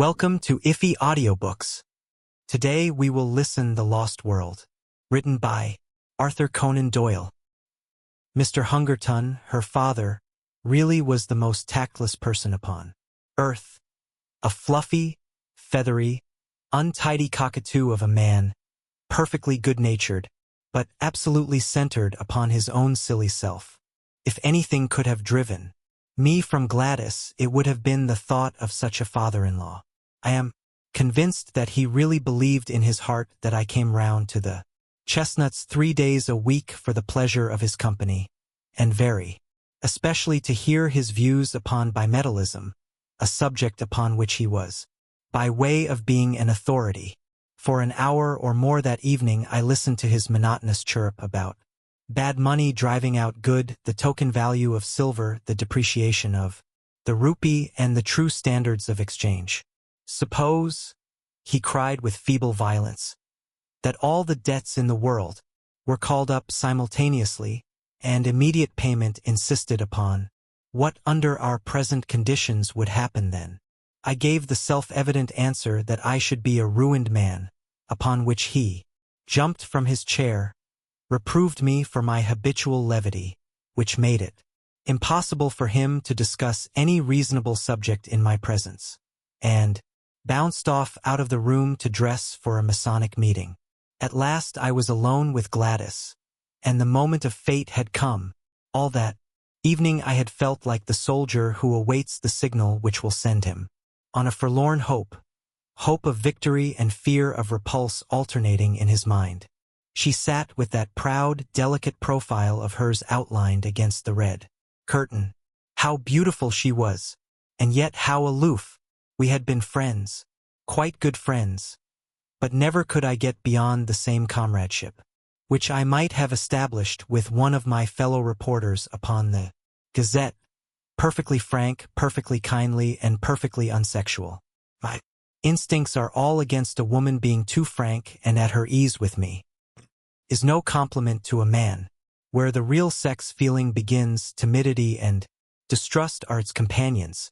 Welcome to IFFI Audiobooks. Today we will listen The Lost World, written by Arthur Conan Doyle. Mr. Hungerton, her father, really was the most tactless person upon earth. A fluffy, feathery, untidy cockatoo of a man, perfectly good-natured, but absolutely centered upon his own silly self. If anything could have driven me from Gladys, it would have been the thought of such a father-in-law. I am convinced that he really believed in his heart that I came round to the chestnuts 3 days a week for the pleasure of his company, and especially to hear his views upon bimetallism, a subject upon which he was, by way of being an authority. For an hour or more that evening I listened to his monotonous chirp about bad money driving out good, the token value of silver, the depreciation of the rupee, and the true standards of exchange. Suppose, he cried with feeble violence, that all the debts in the world were called up simultaneously, and immediate payment insisted upon. What under our present conditions would happen then? I gave the self-evident answer that I should be a ruined man, upon which he jumped from his chair, reproved me for my habitual levity, which made it impossible for him to discuss any reasonable subject in my presence, and bounced off out of the room to dress for a Masonic meeting. At last I was alone with Gladys, and the moment of fate had come. All that evening I had felt like the soldier who awaits the signal which will send him on a forlorn hope of victory and fear of repulse alternating in his mind. She sat with that proud, delicate profile of hers outlined against the red curtain. How beautiful she was, and yet how aloof. We had been friends, quite good friends, but never could I get beyond the same comradeship, which I might have established with one of my fellow reporters upon the Gazette, perfectly frank, perfectly kindly, and perfectly unsexual. My instincts are all against a woman being too frank and at her ease with me. Is no compliment to a man. Where the real sex feeling begins, timidity and distrust are its companions.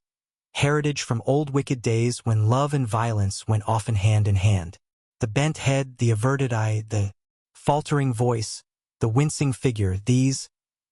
Heritage from old wicked days when love and violence went often hand in hand. The bent head, the averted eye, the faltering voice, the wincing figure, these,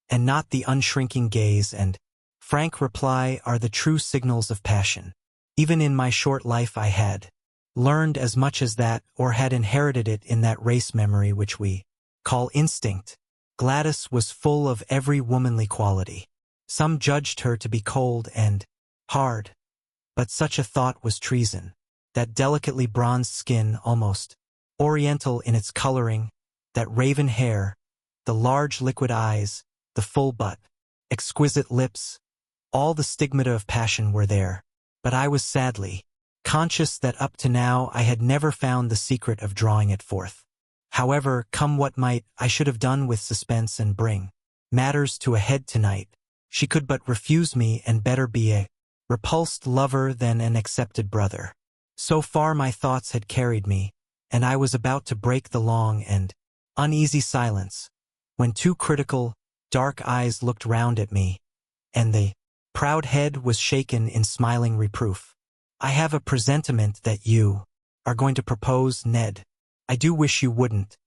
and not the unshrinking gaze and frank reply, are the true signals of passion. Even in my short life I had learned as much as that, or had inherited it in that race memory which we call instinct. Gladys was full of every womanly quality. Some judged her to be cold and hard, but such a thought was treason. That delicately bronzed skin, almost oriental in its coloring, that raven hair, the large liquid eyes, the full butt, exquisite lips, all the stigmata of passion were there. But I was sadly conscious that up to now I had never found the secret of drawing it forth. However, come what might, I should have done with Suspense and bring matters to a head tonight. She could but refuse me, and better be a repulsed lover than an accepted brother. So far my thoughts had carried me, and I was about to break the long and uneasy silence, when two critical, dark eyes looked round at me, and the proud head was shaken in smiling reproof. I have a presentiment that you are going to propose, Ned. I do wish you wouldn't,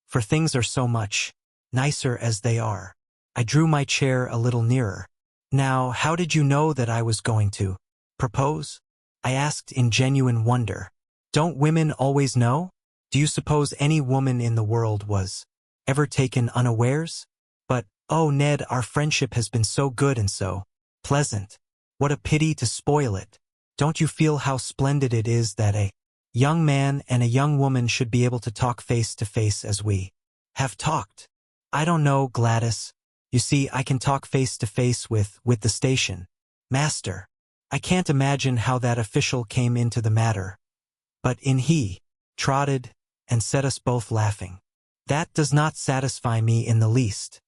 for things are so much nicer as they are. I drew my chair a little nearer. Now, how did you know that I was going to propose? I asked in genuine wonder. Don't women always know? Do you suppose any woman in the world was ever taken unawares? But, oh Ned, our friendship has been so good and so pleasant. What a pity to spoil it. Don't you feel how splendid it is that a young man and a young woman should be able to talk face to face as we have talked? I don't know, Gladys. You see, I can talk face to face with the station master. I can't imagine how that official came into the matter. But in he trotted and set us both laughing. That does not satisfy me in the least.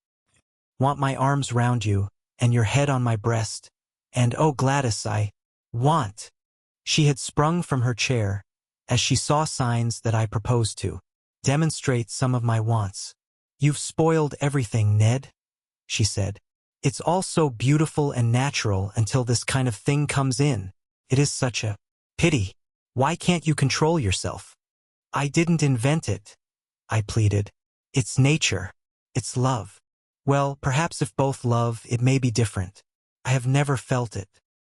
Want my arms round you, and your head on my breast, and oh Gladys, I want. She had sprung from her chair, as she saw signs that I proposed to demonstrate some of my wants. You've spoiled everything, Ned, she said. It's all so beautiful and natural until this kind of thing comes in. It is such a pity. Why can't you control yourself? I didn't invent it, I pleaded. It's nature. It's love. Well, perhaps if both love, it may be different. I have never felt it.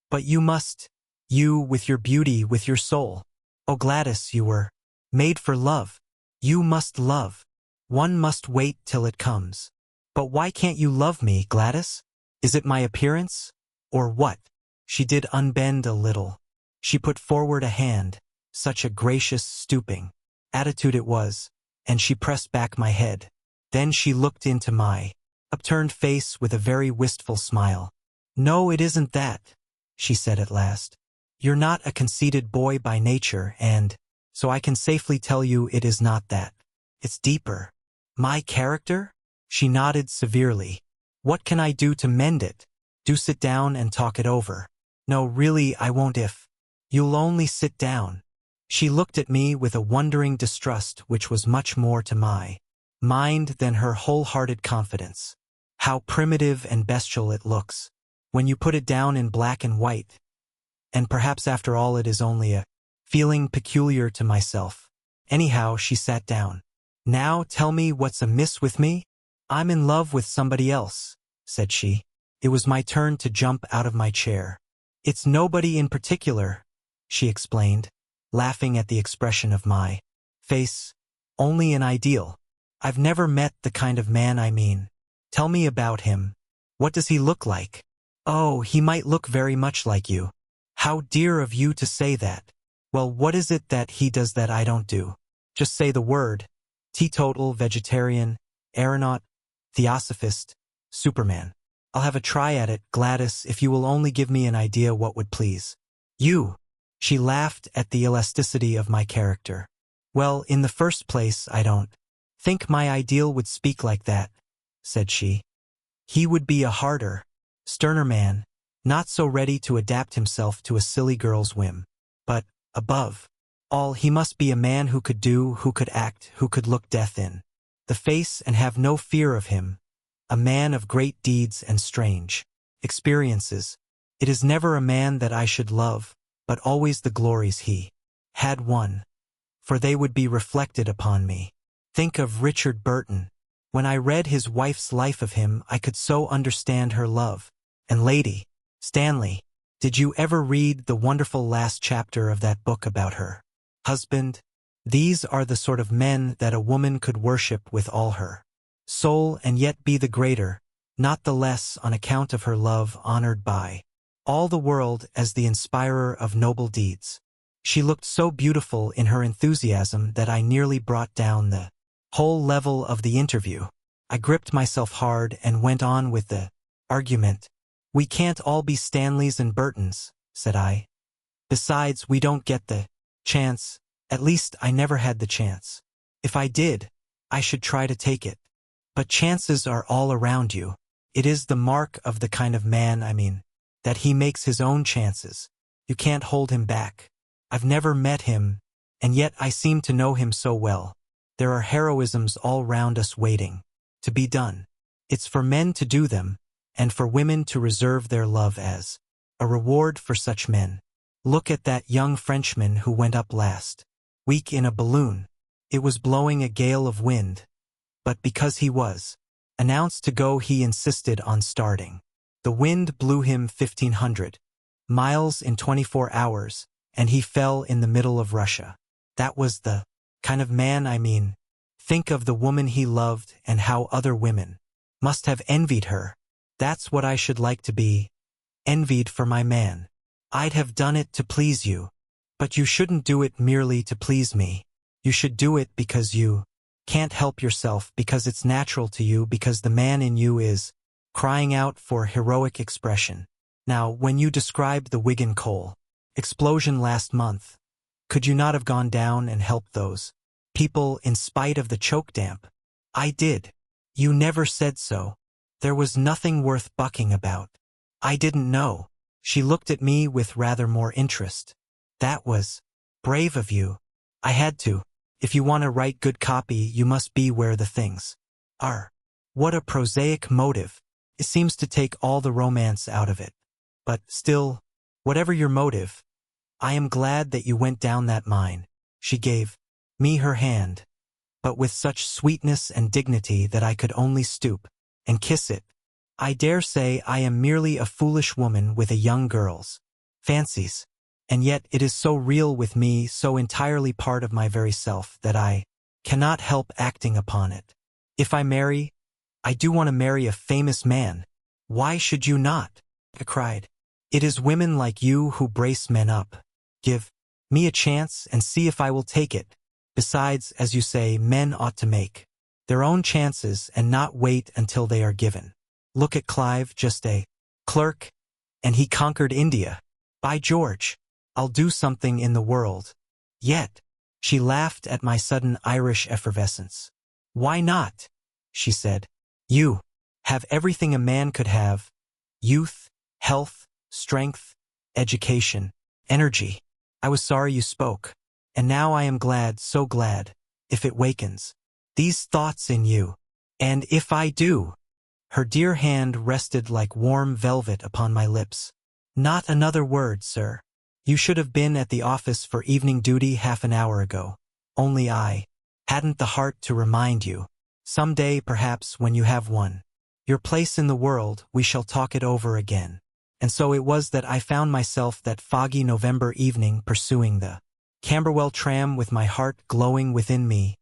But you must. You, with your beauty, with your soul. Oh, Gladys, you were made for love. You must love. One must wait till it comes. But why can't you love me, Gladys? Is it my appearance? Or what? She did unbend a little. She put forward a hand, such a gracious, stooping attitude it was, and she pressed back my head. Then she looked into my upturned face with a very wistful smile. No, it isn't that, she said at last. You're not a conceited boy by nature, and so I can safely tell you it is not that. It's deeper. My character? She nodded severely. What can I do to mend it? Do sit down and talk it over. No, really, I won't if you'll only sit down. She looked at me with a wondering distrust which was much more to my mind than her wholehearted confidence. How primitive and bestial it looks, when you put it down in black and white. And perhaps after all it is only a feeling peculiar to myself. Anyhow, she sat down. Now tell me what's amiss with me? I'm in love with somebody else, said she. It was my turn to jump out of my chair. It's nobody in particular, she explained, laughing at the expression of my face. Only an ideal. I've never met the kind of man I mean. Tell me about him. What does he look like? Oh, he might look very much like you. How dear of you to say that. Well, what is it that he does that I don't do? Just say the word. Teetotal, vegetarian, aeronaut, theosophist, Superman. I'll have a try at it, Gladys, if you will only give me an idea what would please you. She laughed at the elasticity of my character. Well, in the first place, I don't think my ideal would speak like that, said she. He would be a harder, sterner man, not so ready to adapt himself to a silly girl's whim. But, above all, he must be a man who could do, who could act, who could look death in the face and have no fear of him. A man of great deeds and strange experiences. It is never a man that I should love, but always the glories he had won, for they would be reflected upon me. Think of Richard Burton. When I read his wife's life of him, I could so understand her love. And Lady Stanley, did you ever read the wonderful last chapter of that book about her husband? These are the sort of men that a woman could worship with all her soul and yet be the greater, not the less on account of her love, honored by all the world as the inspirer of noble deeds. She looked so beautiful in her enthusiasm that I nearly brought down the whole level of the interview. I gripped myself hard and went on with the argument. We can't all be Stanleys and Burtons, said I. Besides, we don't get the chance. At least I never had the chance. If I did, I should try to take it. But chances are all around you. It is the mark of the kind of man, I mean, that he makes his own chances. You can't hold him back. I've never met him, and yet I seem to know him so well. There are heroisms all round us waiting to be done. It's for men to do them, and for women to reserve their love as a reward for such men. Look at that young Frenchman who went up last week in a balloon. It was blowing a gale of wind, but because he was announced to go, he insisted on starting. The wind blew him 1,500 miles in 24 hours, and he fell in the middle of Russia. That was the kind of man I mean. Think of the woman he loved and how other women must have envied her. That's what I should like to be envied for my man. I'd have done it to please you. But you shouldn't do it merely to please me. You should do it because you can't help yourself, because it's natural to you, because the man in you is crying out for heroic expression. Now, when you described the Wigan coal explosion last month, could you not have gone down and helped those people in spite of the choke damp? I did. You never said so. There was nothing worth bucking about. I didn't know. She looked at me with rather more interest. That was brave of you. I had to. If you want to write good copy, you must be where the things are. What a prosaic motive. It seems to take all the romance out of it. But still, whatever your motive, I am glad that you went down that mine. She gave me her hand, but with such sweetness and dignity that I could only stoop and kiss it. I dare say I am merely a foolish woman with a young girl's fancies, and yet it is so real with me, so entirely part of my very self, that I cannot help acting upon it. If I marry, I do want to marry a famous man. Why should you not? I cried. It is women like you who brace men up. Give me a chance and see if I will take it. Besides, as you say, men ought to make their own chances and not wait until they are given. Look at Clive, just a clerk, and he conquered India. By George, I'll do something in the world. Yet, she laughed at my sudden Irish effervescence. Why not? She said. You have everything a man could have: youth, health, strength, education, energy. I was sorry you spoke, and now I am glad, so glad, if it wakens these thoughts in you. And if I do. Her dear hand rested like warm velvet upon my lips. Not another word, sir. You should have been at the office for evening duty half an hour ago. Only I hadn't the heart to remind you. Some day, perhaps, when you have won your place in the world, we shall talk it over again. And so it was that I found myself that foggy November evening pursuing the Camberwell tram with my heart glowing within me,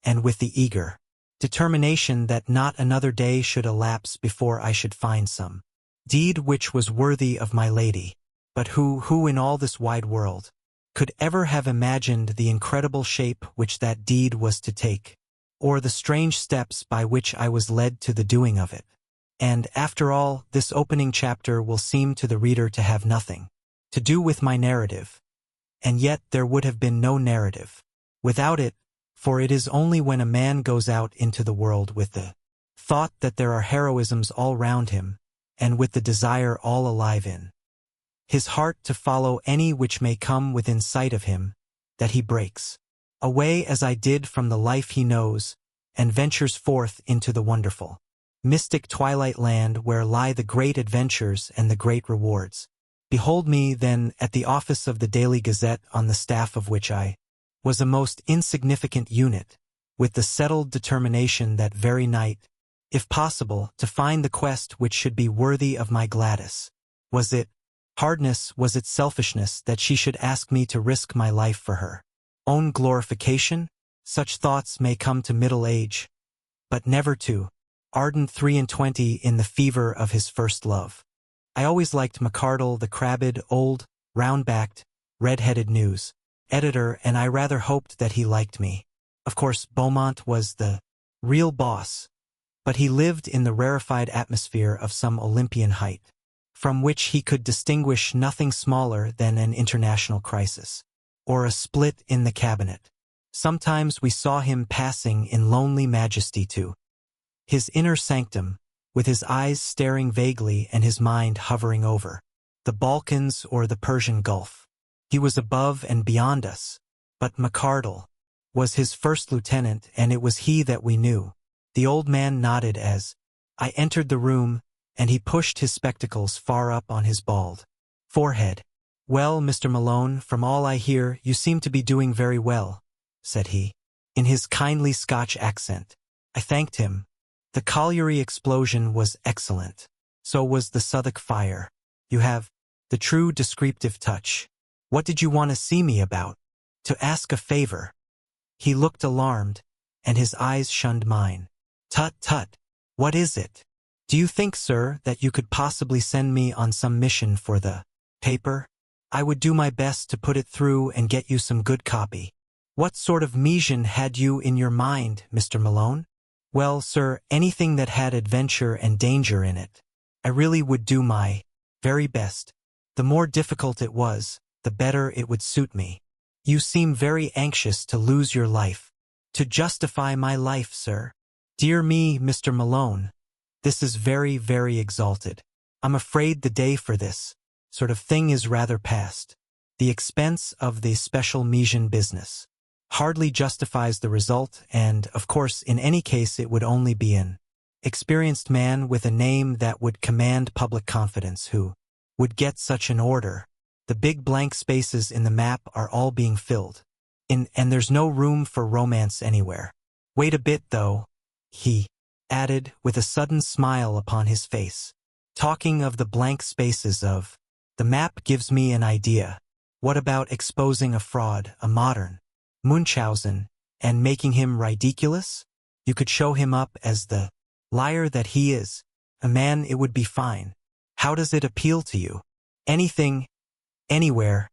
and with the eager determination that not another day should elapse before I should find some deed which was worthy of my lady. But who in all this wide world could ever have imagined the incredible shape which that deed was to take, or the strange steps by which I was led to the doing of it? And, after all, this opening chapter will seem to the reader to have nothing to do with my narrative. And yet there would have been no narrative without it, for it is only when a man goes out into the world with the thought that there are heroisms all round him, and with the desire all alive in his heart to follow any which may come within sight of him, that he breaks away as I did from the life he knows, and ventures forth into the wonderful, mystic twilight land where lie the great adventures and the great rewards. Behold me, then, at the office of the Daily Gazette, on the staff of which I was a most insignificant unit, with the settled determination that very night, if possible, to find the quest which should be worthy of my Gladys. Was it hardness, was it selfishness, that she should ask me to risk my life for her own glorification? Such thoughts may come to middle age, but never to ardent 23 in the fever of his first love. I always liked McCardle, the crabbed, old, round-backed, red-headed news editor, and I rather hoped that he liked me. Of course, Beaumont was the real boss, but he lived in the rarefied atmosphere of some Olympian height, from which he could distinguish nothing smaller than an international crisis, or a split in the cabinet. Sometimes we saw him passing in lonely majesty to his inner sanctum, with his eyes staring vaguely and his mind hovering over the Balkans or the Persian Gulf. He was above and beyond us, but McCardle was his first lieutenant, and it was he that we knew. The old man nodded as I entered the room, and he pushed his spectacles far up on his bald forehead. Well, Mr. Malone, from all I hear, you seem to be doing very well, said he, in his kindly Scotch accent. I thanked him. The colliery explosion was excellent. So was the Southwark fire. You have the true descriptive touch. What did you want to see me about? To ask a favor. He looked alarmed, and his eyes shunned mine. Tut, tut. What is it? Do you think, sir, that you could possibly send me on some mission for the paper? I would do my best to put it through and get you some good copy. What sort of mission had you in your mind, Mr. Malone? Well, sir, anything that had adventure and danger in it. I really would do my very best. The more difficult it was, the better it would suit me. You seem very anxious to lose your life. To justify my life, sir. Dear me, Mr. Malone. This is very, very exalted. I'm afraid the day for this sort of thing is rather past. The expense of the special mission business hardly justifies the result, and, of course, in any case it would only be an experienced man with a name that would command public confidence who would get such an order. The big blank spaces in the map are all being filled. And there's no room for romance anywhere. Wait a bit, though, he added with a sudden smile upon his face. Talking of the blank spaces of the map gives me an idea. What about exposing a fraud, a modern Munchausen, and making him ridiculous? You could show him up as the liar that he is. A man, it would be fine. How does it appeal to you? Anything, anywhere.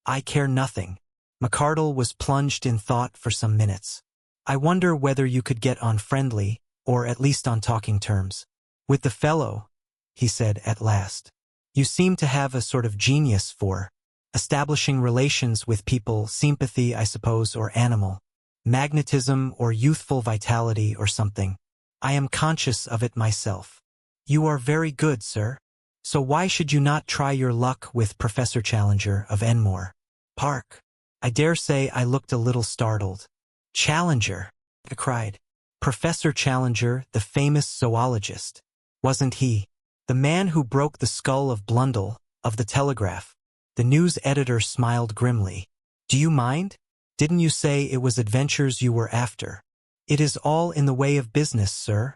I care nothing. McCardle was plunged in thought for some minutes. I wonder whether you could get on friendly, or at least on talking terms, with the fellow, he said at last. You seem to have a sort of genius for establishing relations with people, sympathy, I suppose, or animal magnetism or youthful vitality or something. I am conscious of it myself. You are very good, sir. So why should you not try your luck with Professor Challenger of Enmore Park? I dare say I looked a little startled. Challenger, I cried. Professor Challenger, the famous zoologist. Wasn't he the man who broke the skull of Blundell, of the Telegraph? The news editor smiled grimly. Do you mind? Didn't you say it was adventures you were after? It is all in the way of business, sir,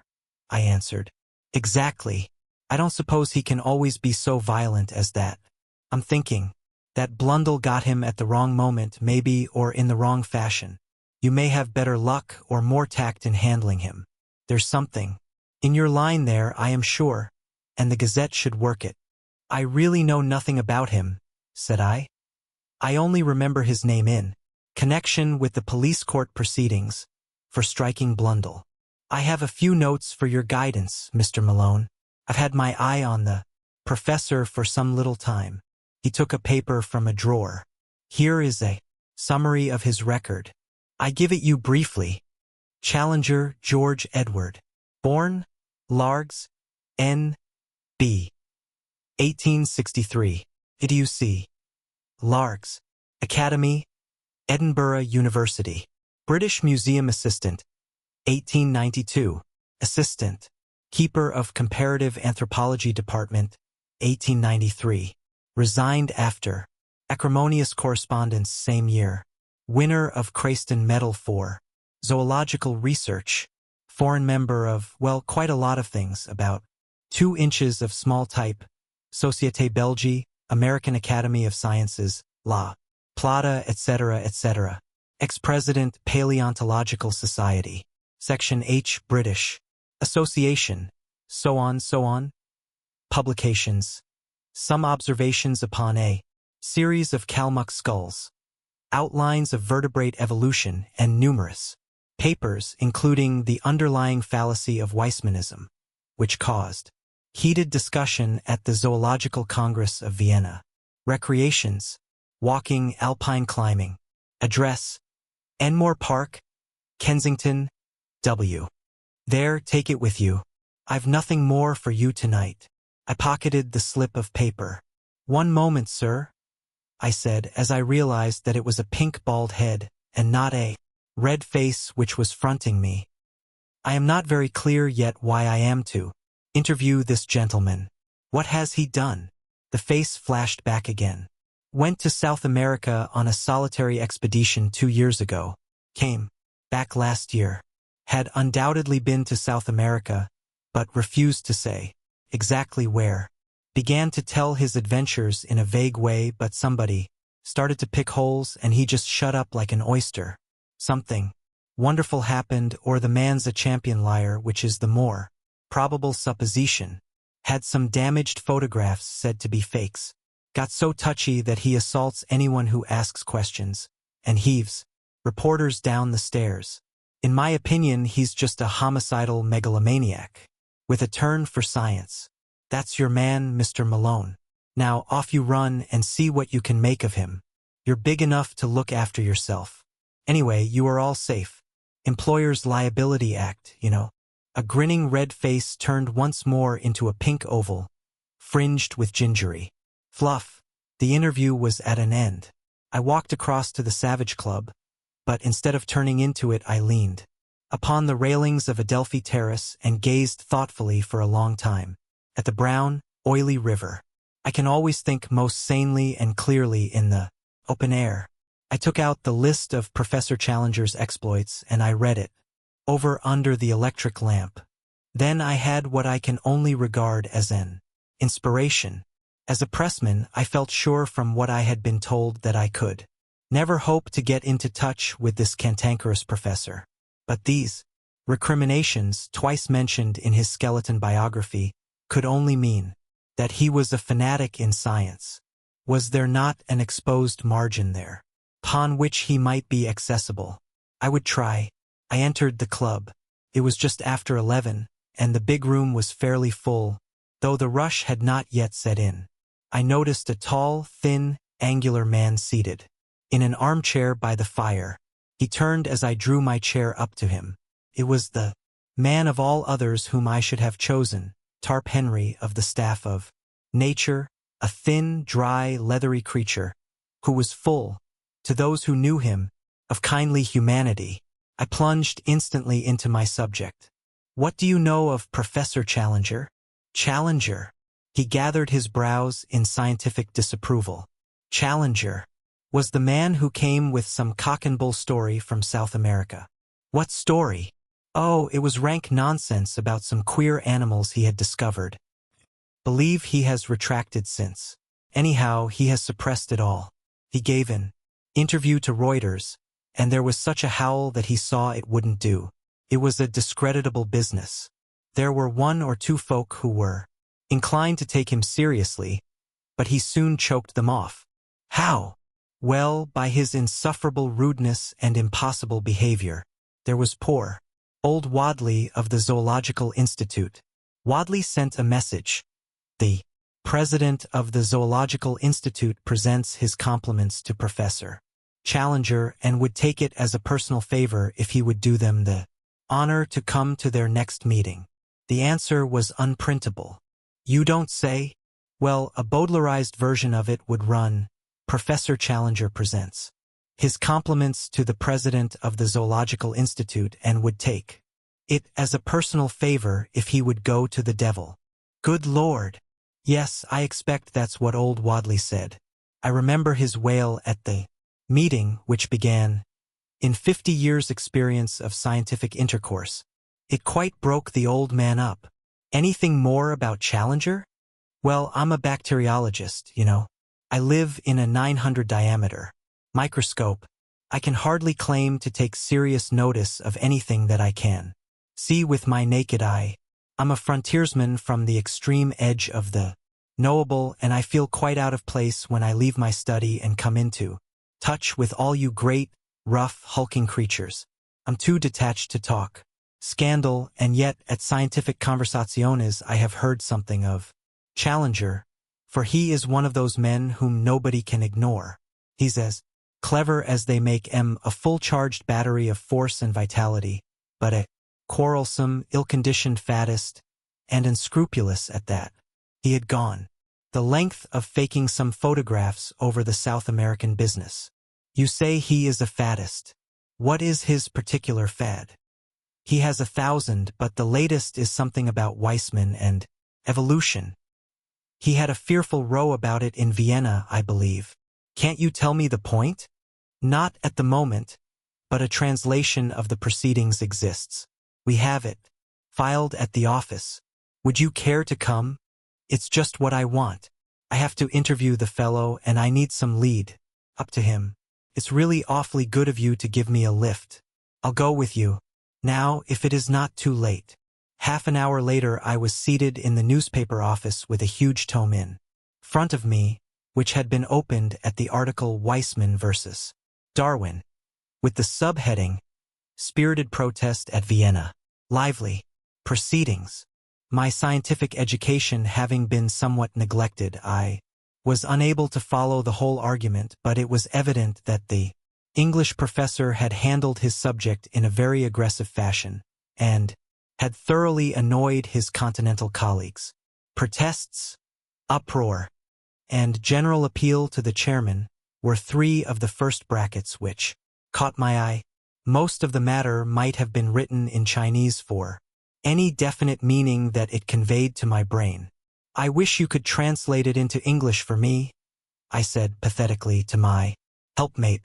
I answered. Exactly. I don't suppose he can always be so violent as that. I'm thinking that Blundell got him at the wrong moment, maybe, or in the wrong fashion. You may have better luck or more tact in handling him. There's something in your line there, I am sure, and the Gazette should work it. I really know nothing about him, said I. I only remember his name in connection with the police court proceedings for striking Blundell. I have a few notes for your guidance, Mr. Malone. I've had my eye on the professor for some little time. He took a paper from a drawer. Here is a summary of his record. I give it you briefly. Challenger George Edward. Born, Largs, N.B. 1863. Idiocy. Largs. Academy, Edinburgh University. British Museum Assistant. 1892. Assistant. Keeper of Comparative Anthropology Department. 1893. Resigned after acrimonious correspondence same year. Winner of Crayston Medal for Zoological Research. Foreign member of, well, quite a lot of things, about 2 inches of small type. Société Belge, American Academy of Sciences, La Plata, etc., etc. Ex-President, Paleontological Society. Section H, British Association. So on. Publications. Some observations upon a series of Kalmuck skulls. Outlines of vertebrate evolution and numerous papers, including the underlying fallacy of Weissmanism, which caused heated discussion at the Zoological Congress of Vienna. Recreations. Walking, alpine climbing. Address. Enmore Park, Kensington, W. There, take it with you. I've nothing more for you tonight. I pocketed the slip of paper. One moment, sir, I said as I realized that it was a pink bald head and not a red face which was fronting me. I am not very clear yet why I am to interview this gentleman. What has he done? The face flashed back again. Went to South America on a solitary expedition 2 years ago. Came back last year. Had undoubtedly been to South America, but refused to say exactly where. Began to tell his adventures in a vague way, but somebody started to pick holes and he just shut up like an oyster. Something wonderful happened, or the man's a champion liar, which is the more probable supposition. Had some damaged photographs said to be fakes. Got so touchy that he assaults anyone who asks questions and heaves reporters down the stairs. In my opinion, he's just a homicidal megalomaniac with a turn for science. That's your man, Mr. Malone. Now off you run and see what you can make of him. You're big enough to look after yourself. Anyway, you are all safe. Employers' Liability Act, you know. A grinning red face turned once more into a pink oval, fringed with gingery fluff. The interview was at an end. I walked across to the Savage Club, but instead of turning into it, I leaned upon the railings of Adelphi Terrace and gazed thoughtfully for a long time at the brown, oily river. I can always think most sanely and clearly in the open air. I took out the list of Professor Challenger's exploits and I read it, over under the electric lamp. Then I had what I can only regard as an inspiration. As a pressman, I felt sure from what I had been told that I could never hope to get into touch with this cantankerous professor. But these recriminations, twice mentioned in his skeleton biography, could only mean that he was a fanatic in science. Was there not an exposed margin there, upon which he might be accessible? I would try. I entered the club. It was just after 11, and the big room was fairly full, though the rush had not yet set in. I noticed a tall, thin, angular man seated in an armchair by the fire. He turned as I drew my chair up to him. It was the man of all others whom I should have chosen, Tarp Henry of the staff of Nature, a thin, dry, leathery creature, who was full, to those who knew him, of kindly humanity. I plunged instantly into my subject. What do you know of Professor Challenger? Challenger. He gathered his brows in scientific disapproval. Challenger was the man who came with some cock-and-bull story from South America. What story? Oh, it was rank nonsense about some queer animals he had discovered. Believe he has retracted since. Anyhow, he has suppressed it all. He gave an interview to Reuters, and there was such a howl that he saw it wouldn't do. It was a discreditable business. There were one or two folk who were inclined to take him seriously, but he soon choked them off. How? Well, by his insufferable rudeness and impossible behavior. There was poor old Wadley of the Zoological Institute. Wadley sent a message. The president of the Zoological Institute presents his compliments to Professor Challenger and would take it as a personal favor if he would do them the honor to come to their next meeting. The answer was unprintable. You don't say? Well, a Baudelarized version of it would run, Professor Challenger presents his compliments to the president of the Zoological Institute and would take it as a personal favor if he would go to the devil. Good Lord! Yes, I expect that's what old Wadley said. I remember his wail at the meeting, which began, in 50 years' experience of scientific intercourse. It quite broke the old man up. Anything more about Challenger? Well, I'm a bacteriologist, you know. I live in a 900 diameter microscope. I can hardly claim to take serious notice of anything that I can see with my naked eye. I'm a frontiersman from the extreme edge of the knowable, and I feel quite out of place when I leave my study and come into touch with all you great, rough, hulking creatures. I'm too detached to talk scandal, and yet at scientific conversaciones I have heard something of Challenger, for he is one of those men whom nobody can ignore. He's as clever as they make a full-charged battery of force and vitality, but a quarrelsome, ill-conditioned faddist, and unscrupulous at that. He had gone the length of faking some photographs over the South American business. You say he is a faddist. What is his particular fad? He has 1,000, but the latest is something about Weissman and evolution. He had a fearful row about it in Vienna, I believe. Can't you tell me the point? Not at the moment, but a translation of the proceedings exists. We have it, filed at the office. Would you care to come? It's just what I want. I have to interview the fellow and I need some lead. Up to him. It's really awfully good of you to give me a lift. I'll go with you. Now, if it is not too late. Half an hour later I was seated in the newspaper office with a huge tome in front of me, which had been opened at the article Weissman versus Darwin, with the subheading, Spirited Protest at Vienna. Lively proceedings. My scientific education having been somewhat neglected, I was unable to follow the whole argument, but it was evident that the English professor had handled his subject in a very aggressive fashion, and had thoroughly annoyed his continental colleagues. Protests, uproar, and general appeal to the chairman were three of the first brackets which caught my eye. Most of the matter might have been written in Chinese for any definite meaning that it conveyed to my brain. I wish you could translate it into English for me, I said pathetically to my helpmate.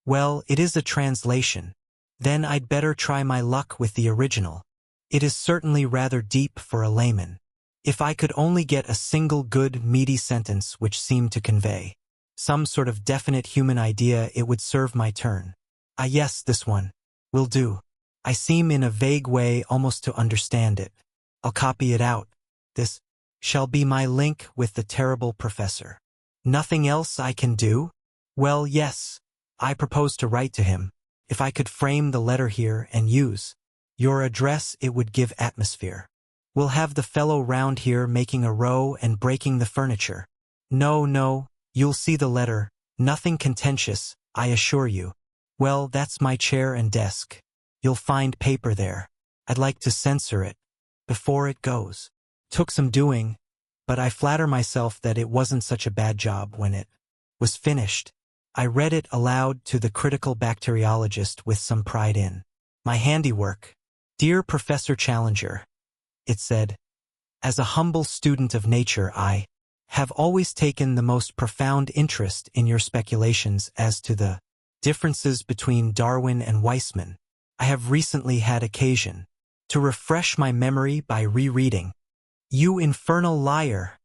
Well, it is a translation. Then I'd better try my luck with the original. It is certainly rather deep for a layman. If I could only get a single good, meaty sentence which seemed to convey some sort of definite human idea, it would serve my turn. Ah yes, this one will do. I seem in a vague way almost to understand it. I'll copy it out. This shall be my link with the terrible professor. Nothing else I can do? Well, yes. I propose to write to him. If I could frame the letter here and use your address, it would give atmosphere. We'll have the fellow round here making a row and breaking the furniture. No, you'll see the letter. Nothing contentious, I assure you. Well, that's my chair and desk. You'll find paper there. I'd like to censor it before it goes. Took some doing, but I flatter myself that it wasn't such a bad job when it was finished. I read it aloud to the critical bacteriologist with some pride in my handiwork. Dear Professor Challenger, it said, as a humble student of nature, I have always taken the most profound interest in your speculations as to the differences between Darwin and Weismann. I have recently had occasion to refresh my memory by rereading. You infernal liar,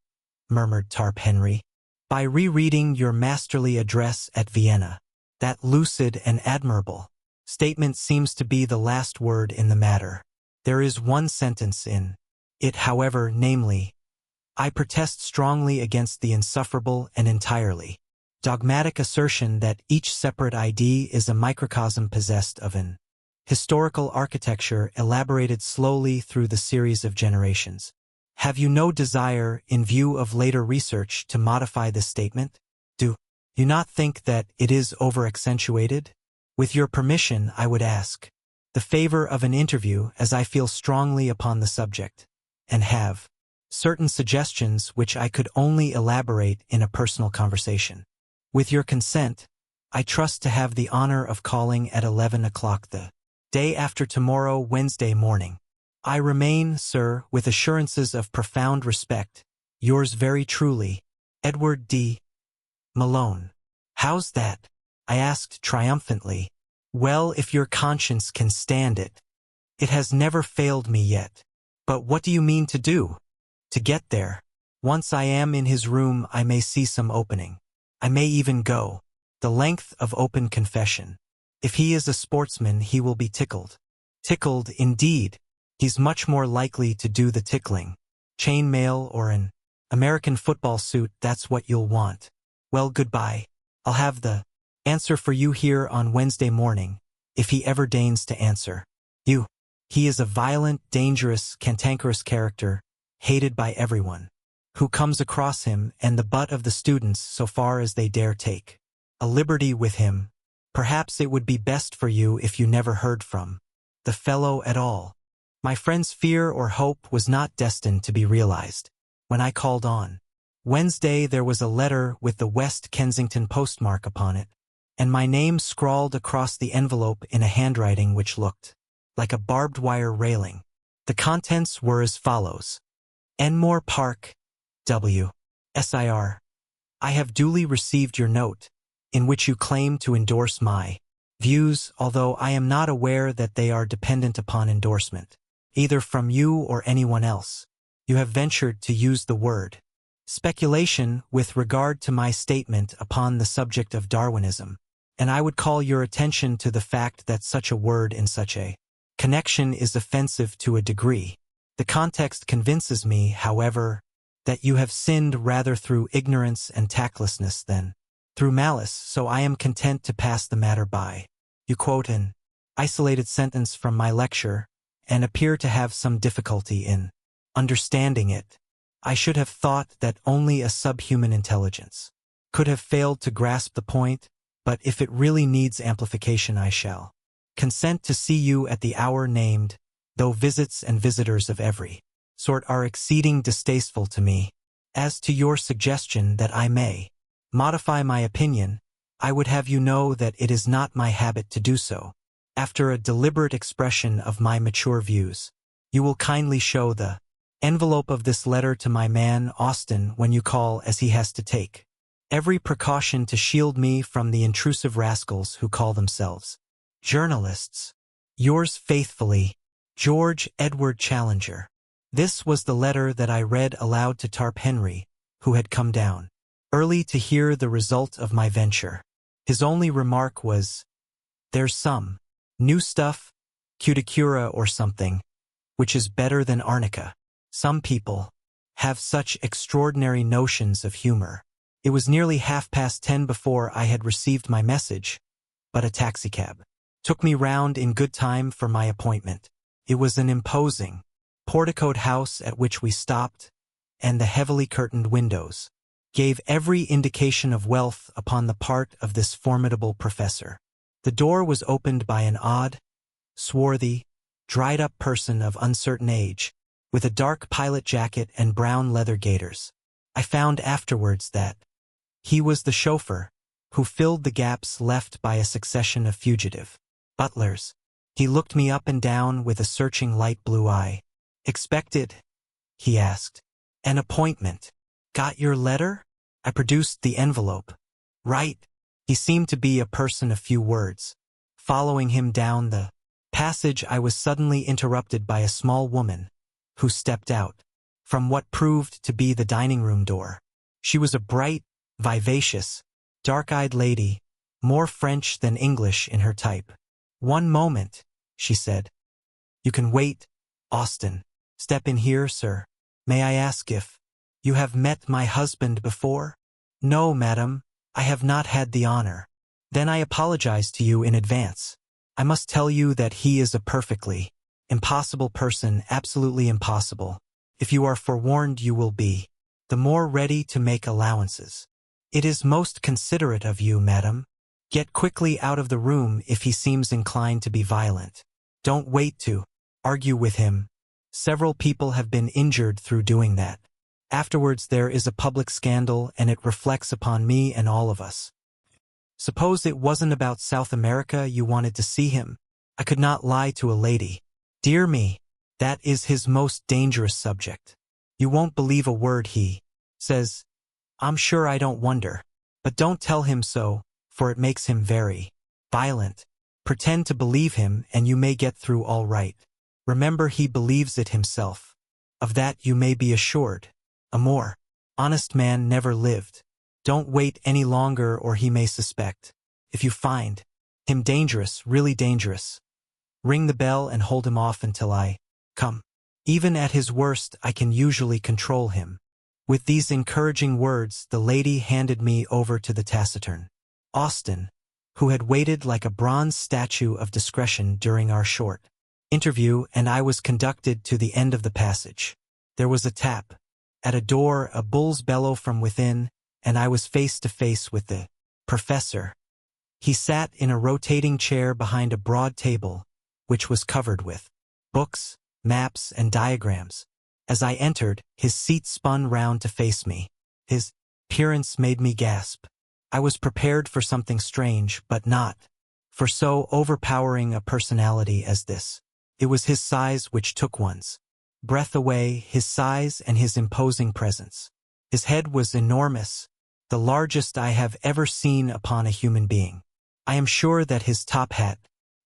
murmured Tarp Henry. By rereading your masterly address at Vienna. That lucid and admirable statement seems to be the last word in the matter. There is one sentence in it, however, namely, I protest strongly against the insufferable and entirely dogmatic assertion that each separate ID is a microcosm possessed of an historical architecture elaborated slowly through the series of generations. Have you no desire, in view of later research, to modify this statement? Do you not think that it is over-accentuated? With your permission, I would ask the favor of an interview, as I feel strongly upon the subject, and have certain suggestions which I could only elaborate in a personal conversation. With your consent, I trust to have the honor of calling at 11 o'clock the day after tomorrow, Wednesday morning. I remain, sir, with assurances of profound respect, yours very truly, Edward D. Malone. How's that? I asked triumphantly. Well, if your conscience can stand it. It has never failed me yet. But what do you mean to do? To get there. Once I am in his room, I may see some opening. I may even go the length of open confession. If he is a sportsman, he will be tickled. Tickled, indeed. He's much more likely to do the tickling. Chainmail or an American football suit, that's what you'll want. Well, goodbye. I'll have the answer for you here on Wednesday morning, if he ever deigns to answer. You. He is a violent, dangerous, cantankerous character, hated by everyone who comes across him and the butt of the students so far as they dare take a liberty with him. Perhaps it would be best for you if you never heard from the fellow at all. My friend's fear or hope was not destined to be realized. When I called on Wednesday, there was a letter with the West Kensington postmark upon it, and my name scrawled across the envelope in a handwriting which looked like a barbed wire railing. The contents were as follows. Enmore Park, W. Sir. I have duly received your note, in which you claim to endorse my views, although I am not aware that they are dependent upon endorsement, either from you or anyone else. You have ventured to use the word speculation with regard to my statement upon the subject of Darwinism, and I would call your attention to the fact that such a word in such a connection is offensive to a degree. The context convinces me, however, that you have sinned rather through ignorance and tactlessness than through malice, so I am content to pass the matter by. You quote an isolated sentence from my lecture, and appear to have some difficulty in understanding it. I should have thought that only a subhuman intelligence could have failed to grasp the point, but if it really needs amplification, I shall consent to see you at the hour named, though visits and visitors of every sort are exceeding distasteful to me. As to your suggestion that I may modify my opinion, I would have you know that it is not my habit to do so. After a deliberate expression of my mature views, you will kindly show the envelope of this letter to my man, Austin, when you call, as he has to take every precaution to shield me from the intrusive rascals who call themselves journalists. Yours faithfully, George Edward Challenger. This was the letter that I read aloud to Tarp Henry, who had come down early to hear the result of my venture. His only remark was, "There's some new stuff, cuticura or something, which is better than arnica. Some people have such extraordinary notions of humor." It was nearly 10:30 before I had received my message, but a taxicab took me round in good time for my appointment. It was an imposing, porticoed house at which we stopped, and the heavily curtained windows gave every indication of wealth upon the part of this formidable professor. The door was opened by an odd, swarthy, dried-up person of uncertain age, with a dark pilot jacket and brown leather gaiters. I found afterwards that he was the chauffeur, who filled the gaps left by a succession of fugitive butlers. He looked me up and down with a searching light blue eye. "Expected?" he asked. "An appointment. Got your letter?" I produced the envelope. "Right." He seemed to be a person of few words. Following him down the passage, I was suddenly interrupted by a small woman, who stepped out from what proved to be the dining-room door. She was a bright, vivacious, dark-eyed lady, more French than English in her type. "One moment," she said. "You can wait, Austin. Step in here, sir. May I ask if you have met my husband before?" "No, madam, I have not had the honor." "Then I apologize to you in advance. I must tell you that he is a perfectly impossible person, absolutely impossible. If you are forewarned, you will be the more ready to make allowances." "It is most considerate of you, madam. Get quickly out of the room if he seems inclined to be violent. Don't wait to argue with him. Several people have been injured through doing that. Afterwards there is a public scandal, and it reflects upon me and all of us. Suppose it wasn't about South America you wanted to see him? I could not lie to a lady. Dear me, that is his most dangerous subject. You won't believe a word he says. I'm sure I don't wonder. But don't tell him so, for it makes him very violent. Pretend to believe him, and you may get through all right. Remember, he believes it himself. Of that you may be assured. A more honest man never lived. Don't wait any longer, or he may suspect. If you find him dangerous, really dangerous, ring the bell and hold him off until I come. Even at his worst I can usually control him." With these encouraging words, the lady handed me over to the taciturn Austin, who had waited like a bronze statue of discretion during our short interview, and I was conducted to the end of the passage. There was a tap at a door, a bull's bellow from within, and I was face to face with the professor. He sat in a rotating chair behind a broad table, which was covered with books, maps, and diagrams. As I entered, his seat spun round to face me. His appearance made me gasp. I was prepared for something strange, but not for so overpowering a personality as this. It was his size which took one's breath away, his size and his imposing presence. His head was enormous, the largest I have ever seen upon a human being. I am sure that his top hat,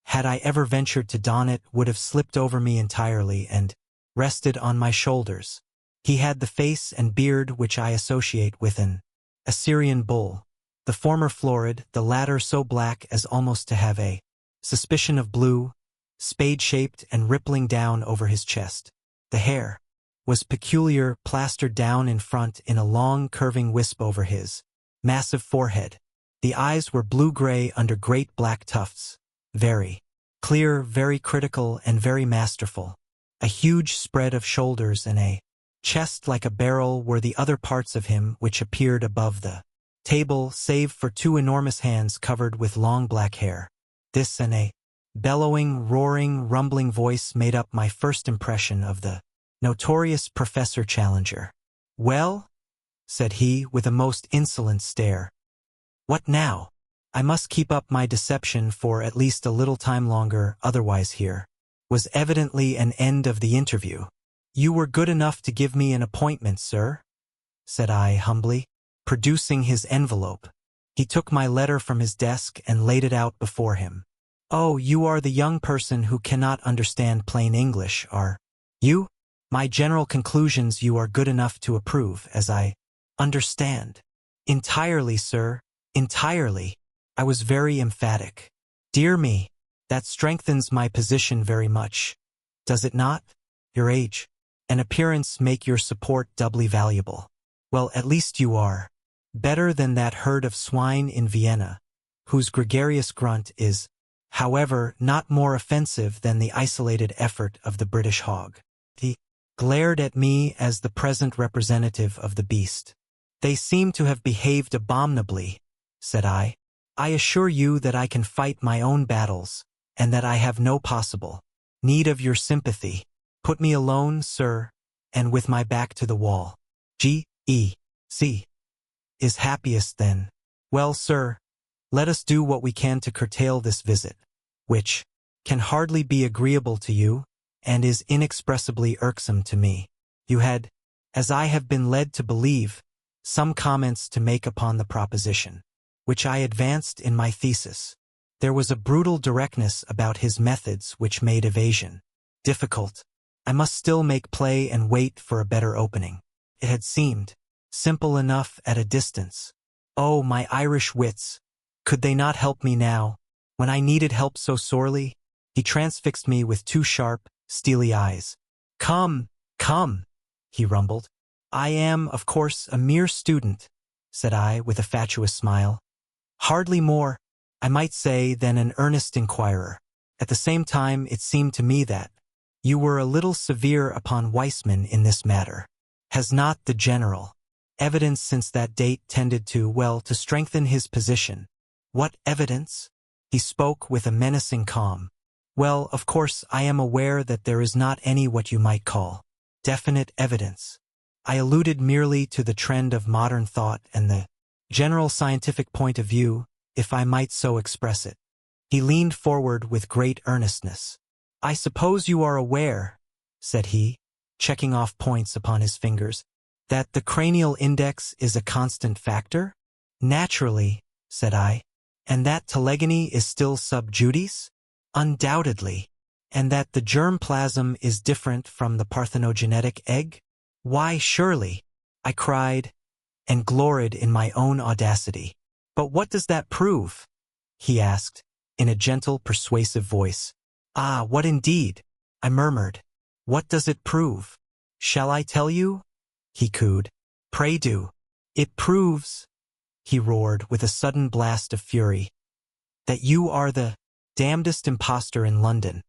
had I ever ventured to don it, would have slipped over me entirely and rested on my shoulders. He had the face and beard which I associate with an Assyrian bull, the former florid, the latter so black as almost to have a suspicion of blue, spade-shaped and rippling down over his chest. The hair was peculiar, plastered down in front in a long curving wisp over his massive forehead. The eyes were blue-gray under great black tufts, very clear, very critical, and very masterful. A huge spread of shoulders and a chest like a barrel were the other parts of him which appeared above the table, save for two enormous hands covered with long black hair. This and a bellowing, roaring, rumbling voice made up my first impression of the notorious Professor Challenger. "Well?" said he, with a most insolent stare. "What now? I must keep up my deception for at least a little time longer, otherwise here was evidently an end of the interview. You were good enough to give me an appointment, sir, said I humbly, producing his envelope. He took my letter from his desk and laid it out before him. Oh, you are the young person who cannot understand plain English, are you? My general conclusions you are good enough to approve, as I understand. Entirely, sir, entirely. I was very emphatic. Dear me, that strengthens my position very much. Does it not? Your age and appearance make your support doubly valuable. Well, at least you are. Better than that herd of swine in Vienna, whose gregarious grunt is, however, not more offensive than the isolated effort of the British hog. He glared at me as the present representative of the beast. They seem to have behaved abominably, said I. I assure you that I can fight my own battles, and that I have no possible need of your sympathy. Put me alone, sir, and with my back to the wall. G.E.C. is happiest then. Well, sir, let us do what we can to curtail this visit, which can hardly be agreeable to you, and is inexpressibly irksome to me. You had, as I have been led to believe, some comments to make upon the proposition, which I advanced in my thesis. There was a brutal directness about his methods which made evasion difficult. I must still make play and wait for a better opening. It had seemed simple enough at a distance. Oh, my Irish wits! Could they not help me now, when I needed help so sorely? He transfixed me with two sharp, steely eyes. Come, come, he rumbled. I am, of course, a mere student, said I with a fatuous smile. Hardly more, I might say, than an earnest inquirer. At the same time, it seemed to me that you were a little severe upon Weissman in this matter. Has not the general evidence since that date tended to strengthen his position? What evidence? He spoke with a menacing calm. Well, of course, I am aware that there is not any what you might call definite evidence. I alluded merely to the trend of modern thought and the general scientific point of view, if I might so express it. He leaned forward with great earnestness. I suppose you are aware, said he, checking off points upon his fingers, that the cranial index is a constant factor? Naturally, said I. And that telegony is still sub judice? Undoubtedly. And that the germ plasm is different from the parthenogenetic egg? Why, surely, I cried, and gloried in my own audacity. But what does that prove? He asked, in a gentle, persuasive voice. Ah, what indeed? I murmured. What does it prove? Shall I tell you? He cooed. Pray do. It proves, he roared with a sudden blast of fury, that you are the damnedest impostor in London.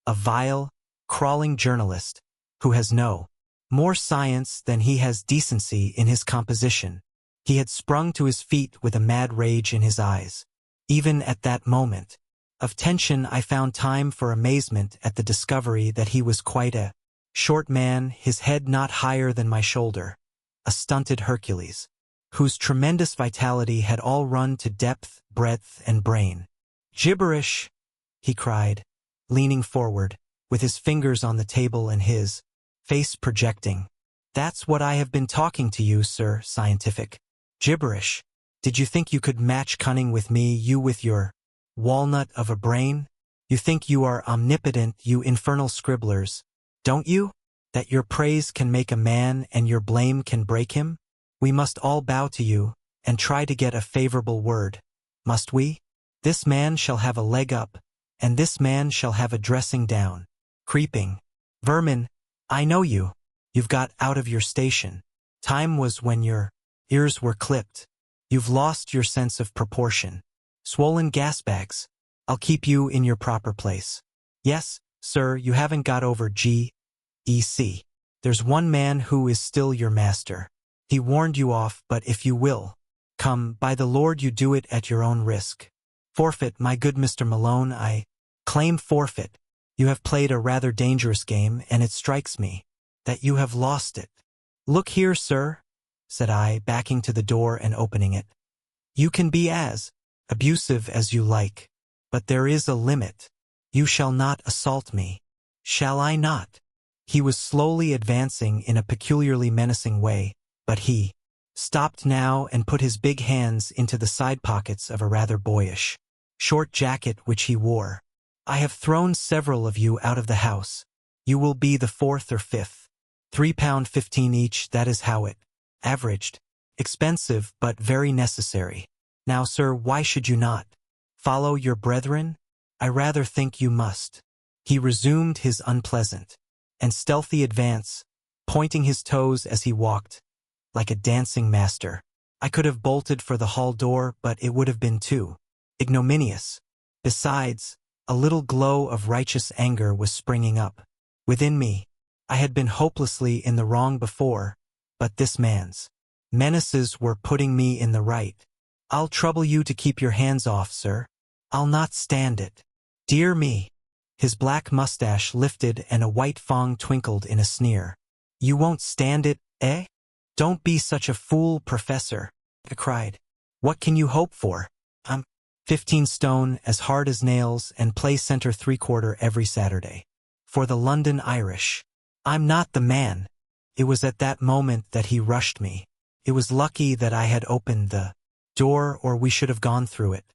A vile, crawling journalist, who has no more science than he has decency in his composition. He had sprung to his feet with a mad rage in his eyes. Even at that moment of tension, I found time for amazement at the discovery that he was quite a short man, his head not higher than my shoulder, a stunted Hercules, whose tremendous vitality had all run to depth, breadth, and brain. Gibberish, he cried, leaning forward, with his fingers on the table and his face projecting. That's what I have been talking to you, sir, scientific. Gibberish. Did you think you could match cunning with me, you with your walnut of a brain? You think you are omnipotent, you infernal scribblers, don't you? That your praise can make a man and your blame can break him? We must all bow to you, and try to get a favorable word, must we? This man shall have a leg up, and this man shall have a dressing down. Creeping vermin, I know you. You've got out of your station. Time was when your ears were clipped. You've lost your sense of proportion. Swollen gas bags. I'll keep you in your proper place. Yes, sir, you haven't got over G.E.C. There's one man who is still your master. He warned you off, but if you will come, by the Lord you do it at your own risk. Forfeit, my good Mr. Malone, I claim forfeit. You have played a rather dangerous game, and it strikes me that you have lost it. Look here, sir, said I, backing to the door and opening it. You can be as abusive as you like, but there is a limit. You shall not assault me. Shall I not? He was slowly advancing in a peculiarly menacing way, but he stopped now and put his big hands into the side pockets of a rather boyish, short jacket which he wore. I have thrown several of you out of the house. You will be the fourth or fifth. £3.15 each, that is how it averaged. Expensive, but very necessary. Now, sir, why should you not follow your brethren? I rather think you must. He resumed his unpleasant and stealthy advance, pointing his toes as he walked, like a dancing master. I could have bolted for the hall door, but it would have been too ignominious. Besides, a little glow of righteous anger was springing up within me. I had been hopelessly in the wrong before, but this man's menaces were putting me in the right. I'll trouble you to keep your hands off, sir. I'll not stand it. Dear me. His black mustache lifted and a white fang twinkled in a sneer. You won't stand it, eh? Don't be such a fool, Professor, I cried. What can you hope for? I'm 15 stone, as hard as nails, and play center 3/4 every Saturday. For the London Irish. I'm not the man. It was at that moment that he rushed me. It was lucky that I had opened the door, or we should have gone through it.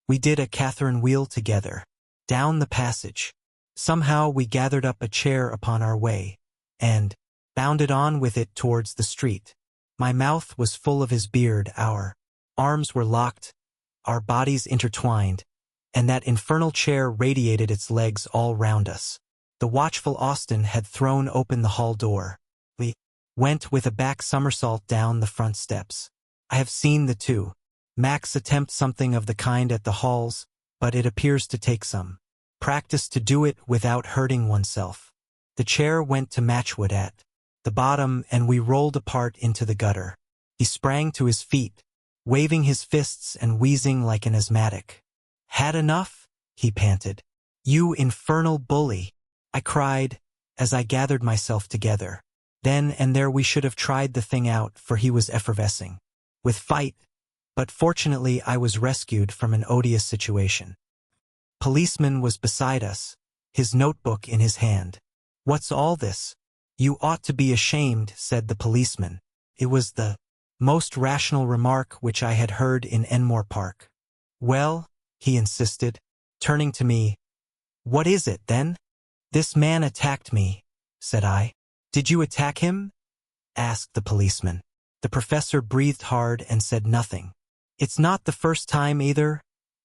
We did a Catherine wheel together, down the passage. Somehow we gathered up a chair upon our way, and bounded on with it towards the street. My mouth was full of his beard, our arms were locked, our bodies intertwined, and that infernal chair radiated its legs all round us. The watchful Austin had thrown open the hall door. We went with a back somersault down the front steps. I have seen the two Max attempt something of the kind at the halls, but it appears to take some practice to do it without hurting oneself. The chair went to matchwood at the bottom, and we rolled apart into the gutter. He sprang to his feet, waving his fists and wheezing like an asthmatic. Had enough? He panted. You infernal bully, I cried, as I gathered myself together. Then and there we should have tried the thing out, for he was effervescing with fight, but fortunately I was rescued from an odious situation. Policeman was beside us, his notebook in his hand. What's all this? You ought to be ashamed, said the policeman. It was the most rational remark which I had heard in Enmore Park. Well, he insisted, turning to me. What is it, then? This man attacked me, said I. Did you attack him? Asked the policeman. The professor breathed hard and said nothing. It's not the first time either,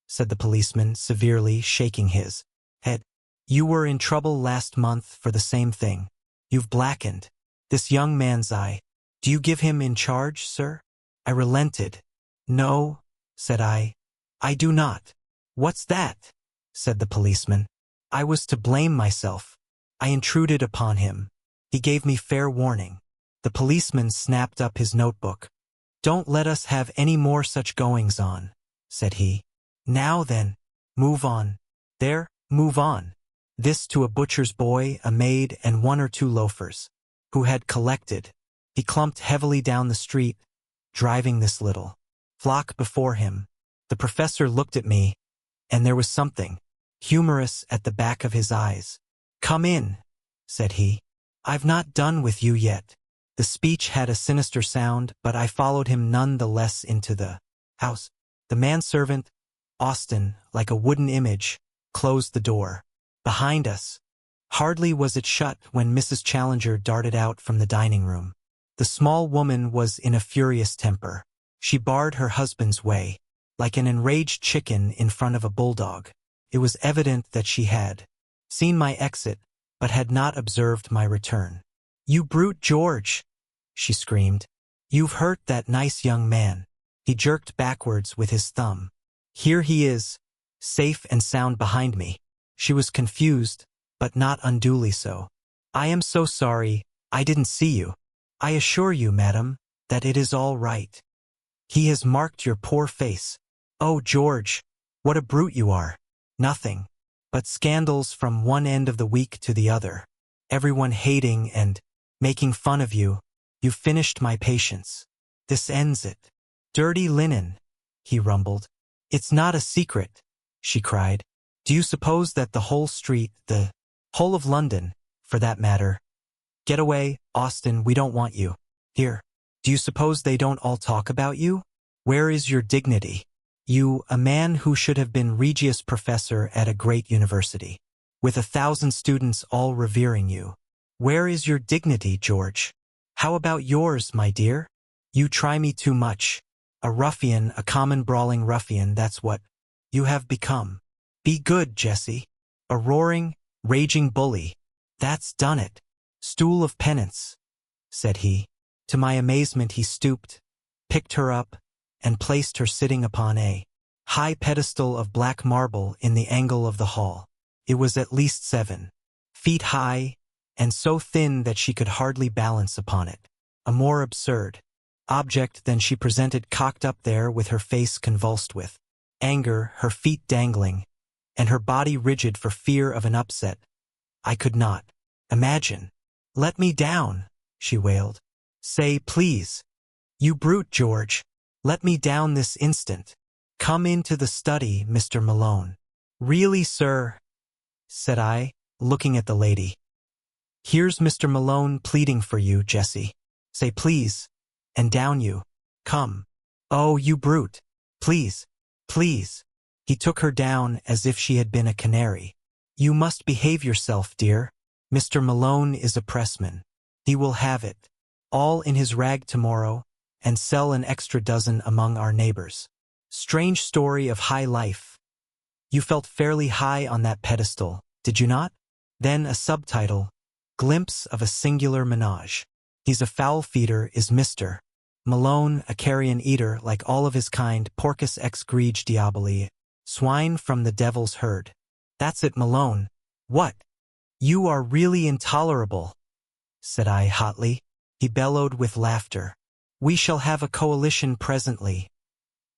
said the policeman severely, shaking his head. You were in trouble last month for the same thing. You've blackened this young man's eye. Do you give him in charge, sir? I relented. No, said I do not. What's that? Said the policeman. I was to blame myself. I intruded upon him. He gave me fair warning. The policeman snapped up his notebook. Don't let us have any more such goings-on, said he. Now then, move on. There, move on. This to a butcher's boy, a maid, and 1 or 2 loafers, who had collected. He clumped heavily down the street, driving this little flock before him. The professor looked at me, and there was something humorous at the back of his eyes. Come in, said he. I've not done with you yet. The speech had a sinister sound, but I followed him none the less into the house. The manservant, Austin, like a wooden image, closed the door behind us. Hardly was it shut when Mrs. Challenger darted out from the dining room. The small woman was in a furious temper. She barred her husband's way, like an enraged chicken in front of a bulldog. It was evident that she had seen my exit, but had not observed my return. You brute, George, she screamed. You've hurt that nice young man. He jerked backwards with his thumb. Here he is, safe and sound behind me. She was confused, but not unduly so. I am so sorry, I didn't see you. I assure you, madam, that it is all right. He has marked your poor face. Oh, George, what a brute you are. Nothing but scandals from one end of the week to the other. Everyone hating and making fun of you. You've finished my patience. This ends it. Dirty linen, he rumbled. It's not a secret, she cried. Do you suppose that the whole street, the whole of London, for that matter, Get away, Austin, we don't want you. Here. Do you suppose they don't all talk about you? Where is your dignity? You, a man who should have been Regius Professor at a great university, with 1,000 students all revering you. Where is your dignity, George? How about yours, my dear? You try me too much. A ruffian, a common brawling ruffian, that's what you have become. Be good, Jessie. A roaring, raging bully. That's done it. Stool of penance, said he. To my amazement he stooped, picked her up, and placed her sitting upon a high pedestal of black marble in the angle of the hall. It was at least 7 feet high, and so thin that she could hardly balance upon it. A more absurd object than she presented cocked up there with her face convulsed with anger, her feet dangling, and her body rigid for fear of an upset. I could not imagine. Let me down, she wailed. Say, please. You brute, George. Let me down this instant. Come into the study, Mr. Malone. Really, sir, said I, looking at the lady. Here's Mr. Malone pleading for you, Jessie. Say please, and down you. Come. Oh, you brute. Please, please. He took her down as if she had been a canary. You must behave yourself, dear. Mr. Malone is a pressman. He will have it all in his rag tomorrow, and sell an extra dozen among our neighbors. Strange story of high life. You felt fairly high on that pedestal, did you not? Then a subtitle, Glimpse of a Singular Menage. He's a fowl feeder, is Mr. Malone, a carrion eater like all of his kind, porcus ex grege diaboli, swine from the devil's herd. That's it, Malone. What? You are really intolerable, said I hotly. He bellowed with laughter. We shall have a coalition presently,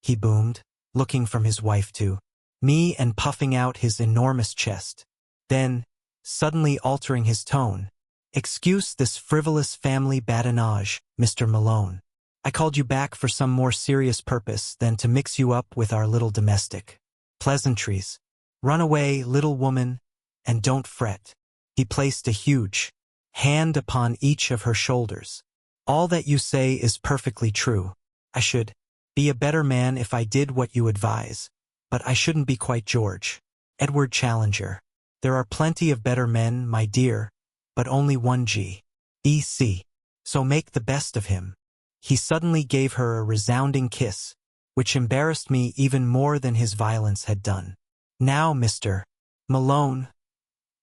he boomed, looking from his wife to me and puffing out his enormous chest. Then, suddenly altering his tone, excuse this frivolous family badinage, Mr. Malone. I called you back for some more serious purpose than to mix you up with our little domestic pleasantries. Run away, little woman, and don't fret. He placed a huge hand upon each of her shoulders. All that you say is perfectly true. I should be a better man if I did what you advise, but I shouldn't be quite George Edward Challenger. There are plenty of better men, my dear, but only one G.E.C. So make the best of him. He suddenly gave her a resounding kiss, which embarrassed me even more than his violence had done. Now, Mr. Malone,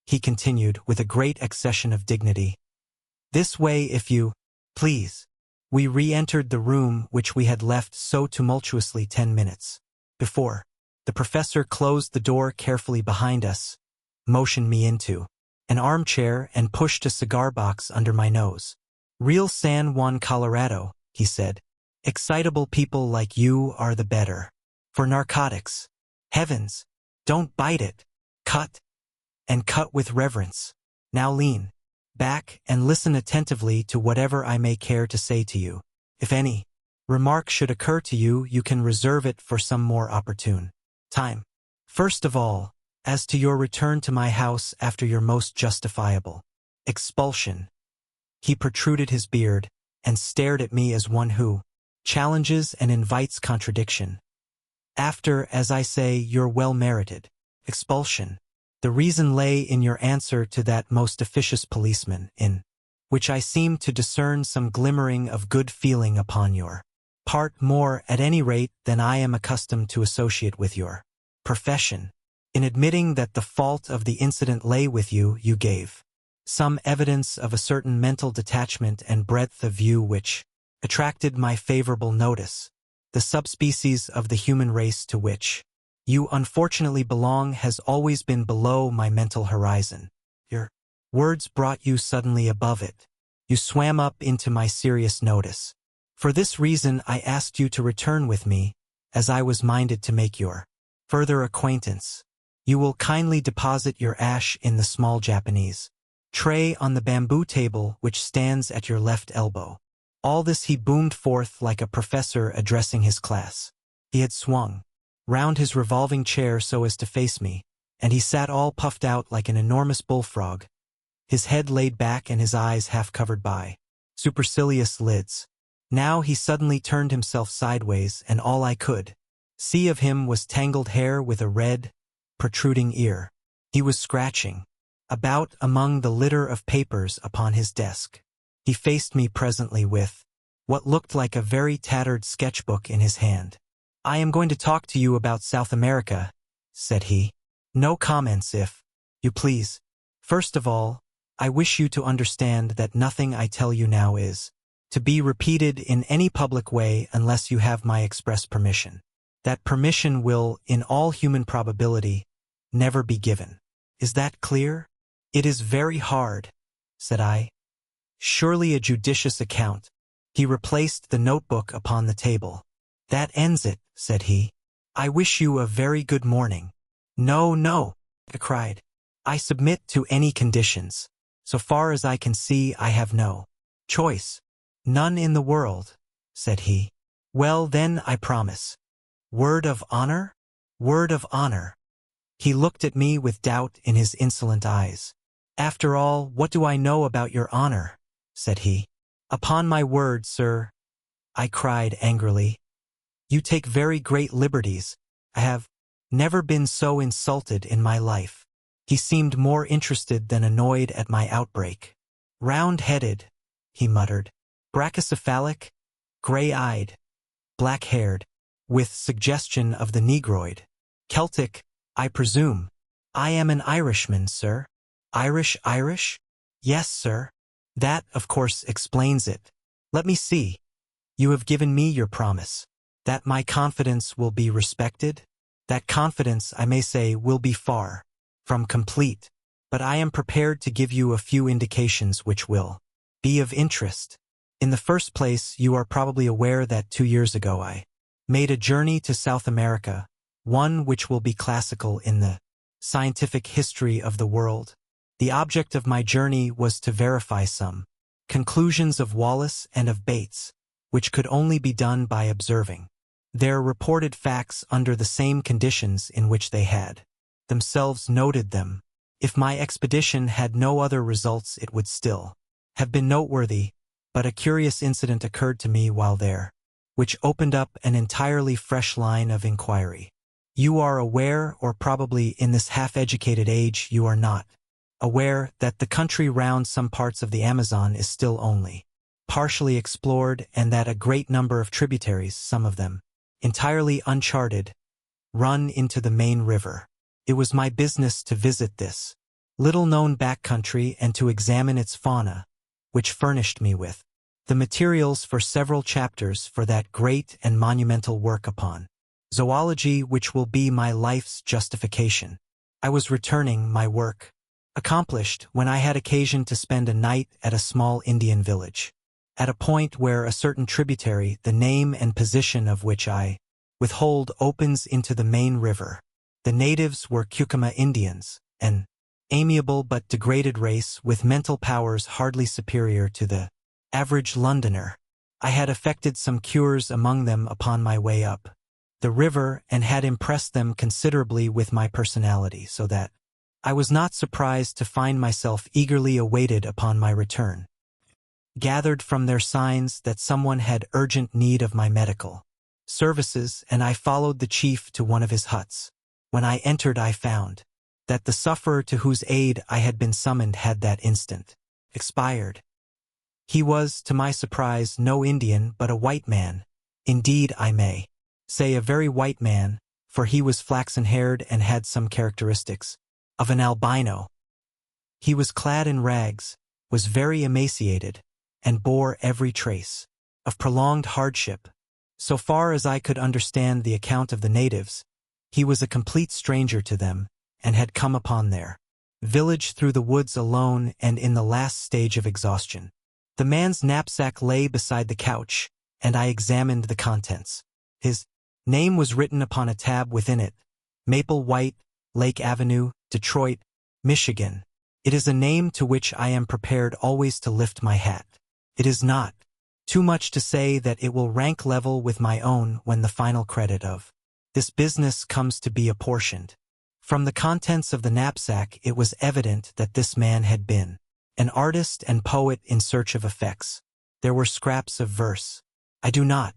he continued with a great accession of dignity. This way, if you please. We re-entered the room which we had left so tumultuously 10 minutes before. The professor closed the door carefully behind us, motioned me into an armchair, and pushed a cigar box under my nose. Real San Juan, Colorado, he said. Excitable people like you are the better for narcotics. Heavens, don't bite it. Cut, and cut with reverence. Now lean back and listen attentively to whatever I may care to say to you. If any remark should occur to you, you can reserve it for some more opportune time. First of all, as to your return to my house after your most justifiable expulsion. He protruded his beard and stared at me as one who challenges and invites contradiction. After, as I say, your well-merited expulsion. The reason lay in your answer to that most officious policeman, in which I seemed to discern some glimmering of good feeling upon your part, more, at any rate, than I am accustomed to associate with your profession. In admitting that the fault of the incident lay with you, you gave some evidence of a certain mental detachment and breadth of view which attracted my favorable notice. The subspecies of the human race to which you unfortunately belong has always been below my mental horizon. Your words brought you suddenly above it. You swam up into my serious notice. For this reason I asked you to return with me, as I was minded to make your further acquaintance. You will kindly deposit your ash in the small Japanese tray on the bamboo table which stands at your left elbow. All this he boomed forth like a professor addressing his class. He had swung round his revolving chair so as to face me, and he sat all puffed out like an enormous bullfrog, his head laid back and his eyes half covered by supercilious lids. Now he suddenly turned himself sideways, and all I could see of him was tangled hair with a red, protruding ear. He was scratching about among the litter of papers upon his desk. He faced me presently with what looked like a very tattered sketchbook in his hand. "I am going to talk to you about South America," said he. "No comments, if you please. First of all, I wish you to understand that nothing I tell you now is to be repeated in any public way unless you have my express permission. That permission will, in all human probability, never be given. Is that clear?" "It is very hard," said I. "Surely a judicious account." He replaced the notebook upon the table. "That ends it," said he. "I wish you a very good morning." "No, no," I cried. "I submit to any conditions. So far as I can see, I have no choice." "None in the world," said he. "Well, then, I promise." "Word of honor?" "Word of honor." He looked at me with doubt in his insolent eyes. "After all, what do I know about your honor?" said he. "Upon my word, sir," I cried angrily, "you take very great liberties. I have never been so insulted in my life." He seemed more interested than annoyed at my outbreak. "Round-headed," he muttered. "Brachycephalic, gray-eyed, black-haired, with suggestion of the Negroid. Celtic, I presume." "I am an Irishman, sir." Irish? "Yes, sir." "That, of course, explains it. Let me see. You have given me your promise that my confidence will be respected. That confidence, I may say, will be far from complete. But I am prepared to give you a few indications which will be of interest. In the first place, you are probably aware that 2 years ago I made a journey to South America, one which will be classical in the scientific history of the world. The object of my journey was to verify some conclusions of Wallace and of Bates, which could only be done by observing their reported facts under the same conditions in which they had themselves noted them. If my expedition had no other results, it would still have been noteworthy, but a curious incident occurred to me while there, which opened up an entirely fresh line of inquiry. You are aware, or probably in this half-educated age you are not aware, that the country round some parts of the Amazon is still only partially explored, and that a great number of tributaries, some of them entirely uncharted, run into the main river. It was my business to visit this little-known backcountry and to examine its fauna, which furnished me with the materials for several chapters for that great and monumental work upon zoology which will be my life's justification. I was returning, my work accomplished, when I had occasion to spend a night at a small Indian village, at a point where a certain tributary, the name and position of which I withhold, opens into the main river. The natives were Cucama Indians, an amiable but degraded race with mental powers hardly superior to the average Londoner. I had effected some cures among them upon my way up the river, and had impressed them considerably with my personality, so that I was not surprised to find myself eagerly awaited upon my return. Gathered from their signs that someone had urgent need of my medical services, and I followed the chief to one of his huts. When I entered, I found that the sufferer to whose aid I had been summoned had that instant expired. He was, to my surprise, no Indian, but a white man. Indeed, I may say a very white man, for he was flaxen-haired and had some characteristics of an albino. He was clad in rags, was very emaciated, and bore every trace of prolonged hardship. So far as I could understand the account of the natives, he was a complete stranger to them, and had come upon their village through the woods alone and in the last stage of exhaustion. The man's knapsack lay beside the couch, and I examined the contents. His name was written upon a tab within it: Maple White, Lake Avenue, Detroit, Michigan. It is a name to which I am prepared always to lift my hat. It is not too much to say that it will rank level with my own when the final credit of this business comes to be apportioned. From the contents of the knapsack, it was evident that this man had been An artist and poet in search of effects. There were scraps of verse. I do not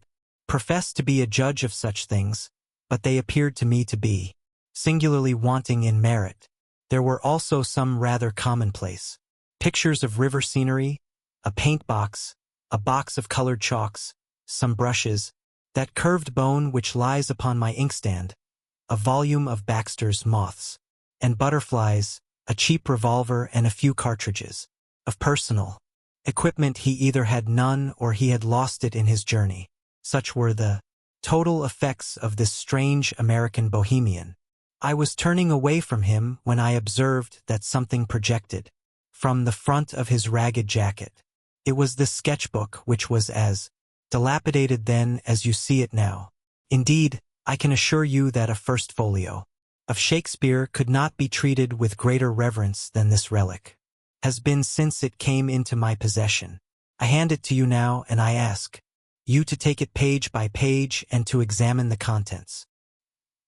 profess to be a judge of such things, but they appeared to me to be singularly wanting in merit. There were also some rather commonplace pictures of river scenery, a paint box, a box of colored chalks, some brushes, that curved bone which lies upon my inkstand, a volume of Baxter's Moths and Butterflies, a cheap revolver, and a few cartridges. Of personal equipment he either had none or he had lost it in his journey. Such were the total effects of this strange American bohemian. I was turning away from him when I observed that something projected from the front of his ragged jacket. It was this sketchbook, which was as dilapidated then as you see it now. Indeed, I can assure you that a first folio of Shakespeare could not be treated with greater reverence than this relic has been since it came into my possession. I hand it to you now, and I ask you to take it page by page and to examine the contents.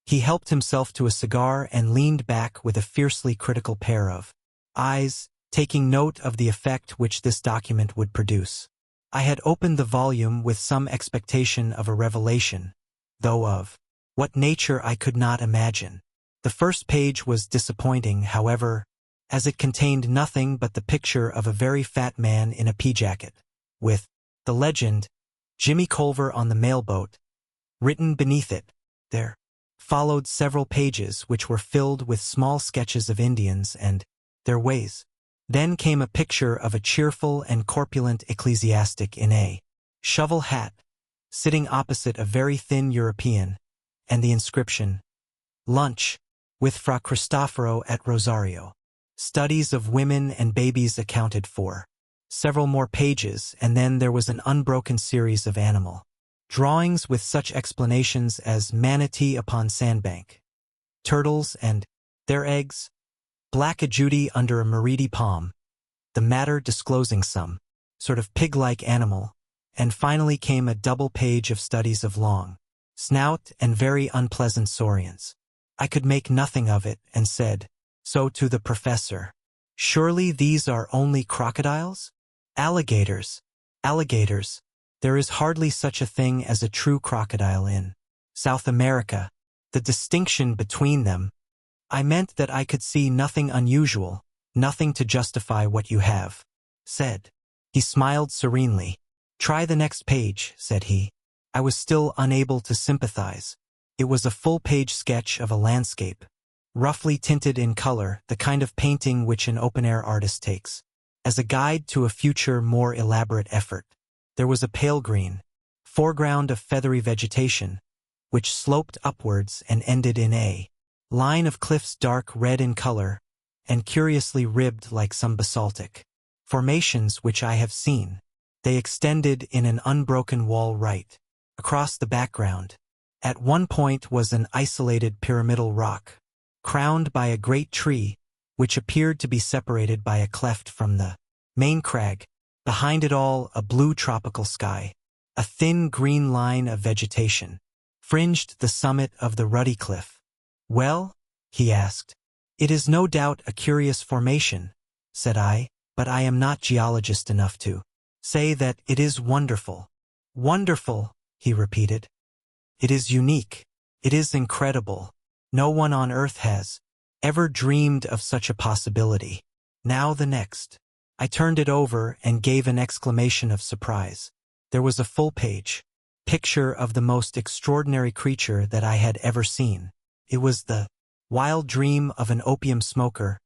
He helped himself to a cigar and leaned back with a fiercely critical pair of eyes, taking note of the effect which this document would produce. I had opened the volume with some expectation of a revelation, though of what nature I could not imagine. The first page was disappointing, however, as it contained nothing but the picture of a very fat man in a pea-jacket, with the legend, Jimmy Culver on the mailboat, written beneath it. There followed several pages which were filled with small sketches of Indians and their ways. Then came a picture of a cheerful and corpulent ecclesiastic in a shovel hat, sitting opposite a very thin European, and the inscription, "Lunch with Fra Cristoforo at Rosario. Studies of women and babies accounted for." Several more pages, and then there was an unbroken series of animal drawings with such explanations as manatee upon sandbank, turtles and their eggs, black Judy under a meridi palm, the matter disclosing some sort of pig-like animal, and finally came a double page of studies of long snout and very unpleasant saurians. I could make nothing of it, and said so to the professor. "Surely these are only crocodiles? Alligators. Alligators. There is hardly such a thing as a true crocodile in South America. The distinction between them—" I meant that I could see nothing unusual, nothing to justify what you have said. He smiled serenely. "Try the next page," said he. I was still unable to sympathize. It was a full-page sketch of a landscape, roughly tinted in color, the kind of painting which an open-air artist takes as a guide to a future more elaborate effort. There was a pale green foreground of feathery vegetation, which sloped upwards and ended in a line of cliffs dark red in color and curiously ribbed like some basaltic formations which I have seen. They extended in an unbroken wall right across the background. At one point was an isolated pyramidal rock, crowned by a great tree, which appeared to be separated by a cleft from the main crag. Behind it all, a blue tropical sky. A thin green line of vegetation fringed the summit of the ruddy cliff. "Well?" he asked. "It is no doubt a curious formation," said I, "but I am not geologist enough to say that it is wonderful." "Wonderful," he repeated. "It is unique. It is incredible. No one on earth has ever dreamed of such a possibility. Now the next." I turned it over and gave an exclamation of surprise. There was a full-page picture of the most extraordinary creature that I had ever seen. It was the wild dream of an opium smoker,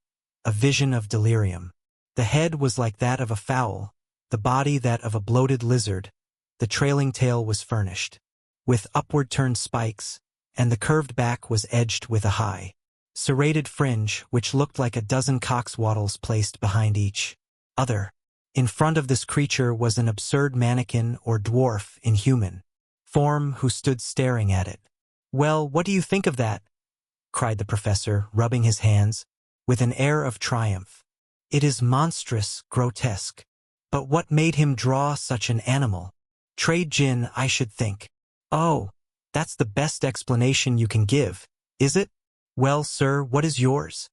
a vision of delirium. The head was like that of a fowl, the body that of a bloated lizard. The trailing tail was furnished with upward-turned spikes, and the curved back was edged with a high, serrated fringe which looked like a dozen cockswattles placed behind each other. In front of this creature was an absurd mannequin or dwarf in human form who stood staring at it. "Well, what do you think of that?" cried the professor, rubbing his hands with an air of triumph. "It is monstrous, grotesque. But what made him draw such an animal? Trade gin, I should think." "Oh, that's the best explanation you can give, is it? Well, sir, what is yours?"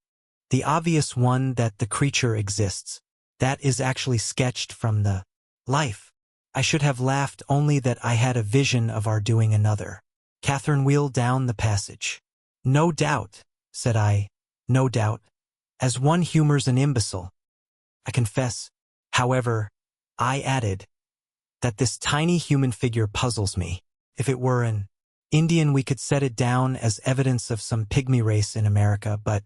"The obvious one that the creature exists. That is actually sketched from the life. I should have laughed, only that I had a vision of our doing another. Catherine wheeled down the passage. No doubt, said I, no doubt. As one humors an imbecile. I confess, however, I added, that this tiny human figure puzzles me. If it were an Indian, we could set it down as evidence of some pygmy race in America, but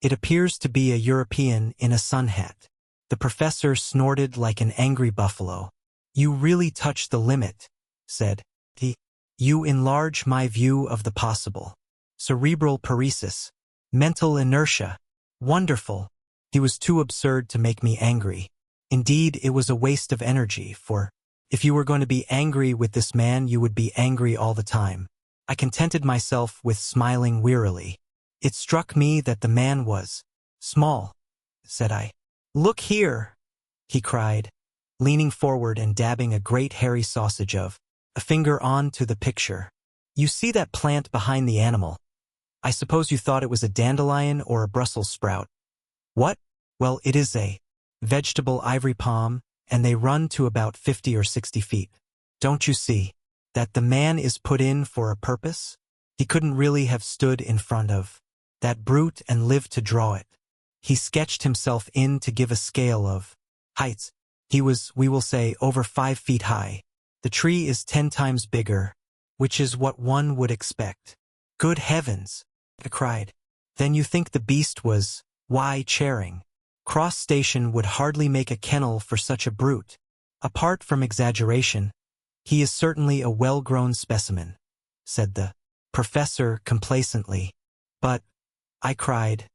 it appears to be a European in a sun hat. The professor snorted like an angry buffalo. You really touch the limit, said he. You enlarge my view of the possible. Cerebral paresis. Mental inertia. Wonderful. He was too absurd to make me angry. Indeed, it was a waste of energy, for if you were going to be angry with this man, you would be angry all the time. I contented myself with smiling wearily. It struck me that the man was small, said I. Look here, he cried, leaning forward and dabbing a great hairy sausage of a finger onto the picture. You see that plant behind the animal? I suppose you thought it was a dandelion or a Brussels sprout. What? Well, it is a vegetable ivory palm, and they run to about 50 or 60 feet. Don't you see that the man is put in for a purpose? He couldn't really have stood in front of that brute and lived to draw it. He sketched himself in to give a scale of heights. He was, we will say, over 5 feet high. The tree is 10 times bigger, which is what one would expect. Good heavens, I cried. Then you think the beast was, why, Charing Cross Station would hardly make a kennel for such a brute. Apart from exaggeration, he is certainly a well-grown specimen, said the professor complacently. But, I cried,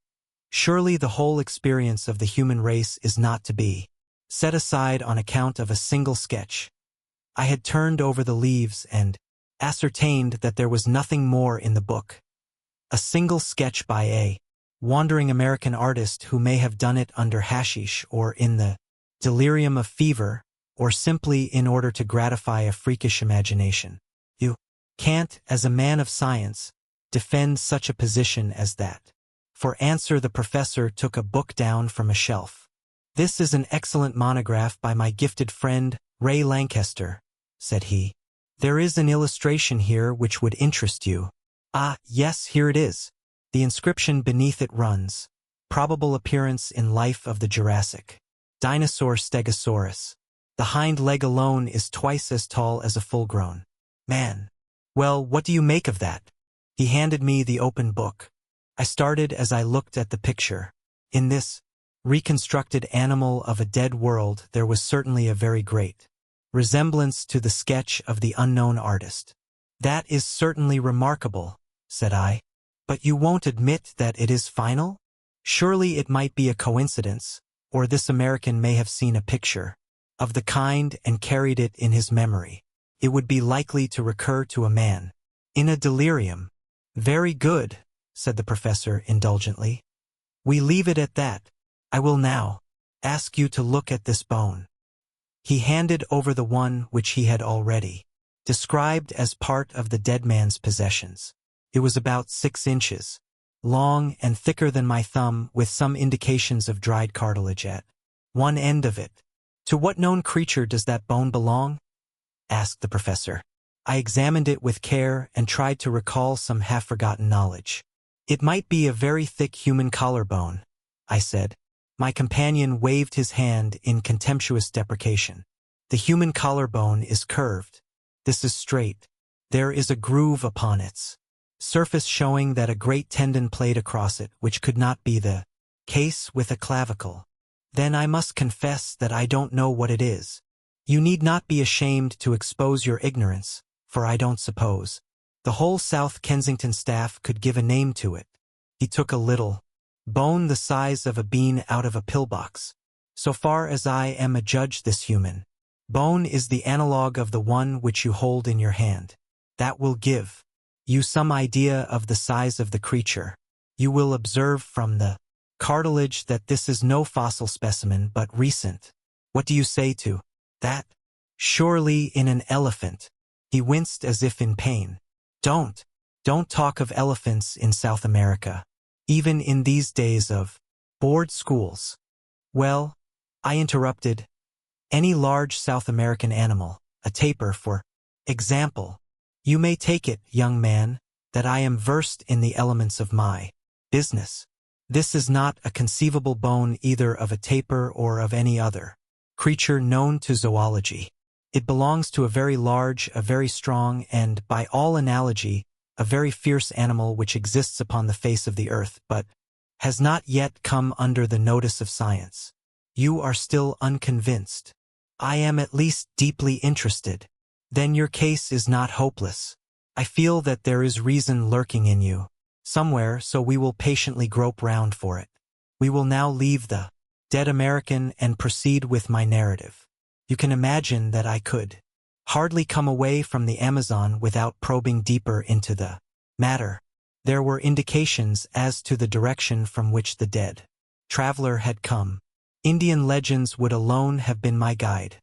surely the whole experience of the human race is not to be set aside on account of a single sketch. I had turned over the leaves and ascertained that there was nothing more in the book. A single sketch by a wandering American artist who may have done it under hashish or in the delirium of fever, or simply in order to gratify a freakish imagination. You can't, as a man of science, defend such a position as that. For answer, the professor took a book down from a shelf. This is an excellent monograph by my gifted friend, Ray Lankester, said he. There is an illustration here which would interest you. Ah, yes, here it is. The inscription beneath it runs, probable appearance in life of the Jurassic. Dinosaur Stegosaurus. The hind leg alone is twice as tall as a full-grown man. Well, what do you make of that? He handed me the open book. I started as I looked at the picture. In this reconstructed animal of a dead world, there was certainly a very great resemblance to the sketch of the unknown artist. That is certainly remarkable, said I. But you won't admit that it is final? Surely it might be a coincidence, or this American may have seen a picture of the kind and carried it in his memory. It would be likely to recur to a man in a delirium. Very good, said the professor indulgently. We leave it at that. I will now ask you to look at this bone. He handed over the one which he had already described as part of the dead man's possessions. It was about 6 inches long and thicker than my thumb, with some indications of dried cartilage at one end of it. To what known creature does that bone belong? Asked the professor. I examined it with care and tried to recall some half-forgotten knowledge. It might be a very thick human collarbone, I said. My companion waved his hand in contemptuous deprecation. The human collarbone is curved. This is straight. There is a groove upon its surface showing that a great tendon played across it, which could not be the case with a clavicle. Then I must confess that I don't know what it is. You need not be ashamed to expose your ignorance, for I don't suppose the whole South Kensington staff could give a name to it. He took a little bone the size of a bean out of a pillbox. So far as I am a judge, this human bone is the analog of the one which you hold in your hand. That will give you some idea of the size of the creature. You will observe from the cartilage that this is no fossil specimen but recent. What do you say to that? Surely in an elephant. He winced as if in pain. Don't talk of elephants in South America, even in these days of board schools. Well, I interrupted. Any large South American animal, a tapir for example. You may take it, young man, that I am versed in the elements of my business. This is not a conceivable bone either of a tapir or of any other creature known to zoology. It belongs to a very large, a very strong, and, by all analogy, a very fierce animal which exists upon the face of the earth, but has not yet come under the notice of science. You are still unconvinced. I am at least deeply interested. Then your case is not hopeless. I feel that there is reason lurking in you somewhere, so we will patiently grope round for it. We will now leave the dead American and proceed with my narrative. You can imagine that I could hardly come away from the Amazon without probing deeper into the matter. There were indications as to the direction from which the dead traveler had come. Indian legends would alone have been my guide,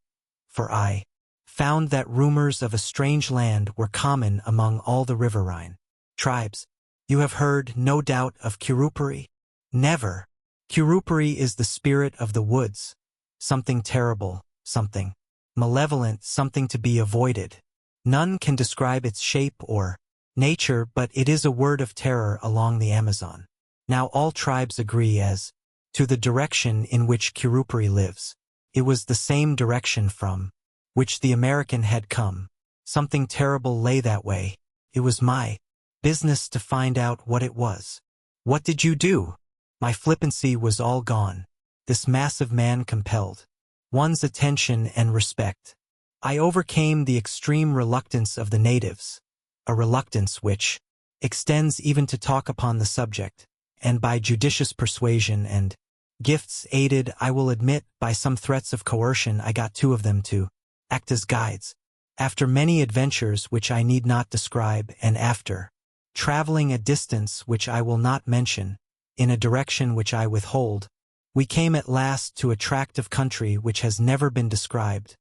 for I found that rumors of a strange land were common among all the riverine tribes. You have heard, no doubt, of Kurupuri? Never. Kurupuri is the spirit of the woods. Something terrible, something malevolent, something to be avoided. None can describe its shape or nature, but it is a word of terror along the Amazon. Now all tribes agree as to the direction in which Kurupuri lives. It was the same direction from which the American had come. Something terrible lay that way. It was my business to find out what it was. What did you do? My flippancy was all gone. This massive man compelled one's attention and respect. I overcame the extreme reluctance of the natives, a reluctance which extends even to talk upon the subject, and by judicious persuasion and gifts aided, I will admit, by some threats of coercion, I got two of them to act as guides. After many adventures which I need not describe, and after traveling a distance which I will not mention, in a direction which I withhold, we came at last to a tract of country which has never been described,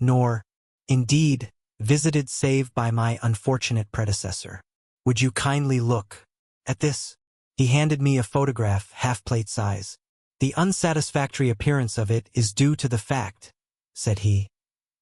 nor, indeed, visited save by my unfortunate predecessor. Would you kindly look at this? He handed me a photograph, half-plate size. The unsatisfactory appearance of it is due to the fact, said he,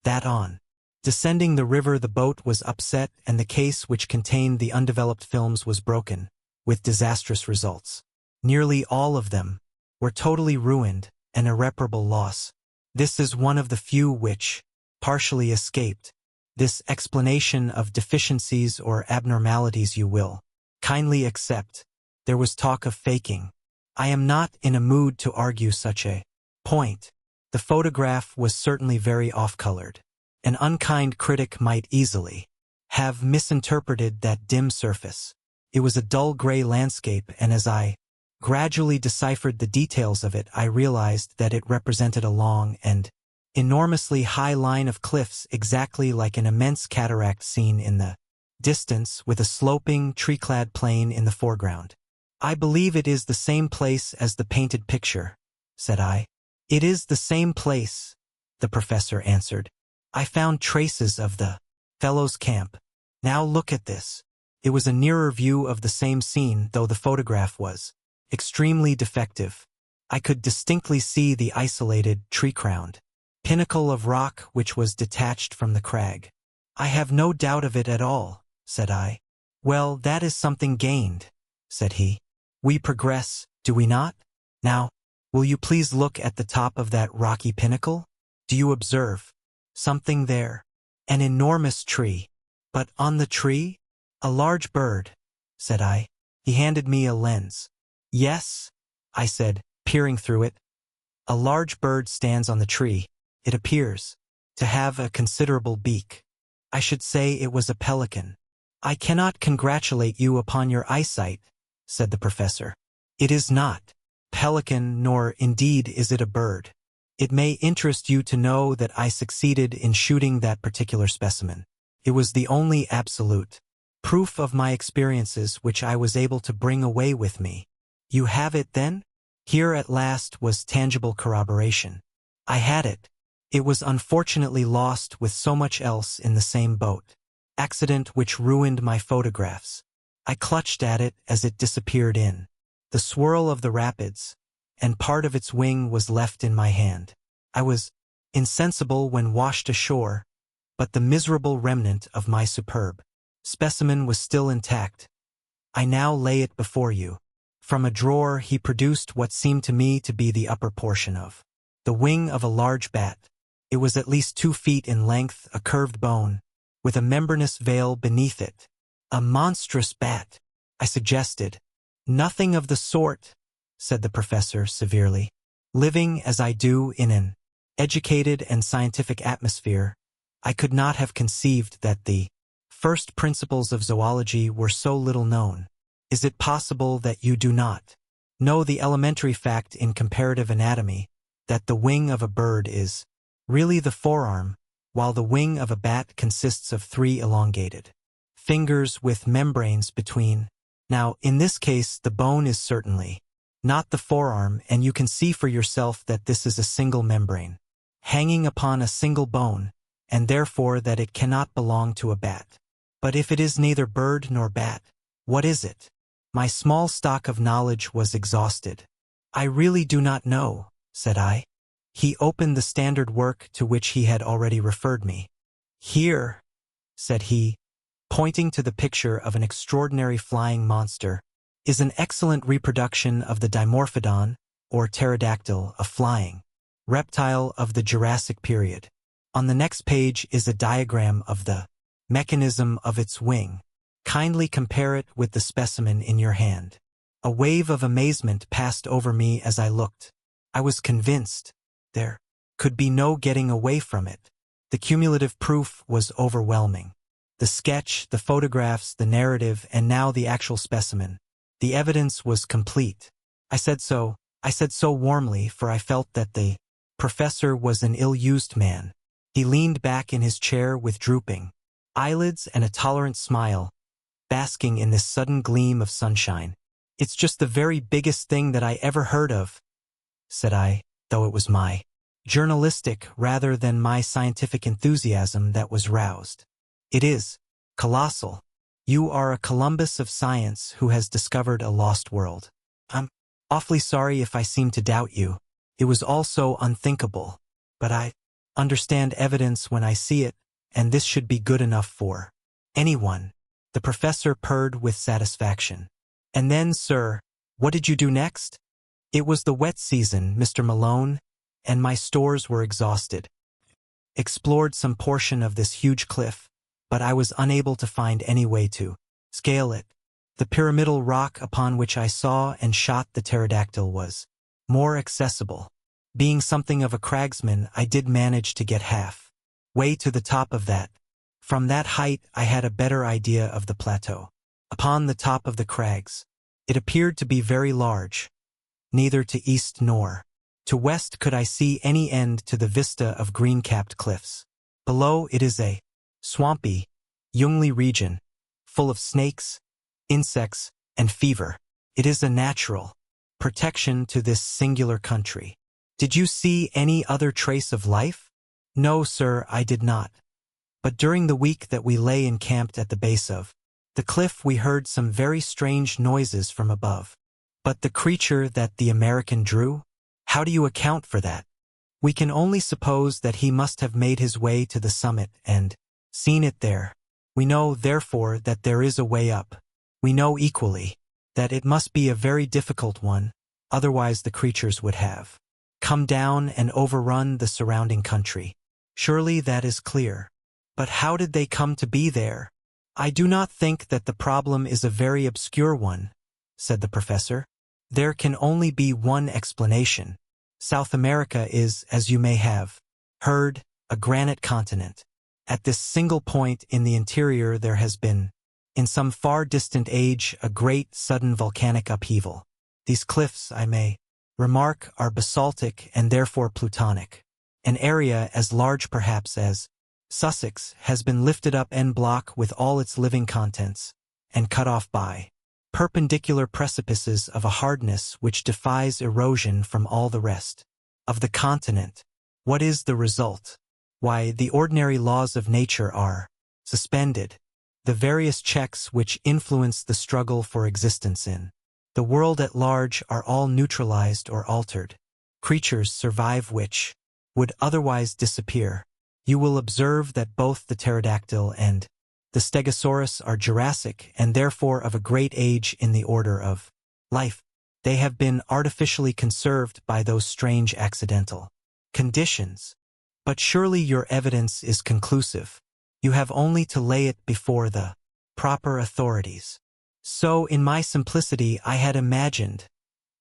that on descending the river the boat was upset and the case which contained the undeveloped films was broken, with disastrous results. Nearly all of them were totally ruined, an irreparable loss. This is one of the few which partially escaped. This explanation of deficiencies or abnormalities you will kindly accept. There was talk of faking. I am not in a mood to argue such a point. The photograph was certainly very off-colored. An unkind critic might easily have misinterpreted that dim surface. It was a dull gray landscape, and as I gradually deciphered the details of it, I realized that it represented a long and enormously high line of cliffs, exactly like an immense cataract seen in the distance, with a sloping, tree-clad plain in the foreground. I believe it is the same place as the painted picture, said I. It is the same place, the professor answered. I found traces of the fellow's camp. Now look at this. It was a nearer view of the same scene, though the photograph was extremely defective. I could distinctly see the isolated, tree-crowned pinnacle of rock which was detached from the crag. I have no doubt of it at all, said I. Well, that is something gained, said he. We progress, do we not? Now, will you please look at the top of that rocky pinnacle? Do you observe something there? An enormous tree. But on the tree? A large bird, said I. He handed me a lens. Yes, I said, peering through it. A large bird stands on the tree. It appears to have a considerable beak. I should say it was a pelican. I cannot congratulate you upon your eyesight, said the professor. It is not pelican, nor indeed is it a bird. It may interest you to know that I succeeded in shooting that particular specimen. It was the only absolute proof of my experiences which I was able to bring away with me. You have it, then? Here at last was tangible corroboration. I had it. It was unfortunately lost with so much else in the same boat. Accident which ruined my photographs. I clutched at it as it disappeared in the swirl of the rapids, and part of its wing was left in my hand. I was insensible when washed ashore, but the miserable remnant of my superb specimen was still intact. I now lay it before you. From a drawer he produced what seemed to me to be the upper portion of the wing of a large bat. It was at least 2 feet in length, a curved bone, with a membranous veil beneath it. A monstrous bat, I suggested. Nothing of the sort, said the professor severely. Living as I do in an educated and scientific atmosphere, I could not have conceived that the first principles of zoology were so little known. Is it possible that you do not know the elementary fact in comparative anatomy, that the wing of a bird is really the forearm, while the wing of a bat consists of 3 elongated fingers with membranes between? Now, in this case, the bone is certainly not the forearm, and you can see for yourself that this is a single membrane, hanging upon a single bone, and therefore that it cannot belong to a bat. But if it is neither bird nor bat, what is it? My small stock of knowledge was exhausted. I really do not know, said I. He opened the standard work to which he had already referred me. Here, said he, pointing to the picture of an extraordinary flying monster, is an excellent reproduction of the Dimorphodon, or pterodactyl, a flying reptile of the Jurassic period. On the next page is a diagram of the mechanism of its wing. Kindly compare it with the specimen in your hand. A wave of amazement passed over me as I looked. I was convinced there could be no getting away from it. The cumulative proof was overwhelming. The sketch, the photographs, the narrative, and now the actual specimen. The evidence was complete. I said so warmly, for I felt that the professor was an ill-used man. He leaned back in his chair with drooping eyelids and a tolerant smile, basking in this sudden gleam of sunshine. It's just the very biggest thing that I ever heard of, said I, though it was my journalistic rather than my scientific enthusiasm that was roused. It is colossal. You are a Columbus of science who has discovered a lost world. I'm awfully sorry if I seem to doubt you. It was all so unthinkable. But I understand evidence when I see it, and this should be good enough for anyone. The professor purred with satisfaction. And then, sir, what did you do next? It was the wet season, Mr. Malone, and my stores were exhausted. Explored some portion of this huge cliff, but I was unable to find any way to scale it. The pyramidal rock upon which I saw and shot the pterodactyl was more accessible. Being something of a cragsman, I did manage to get half way to the top of that. From that height, I had a better idea of the plateau. Upon the top of the crags, it appeared to be very large. Neither to east nor to west could I see any end to the vista of green-capped cliffs. Below it is a swampy, jungly region, full of snakes, insects, and fever. It is a natural protection to this singular country. Did you see any other trace of life? No, sir, I did not. But during the week that we lay encamped at the base of the cliff, we heard some very strange noises from above. But the creature that the American drew? How do you account for that? We can only suppose that he must have made his way to the summit and seen it there. We know, therefore, that there is a way up. We know equally that it must be a very difficult one, otherwise the creatures would have come down and overrun the surrounding country. Surely that is clear. But how did they come to be there? I do not think that the problem is a very obscure one, said the professor. There can only be one explanation. South America is, as you may have heard, a granite continent. At this single point in the interior there has been, in some far distant age, a great sudden volcanic upheaval. These cliffs, I may remark, are basaltic and therefore plutonic. An area as large perhaps as Sussex has been lifted up en bloc with all its living contents, and cut off by perpendicular precipices of a hardness which defies erosion from all the rest of the continent. What is the result? Why, the ordinary laws of nature are suspended. The various checks which influence the struggle for existence in the world at large are all neutralized or altered. Creatures survive which would otherwise disappear. You will observe that both the pterodactyl and the stegosaurus are Jurassic and therefore of a great age in the order of life. They have been artificially conserved by those strange accidental conditions. But surely your evidence is conclusive. You have only to lay it before the proper authorities. So in my simplicity I had imagined,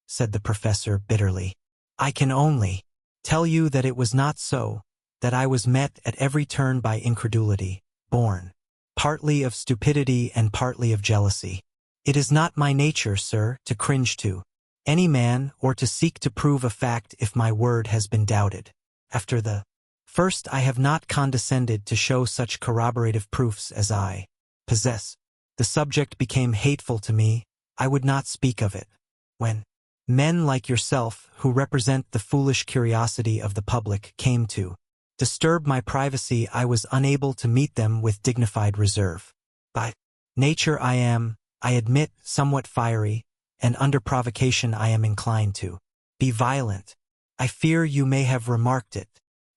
said the professor bitterly. I can only tell you that it was not so, that I was met at every turn by incredulity, born partly of stupidity and partly of jealousy. It is not my nature, sir, to cringe to any man or to seek to prove a fact if my word has been doubted. After the first I have not condescended to show such corroborative proofs as I possess. The subject became hateful to me. I would not speak of it. When men like yourself, who represent the foolish curiosity of the public, came to disturb my privacy, I was unable to meet them with dignified reserve. By nature I am, I admit, somewhat fiery, and under provocation I am inclined to be violent. I fear you may have remarked it.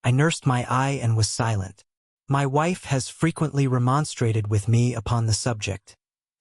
I nursed my eye and was silent. My wife has frequently remonstrated with me upon the subject,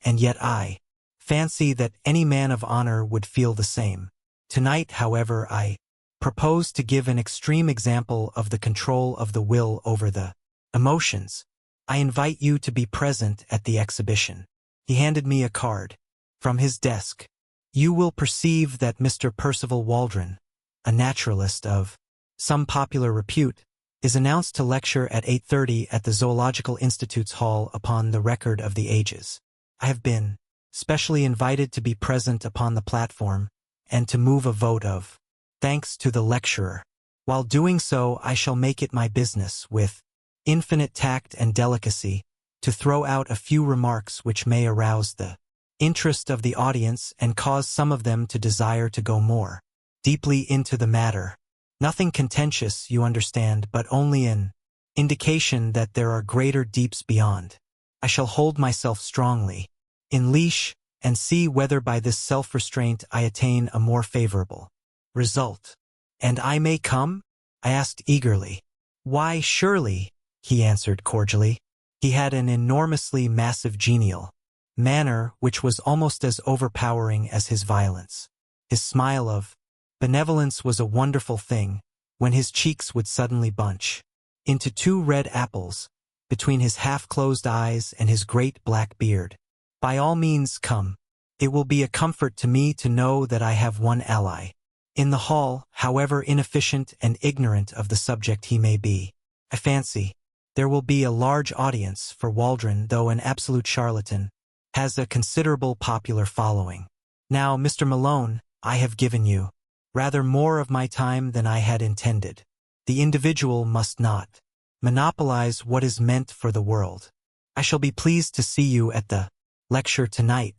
and yet I fancy that any man of honor would feel the same. Tonight, however, I propose to give an extreme example of the control of the will over the emotions. I invite you to be present at the exhibition. He handed me a card from his desk. You will perceive that Mr. Percival Waldron, a naturalist of some popular repute, is announced to lecture at 8:30 at the Zoological Institute's hall upon the record of the ages. I have been specially invited to be present upon the platform and to move a vote of thanks to the lecturer. While doing so, I shall make it my business, with infinite tact and delicacy, to throw out a few remarks which may arouse the interest of the audience and cause some of them to desire to go more deeply into the matter. Nothing contentious, you understand, but only an indication that there are greater deeps beyond. I shall hold myself strongly in leash and see whether by this self-restraint I attain a more favorable result. And I may come? I asked eagerly. Why, surely, he answered cordially. He had an enormously massive genial manner which was almost as overpowering as his violence. His smile of benevolence was a wonderful thing, when his cheeks would suddenly bunch into two red apples between his half-closed eyes and his great black beard. By all means come. It will be a comfort to me to know that I have one ally in the hall, however inefficient and ignorant of the subject he may be. I fancy there will be a large audience, for Waldron, though an absolute charlatan, has a considerable popular following. Now, Mr. Malone, I have given you rather more of my time than I had intended. The individual must not monopolize what is meant for the world. I shall be pleased to see you at the lecture tonight.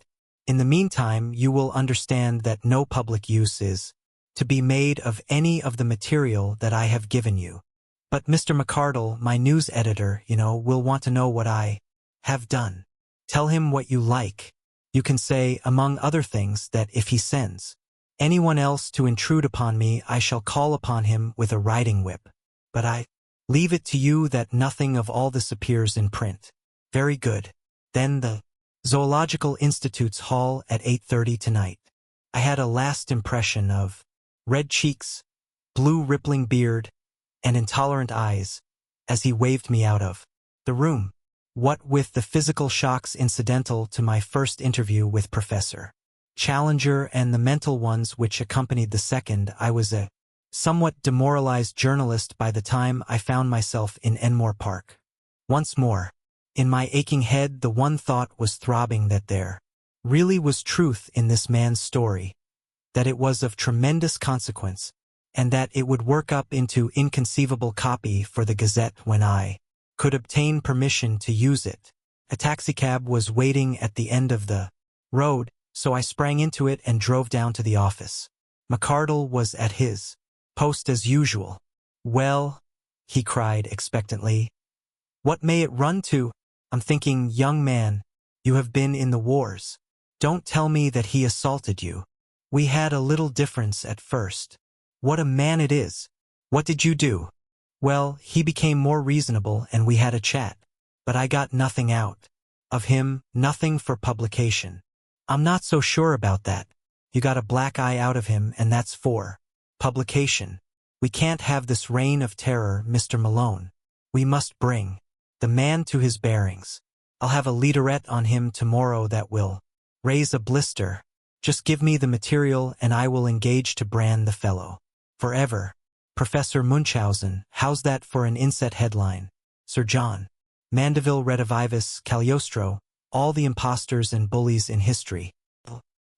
In the meantime, you will understand that no public use is to be made of any of the material that I have given you. But Mr. McCardle, my news editor, will want to know what I have done. Tell him what you like. You can say, among other things, that if he sends anyone else to intrude upon me, I shall call upon him with a riding whip. But I leave it to you that nothing of all this appears in print. Very good. Then the Zoological Institute's hall at 8:30 tonight. I had a last impression of red cheeks, blue rippling beard, and intolerant eyes as he waved me out of the room. What with the physical shocks incidental to my first interview with Professor Challenger and the mental ones which accompanied the second, I was a somewhat demoralized journalist by the time I found myself in Enmore Park. Once more, in my aching head, the one thought was throbbing, that there really was truth in this man's story, that it was of tremendous consequence, and that it would work up into inconceivable copy for the Gazette when I could obtain permission to use it. A taxicab was waiting at the end of the road, so I sprang into it and drove down to the office. McCardle was at his post as usual. Well, he cried expectantly, what may it run to? I'm thinking, young man, you have been in the wars. Don't tell me that he assaulted you. We had a little difference at first. What a man it is! What did you do? Well, he became more reasonable and we had a chat. But I got nothing out of him, nothing for publication. I'm not so sure about that. You got a black eye out of him and that's for publication. We can't have this reign of terror, Mr. Malone. We must bring the man to his bearings. I'll have a leaderette on him tomorrow that will raise a blister. Just give me the material and I will engage to brand the fellow forever. Professor Munchausen, how's that for an inset headline? Sir John Mandeville Redivivus Cagliostro, all the impostors and bullies in history.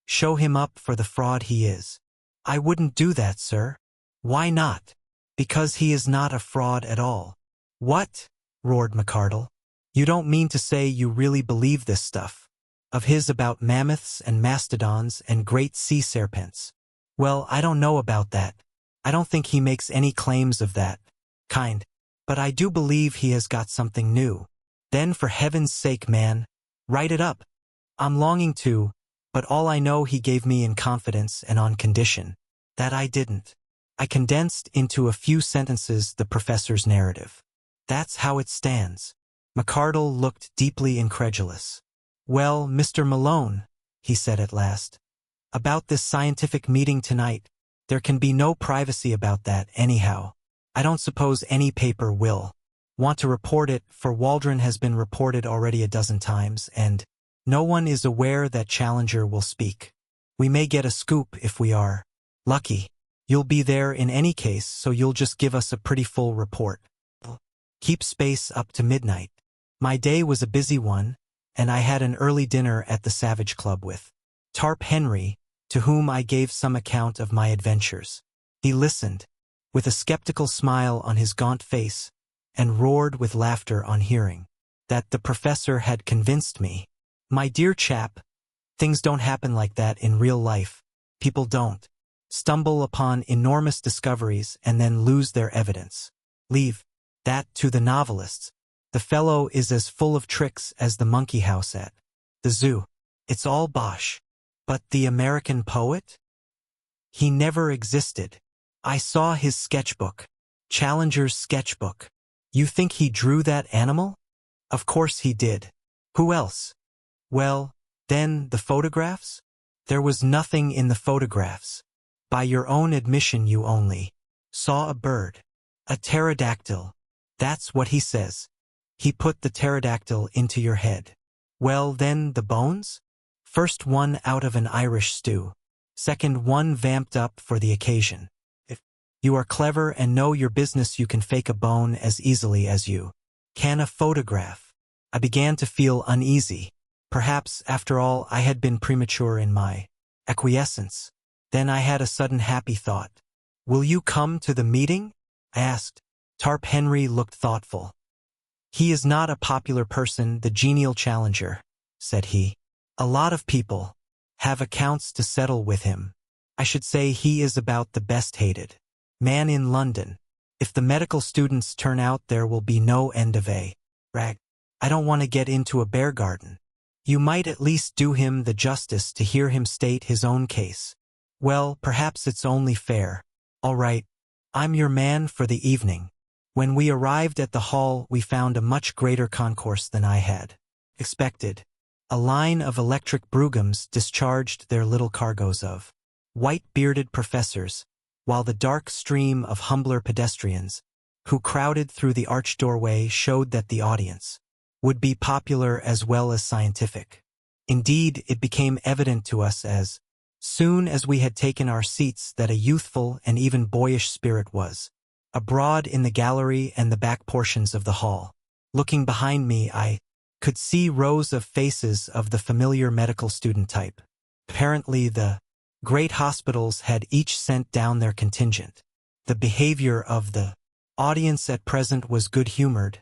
Show him up for the fraud he is. I wouldn't do that, sir. Why not? Because he is not a fraud at all. What? Roared McCardle. You don't mean to say you really believe this stuff of his about mammoths and mastodons and great sea serpents? Well, I don't know about that. I don't think he makes any claims of that kind. But I do believe he has got something new. Then for heaven's sake, man, write it up. I'm longing to, but all I know he gave me in confidence and on condition that I didn't. I condensed into a few sentences the professor's narrative. That's how it stands. McCardle looked deeply incredulous. Well, Mr. Malone, he said at last, about this scientific meeting tonight, there can be no privacy about that anyhow. I don't suppose any paper will want to report it, for Waldron has been reported already a dozen times, and no one is aware that Challenger will speak. We may get a scoop if we are lucky. You'll be there in any case, so you'll just give us a pretty full report. Keep space up to midnight. My day was a busy one, and I had an early dinner at the Savage Club with Tarp Henry, to whom I gave some account of my adventures. He listened, with a skeptical smile on his gaunt face, and roared with laughter on hearing that the professor had convinced me. My dear chap, things don't happen like that in real life. People don't stumble upon enormous discoveries and then lose their evidence. Leave that to the novelists. The fellow is as full of tricks as the monkey house at the zoo. It's all bosh. But the American poet? He never existed. I saw his sketchbook. Challenger's sketchbook. You think he drew that animal? Of course he did. Who else? Well, then, the photographs? There was nothing in the photographs. By your own admission you only saw a bird. A pterodactyl. That's what he says. He put the pterodactyl into your head. Well then, the bones? First one out of an Irish stew. Second one vamped up for the occasion. If you are clever and know your business, you can fake a bone as easily as you can a photograph. I began to feel uneasy. Perhaps, after all, I had been premature in my acquiescence. Then I had a sudden happy thought. Will you come to the meeting? I asked. Tarp Henry looked thoughtful. He is not a popular person, the genial Challenger, said he. A lot of people have accounts to settle with him. I should say he is about the best hated man in London. If the medical students turn out, there will be no end of a rag. I don't want to get into a bear garden. You might at least do him the justice to hear him state his own case. Well, perhaps it's only fair. All right, I'm your man for the evening. When we arrived at the hall, we found a much greater concourse than I had expected. A line of electric broughams discharged their little cargoes of white-bearded professors, while the dark stream of humbler pedestrians, who crowded through the arched doorway, showed that the audience would be popular as well as scientific. Indeed, it became evident to us as soon as we had taken our seats that a youthful and even boyish spirit was abroad in the gallery and the back portions of the hall. Looking behind me, I could see rows of faces of the familiar medical student type. Apparently, the great hospitals had each sent down their contingent. The behavior of the audience at present was good-humored,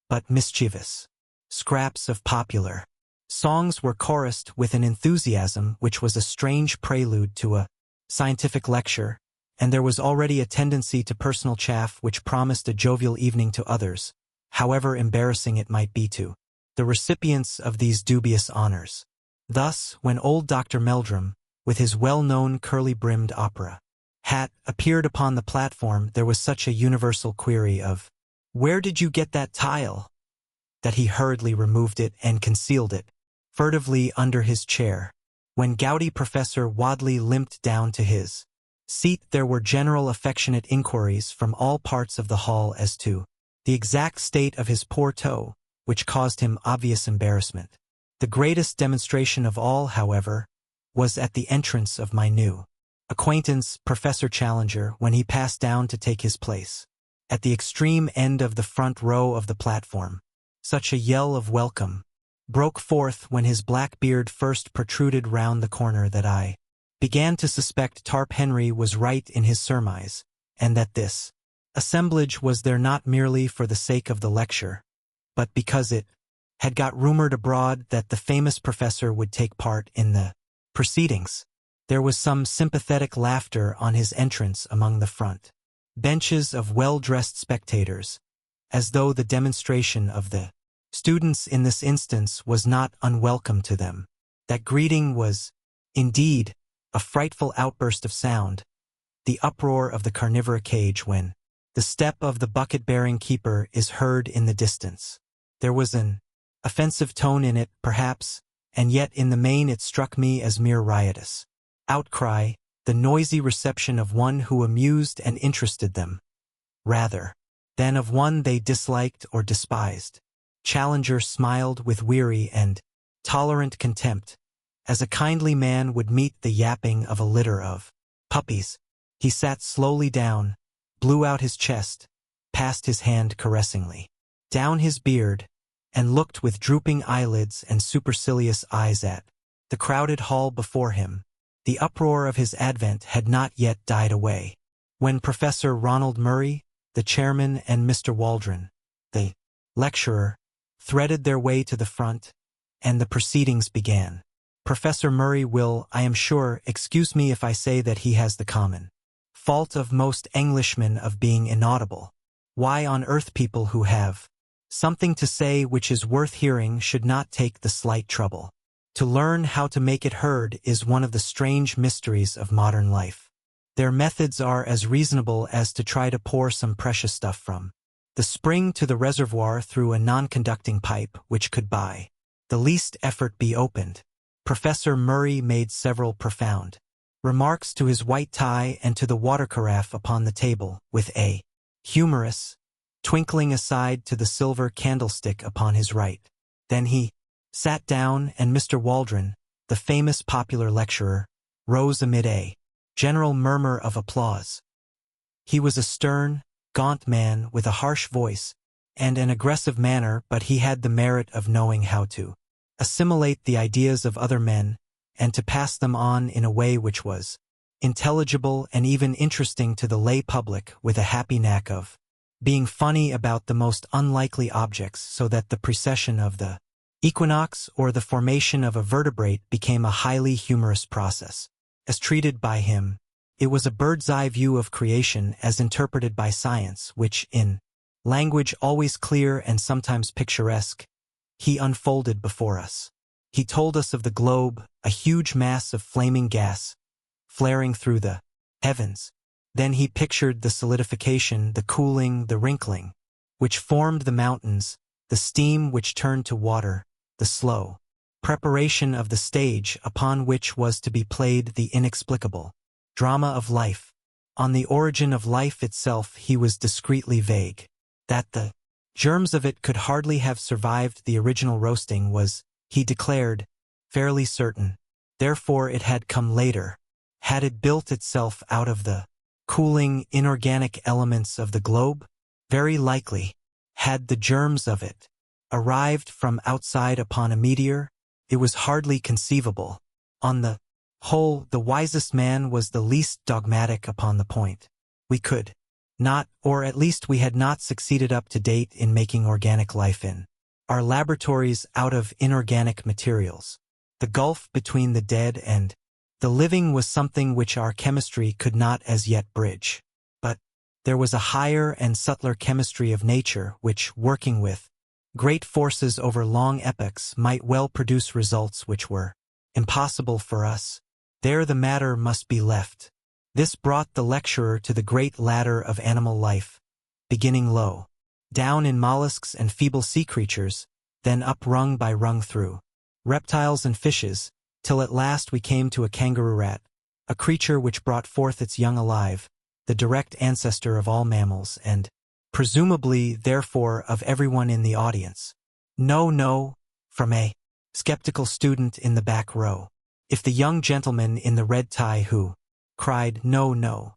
but mischievous. Scraps of popular songs were chorused with an enthusiasm which was a strange prelude to a scientific lecture, and there was already a tendency to personal chaff which promised a jovial evening to others, however embarrassing it might be to the recipients of these dubious honors. Thus, when old Dr. Meldrum, with his well-known curly-brimmed opera hat, appeared upon the platform, there was such a universal query of Where did you get that tile? That he hurriedly removed it and concealed it, furtively under his chair. When gouty Professor Wadley limped down to his seat, there were general affectionate inquiries from all parts of the hall as to the exact state of his poor toe, which caused him obvious embarrassment. The greatest demonstration of all, however, was at the entrance of my new acquaintance, Professor Challenger, when he passed down to take his place at the extreme end of the front row of the platform. Such a yell of welcome broke forth when his black beard first protruded round the corner that I began to suspect Tarp Henry was right in his surmise, and that this assemblage was there not merely for the sake of the lecture, but because it had got rumored abroad that the famous professor would take part in the proceedings. There was some sympathetic laughter on his entrance among the front benches of well-dressed spectators, as though the demonstration of the students in this instance was not unwelcome to them. That greeting was, indeed, a frightful outburst of sound, the uproar of the carnivora cage when the step of the bucket-bearing keeper is heard in the distance. There was an offensive tone in it, perhaps, and yet in the main it struck me as mere riotous outcry, the noisy reception of one who amused and interested them, rather than of one they disliked or despised. Challenger smiled with weary and tolerant contempt, as a kindly man would meet the yapping of a litter of puppies. He sat slowly down, blew out his chest, passed his hand caressingly down his beard, and looked with drooping eyelids and supercilious eyes at the crowded hall before him. The uproar of his advent had not yet died away, when Professor Ronald Murray, the chairman, and Mr. Waldron, the lecturer, threaded their way to the front, and the proceedings began. Professor Murray will, I am sure, excuse me if I say that he has the common fault of most Englishmen of being inaudible. Why on earth people who have something to say which is worth hearing should not take the slight trouble to learn how to make it heard is one of the strange mysteries of modern life. Their methods are as reasonable as to try to pour some precious stuff from the spring to the reservoir through a non-conducting pipe which could by the least effort be opened. Professor Murray made several profound remarks to his white tie and to the water carafe upon the table, with a humorous twinkling aside to the silver candlestick upon his right. Then he sat down, and Mr. Waldron, the famous popular lecturer, rose amid a general murmur of applause. He was a stern, gaunt man with a harsh voice and an aggressive manner, but he had the merit of knowing how to assimilate the ideas of other men and to pass them on in a way which was intelligible and even interesting to the lay public, with a happy knack of being funny about the most unlikely objects, so that the precession of the equinox or the formation of a vertebrate became a highly humorous process. As treated by him, it was a bird's-eye view of creation as interpreted by science, which, in language always clear and sometimes picturesque, he unfolded before us. He told us of the globe, a huge mass of flaming gas, flaring through the heavens. Then he pictured the solidification, the cooling, the wrinkling, which formed the mountains, the steam which turned to water, the slow preparation of the stage upon which was to be played the inexplicable drama of life. On the origin of life itself he was discreetly vague. That the germs of it could hardly have survived the original roasting was, he declared, fairly certain. Therefore it had come later. Had it built itself out of the cooling, inorganic elements of the globe? Very likely. Had the germs of it arrived from outside upon a meteor? It was hardly conceivable. On the whole, the wisest man was the least dogmatic upon the point. We could not, or at least we had not succeeded up to date in making organic life in our laboratories out of inorganic materials. The gulf between the dead and the living was something which our chemistry could not as yet bridge. But there was a higher and subtler chemistry of nature which, working with great forces over long epochs, might well produce results which were impossible for us. There the matter must be left. This brought the lecturer to the great ladder of animal life, beginning low, down in mollusks and feeble sea creatures, then up rung by rung through reptiles and fishes, till at last we came to a kangaroo rat, a creature which brought forth its young alive, the direct ancestor of all mammals and, presumably, therefore, of everyone in the audience. No, no, from a skeptical student in the back row. If the young gentleman in the red tie who cried no, no,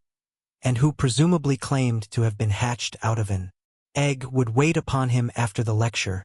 and who presumably claimed to have been hatched out of an egg would wait upon him after the lecture,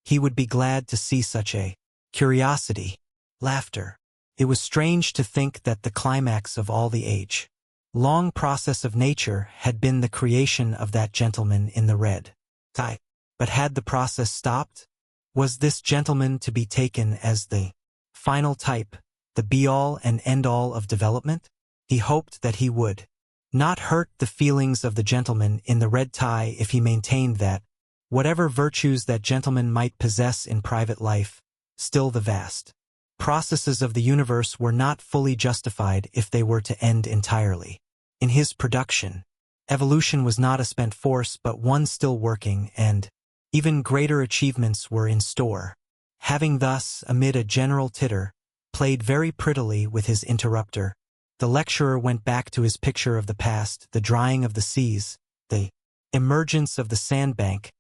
he would be glad to see such a curiosity. Laughter. It was strange to think that the climax of all the age-long process of nature had been the creation of that gentleman in the red tie. But had the process stopped? Was this gentleman to be taken as the final type, the be-all and end-all of development? He hoped that he would not hurt the feelings of the gentleman in the red tie if he maintained that, whatever virtues that gentleman might possess in private life, still the vast processes of the universe were not fully justified if they were to end entirely. In his production, evolution was not a spent force but one still working, and even greater achievements were in store. Having thus, amid a general titter, played very prettily with his interrupter, the lecturer went back to his picture of the past, the drying of the seas, the emergence of the sandbank,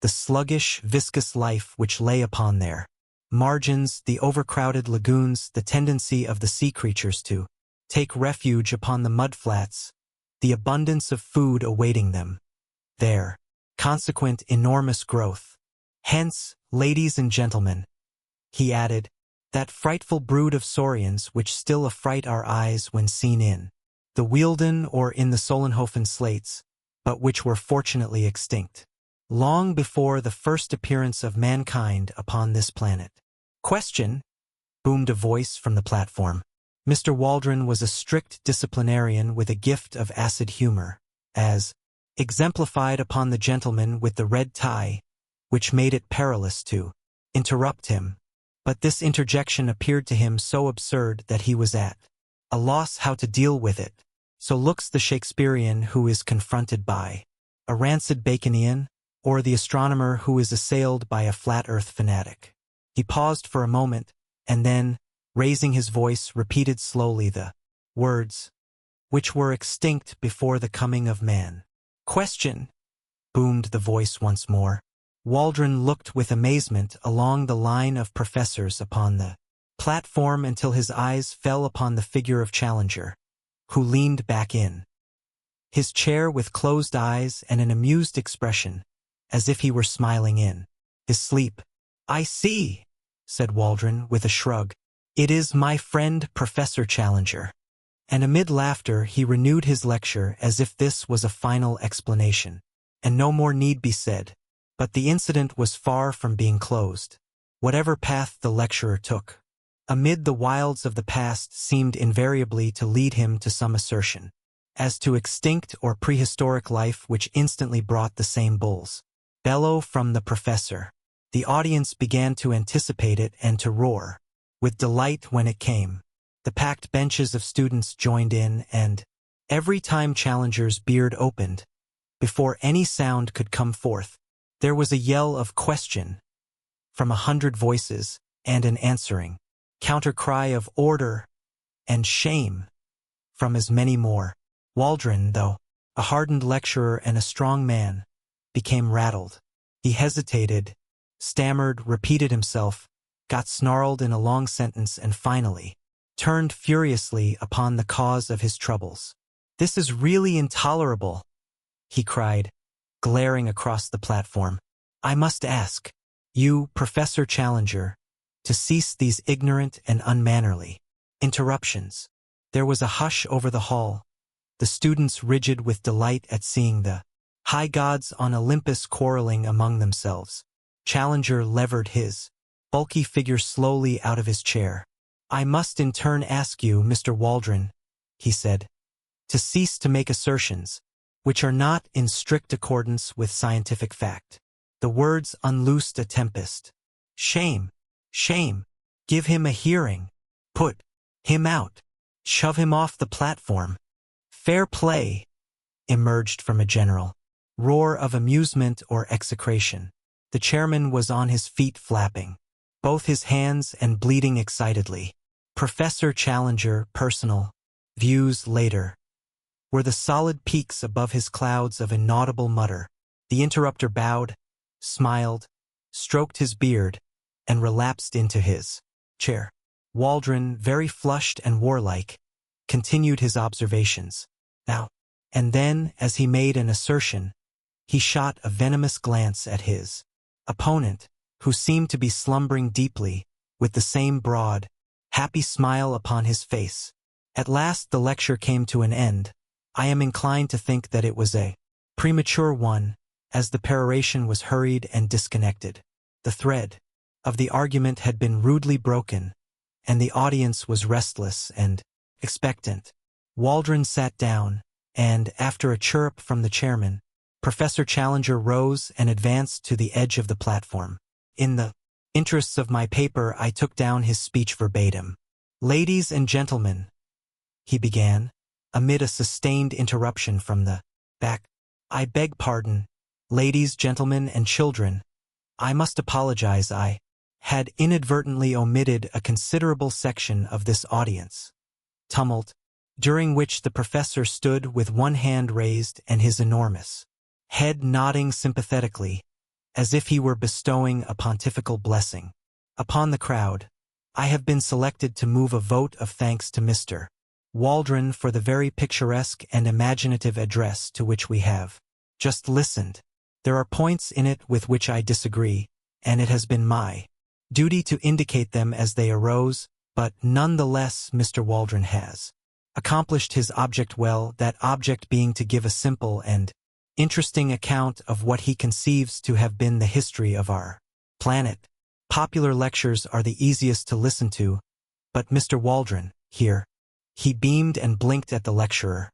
the sluggish, viscous life which lay upon their margins, the overcrowded lagoons, the tendency of the sea creatures to take refuge upon the mudflats, the abundance of food awaiting them, their consequent enormous growth. Hence, ladies and gentlemen, he added, that frightful brood of saurians which still affright our eyes when seen in the Wealden or in the Solenhofen slates, but which were fortunately extinct long before the first appearance of mankind upon this planet. Question, boomed a voice from the platform. Mr. Waldron was a strict disciplinarian with a gift of acid humor, as exemplified upon the gentleman with the red tie, which made it perilous to interrupt him. But this interjection appeared to him so absurd that he was at a loss how to deal with it. So looks the Shakespearean who is confronted by a rancid Baconian, or the astronomer who is assailed by a flat earth fanatic. He paused for a moment, and then, raising his voice, repeated slowly the words, which were extinct before the coming of man. Question, boomed the voice once more. Waldron looked with amazement along the line of professors upon the platform until his eyes fell upon the figure of Challenger, who leaned back in his chair with closed eyes and an amused expression, as if he were smiling in his sleep. I see, said Waldron with a shrug. It is my friend Professor Challenger. And amid laughter he renewed his lecture as if this was a final explanation, and no more need be said. But the incident was far from being closed. Whatever path the lecturer took, amid the wilds of the past seemed invariably to lead him to some assertion as to extinct or prehistoric life which instantly brought the same bulls bellow from the professor. The audience began to anticipate it and to roar with delight when it came. The packed benches of students joined in, and every time Challenger's beard opened, before any sound could come forth, there was a yell of question from 100 voices and an answering counter-cry of order and shame from as many more. Waldron, though a hardened lecturer and a strong man, became rattled. He hesitated, stammered, repeated himself, got snarled in a long sentence, and finally turned furiously upon the cause of his troubles. This is really intolerable, he cried, glaring across the platform. I must ask you, Professor Challenger, to cease these ignorant and unmannerly interruptions. There was a hush over the hall, the students rigid with delight at seeing the high gods on Olympus quarreling among themselves. Challenger levered his bulky figure slowly out of his chair. I must in turn ask you, Mr. Waldron, he said, to cease to make assertions which are not in strict accordance with scientific fact. The words unloosed a tempest. Shame! Shame! Give him a hearing! Put him out! Shove him off the platform! Fair play! Emerged from a general roar of amusement or execration. The chairman was on his feet flapping, both his hands and bleeding excitedly. Professor Challenger, personal views later, were the solid peaks above his clouds of inaudible mutter. The interrupter bowed, smiled, stroked his beard, and relapsed into his chair. Waldron, very flushed and warlike, continued his observations. Now and then, as he made an assertion, he shot a venomous glance at his opponent, who seemed to be slumbering deeply, with the same broad, happy smile upon his face. At last the lecture came to an end. I am inclined to think that it was a premature one, as the peroration was hurried and disconnected. The thread of the argument had been rudely broken, and the audience was restless and expectant. Waldron sat down, and, after a chirrup from the chairman, Professor Challenger rose and advanced to the edge of the platform. In the interests of my paper, I took down his speech verbatim. "Ladies and gentlemen," he began, amid a sustained interruption from the back. "I beg pardon, ladies, gentlemen, and children. I must apologize. I had inadvertently omitted a considerable section of this audience." Tumult, during which the professor stood with one hand raised and his enormous head nodding sympathetically, as if he were bestowing a pontifical blessing upon the crowd. "I have been selected to move a vote of thanks to Mr. Waldron for the very picturesque and imaginative address to which we have just listened. There are points in it with which I disagree, and it has been my duty to indicate them as they arose, but nonetheless Mr. Waldron has accomplished his object well, that object being to give a simple and interesting account of what he conceives to have been the history of our planet. Popular lectures are the easiest to listen to, but Mr. Waldron, here," he beamed and blinked at the lecturer,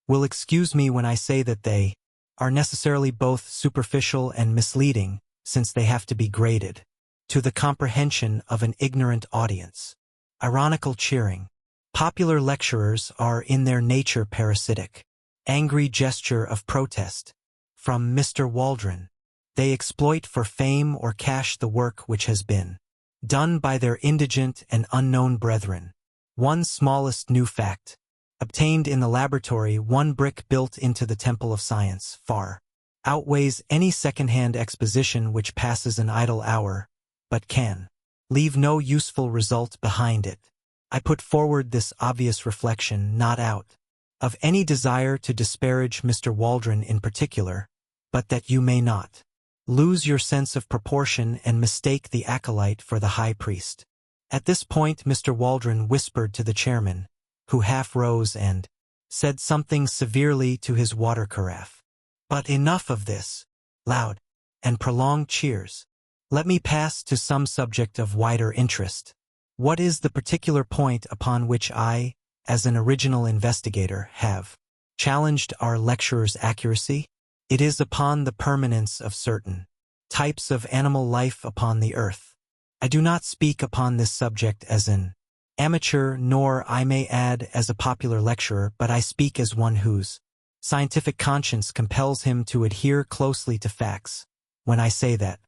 "will excuse me when I say that they are necessarily both superficial and misleading, since they have to be graded to the comprehension of an ignorant audience." Ironical cheering. Popular lecturers are in their nature parasitic. Angry gesture of protest from Mr. Waldron. They exploit for fame or cash the work which has been done by their indigent and unknown brethren. One smallest new fact, obtained in the laboratory, one brick built into the temple of science, far outweighs any second-hand exposition which passes an idle hour, but can leave no useful result behind it. I put forward this obvious reflection not out of any desire to disparage Mr. Waldron in particular, but that you may not lose your sense of proportion and mistake the acolyte for the high priest. At this point Mr. Waldron whispered to the chairman, who half rose and said something severely to his water carafe. "But enough of this." Loud and prolonged cheers. "Let me pass to some subject of wider interest. What is the particular point upon which I, as an original investigator, have challenged our lecturer's accuracy? It is upon the permanence of certain types of animal life upon the earth. I do not speak upon this subject as an amateur, nor, I may add, as a popular lecturer, but I speak as one whose scientific conscience compels him to adhere closely to facts when I say that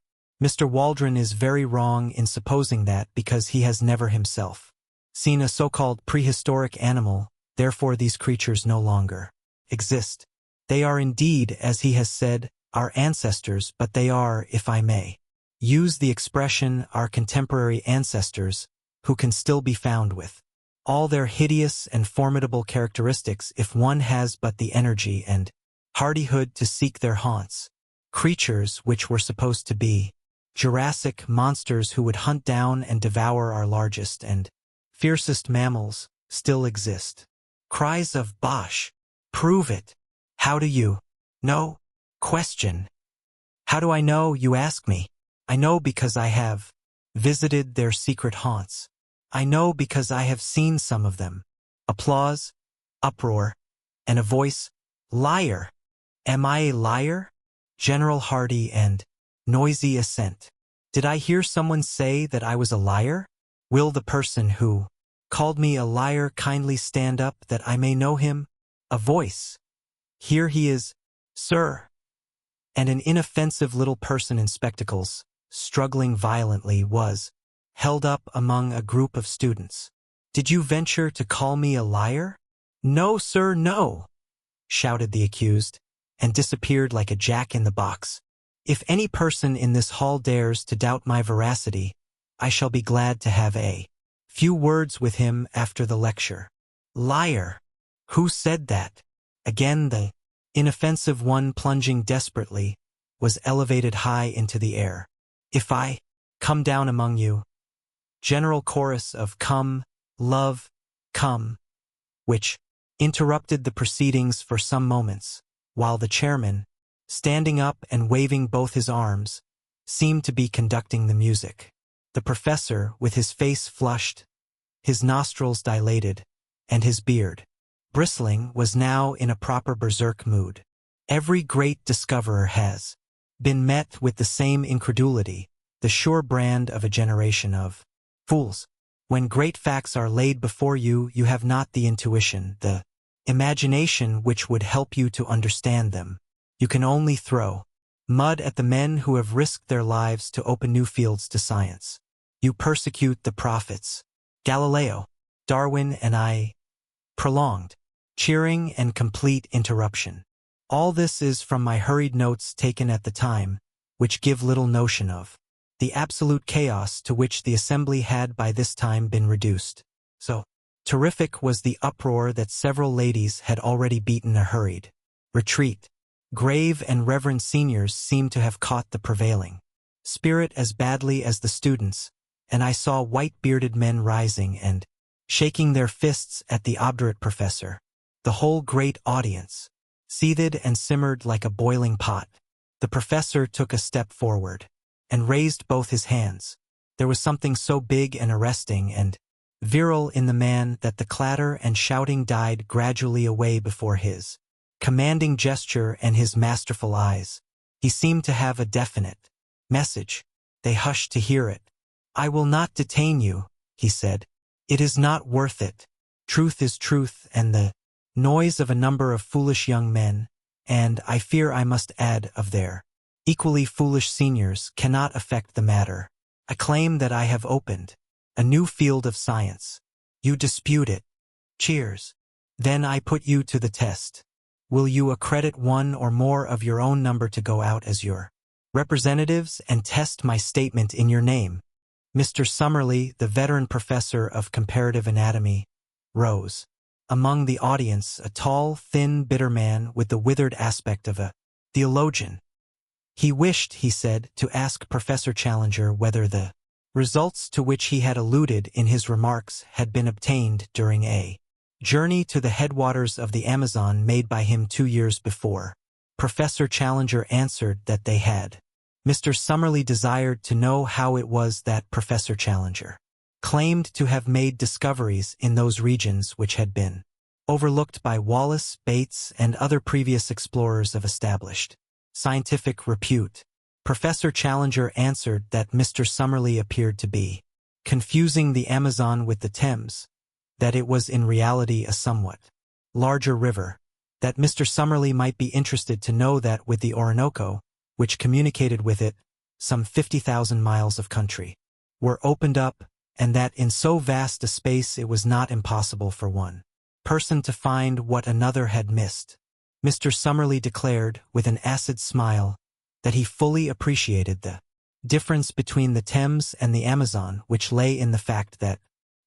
Mr. Waldron is very wrong in supposing that, because he has never himself seen a so-called prehistoric animal, therefore these creatures no longer exist. They are indeed, as he has said, our ancestors, but they are, if I may use the expression, our contemporary ancestors, who can still be found with all their hideous and formidable characteristics if one has but the energy and hardihood to seek their haunts. Creatures which were supposed to be Jurassic monsters who would hunt down and devour our largest and fiercest mammals still exist. Cries of "Bosh! Prove it! How do you know?" Question. How do I know, you ask me? I know because I have visited their secret haunts. I know because I have seen some of them. Applause, uproar, and a voice, "Liar! Am I a liar?" General hearty and noisy assent. Did I hear someone say that I was a liar? Will the person who called me a liar kindly stand up that I may know him? A voice. Here he is, "Sir, and an inoffensive little person in spectacles, struggling violently, was held up among a group of students. "Did you venture to call me a liar?" "No, sir, no," shouted the accused, and disappeared like a jack-in-the-box. "If any person in this hall dares to doubt my veracity, I shall be glad to have a few words with him after the lecture." "Liar! Who said that?" Again the inoffensive one, plunging desperately, was elevated high into the air. "If I come down among you," general chorus of "Come, love, come," which interrupted the proceedings for some moments, while the chairman, standing up and waving both his arms, seemed to be conducting the music. The professor, with his face flushed, his nostrils dilated, and his beard bristling, was now in a proper berserk mood. Every great discoverer has been met with the same incredulity, the sure brand of a generation of fools. When great facts are laid before you, you have not the intuition, the imagination which would help you to understand them. You can only throw mud at the men who have risked their lives to open new fields to science. You persecute the prophets. Galileo, Darwin, and I. Prolonged, cheering, and complete interruption. All this is from my hurried notes taken at the time, which give little notion of the absolute chaos to which the assembly had by this time been reduced. So terrific was the uproar that several ladies had already beaten a hurried retreat. Grave and reverend seniors seemed to have caught the prevailing spirit as badly as the students, and I saw white-bearded men rising and shaking their fists at the obdurate professor. The whole great audience seethed and simmered like a boiling pot. The professor took a step forward and raised both his hands. There was something so big and arresting and virile in the man that the clatter and shouting died gradually away before his commanding gesture and his masterful eyes. He seemed to have a definite message. They hushed to hear it. "I will not detain you," he said. "It is not worth it. Truth is truth, and the noise of a number of foolish young men, and I fear I must add of their equally foolish seniors, cannot affect the matter. I claim that I have opened a new field of science. You dispute it. Cheers. Then I put you to the test. Will you accredit one or more of your own number to go out as your representatives and test my statement in your name?" Mr. Summerlee, the veteran professor of comparative anatomy, rose. Among the audience, a tall, thin, bitter man with the withered aspect of a theologian. He wished, he said, to ask Professor Challenger whether the results to which he had alluded in his remarks had been obtained during a journey to the headwaters of the Amazon made by him 2 years before. Professor Challenger answered that they had. Mr. Summerlee desired to know how it was that Professor Challenger claimed to have made discoveries in those regions which had been overlooked by Wallace, Bates, and other previous explorers of established scientific repute. Professor Challenger answered that Mr. Summerlee appeared to be confusing the Amazon with the Thames, that it was in reality a somewhat larger river, that Mr. Summerlee might be interested to know that with the Orinoco, which communicated with it, some 50,000 miles of country were opened up, and that in so vast a space it was not impossible for one person to find what another had missed. Mr. Summerlee declared, with an acid smile, that he fully appreciated the difference between the Thames and the Amazon, which lay in the fact that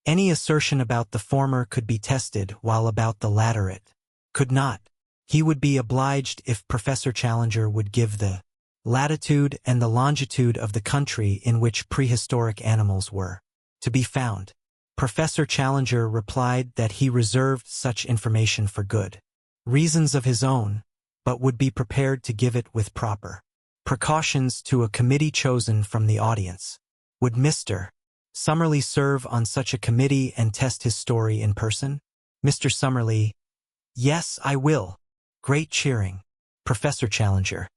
any assertion about the former could be tested, while about the latter it could not. He would be obliged if Professor Challenger would give the latitude and the longitude of the country in which prehistoric animals were to be found. Professor Challenger replied that he reserved such information for good reasons of his own, but would be prepared to give it with proper precautions to a committee chosen from the audience. Would Mr. Summerlee serve on such a committee and test his story in person? Mr. Summerlee: "Yes, I will." Great cheering. Professor Challenger: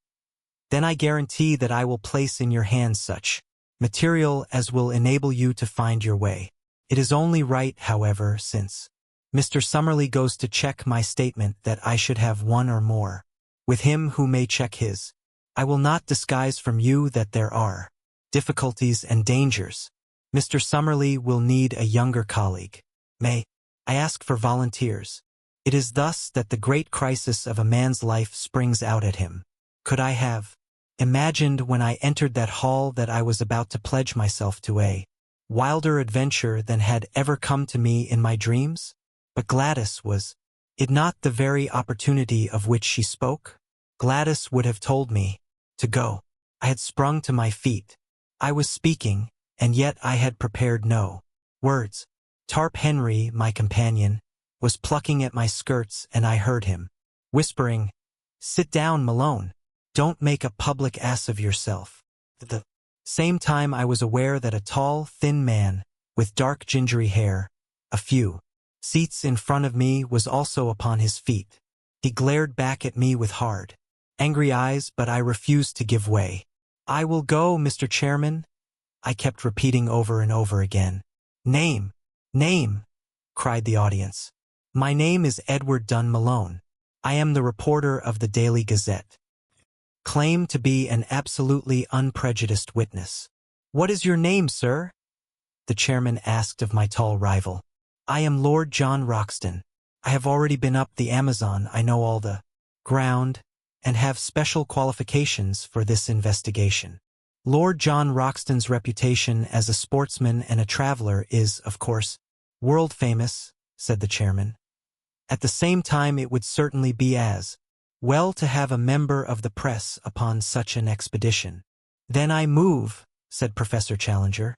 "Then I guarantee that I will place in your hands such material as will enable you to find your way. It is only right, however, since Mr. Summerlee goes to check my statement, that I should have one or more with him who may check his. I will not disguise from you that there are difficulties and dangers. Mr. Summerlee will need a younger colleague. May I ask for volunteers? It is thus that the great crisis of a man's life springs out at him. Could I have imagined when I entered that hall that I was about to pledge myself to a wilder adventure than had ever come to me in my dreams? But Gladys, was it not the very opportunity of which she spoke? Gladys would have told me to go. I had sprung to my feet. I was speaking, and yet I had prepared no words. Tarp Henry, my companion, was plucking at my skirts, and I heard him whispering, "Sit down, Malone. Don't make a public ass of yourself." At the same time I was aware that a tall, thin man, with dark gingery hair, a few seats in front of me, was also upon his feet. He glared back at me with hard, angry eyes, but I refused to give way. "I will go, Mr. Chairman," I kept repeating over and over again. "Name, name," cried the audience. "My name is Edward Dunn Malone. I am the reporter of the Daily Gazette. Claim to be an absolutely unprejudiced witness." "What is your name, sir?" the chairman asked of my tall rival. "I am Lord John Roxton. I have already been up the Amazon. I know all the ground, and have special qualifications for this investigation." Lord John Roxton's reputation as a sportsman and a traveler is, of course, world famous, said the chairman. At the same time, it would certainly be as well to have a member of the press upon such an expedition. "Then I move," said Professor Challenger,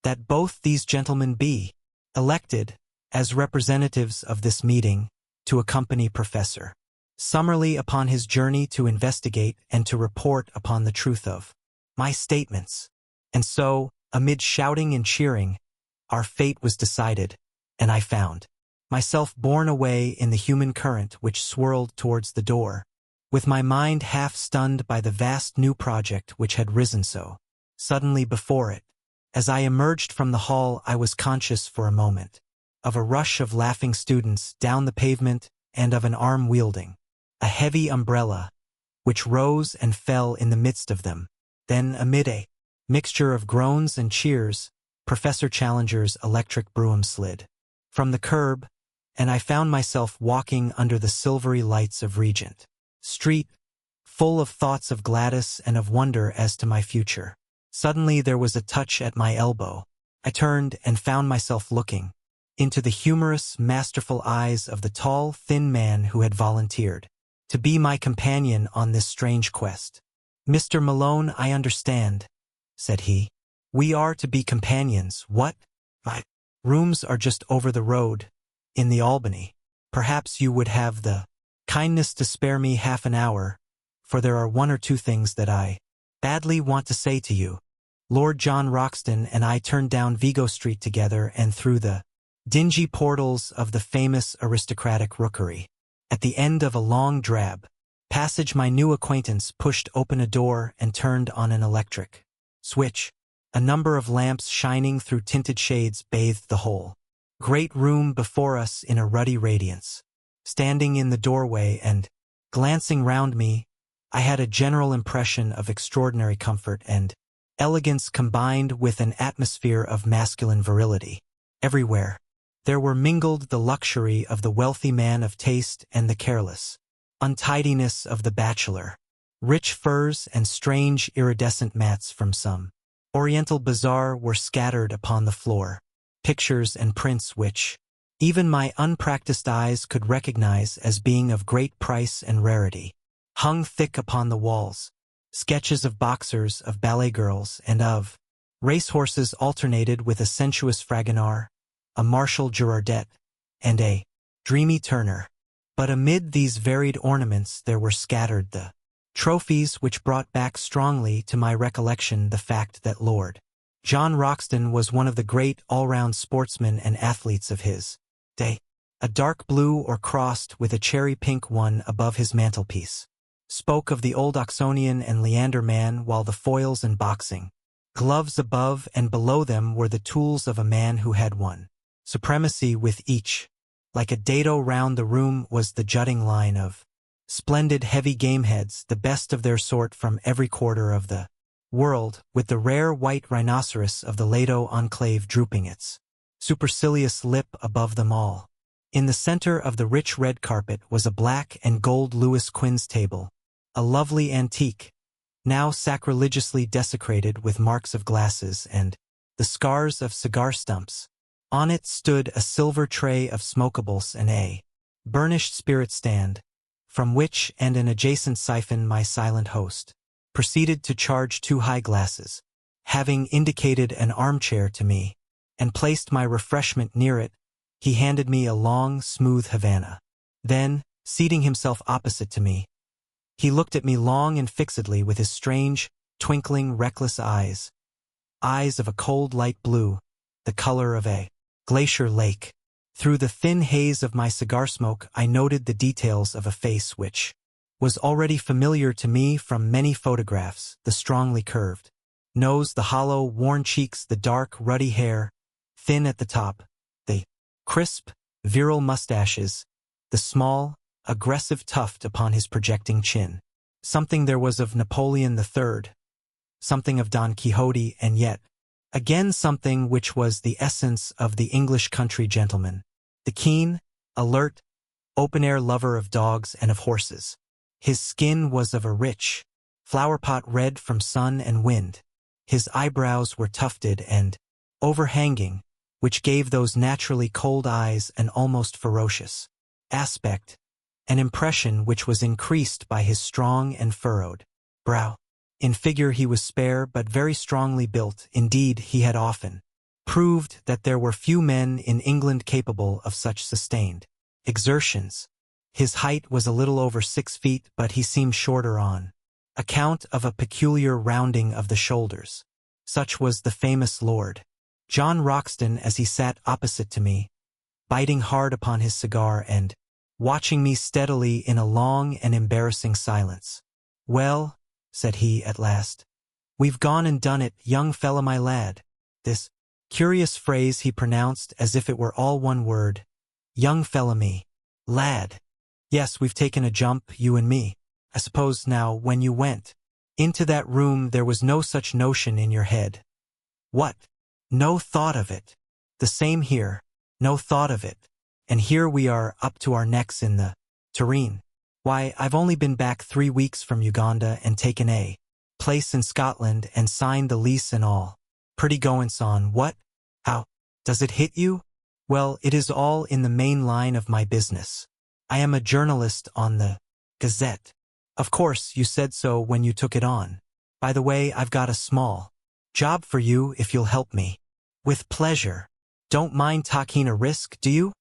"that both these gentlemen be elected as representatives of this meeting to accompany Professor Summerlee upon his journey to investigate and to report upon the truth of my statements." And so, amid shouting and cheering, our fate was decided, and I found myself borne away in the human current which swirled towards the door, with my mind half stunned by the vast new project which had risen so suddenly before it. As I emerged from the hall, I was conscious for a moment of a rush of laughing students down the pavement and of an arm wielding a heavy umbrella, which rose and fell in the midst of them. Then, amid a mixture of groans and cheers, Professor Challenger's electric brougham slid from the curb, and I found myself walking under the silvery lights of Regent Street, full of thoughts of Gladys and of wonder as to my future. Suddenly there was a touch at my elbow. I turned and found myself looking into the humorous, masterful eyes of the tall, thin man who had volunteered to be my companion on this strange quest. "Mr. Malone, I understand," said he. "We are to be companions. What? My rooms are just over the road, in the Albany. Perhaps you would have the kindness to spare me half an hour, for there are one or two things that I badly want to say to you." Lord John Roxton and I turned down Vigo Street together and through the dingy portals of the famous aristocratic rookery. At the end of a long drab passage, my new acquaintance pushed open a door and turned on an electric switch. A number of lamps shining through tinted shades bathed the whole great room before us in a ruddy radiance. Standing in the doorway and glancing round me, I had a general impression of extraordinary comfort and elegance combined with an atmosphere of masculine virility. Everywhere there were mingled the luxury of the wealthy man of taste and the careless untidiness of the bachelor. Rich furs and strange iridescent mats from some Oriental bazaar were scattered upon the floor, pictures and prints which even my unpracticed eyes could recognize as being of great price and rarity, hung thick upon the walls. Sketches of boxers, of ballet girls, and of racehorses alternated with a sensuous Fragonard, a Marshal Girardet, and a dreamy Turner. But amid these varied ornaments there were scattered the trophies which brought back strongly to my recollection the fact that Lord John Roxton was one of the great all-round sportsmen and athletes of his day. A dark blue or crossed with a cherry pink one above his mantelpiece spoke of the old Oxonian and Leander man, while the foils and boxing gloves above and below them were the tools of a man who had won supremacy with each. Like a dado round the room was the jutting line of splendid heavy game heads, the best of their sort from every quarter of the world, with the rare white rhinoceros of the Lado enclave drooping its supercilious lip above them all. In the center of the rich red carpet was a black and gold Louis Quinze table, a lovely antique, now sacrilegiously desecrated with marks of glasses and the scars of cigar stumps. On it stood a silver tray of smokables and a burnished spirit stand, from which and an adjacent siphon my silent host proceeded to charge 2 high glasses. Having indicated an armchair to me and placed my refreshment near it, he handed me a long, smooth Havana. Then, seating himself opposite to me, he looked at me long and fixedly with his strange, twinkling, reckless eyes of a cold light blue, the color of a glacier lake. Through the thin haze of my cigar smoke I noted the details of a face which was already familiar to me from many photographs: the strongly curved nose, the hollow, worn cheeks, the dark, ruddy hair, thin at the top, the crisp, virile mustaches, the small, aggressive tuft upon his projecting chin. Something there was of Napoleon III, something of Don Quixote, and yet, again, something which was the essence of the English country gentleman, the keen, alert, open-air lover of dogs and of horses. His skin was of a rich, flowerpot red from sun and wind. His eyebrows were tufted and overhanging, which gave those naturally cold eyes an almost ferocious aspect, an impression which was increased by his strong and furrowed brow. In figure he was spare but very strongly built. Indeed, he had often proved that there were few men in England capable of such sustained exertions. His height was a little over 6 feet, but he seemed shorter on account of a peculiar rounding of the shoulders. Such was the famous Lord John Roxton as he sat opposite to me, biting hard upon his cigar and watching me steadily in a long and embarrassing silence. "Well," said he at last, "we've gone and done it, young fella my lad." This curious phrase he pronounced as if it were all one word. Young fella me. Lad. Yes, we've taken a jump, you and me. I suppose now, when you went into that room there was no such notion in your head. What? No thought of it. The same here. No thought of it. And here we are up to our necks in the tureen. Why, I've only been back 3 weeks from Uganda and taken a place in Scotland and signed the lease and all. Pretty goin', son. What? How? Does it hit you? Well, it is all in the main line of my business. I am a journalist on the Gazette. Of course, you said so when you took it on. By the way, I've got a small job for you if you'll help me. With pleasure. Don't mind taking a risk, do you?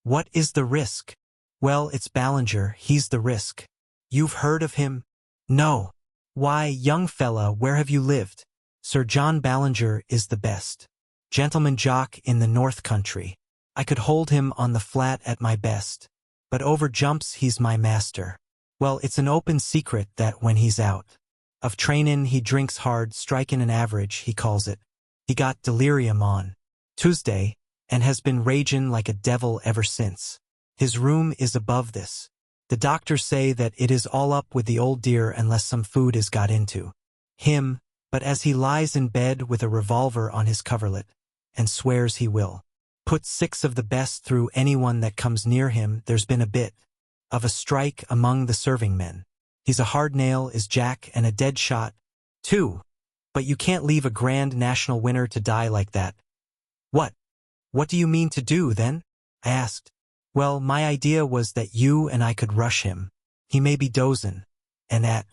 What is the risk? Well, it's Ballinger, he's the risk. You've heard of him? No. Why, young fella, where have you lived? Sir John Ballinger is the best gentleman jock in the North Country. I could hold him on the flat at my best. But over jumps he's my master. Well, it's an open secret that when he's out of trainin' he drinks hard, strikin' an average, he calls it. He got delirium on Tuesday, and has been ragin' like a devil ever since. His room is above this. The doctors say that it is all up with the old dear unless some food is got into him, but as he lies in bed with a revolver on his coverlet, and swears he will put 6 of the best through anyone that comes near him, there's been a bit of a strike among the serving men. He's a hard nail, is Jack, and a dead shot, too. But you can't leave a grand national winner to die like that. What do you mean to do, then? I asked. Well, my idea was that you and I could rush him. He may be dozin', and at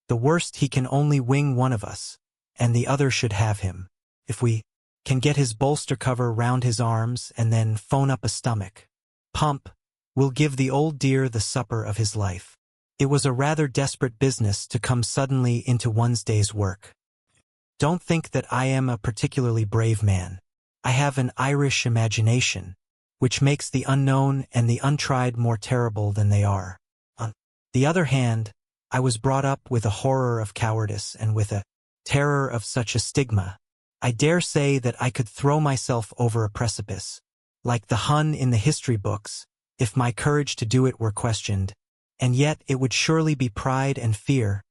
the worst he can only wing one of us, and the other should have him. If we can get his bolster cover round his arms and then phone up a stomach pump, we'll give the old dear the supper of his life. It was a rather desperate business to come suddenly into one's day's work. Don't think that I am a particularly brave man. I have an Irish imagination, which makes the unknown and the untried more terrible than they are. On the other hand, I was brought up with a horror of cowardice and with a terror of such a stigma. I dare say that I could throw myself over a precipice, like the Hun in the history books, if my courage to do it were questioned, And yet it would surely be pride and fear,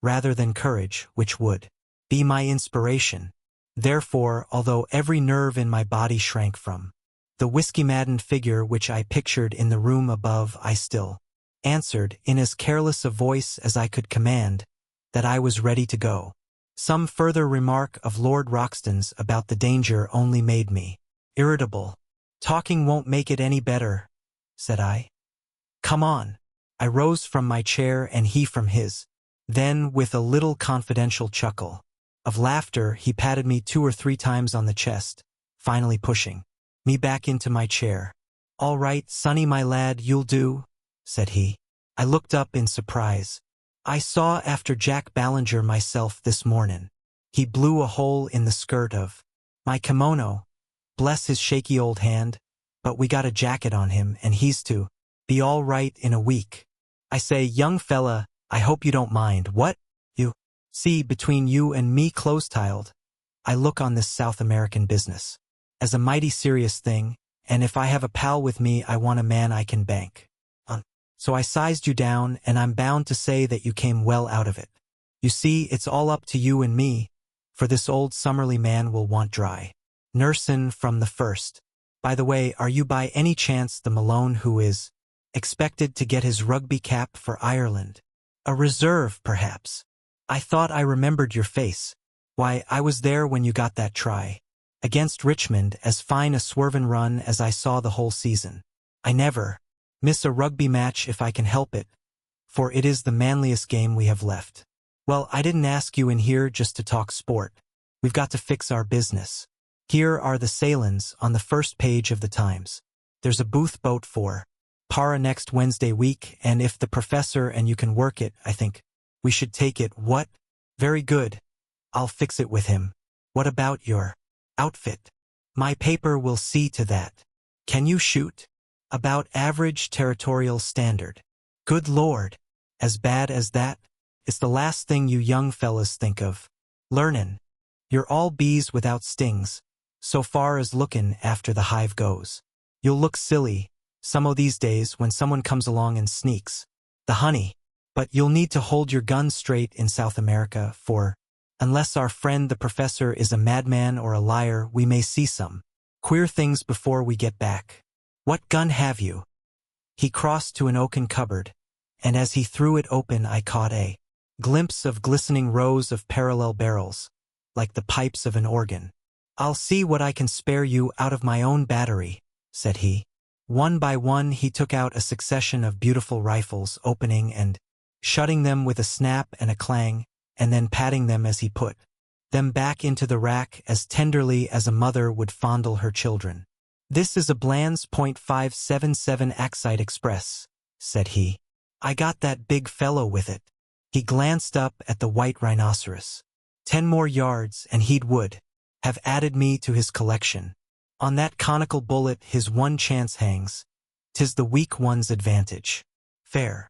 rather than courage, which would be my inspiration. Therefore, although every nerve in my body shrank from the whiskey-maddened figure which I pictured in the room above, I still answered, in as careless a voice as I could command, that I was ready to go. Some further remark of Lord Roxton's about the danger only made me irritable. "Talking won't make it any better," said I. "Come on." I rose from my chair and he from his. Then, with a little confidential chuckle of laughter, he patted me 2 or 3 times on the chest, finally pushing me back into my chair. "All right, Sonny my lad, you'll do," said he. I looked up in surprise. "I saw after Jack Ballinger myself this mornin'. He blew a hole in the skirt of my kimono, bless his shaky old hand, but we got a jacket on him and he's to be all right in a week. I say, young fella, I hope you don't mind. What? You see, between you and me close-tiled, I look on this South American business as a mighty serious thing, and if I have a pal with me, I want a man I can bank on. So I sized you down, and I'm bound to say that you came well out of it. You see, it's all up to you and me, for this old Summerlee man will want dry nursin' from the first. By the way, are you by any chance the Malone who is expected to get his rugby cap for Ireland? A reserve, perhaps? I thought I remembered your face. Why, I was there when you got that try against Richmond, as fine a swervin' run as I saw the whole season. I never miss a rugby match if I can help it, for it is the manliest game we have left. Well, I didn't ask you in here just to talk sport. We've got to fix our business. Here are the sailins on the first page of the Times. There's a booth boat for Para next Wednesday week, and if the professor and you can work it, I think we should take it. What? Very good. I'll fix it with him. What about your outfit? My paper will see to that. Can you shoot? About average territorial standard. Good Lord. As bad as that? It's the last thing you young fellas think of. Learnin'. You're all bees without stings, so far as lookin' after the hive goes. You'll look silly some o' these days when someone comes along and sneaks the honey. But you'll need to hold your gun straight in South America, for unless our friend the professor is a madman or a liar, we may see some queer things before we get back. What gun have you? He crossed to an oaken cupboard, and as he threw it open I caught a glimpse of glistening rows of parallel barrels, like the pipes of an organ. I'll see what I can spare you out of my own battery, said he. One by one he took out a succession of beautiful rifles, opening and shutting them with a snap and a clang, and then patting them as he put them back into the rack as tenderly as a mother would fondle her children. This is a Bland's .577 Axite Express, said he. I got that big fellow with it. He glanced up at the white rhinoceros. 10 more yards and he would have added me to his collection. On that conical bullet his one chance hangs. 'Tis the weak one's advantage. Fair.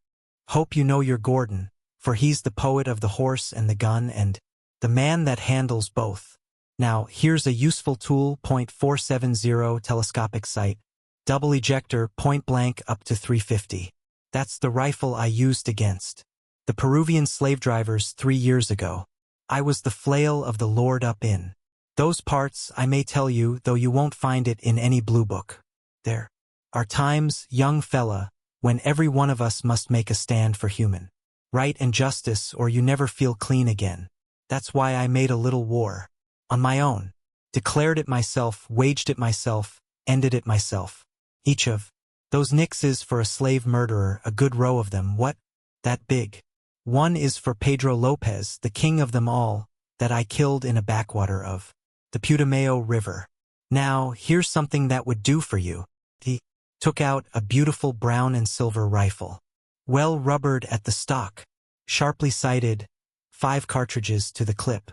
Hope you know your Gordon, for he's the poet of the horse and the gun and the man that handles both. Now, here's a useful tool, .470 telescopic sight, double ejector, point blank up to 350. That's the rifle I used against the Peruvian slave drivers 3 years ago. I was the flail of the Lord up in those parts, I may tell you, though you won't find it in any blue book. There are times, young fella, when every one of us must make a stand for human right and justice, or you never feel clean again. That's why I made a little war on my own, declared it myself, waged it myself, ended it myself. Each of those nixes for a slave murderer, a good row of them. What? That big one is for Pedro Lopez, the king of them all, that I killed in a backwater of the Putumayo River. Now, here's something that would do for you. He took out a beautiful brown and silver rifle, well rubbered at the stock, sharply sighted, 5 cartridges to the clip.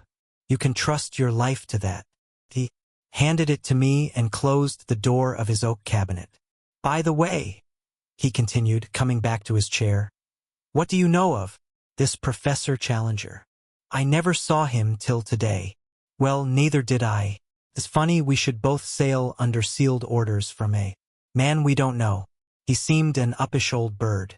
You can trust your life to that. He handed it to me and closed the door of his oak cabinet. By the way, he continued, coming back to his chair, what do you know of this Professor Challenger? I never saw him till today. Well, neither did I. It's funny we should both sail under sealed orders from a man we don't know. He seemed an uppish old bird.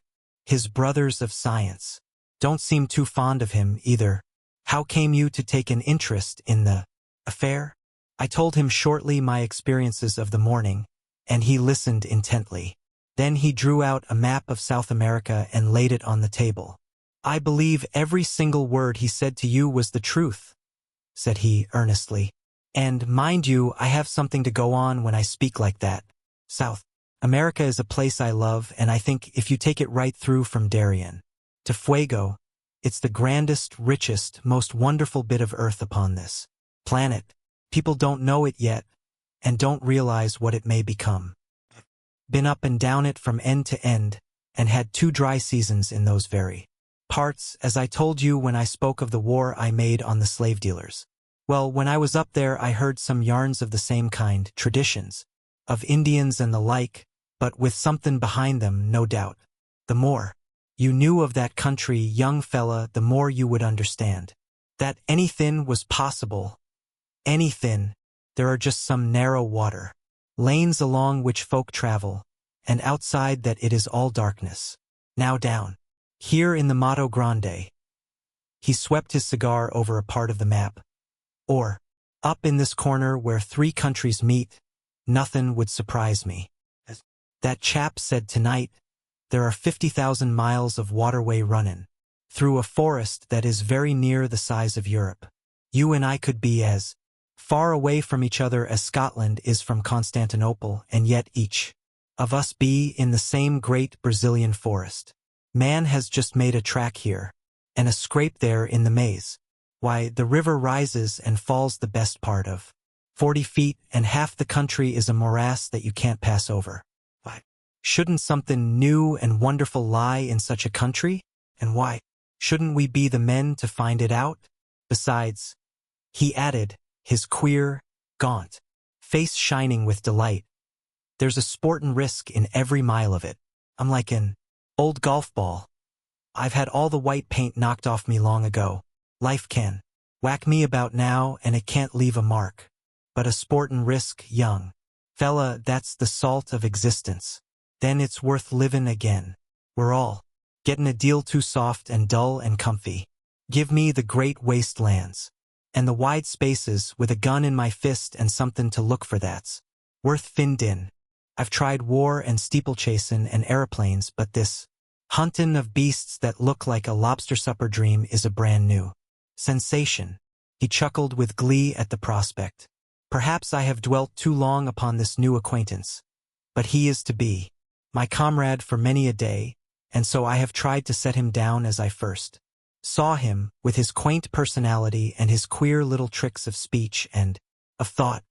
his brothers of science. Don't seem too fond of him, either. How came you to take an interest in the affair? I told him shortly my experiences of the morning, and he listened intently. Then he drew out a map of South America and laid it on the table. I believe every single word he said to you was the truth, said he earnestly. And, mind you, I have something to go on when I speak like that. South America is a place I love, and I think if you take it right through from Darien to Fuego, it's the grandest, richest, most wonderful bit of earth upon this planet. People don't know it yet, and don't realize what it may become. Been up and down it from end to end, and had 2 dry seasons in those very parts, as I told you when I spoke of the war I made on the slave dealers. Well, when I was up there I heard some yarns of the same kind, traditions, of Indians and the like, but with something behind them, no doubt. The more you knew of that country, young fella, the more you would understand that anything was possible. Anything. There are just some narrow water lanes along which folk travel, and outside that it is all darkness. Now down here in the Mato Grande. He swept his cigar over a part of the map. Or, up in this corner where 3 countries meet, nothing would surprise me. As that chap said tonight, there are 50,000 miles of waterway running through a forest that is very near the size of Europe. You and I could be as far away from each other as Scotland is from Constantinople, and yet each of us be in the same great Brazilian forest. Man has just made a track here, and a scrape there in the maze. Why, the river rises and falls the best part of 40 feet, and half the country is a morass that you can't pass over. Why, shouldn't something new and wonderful lie in such a country? And why shouldn't we be the men to find it out? Besides, he added, his queer, gaunt face shining with delight, there's a sportin' risk in every mile of it. I'm like an old golf ball. I've had all the white paint knocked off me long ago. Life can whack me about now, and it can't leave a mark. But a sportin' risk, young fella, that's the salt of existence. Then it's worth livin' again. We're all gettin' a deal too soft and dull and comfy. Give me the great wastelands and the wide spaces with a gun in my fist and something to look for that's worth finned in. I've tried war and steeplechasin' and aeroplanes, but this huntin' of beasts that look like a lobster supper dream is a brand new sensation. He chuckled with glee at the prospect. Perhaps I have dwelt too long upon this new acquaintance, but he is to be my comrade for many a day, and so I have tried to set him down as I first saw him, with his quaint personality and his queer little tricks of speech and of thought.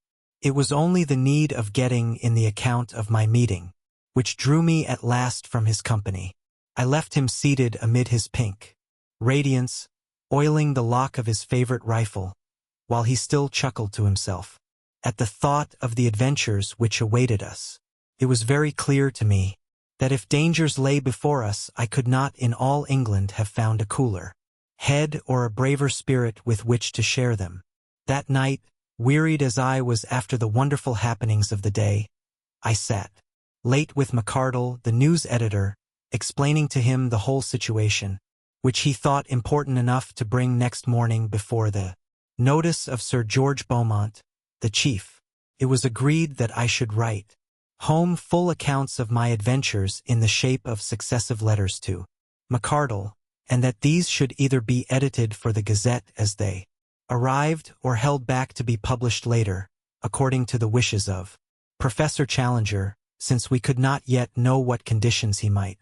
It was only the need of getting in the account of my meeting, which drew me at last from his company. I left him seated amid his pink radiance, oiling the lock of his favorite rifle, while he still chuckled to himself at the thought of the adventures which awaited us. It was very clear to me that if dangers lay before us, I could not in all England have found a cooler head or a braver spirit with which to share them. That night, wearied as I was after the wonderful happenings of the day, I sat late with McCardle, the news editor, explaining to him the whole situation, which he thought important enough to bring next morning before the notice of Sir George Beaumont, the chief. It was agreed that I should write home full accounts of my adventures in the shape of successive letters to McCardle, and that these should either be edited for the Gazette as they arrived or held back to be published later, according to the wishes of Professor Challenger, since we could not yet know what conditions he might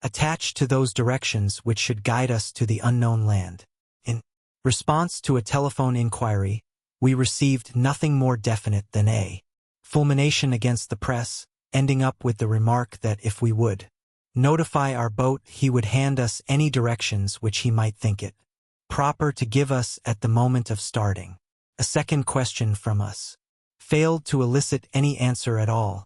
attach to those directions which should guide us to the unknown land. In response to a telephone inquiry, we received nothing more definite than a fulmination against the press, ending up with the remark that if we would notify our boat, he would hand us any directions which he might think it proper to give us at the moment of starting. A second question from us failed to elicit any answer at all,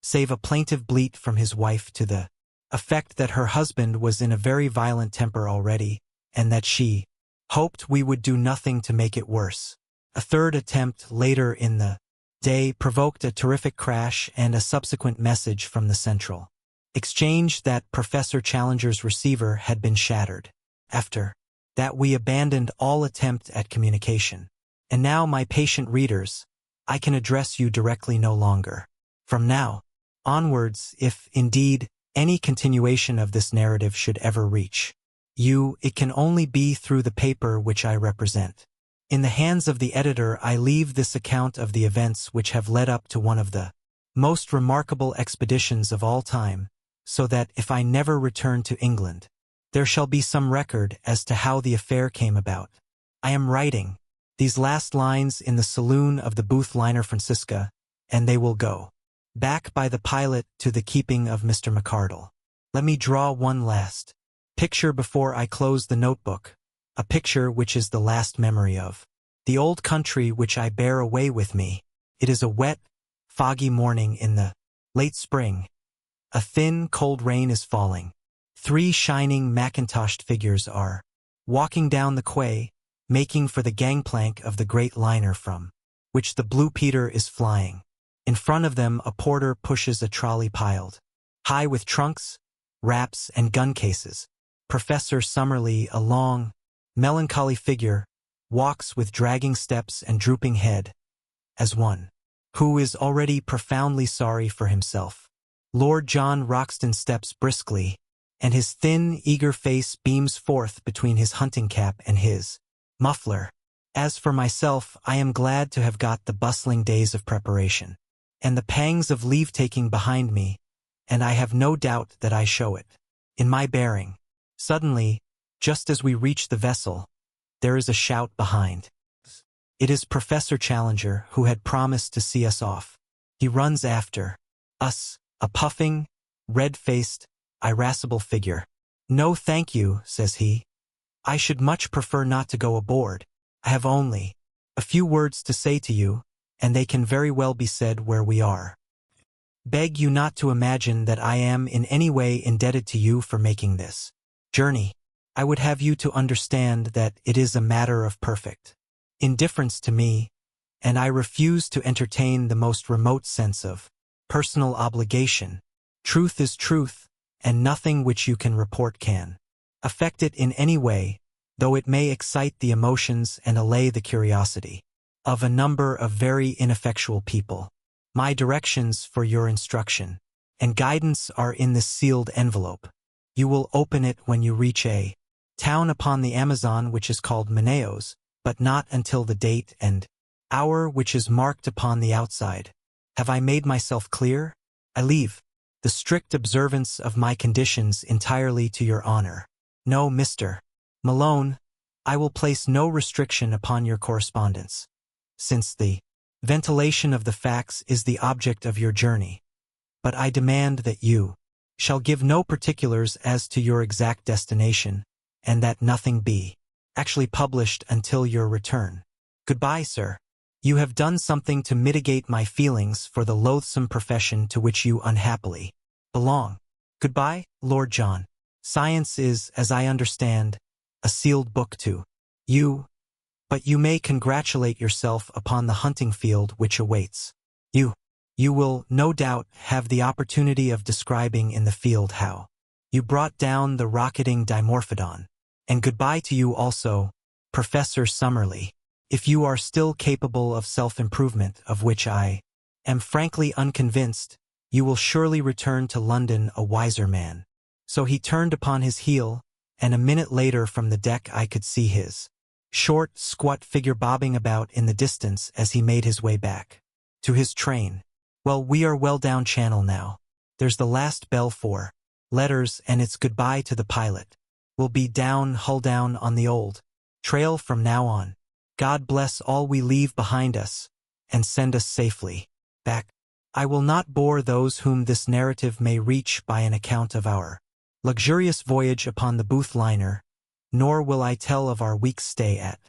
save a plaintive bleat from his wife to the effect that her husband was in a very violent temper already, and that she hoped we would do nothing to make it worse. A third attempt later in the day provoked a terrific crash and a subsequent message from the central exchange that Professor Challenger's receiver had been shattered. After that we abandoned all attempt at communication. And now, my patient readers, I can address you directly no longer. From now onwards, if, indeed, any continuation of this narrative should ever reach you, it can only be through the paper which I represent. In the hands of the editor I leave this account of the events which have led up to one of the most remarkable expeditions of all time, so that, if I never return to England, there shall be some record as to how the affair came about. I am writing these last lines in the saloon of the Booth liner Francisca, and they will go back by the pilot to the keeping of Mr. McCardle. Let me draw one last picture before I close the notebook, a picture which is the last memory of the old country which I bear away with me. It is a wet, foggy morning in the late spring. A thin, cold rain is falling. 3 shining mackintoshed figures are walking down the quay, making for the gangplank of the great liner from which the Blue Peter is flying. In front of them a porter pushes a trolley piled high with trunks, wraps, and gun cases. Professor Summerlee, a long, melancholy figure, walks with dragging steps and drooping head, as one who is already profoundly sorry for himself. Lord John Roxton steps briskly, and his thin, eager face beams forth between his hunting cap and his muffler. As for myself, I am glad to have got the bustling days of preparation and the pangs of leave-taking behind me, and I have no doubt that I show it in my bearing. Suddenly, just as we reach the vessel, there is a shout behind. It is Professor Challenger, who had promised to see us off. He runs after us, a puffing, red-faced, irascible figure. "No, thank you," says he. "I should much prefer not to go aboard. I have only a few words to say to you, and they can very well be said where we are. Beg you not to imagine that I am in any way indebted to you for making this journey. I would have you to understand that it is a matter of perfect indifference to me, and I refuse to entertain the most remote sense of personal obligation. Truth is truth, and nothing which you can report can affect it in any way, though it may excite the emotions and allay the curiosity of a number of very ineffectual people. My directions for your instruction and guidance are in this sealed envelope. You will open it when you reach a town upon the Amazon which is called Manaos, but not until the date and hour which is marked upon the outside. Have I made myself clear? I leave the strict observance of my conditions entirely to your honor. No, Mr. Malone, I will place no restriction upon your correspondence, since the ventilation of the facts is the object of your journey. But I demand that you shall give no particulars as to your exact destination, and that nothing be actually published until your return. Goodbye, sir. You have done something to mitigate my feelings for the loathsome profession to which you unhappily belong. Goodbye, Lord John. Science is, as I understand, a sealed book to you, but you may congratulate yourself upon the hunting field which awaits you. You will, no doubt, have the opportunity of describing in the field how you brought down the rocketing Dimorphodon. And goodbye to you also, Professor Summerlee. If you are still capable of self-improvement, of which I am frankly unconvinced, you will surely return to London a wiser man. So he turned upon his heel, and a minute later from the deck I could see his short, squat figure bobbing about in the distance as he made his way back to his train. Well, we are well down channel now. There's the last bell for letters, and it's goodbye to the pilot. We'll be down, hull down on the old trail from now on. God bless all we leave behind us, and send us safely back. I will not bore those whom this narrative may reach by an account of our luxurious voyage upon the Booth liner, nor will I tell of our week's stay at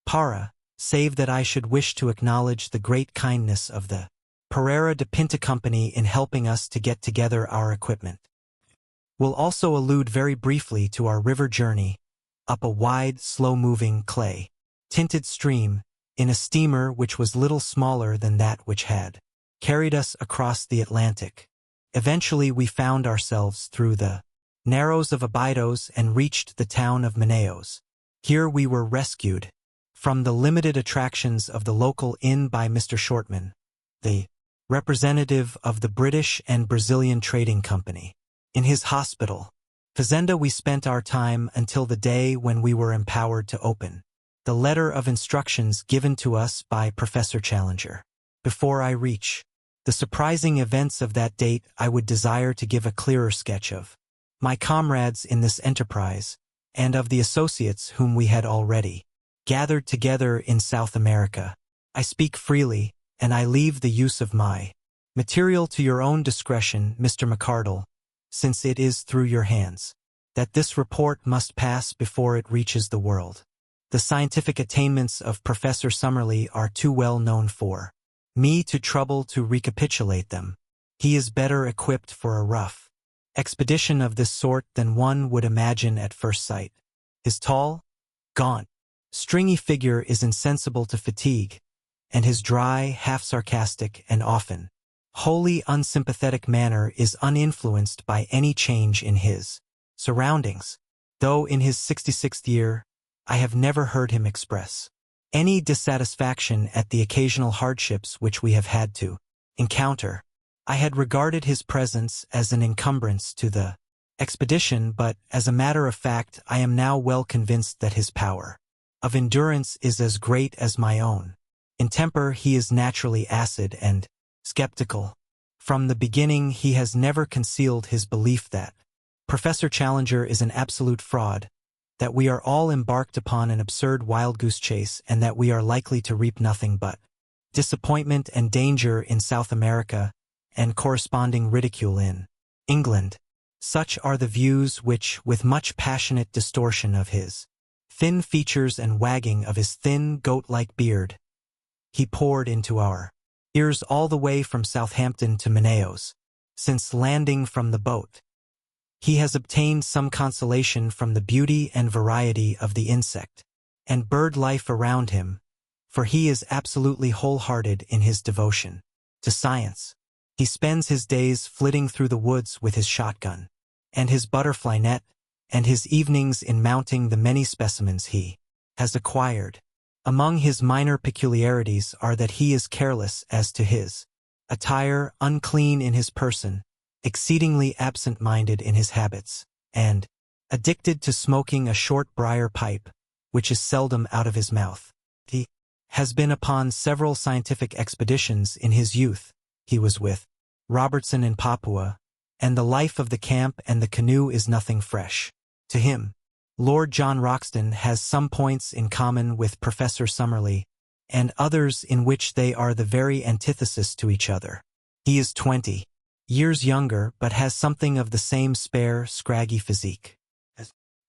Para, save that I should wish to acknowledge the great kindness of the Pereira de Pinta Company in helping us to get together our equipment. We'll also allude very briefly to our river journey up a wide, slow-moving, clay-tinted stream in a steamer which was little smaller than that which had carried us across the Atlantic. Eventually we found ourselves through the narrows of Abydos and reached the town of Manaos. Here we were rescued from the limited attractions of the local inn by Mr. Shortman, the representative of the British and Brazilian Trading Company. In his hospital, Fazenda, we spent our time until the day when we were empowered to open the letter of instructions given to us by Professor Challenger. Before I reach the surprising events of that date, I would desire to give a clearer sketch of my comrades in this enterprise and of the associates whom we had already gathered together in South America. I speak freely, and I leave the use of my material to your own discretion, Mr. McCardle, since it is through your hands that this report must pass before it reaches the world. The scientific attainments of Professor Summerlee are too well known for me to trouble to recapitulate them. He is better equipped for a rough expedition of this sort than one would imagine at first sight. His tall, gaunt, stringy figure is insensible to fatigue, and his dry, half-sarcastic, and often wholly unsympathetic manner is uninfluenced by any change in his surroundings, though in his 66th year, I have never heard him express any dissatisfaction at the occasional hardships which we have had to encounter. I had regarded his presence as an encumbrance to the expedition, but as a matter of fact, I am now well convinced that his power of endurance is as great as my own. In temper, he is naturally acid and skeptical. From the beginning, he has never concealed his belief that Professor Challenger is an absolute fraud, that we are all embarked upon an absurd wild-goose chase, and that we are likely to reap nothing but disappointment and danger in South America and corresponding ridicule in England. Such are the views which, with much passionate distortion of his thin features and wagging of his thin, goat-like beard, he poured into our ears all the way from Southampton to Manaos. Since landing from the boat, he has obtained some consolation from the beauty and variety of the insect and bird life around him, for he is absolutely wholehearted in his devotion to science. He spends his days flitting through the woods with his shotgun and his butterfly net, and his evenings in mounting the many specimens he has acquired. Among his minor peculiarities are that he is careless as to his attire, unclean in his person, exceedingly absent-minded in his habits, and addicted to smoking a short briar pipe, which is seldom out of his mouth. He has been upon several scientific expeditions in his youth. He was with Robertson in Papua, and the life of the camp and the canoe is nothing fresh to him. Lord John Roxton has some points in common with Professor Summerlee, and others in which they are the very antithesis to each other. He is 20 years younger, but has something of the same spare, scraggy physique.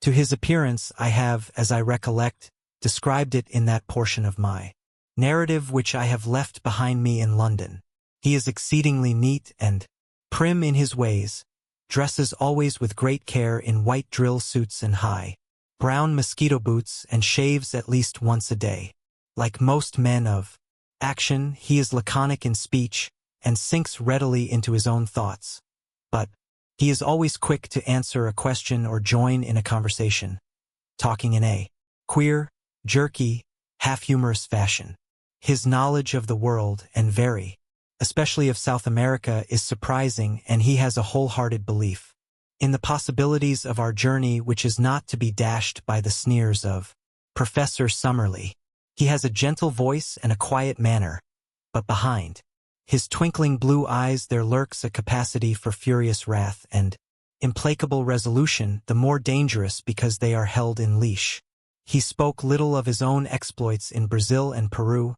To his appearance I have, as I recollect, described it in that portion of my narrative which I have left behind me in London. He is exceedingly neat and prim in his ways, dresses always with great care in white drill suits and high brown mosquito boots, and shaves at least once a day. Like most men of action, he is laconic in speech and sinks readily into his own thoughts. But he is always quick to answer a question or join in a conversation, talking in a queer, jerky, half-humorous fashion. His knowledge of the world, and very especially of South America, is surprising, and he has a wholehearted belief in the possibilities of our journey which is not to be dashed by the sneers of Professor Summerlee. He has a gentle voice and a quiet manner, but behind his twinkling blue eyes there lurks a capacity for furious wrath and implacable resolution, the more dangerous because they are held in leash. He spoke little of his own exploits in Brazil and Peru,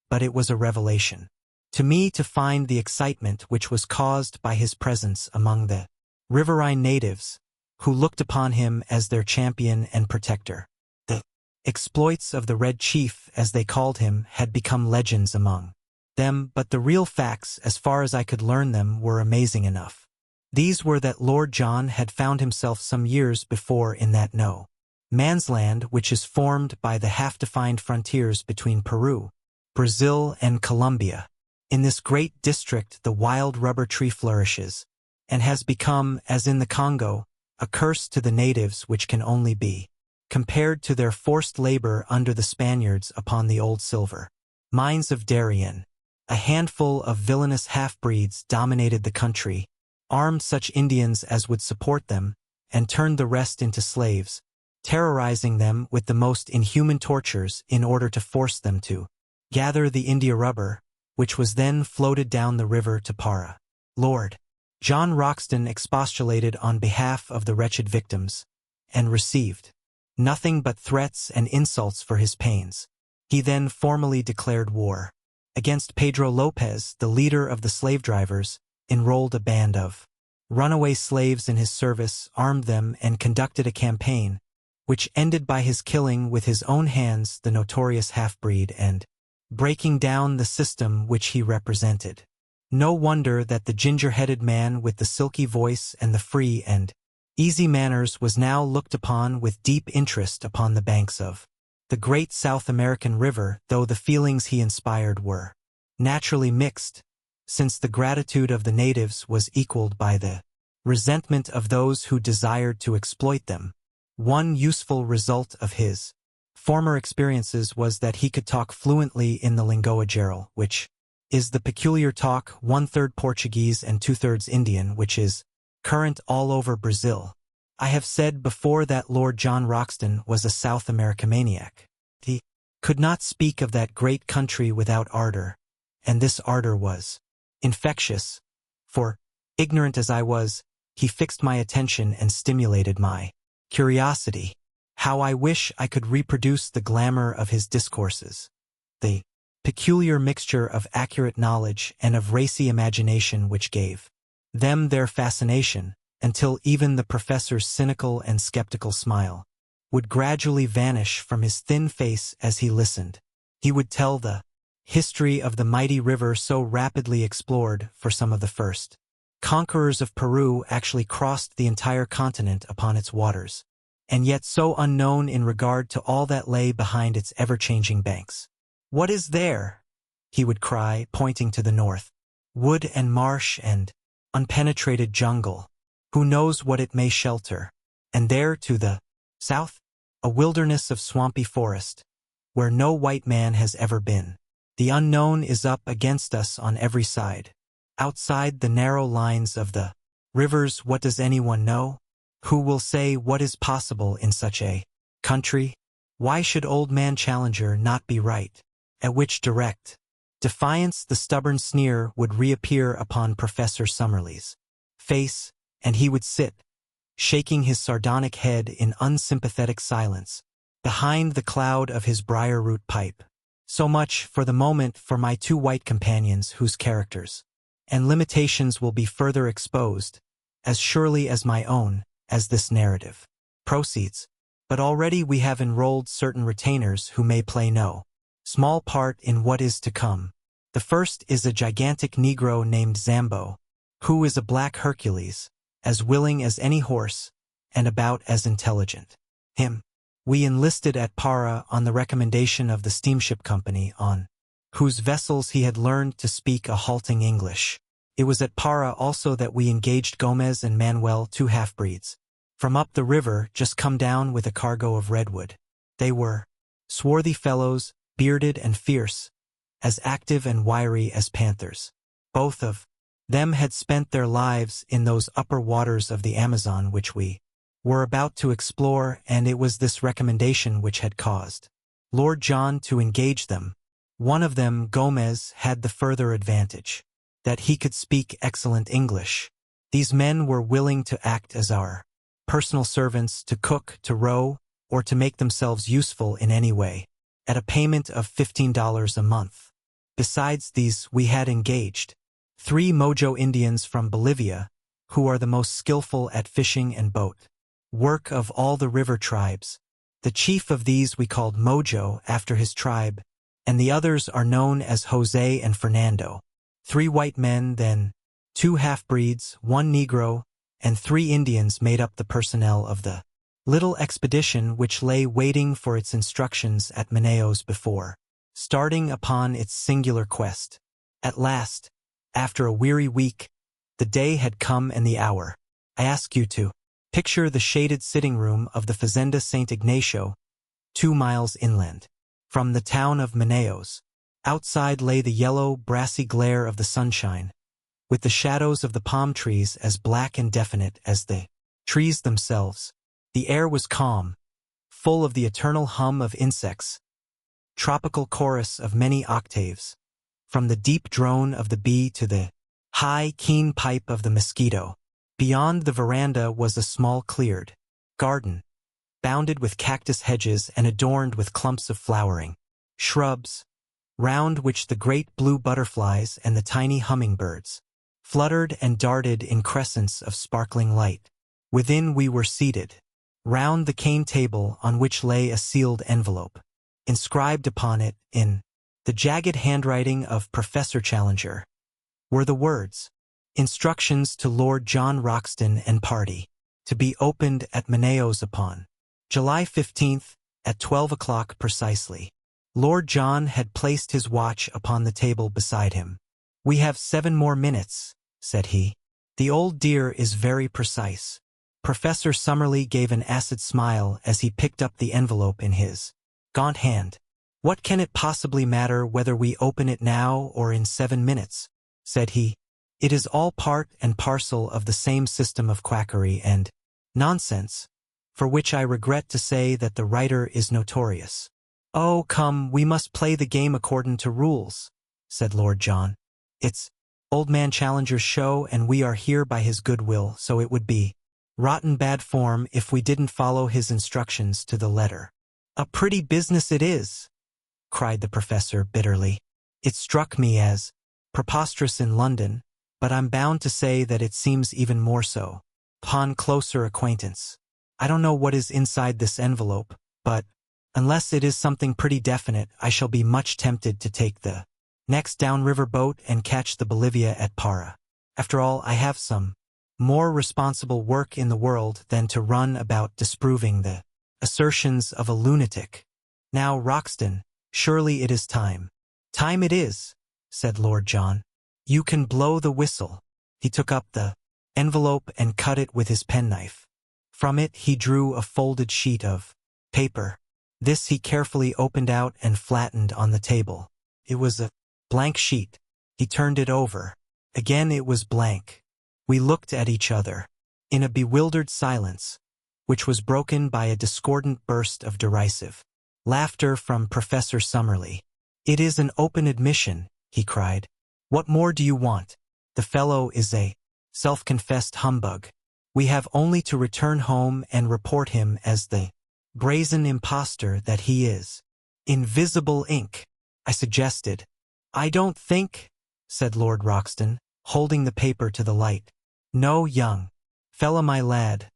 but it was a revelation to me to find the excitement which was caused by his presence among the riverine natives, who looked upon him as their champion and protector. The exploits of the Red Chief, as they called him, had become legends among them, but the real facts, as far as I could learn them, were amazing enough. These were that Lord John had found himself some years before in that no man's land which is formed by the half-defined frontiers between Peru, Brazil, and Colombia. In this great district the wild rubber tree flourishes, and has become, as in the Congo, a curse to the natives which can only be compared to their forced labor under the Spaniards upon the old silver mines of Darien. A handful of villainous half-breeds dominated the country, armed such Indians as would support them, and turned the rest into slaves, terrorizing them with the most inhuman tortures in order to force them to gather the India rubber, which was then floated down the river to Para. Lord John Roxton expostulated on behalf of the wretched victims, and received nothing but threats and insults for his pains. He then formally declared war against Pedro Lopez, the leader of the slave drivers, enrolled a band of runaway slaves in his service, armed them, and conducted a campaign, which ended by his killing with his own hands the notorious half-breed and breaking down the system which he represented. No wonder that the ginger-headed man with the silky voice and the free and easy manners was now looked upon with deep interest upon the banks of the great South American river, though the feelings he inspired were naturally mixed, since the gratitude of the natives was equaled by the resentment of those who desired to exploit them. One useful result of his former experiences was that he could talk fluently in the Língua Geral, which is the peculiar talk 1/3 Portuguese and 2/3 Indian, which is current all over Brazil. I have said before that Lord John Roxton was a South America maniac. He could not speak of that great country without ardor, and this ardor was infectious, for, ignorant as I was, he fixed my attention and stimulated my curiosity. How I wish I could reproduce the glamour of his discourses, the peculiar mixture of accurate knowledge and of racy imagination which gave them their fascination, until even the professor's cynical and skeptical smile would gradually vanish from his thin face as he listened. He would tell the history of the mighty river so rapidly explored, for some of the first conquerors of Peru actually crossed the entire continent upon its waters, and yet so unknown in regard to all that lay behind its ever-changing banks. "What is there?" he would cry, pointing to the north. "Wood and marsh and unpenetrated jungle. Who knows what it may shelter? And there to the south, a wilderness of swampy forest, where no white man has ever been. The unknown is up against us on every side. Outside the narrow lines of the rivers, what does anyone know? Who will say what is possible in such a country? Why should old man Challenger not be right? At which direct defiance the stubborn sneer would reappear upon Professor Summerlee's face, and he would sit, shaking his sardonic head in unsympathetic silence, behind the cloud of his briar-root pipe. So much, for the moment, for my two white companions whose characters and limitations will be further exposed, as surely as my own, as this narrative proceeds. But already we have enrolled certain retainers who may play no small part in what is to come. The first is a gigantic Negro named Zambo, who is a black Hercules, as willing as any horse, and about as intelligent. Him we enlisted at Para on the recommendation of the steamship company, on whose vessels he had learned to speak a halting English. It was at Para also that we engaged Gomez and Manuel, two half-breeds, from up the river, just come down with a cargo of redwood. They were swarthy fellows, bearded and fierce, as active and wiry as panthers. Both of them had spent their lives in those upper waters of the Amazon which we were about to explore, and it was this recommendation which had caused Lord John to engage them. One of them, Gomez, had the further advantage that he could speak excellent English. These men were willing to act as our personal servants, to cook, to row, or to make themselves useful in any way, at a payment of $15 a month. Besides these, we had engaged 3 Mojo Indians from Bolivia, who are the most skillful at fishing and boat work of all the river tribes. The chief of these we called Mojo, after his tribe, and the others are known as Jose and Fernando. 3 white men, then 2 half-breeds, 1 Negro, and 3 Indians made up the personnel of the little expedition which lay waiting for its instructions at Manaos before starting upon its singular quest. At last, after a weary week, The day had come and the hour. I ask you to picture the shaded sitting room of the Fazenda St. Ignacio, 2 miles inland from the town of Manaos. Outside lay the yellow, brassy glare of the sunshine, with the shadows of the palm trees as black and definite as the trees themselves. The air was calm, full of the eternal hum of insects, tropical chorus of many octaves, from the deep drone of the bee to the high, keen pipe of the mosquito. Beyond the veranda was a small cleared garden, bounded with cactus hedges and adorned with clumps of flowering shrubs, round which the great blue butterflies and the tiny hummingbirds fluttered and darted in crescents of sparkling light. Within we were seated, round the cane table on which lay a sealed envelope. Inscribed upon it, in the jagged handwriting of Professor Challenger, were the words, "Instructions to Lord John Roxton and party, to be opened at Manaos upon July 15th at 12 o'clock precisely." Lord John had placed his watch upon the table beside him. "We have 7 more minutes," said he. "The old dear is very precise." Professor Summerlee gave an acid smile as he picked up the envelope in his gaunt hand. "What can it possibly matter whether we open it now or in 7 minutes?" said he. "It is all part and parcel of the same system of quackery and nonsense, for which I regret to say that the writer is notorious." "Oh, come, we must play the game according to rules," said Lord John. "It's Old Man Challenger's show and we are here by his goodwill, so it would be rotten bad form if we didn't follow his instructions to the letter." "A pretty business it is," cried the professor bitterly. "It struck me as preposterous in London, but I'm bound to say that it seems even more so upon closer acquaintance. I don't know what is inside this envelope, but unless it is something pretty definite, I shall be much tempted to take the next downriver boat and catch the Bolivia at Para. After all, I have some more responsible work in the world than to run about disproving the assertions of a lunatic. Now, Roxton, surely it is time." "Time it is," said Lord John. "You can blow the whistle." He took up the envelope and cut it with his penknife. From it he drew a folded sheet of paper. This he carefully opened out and flattened on the table. It was a blank sheet. He turned it over. Again it was blank. We looked at each other in a bewildered silence, which was broken by a discordant burst of derisive laughter from Professor Summerlee. "It is an open admission," he cried. "What more do you want? The fellow is a self-confessed humbug. We have only to return home and report him as the brazen impostor that he is." "Invisible ink," I suggested. "I don't think," said Lord Roxton, holding the paper to the light. "No, young fella, my lad,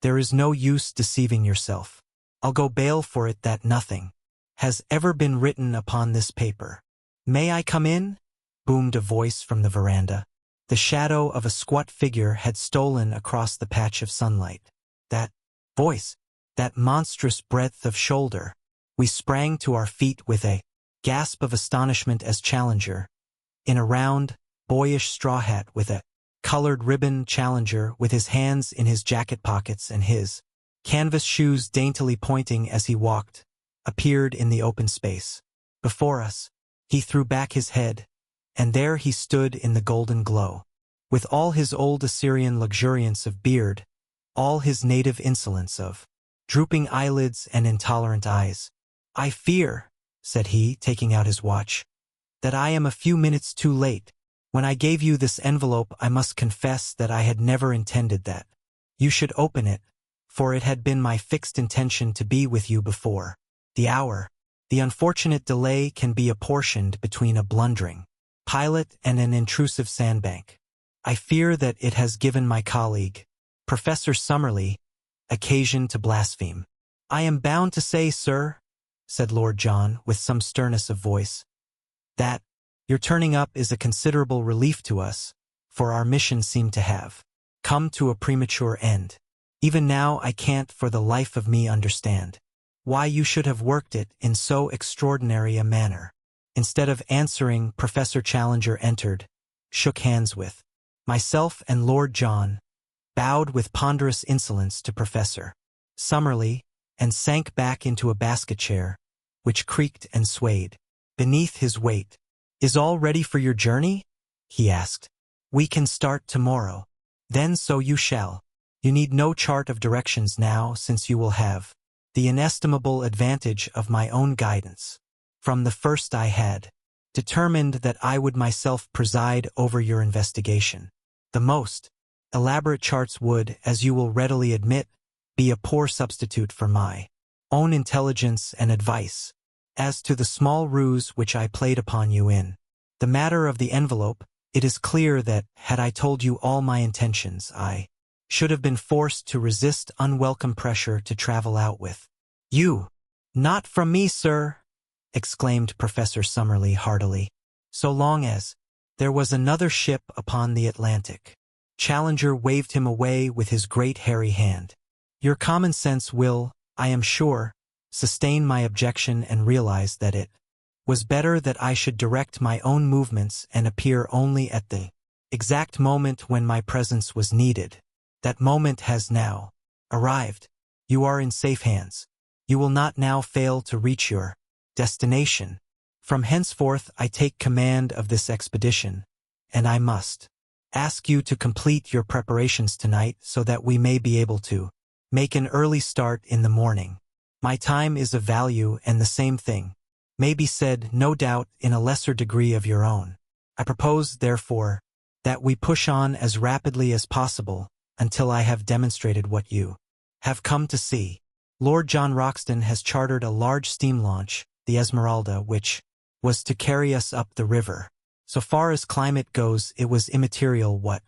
there is no use deceiving yourself. I'll go bail for it that nothing has ever been written upon this paper." "May I come in?" boomed a voice from the veranda. The shadow of a squat figure had stolen across the patch of sunlight. That voice, that monstrous breadth of shoulder. We sprang to our feet with a gasp of astonishment as Challenger, in a round, boyish straw hat with a colored ribbon, Challenger, with his hands in his jacket pockets and his canvas shoes daintily pointing as he walked, appeared in the open space before us. He threw back his head, and there he stood in the golden glow, with all his old Assyrian luxuriance of beard, all his native insolence of drooping eyelids and intolerant eyes. "I fear," said he, taking out his watch, "that I am a few minutes too late. When I gave you this envelope, I must confess that I had never intended that you should open it, for it had been my fixed intention to be with you before the hour. The unfortunate delay can be apportioned between a blundering pilot and an intrusive sandbank. I fear that it has given my colleague, Professor Summerlee, occasion to blaspheme." "I am bound to say, sir," said Lord John with some sternness of voice, "that your turning up is a considerable relief to us, for our mission seemed to have come to a premature end. Even now I can't for the life of me understand why you should have worked it in so extraordinary a manner." Instead of answering, Professor Challenger entered, shook hands with Myself and Lord John bowed with ponderous insolence to Professor Summerlee and sank back into a basket chair, which creaked and swayed beneath his weight. "Is all ready for your journey?" he asked. "We can start tomorrow." "Then so you shall. You need no chart of directions now, since you will have the inestimable advantage of my own guidance. From the first I had determined that I would myself preside over your investigation. The most elaborate charts would, as you will readily admit, be a poor substitute for my own intelligence and advice. As to the small ruse which I played upon you in the matter of the envelope, it is clear that, had I told you all my intentions, I should have been forced to resist unwelcome pressure to travel out with you." "Not from me, sir," exclaimed Professor Summerlee heartily. "So long as there was another ship upon the Atlantic." Challenger waved him away with his great hairy hand. "Your common sense will, I am sure, sustain my objection and realize that it was better that I should direct my own movements and appear only at the exact moment when my presence was needed. That moment has now arrived. You are in safe hands. You will not now fail to reach your destination. From henceforth I take command of this expedition, and I must ask you to complete your preparations tonight so that we may be able to make an early start in the morning. My time is of value, and the same thing may be said, no doubt, in a lesser degree of your own. I propose, therefore, that we push on as rapidly as possible until I have demonstrated what you have come to see. Lord John Roxton has chartered a large steam launch, the Esmeralda, which was to carry us up the river. So far as climate goes, it was immaterial what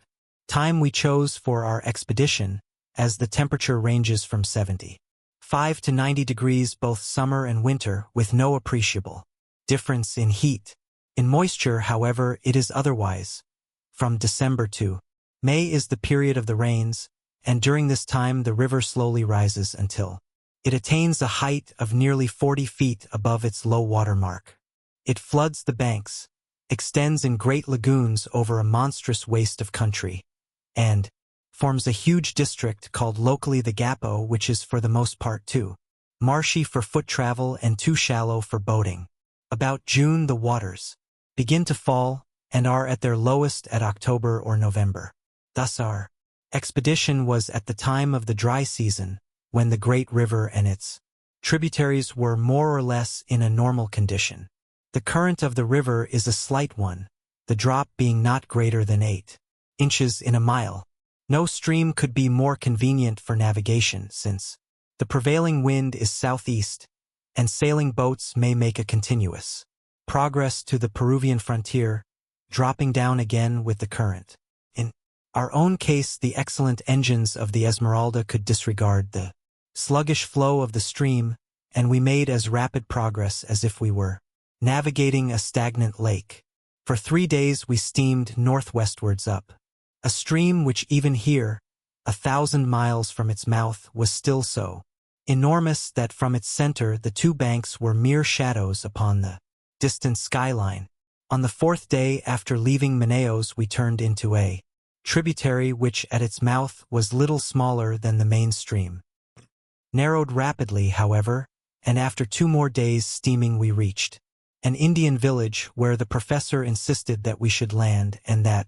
time we chose for our expedition, as the temperature ranges from 75 to 90 degrees both summer and winter, with no appreciable difference in heat. In moisture, however, it is otherwise. From December to May is the period of the rains, and during this time the river slowly rises until it attains a height of nearly 40 feet above its low water mark. It floods the banks, extends in great lagoons over a monstrous waste of country, and forms a huge district called locally the Gapo, which is for the most part too marshy for foot travel and too shallow for boating. About June the waters begin to fall, and are at their lowest at October or November. Thus our expedition was at the time of the dry season, when the great river and its tributaries were more or less in a normal condition. The current of the river is a slight one, the drop being not greater than 8 inches in a mile. No stream could be more convenient for navigation, since the prevailing wind is southeast, and sailing boats may make a continuous progress to the Peruvian frontier, dropping down again with the current. In our own case, the excellent engines of the Esmeralda could disregard the sluggish flow of the stream, and we made as rapid progress as if we were navigating a stagnant lake. For 3 days we steamed northwestwards up a stream which even here, 1,000 miles from its mouth, was still so enormous that from its center the two banks were mere shadows upon the distant skyline. On the 4th day after leaving Manaos we turned into a tributary which at its mouth was little smaller than the main stream. Narrowed rapidly, however, and after 2 more days' steaming we reached an Indian village where the professor insisted that we should land and that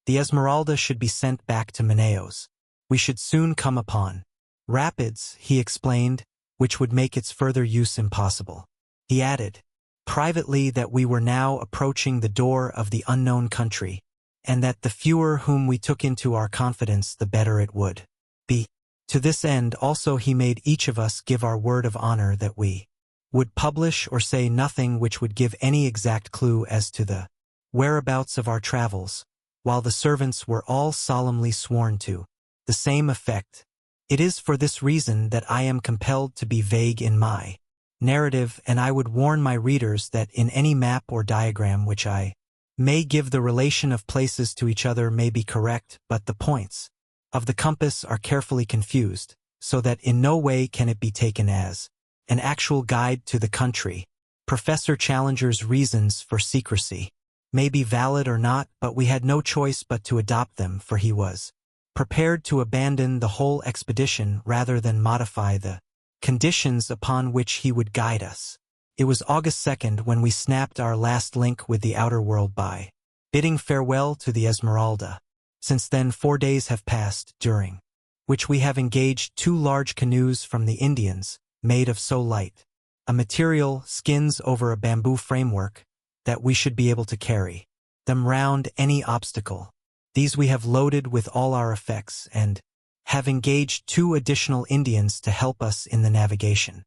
the Esmeralda should be sent back to Manaos. We should soon come upon rapids, he explained, which would make its further use impossible. He added privately that we were now approaching the door of the unknown country, and that the fewer whom we took into our confidence the better it would be. To this end also he made each of us give our word of honor that we would publish or say nothing which would give any exact clue as to the whereabouts of our travels, while the servants were all solemnly sworn to the same effect. It is for this reason that I am compelled to be vague in my narrative, and I would warn my readers that in any map or diagram which I may give, the relation of places to each other may be correct, but the points of the compass are carefully confused, so that in no way can it be taken as an actual guide to the country. Professor Challenger's reasons for secrecy. may be valid or not, but we had no choice but to adopt them, for he was prepared to abandon the whole expedition rather than modify the conditions upon which he would guide us. It was August 2nd when we snapped our last link with the outer world by bidding farewell to the Esmeralda. Since then 4 days have passed, during which we have engaged 2 large canoes from the Indians, made of so light a material, skins over a bamboo framework, that we should be able to carry them round any obstacle. These we have loaded with all our effects and have engaged 2 additional Indians to help us in the navigation.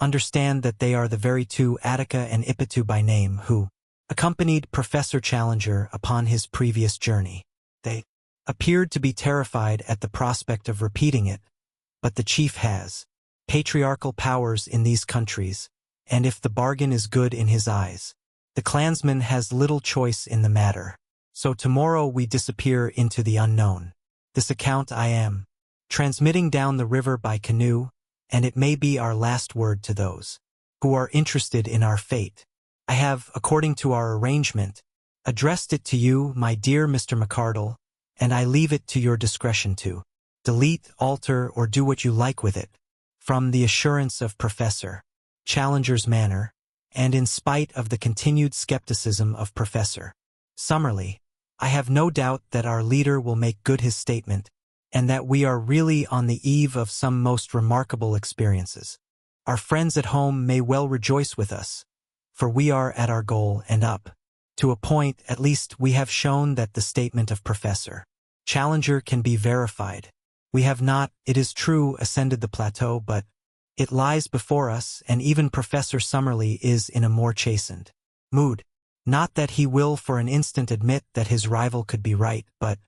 Understand that they are the very 2 Attica and Ipitu by name who accompanied Professor Challenger upon his previous journey. They appeared to be terrified at the prospect of repeating it, but the chief has patriarchal powers in these countries, and if the bargain is good in his eyes, the clansman has little choice in the matter. So tomorrow we disappear into the unknown. This account I am transmitting down the river by canoe, and it may be our last word to those who are interested in our fate. I have, according to our arrangement, addressed it to you, my dear Mr. McCardle, and I leave it to your discretion to delete, alter, or do what you like with it. From the assurance of Professor Challenger's manner, and in spite of the continued skepticism of Professor Summerlee, I have no doubt that our leader will make good his statement, and that we are really on the eve of some most remarkable experiences. Our friends at home may well rejoice with us, for we are at our goal, and up to a point at least we have shown that the statement of Professor Challenger can be verified. We have not, it is true, ascended the plateau, but it lies before us, and even Professor Summerlee is in a more chastened mood. Not that he will for an instant admit that his rival could be right, but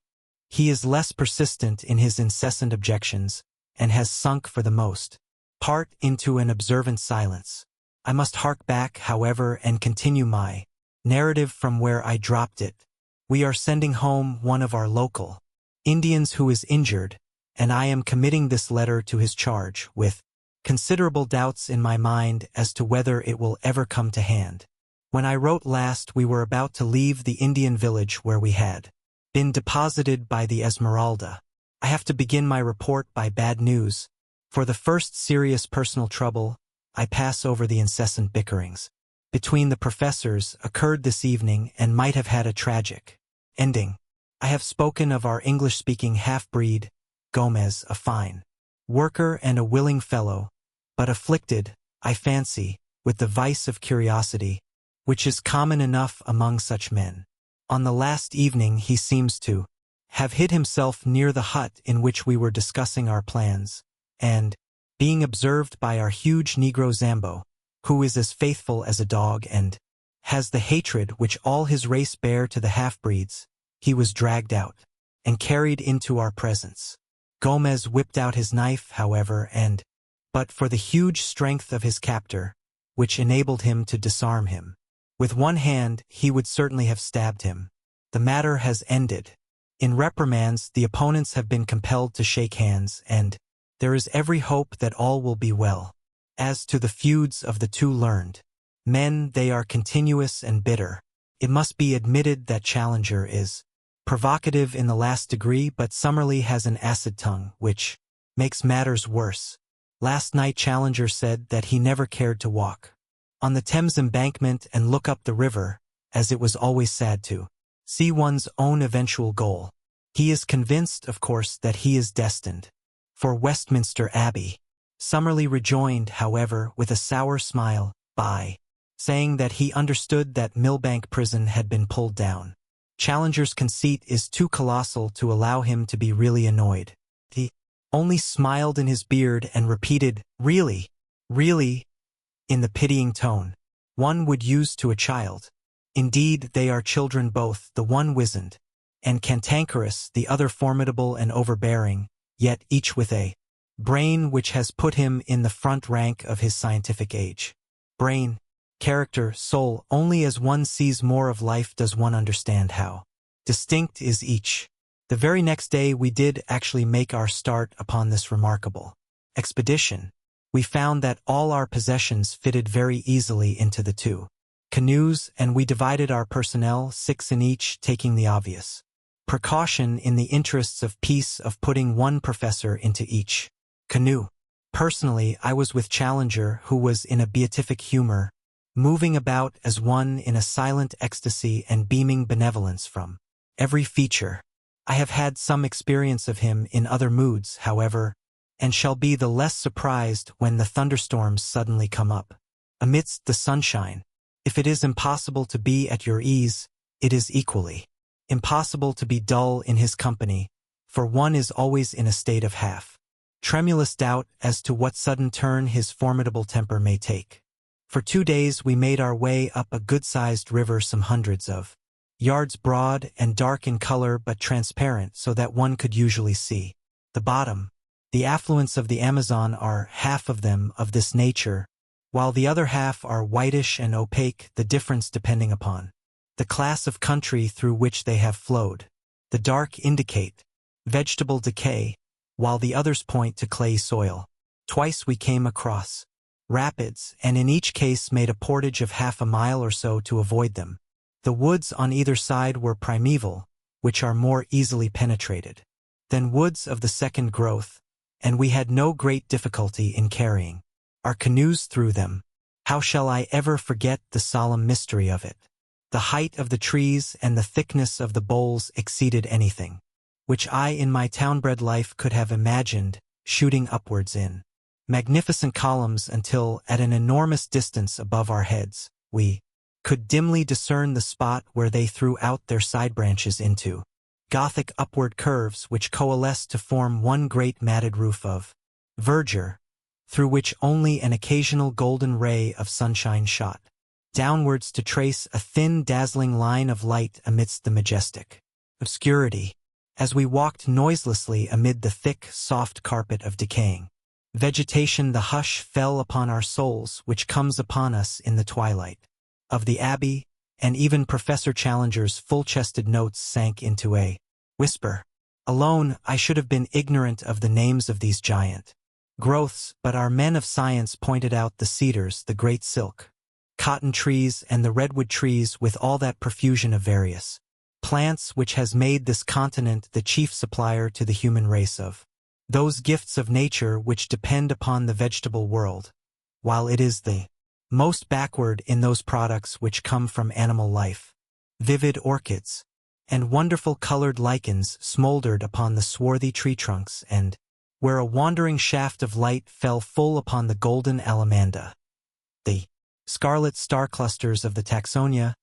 he is less persistent in his incessant objections, and has sunk for the most part into an observant silence. I must hark back, however, and continue my narrative from where I dropped it. We are sending home one of our local Indians who is injured, and I am committing this letter to his charge, with considerable doubts in my mind as to whether it will ever come to hand. When I wrote last, we were about to leave the Indian village where we had been deposited by the Esmeralda. I have to begin my report by bad news. For the first serious personal trouble, I pass over the incessant bickerings between the professors occurred this evening and might have had a tragic ending. I have spoken of our English-speaking half-breed, Gomez, a fine worker and a willing fellow, but afflicted, I fancy, with the vice of curiosity, which is common enough among such men. On the last evening he seems to have hid himself near the hut in which we were discussing our plans, and, being observed by our huge Negro Zambo, who is as faithful as a dog and has the hatred which all his race bear to the half-breeds, he was dragged out and carried into our presence. Gomez whipped out his knife, however, and, but for the huge strength of his captor, which enabled him to disarm him with one hand, he would certainly have stabbed him. The matter has ended. In reprimands, the opponents have been compelled to shake hands, and there is every hope that all will be well. As to the feuds of the 2 learned men, they are continuous and bitter. It must be admitted that Challenger is provocative in the last degree, but Summerlee has an acid tongue, which makes matters worse. Last night Challenger said that he never cared to walk on the Thames embankment and look up the river, as it was always sad to see one's own eventual goal. He is convinced, of course, that he is destined for Westminster Abbey. Summerlee rejoined, however, with a sour smile, by saying that he understood that Millbank prison had been pulled down. Challenger's conceit is too colossal to allow him to be really annoyed. He only smiled in his beard and repeated, "Really, really," in the pitying tone one would use to a child. Indeed, they are children both, the one wizened and cantankerous, the other formidable and overbearing, yet each with a brain which has put him in the front rank of his scientific age. Brain, character, soul, only as one sees more of life does one understand how distinct is each. The very next day we did actually make our start upon this remarkable expedition. We found that all our possessions fitted very easily into the 2 canoes, and we divided our personnel, 6 in each, taking the obvious precaution in the interests of peace of putting one professor into each canoe. Personally, I was with Challenger, who was in a beatific humor, moving about as one in a silent ecstasy and beaming benevolence from every feature. I have had some experience of him in other moods, however, and shall be the less surprised when the thunderstorms suddenly come up. Amidst the sunshine, if it is impossible to be at your ease, it is equally impossible to be dull in his company, for one is always in a state of tremulous doubt as to what sudden turn his formidable temper may take. For 2 days we made our way up a good-sized river some hundreds of yards broad and dark in color but transparent so that one could usually see the bottom. The affluents of the Amazon are, half of them, of this nature, while the other half are whitish and opaque, the difference depending upon the class of country through which they have flowed. The dark indicate vegetable decay, while the others point to clayey soil. Twice we came across rapids, and in each case made a portage of half a mile or so to avoid them. The woods on either side were primeval, which are more easily penetrated than woods of the second growth, and we had no great difficulty in carrying our canoes through them. How shall I ever forget the solemn mystery of it? The height of the trees and the thickness of the boles exceeded anything which I in my town-bred life could have imagined, shooting upwards in magnificent columns until, at an enormous distance above our heads, we could dimly discern the spot where they threw out their side branches into Gothic upward curves which coalesced to form one great matted roof of verdure, through which only an occasional golden ray of sunshine shot downwards to trace a thin dazzling line of light amidst the majestic obscurity, as we walked noiselessly amid the thick, soft carpet of decaying vegetation. The hush fell upon our souls which comes upon us in the twilight of the Abbey, and even Professor Challenger's full-chested notes sank into a whisper. Alone, I should have been ignorant of the names of these giant growths, but our men of science pointed out the cedars, the great silk cotton trees, and the redwood trees, with all that profusion of various plants which has made this continent the chief supplier to the human race of those gifts of nature which depend upon the vegetable world, while it is the most backward in those products which come from animal life. Vivid orchids and wonderful colored lichens smoldered upon the swarthy tree trunks, and where a wandering shaft of light fell full upon the golden alamanda, the scarlet star clusters of the taxonia,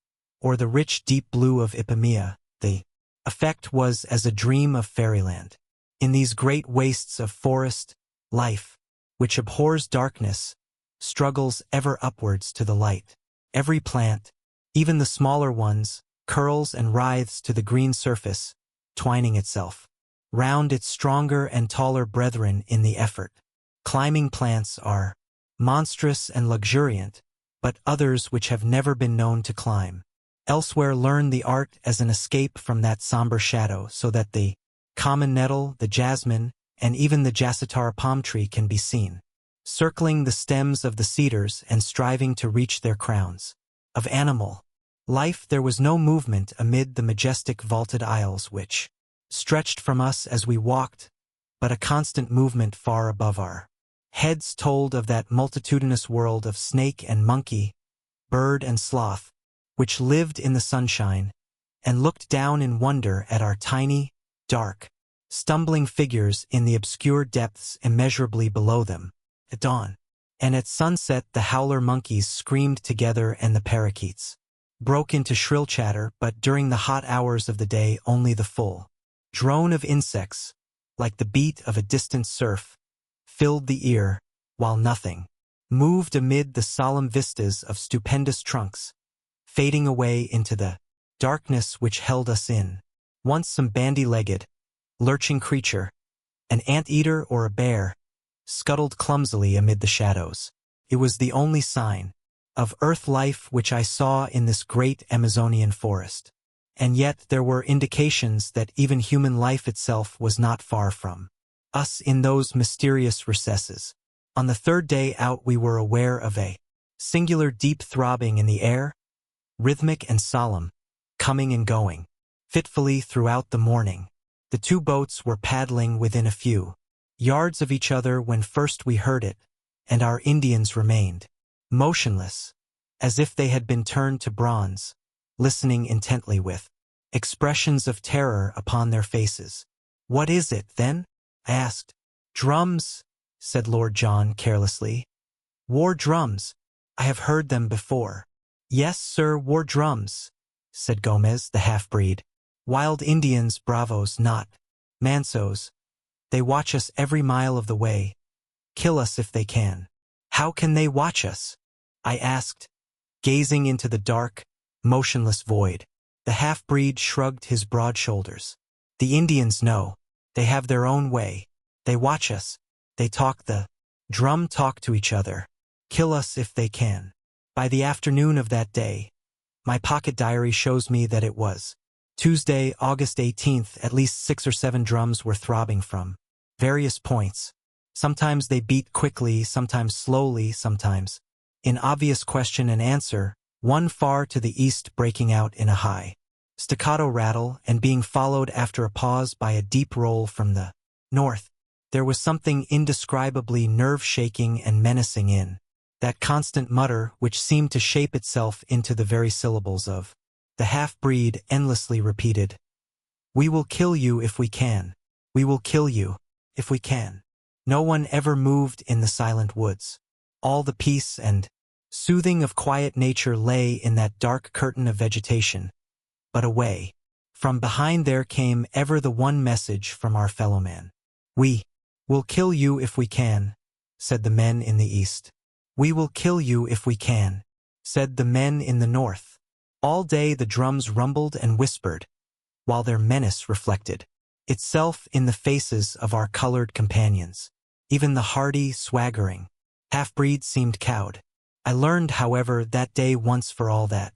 or the rich deep blue of Ipomoea, the effect was as a dream of fairyland. In these great wastes of forest, life, which abhors darkness, struggles ever upwards to the light. Every plant, even the smaller ones, curls and writhes to the green surface, twining itself round its stronger and taller brethren in the effort. Climbing plants are monstrous and luxuriant, but others which have never been known to climb elsewhere learn the art as an escape from that somber shadow, so that the common nettle, the jasmine, and even the jassitara palm tree can be seen circling the stems of the cedars and striving to reach their crowns. Of animal life there was no movement amid the majestic vaulted aisles which stretched from us as we walked, but a constant movement far above our heads told of that multitudinous world of snake and monkey, bird and sloth, which lived in the sunshine, and looked down in wonder at our tiny, dark, stumbling figures in the obscure depths immeasurably below them. At dawn and at sunset the howler monkeys screamed together and the parakeets broke into shrill chatter, but during the hot hours of the day only the full drone of insects, like the beat of a distant surf, filled the ear, while nothing moved amid the solemn vistas of stupendous trunks, fading away into the darkness which held us in. Once some bandy-legged, lurching creature, an ant-eater or a bear, scuttled clumsily amid the shadows. It was the only sign of earth life which I saw in this great Amazonian forest. And yet there were indications that even human life itself was not far from us in those mysterious recesses. On the third day out we were aware of a singular deep throbbing in the air, rhythmic and solemn, coming and going, fitfully throughout the morning. The two boats were paddling within a few yards of each other when first we heard it, and our Indians remained motionless, as if they had been turned to bronze, listening intently with expressions of terror upon their faces. "What is it, then?" I asked. "Drums," said Lord John carelessly. "War drums. I have heard them before." "Yes, sir, war drums," said Gomez, the half-breed. "Wild Indians, bravos, not mansos. They watch us every mile of the way. Kill us if they can." "How can they watch us?" I asked, gazing into the dark, motionless void. The half-breed shrugged his broad shoulders. "The Indians know. They have their own way. They watch us. They talk the drum talk to each other. Kill us if they can." By the afternoon of that day, my pocket diary shows me that it was Tuesday, August 18th, at least 6 or 7 drums were throbbing from various points. Sometimes they beat quickly, sometimes slowly, sometimes in obvious question and answer, one far to the east breaking out in a high staccato rattle and being followed after a pause by a deep roll from the north. There was something indescribably nerve-shaking and menacing in that constant mutter which seemed to shape itself into the very syllables of the half-breed endlessly repeated, "We will kill you if we can. We will kill you if we can." No one ever moved in the silent woods. All the peace and soothing of quiet nature lay in that dark curtain of vegetation. But away from behind there came ever the one message from our fellow man. "We will kill you if we can," said the men in the east. "We will kill you if we can," said the men in the north. All day the drums rumbled and whispered, while their menace reflected itself in the faces of our colored companions. Even the hardy, swaggering half-breed seemed cowed. I learned, however, that day once for all that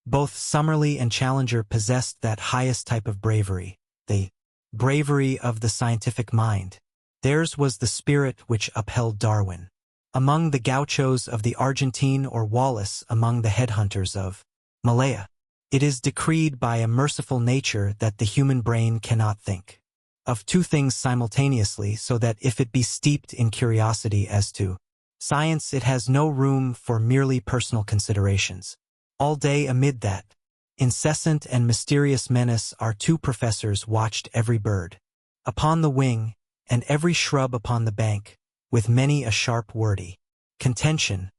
both Summerlee and Challenger possessed that highest type of bravery, the bravery of the scientific mind. Theirs was the spirit which upheld Darwin among the gauchos of the Argentine or Wallace among the headhunters of Malaya. It is decreed by a merciful nature that the human brain cannot think of two things simultaneously, so that if it be steeped in curiosity as to science, it has no room for merely personal considerations. All day amid that incessant and mysterious menace our two professors watched every bird upon the wing and every shrub upon the bank, with many a sharp wordy contention,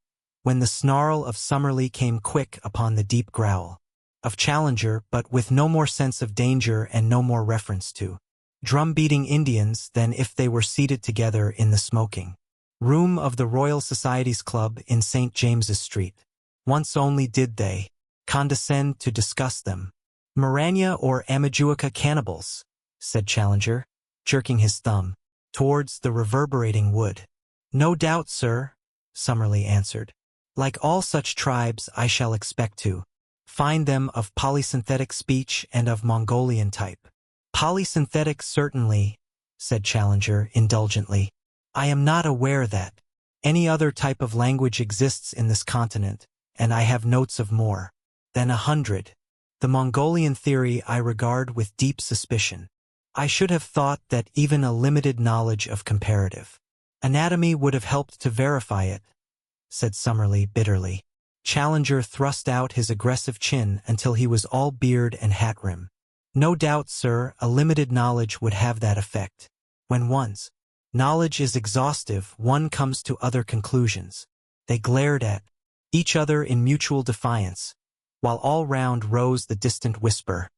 when the snarl of Summerlee came quick upon the deep growl of Challenger, but with no more sense of danger and no more reference to drum-beating Indians than if they were seated together in the smoking room of the Royal Society's Club in St. James's Street. Once only did they condescend to discuss them. "Marania or Amajuaca cannibals," said Challenger, jerking his thumb towards the reverberating wood. "No doubt, sir," Summerlee answered. "Like all such tribes, I shall expect to find them of polysynthetic speech and of Mongolian type." "Polysynthetic, certainly," said Challenger indulgently. "I am not aware that any other type of language exists in this continent, and I have notes of more than 100. The Mongolian theory I regard with deep suspicion. I should have thought that even a limited knowledge of comparative anatomy would have helped to verify it," said Summerlee bitterly. Challenger thrust out his aggressive chin until he was all beard and hat rim. "No doubt, sir, a limited knowledge would have that effect. When one's knowledge is exhaustive, one comes to other conclusions." They glared at each other in mutual defiance, while all round rose the distant whisper,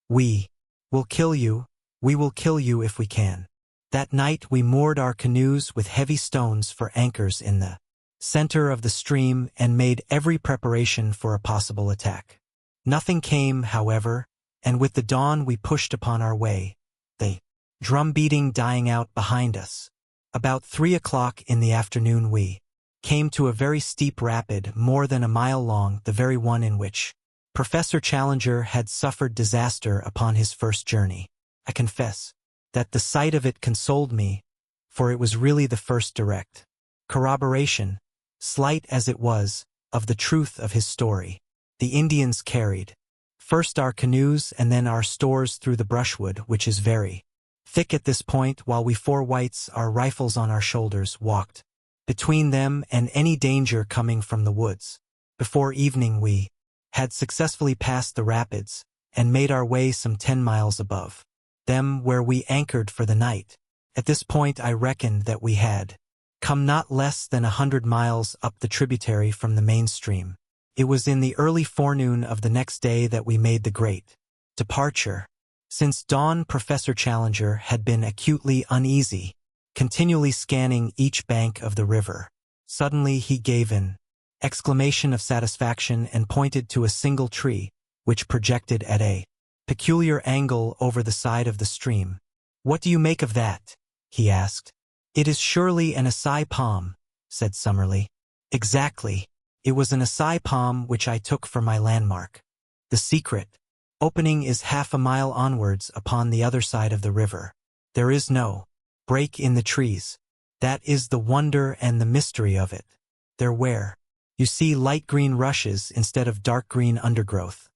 "We will kill you, we will kill you if we can." That night we moored our canoes with heavy stones for anchors in the center of the stream and made every preparation for a possible attack. Nothing came, however, and with the dawn we pushed upon our way, the drum-beating dying out behind us. About 3 o'clock in the afternoon we came to a very steep rapid, more than a mile long, the very one in which Professor Challenger had suffered disaster upon his first journey. I confess that the sight of it consoled me, for it was really the first direct corroboration, slight as it was, of the truth of his story. The Indians carried first our canoes and then our stores through the brushwood, which is very thick at this point, while we four whites, our rifles on our shoulders, walked between them and any danger coming from the woods. Before evening we had successfully passed the rapids and made our way some 10 miles above them, where we anchored for the night. At this point I reckoned that we had come not less than 100 miles up the tributary from the main stream. It was in the early forenoon of the next day that we made the great departure. Since dawn, Professor Challenger had been acutely uneasy, continually scanning each bank of the river. Suddenly he gave an exclamation of satisfaction and pointed to a single tree, which projected at a peculiar angle over the side of the stream. "What do you make of that?" he asked. "It is surely an acai palm," said Summerlee. "Exactly. It was an acai palm which I took for my landmark. The secret opening is half a mile onwards upon the other side of the river. There is no break in the trees. That is the wonder and the mystery of it. There where you see light green rushes instead of dark green undergrowth.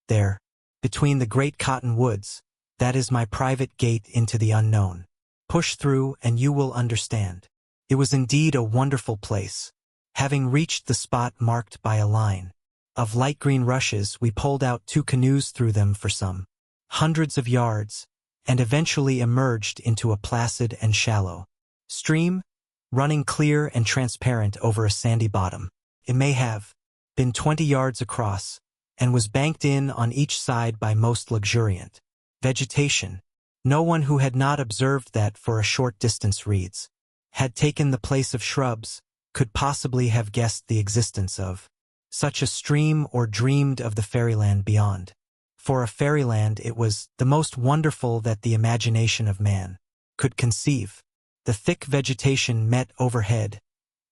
There, between the great cotton woods, that is my private gate into the unknown. Push through and you will understand." It was indeed a wonderful place. Having reached the spot marked by a line of light green rushes, we pulled out 2 canoes through them for some hundreds of yards, and eventually emerged into a placid and shallow stream, running clear and transparent over a sandy bottom. It may have been 20 yards across, and was banked in on each side by most luxuriant vegetation. No one who had not observed that for a short distance reeds had taken the place of shrubs could possibly have guessed the existence of such a stream or dreamed of the fairyland beyond. For a fairyland it was the most wonderful that the imagination of man could conceive. The thick vegetation met overhead,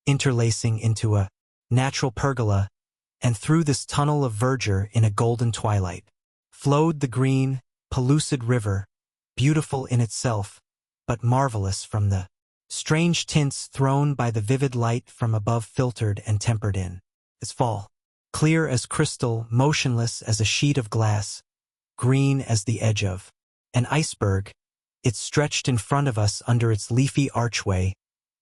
interlacing into a natural pergola, and through this tunnel of verdure in a golden twilight flowed the green, pellucid river, beautiful in itself, but marvelous from the strange tints thrown by the vivid light from above, filtered and tempered in its fall. Clear as crystal, motionless as a sheet of glass, green as the edge of an iceberg, it stretched in front of us under its leafy archway,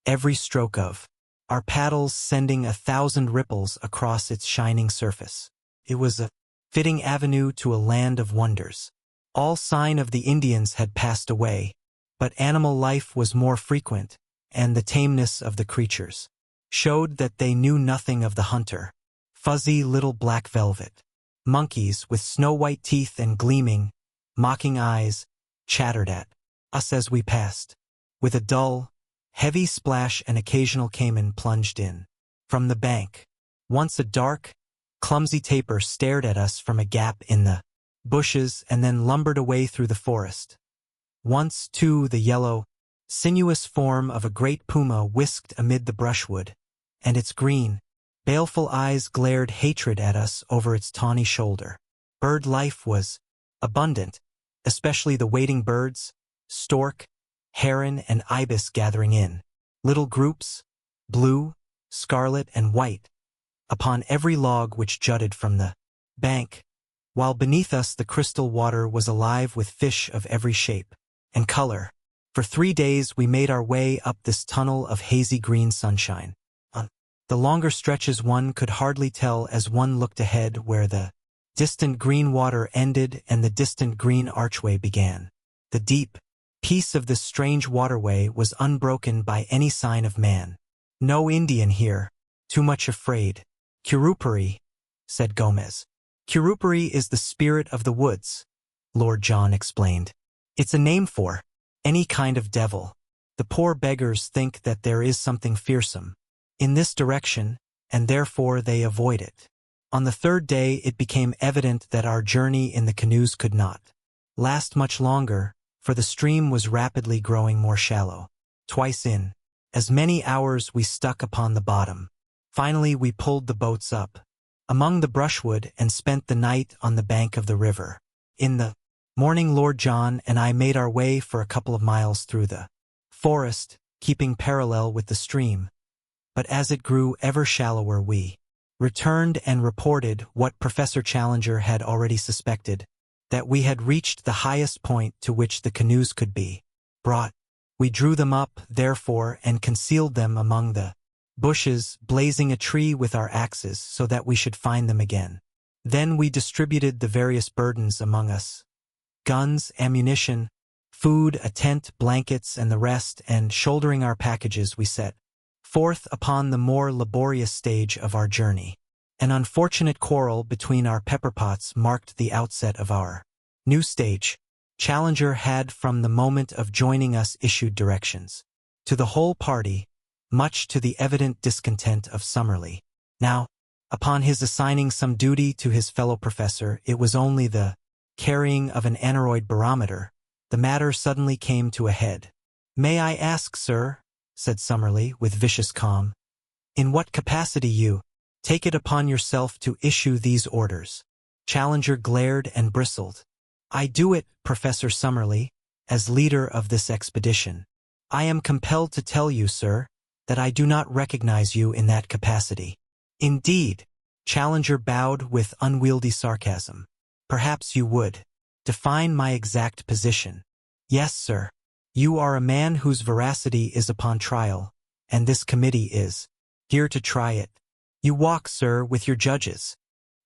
every stroke of our paddles sending 1,000 ripples across its shining surface. It was a fitting avenue to a land of wonders. All sign of the Indians had passed away, but animal life was more frequent, and the tameness of the creatures showed that they knew nothing of the hunter. Fuzzy little black velvet monkeys with snow-white teeth and gleaming, mocking eyes chattered at us as we passed. With a dull, heavy splash, an occasional caiman plunged in from the bank. Once a dark, clumsy tapir stared at us from a gap in the bushes and then lumbered away through the forest. Once, too, the yellow, sinuous form of a great puma whisked amid the brushwood, and its green, baleful eyes glared hatred at us over its tawny shoulder. Bird life was abundant, especially the wading birds, stork, heron, and ibis gathering in little groups, blue, scarlet, and white, upon every log which jutted from the bank, while beneath us the crystal water was alive with fish of every shape and color. For 3 days we made our way up this tunnel of hazy green sunshine. On the longer stretches one could hardly tell as one looked ahead where the distant green water ended and the distant green archway began. The deep peace of this strange waterway was unbroken by any sign of man. "No Indian here. Too much afraid." "Curupuri," said Gomez. "Curupuri is the spirit of the woods," Lord John explained. "It's a name for any kind of devil. The poor beggars think that there is something fearsome in this direction, and therefore they avoid it." On the 3rd day it became evident that our journey in the canoes could not last much longer, for the stream was rapidly growing more shallow. Twice in as many hours we stuck upon the bottom. Finally we pulled the boats up among the brushwood and spent the night on the bank of the river. In the morning Lord John and I made our way for a couple of miles through the forest, keeping parallel with the stream, but as it grew ever shallower we returned and reported what Professor Challenger had already suspected, that we had reached the highest point to which the canoes could be brought. We drew them up, therefore, and concealed them among the bushes, blazing a tree with our axes so that we should find them again. Then we distributed the various burdens among us: guns, ammunition, food, a tent, blankets, and the rest, and shouldering our packages we set forth upon the more laborious stage of our journey. An unfortunate quarrel between our pepperpots marked the outset of our new stage. Challenger had from the moment of joining us issued directions to the whole party, much to the evident discontent of Summerlee. Now, upon his assigning some duty to his fellow professor, it was only the carrying of an aneroid barometer, the matter suddenly came to a head. "May I ask, sir," said Summerlee with vicious calm, "in what capacity you take it upon yourself to issue these orders?" Challenger glared and bristled. "I do it, Professor Summerlee, as leader of this expedition. I am compelled to tell you, sir, that I do not recognize you in that capacity." "Indeed?" Challenger bowed with unwieldy sarcasm. "Perhaps you would define my exact position." "Yes, sir. You are a man whose veracity is upon trial, and this committee is here to try it. You walk, sir, with your judges."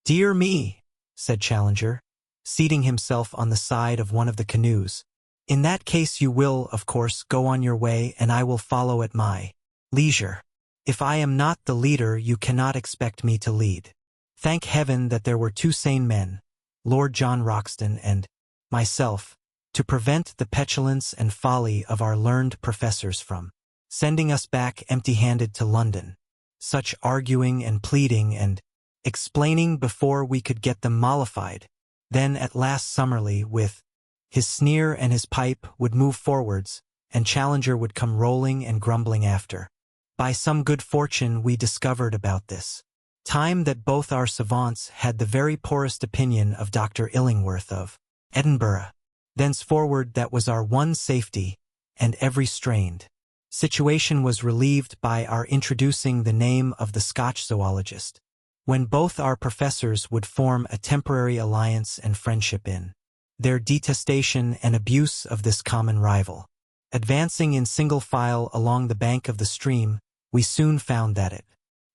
"Dear me," said Challenger, seating himself on the side of one of the canoes. "In that case you will, of course, go on your way, and I will follow at my leisure. If I am not the leader, you cannot expect me to lead." Thank heaven that there were two sane men, Lord John Roxton and myself, to prevent the petulance and folly of our learned professors from sending us back empty-handed to London. Such arguing and pleading and explaining before we could get them mollified. Then at last Summerlee, with his sneer and his pipe, would move forwards, and Challenger would come rolling and grumbling after. By some good fortune we discovered about this time that both our savants had the very poorest opinion of Dr. Illingworth of Edinburgh. Thenceforward that was our one safety, and every strained situation was relieved by our introducing the name of the Scotch zoologist, when both our professors would form a temporary alliance and friendship in their detestation and abuse of this common rival. Advancing in single file along the bank of the stream, we soon found that it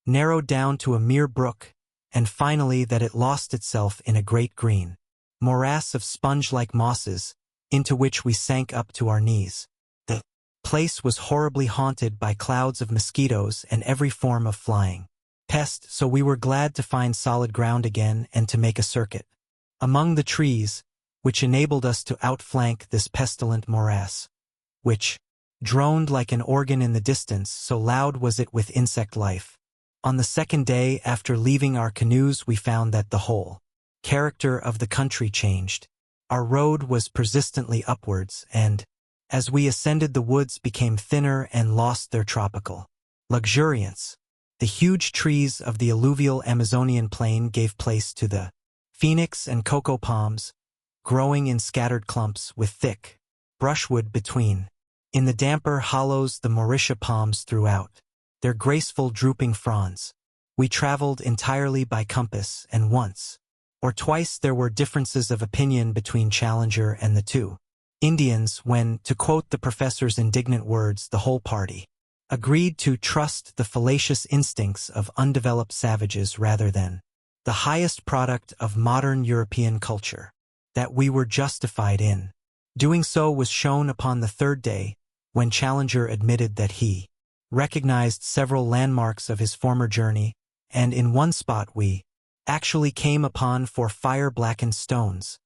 narrowed down to a mere brook, and finally that it lost itself in a great green morass of sponge-like mosses, into which we sank up to our knees. The place was horribly haunted by clouds of mosquitoes and every form of flying pest, so we were glad to find solid ground again and to make a circuit among the trees, which enabled us to outflank this pestilent morass, which droned like an organ in the distance, so loud was it with insect life. On the second day after leaving our canoes we found that the whole character of the country changed. Our road was persistently upwards, and, as we ascended, the woods became thinner and lost their tropical luxuriance. The huge trees of the alluvial Amazonian plain gave place to the phoenix and cocoa palms, growing in scattered clumps with thick brushwood between. In the damper hollows the Mauritia palms threw out their graceful drooping fronds. We traveled entirely by compass, and once or twice there were differences of opinion between Challenger and the two Indians when, to quote the professor's indignant words, the whole party agreed to trust the fallacious instincts of undeveloped savages rather than the highest product of modern European culture. That we were justified in doing so was shown upon the third day, when Challenger admitted that he recognized several landmarks of his former journey, and in one spot we actually came upon 4 fire-blackened stones,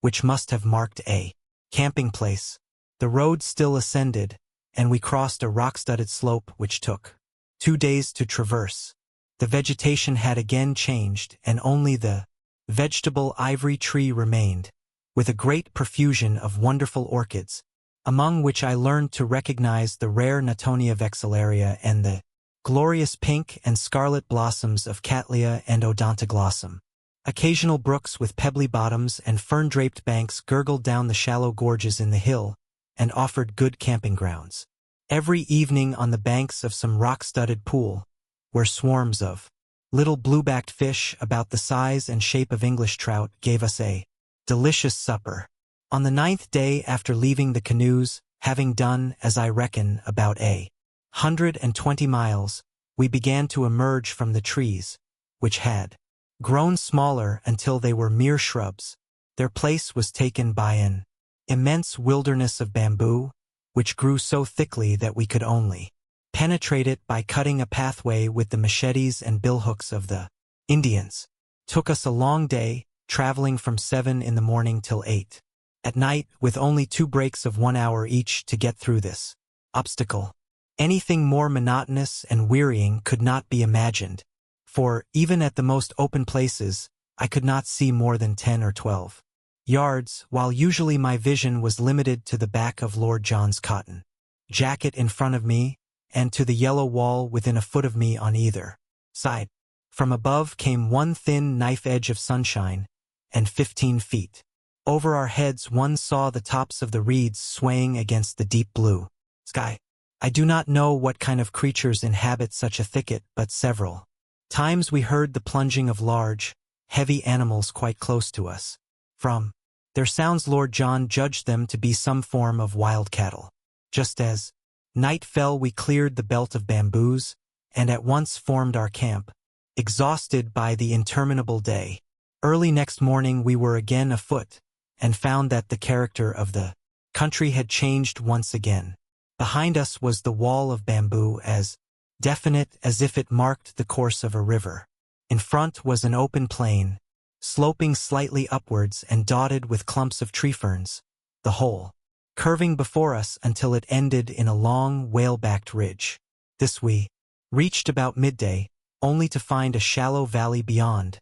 which must have marked a camping place. The road still ascended, and we crossed a rock-studded slope which took 2 days to traverse. The vegetation had again changed, and only the vegetable ivory tree remained, with a great profusion of wonderful orchids, among which I learned to recognize the rare Natonia vexillaria and the glorious pink and scarlet blossoms of Cattleya and Odontoglossum. Occasional brooks with pebbly bottoms and fern-draped banks gurgled down the shallow gorges in the hill and offered good camping grounds. Every evening on the banks of some rock-studded pool were swarms of little blue-backed fish about the size and shape of English trout gave us a delicious supper. On the 9th day after leaving the canoes, having done, as I reckon, about 120 miles, we began to emerge from the trees, which had grown smaller until they were mere shrubs. Their place was taken by an immense wilderness of bamboo, which grew so thickly that we could only penetrate it by cutting a pathway with the machetes and billhooks of the Indians. Took us a long day, traveling from 7 in the morning till 8 at night, with only 2 breaks of 1 hour each to get through this obstacle. Anything more monotonous and wearying could not be imagined, for, even at the most open places, I could not see more than 10 or 12 yards, while usually my vision was limited to the back of Lord John's cotton jacket in front of me, and to the yellow wall within a foot of me on either side. From above came one thin knife edge of sunshine, and 15 feet over our heads one saw the tops of the reeds swaying against the deep blue sky. I do not know what kind of creatures inhabit such a thicket, but several times we heard the plunging of large, heavy animals quite close to us. From their sounds Lord John judged them to be some form of wild cattle. Just as night fell we cleared the belt of bamboos, and at once formed our camp, exhausted by the interminable day. Early next morning we were again afoot, and found that the character of the country had changed once again. Behind us was the wall of bamboo, as definite as if it marked the course of a river. In front was an open plain, sloping slightly upwards and dotted with clumps of tree ferns, the whole curving before us until it ended in a long, whale-backed ridge. This we reached about midday, only to find a shallow valley beyond,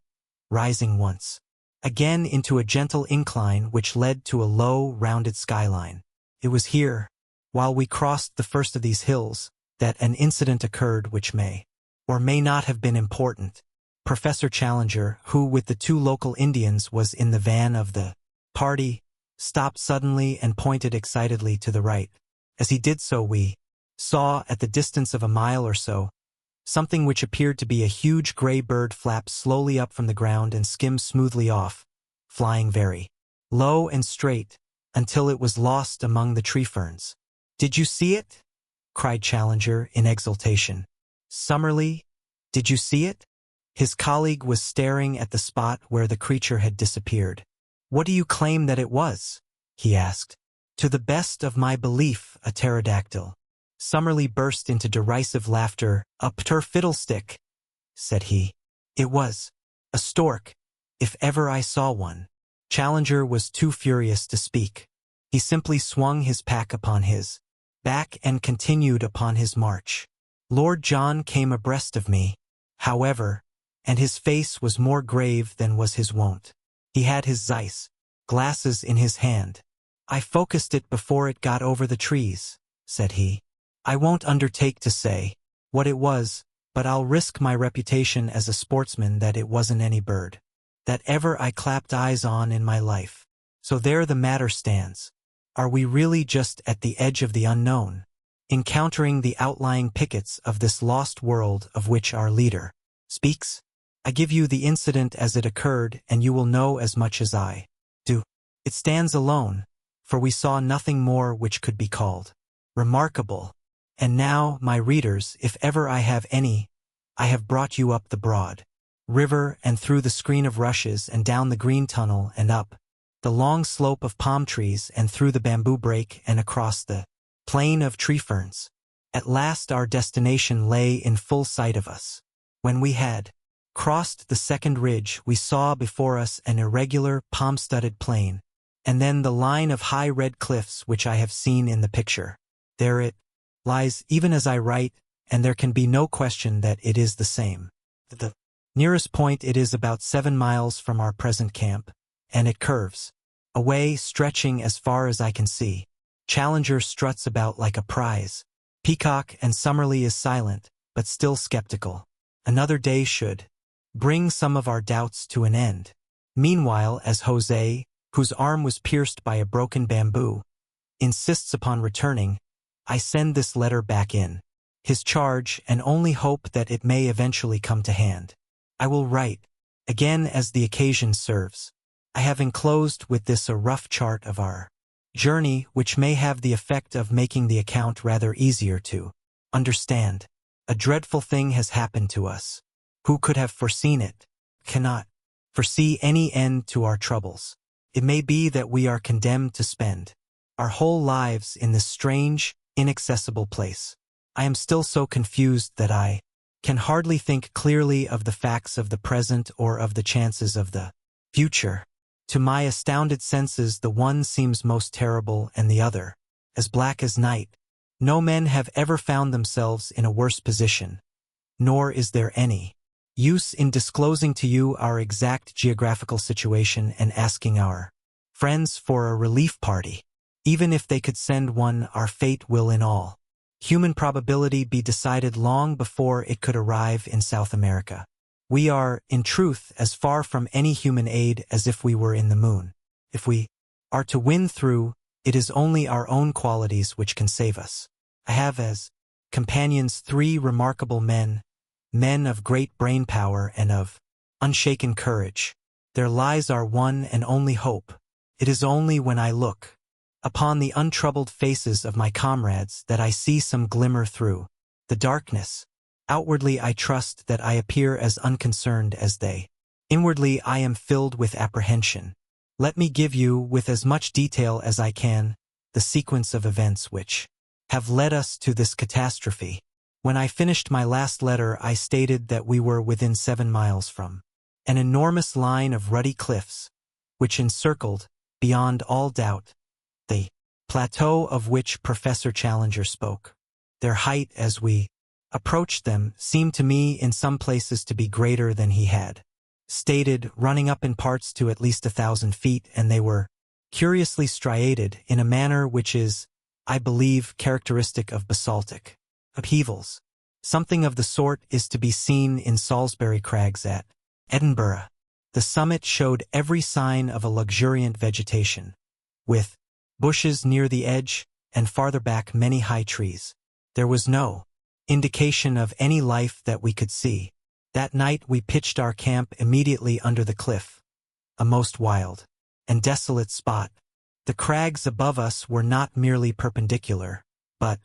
rising once again into a gentle incline which led to a low, rounded skyline. It was here, while we crossed the first of these hills, that an incident occurred which may or may not have been important. Professor Challenger, who with the 2 local Indians was in the van of the party, stopped suddenly and pointed excitedly to the right. As he did so we saw, at the distance of a mile or so, something which appeared to be a huge gray bird flap slowly up from the ground and skim smoothly off, flying very low and straight, until it was lost among the tree ferns. "Did you see it?" cried Challenger in exultation. "Summerlee, did you see it?" His colleague was staring at the spot where the creature had disappeared. "What do you claim that it was?" he asked. "To the best of my belief, a pterodactyl." Summerlee burst into derisive laughter. "A fiddlestick," said he. "It was a stork, if ever I saw one." Challenger was too furious to speak. He simply swung his pack upon his back and continued upon his march. Lord John came abreast of me, however, and his face was more grave than was his wont. He had his Zeiss glasses in his hand. "I focused it before it got over the trees," said he. "I won't undertake to say what it was, but I'll risk my reputation as a sportsman that it wasn't any bird that ever I clapped eyes on in my life. So there the matter stands. Are we really just at the edge of the unknown, encountering the outlying pickets of this lost world of which our leader speaks? I give you the incident as it occurred, and you will know as much as I do. It stands alone, for we saw nothing more which could be called remarkable. And now, my readers, if ever I have any, I have brought you up the broad river and through the screen of rushes and down the green tunnel and up the long slope of palm trees and through the bamboo brake and across the plain of tree ferns. At last our destination lay in full sight of us. When we had crossed the second ridge, we saw before us an irregular, palm-studded plain, and then the line of high red cliffs which I have seen in the picture. There it lies even as I write, and there can be no question that it is the same. The nearest point it is about 7 miles from our present camp, and it curves away, stretching as far as I can see. Challenger struts about like a prize peacock, and Summerlee is silent, but still skeptical. Another day should bring some of our doubts to an end. Meanwhile, as Jose, whose arm was pierced by a broken bamboo, insists upon returning, I send this letter back in his charge and only hope that it may eventually come to hand. I will write, again as the occasion serves. I have enclosed with this a rough chart of our journey, which may have the effect of making the account rather easier to understand. A dreadful thing has happened to us. Who could have foreseen it? Cannot foresee any end to our troubles. It may be that we are condemned to spend our whole lives in this strange, inaccessible place. I am still so confused that I can hardly think clearly of the facts of the present or of the chances of the future. To my astounded senses, the one seems most terrible and the other as black as night. No men have ever found themselves in a worse position, nor is there any use in disclosing to you our exact geographical situation and asking our friends for a relief party. Even if they could send one, our fate will in all human probability be decided long before it could arrive in South America. We are, in truth, as far from any human aid as if we were in the moon. If we are to win through, it is only our own qualities which can save us. I have as companions 3 remarkable men of great brain power and of unshaken courage. Their lives are one and only hope. It is only when I look upon the untroubled faces of my comrades that I see some glimmer through the darkness. Outwardly I trust that I appear as unconcerned as they. Inwardly I am filled with apprehension. Let me give you, with as much detail as I can, the sequence of events which have led us to this catastrophe. When I finished my last letter, I stated that we were within 7 miles from an enormous line of ruddy cliffs, which encircled, beyond all doubt, the plateau of which Professor Challenger spoke. Their height as we approached them seemed to me in some places to be greater than he had stated, running up in parts to at least 1,000 feet, and they were curiously striated in a manner which is, I believe, characteristic of basaltic upheavals. Something of the sort is to be seen in Salisbury Crags at Edinburgh. The summit showed every sign of a luxuriant vegetation, with bushes near the edge, and farther back many high trees. There was no indication of any life that we could see. That night we pitched our camp immediately under the cliff, a most wild and desolate spot. The crags above us were not merely perpendicular, but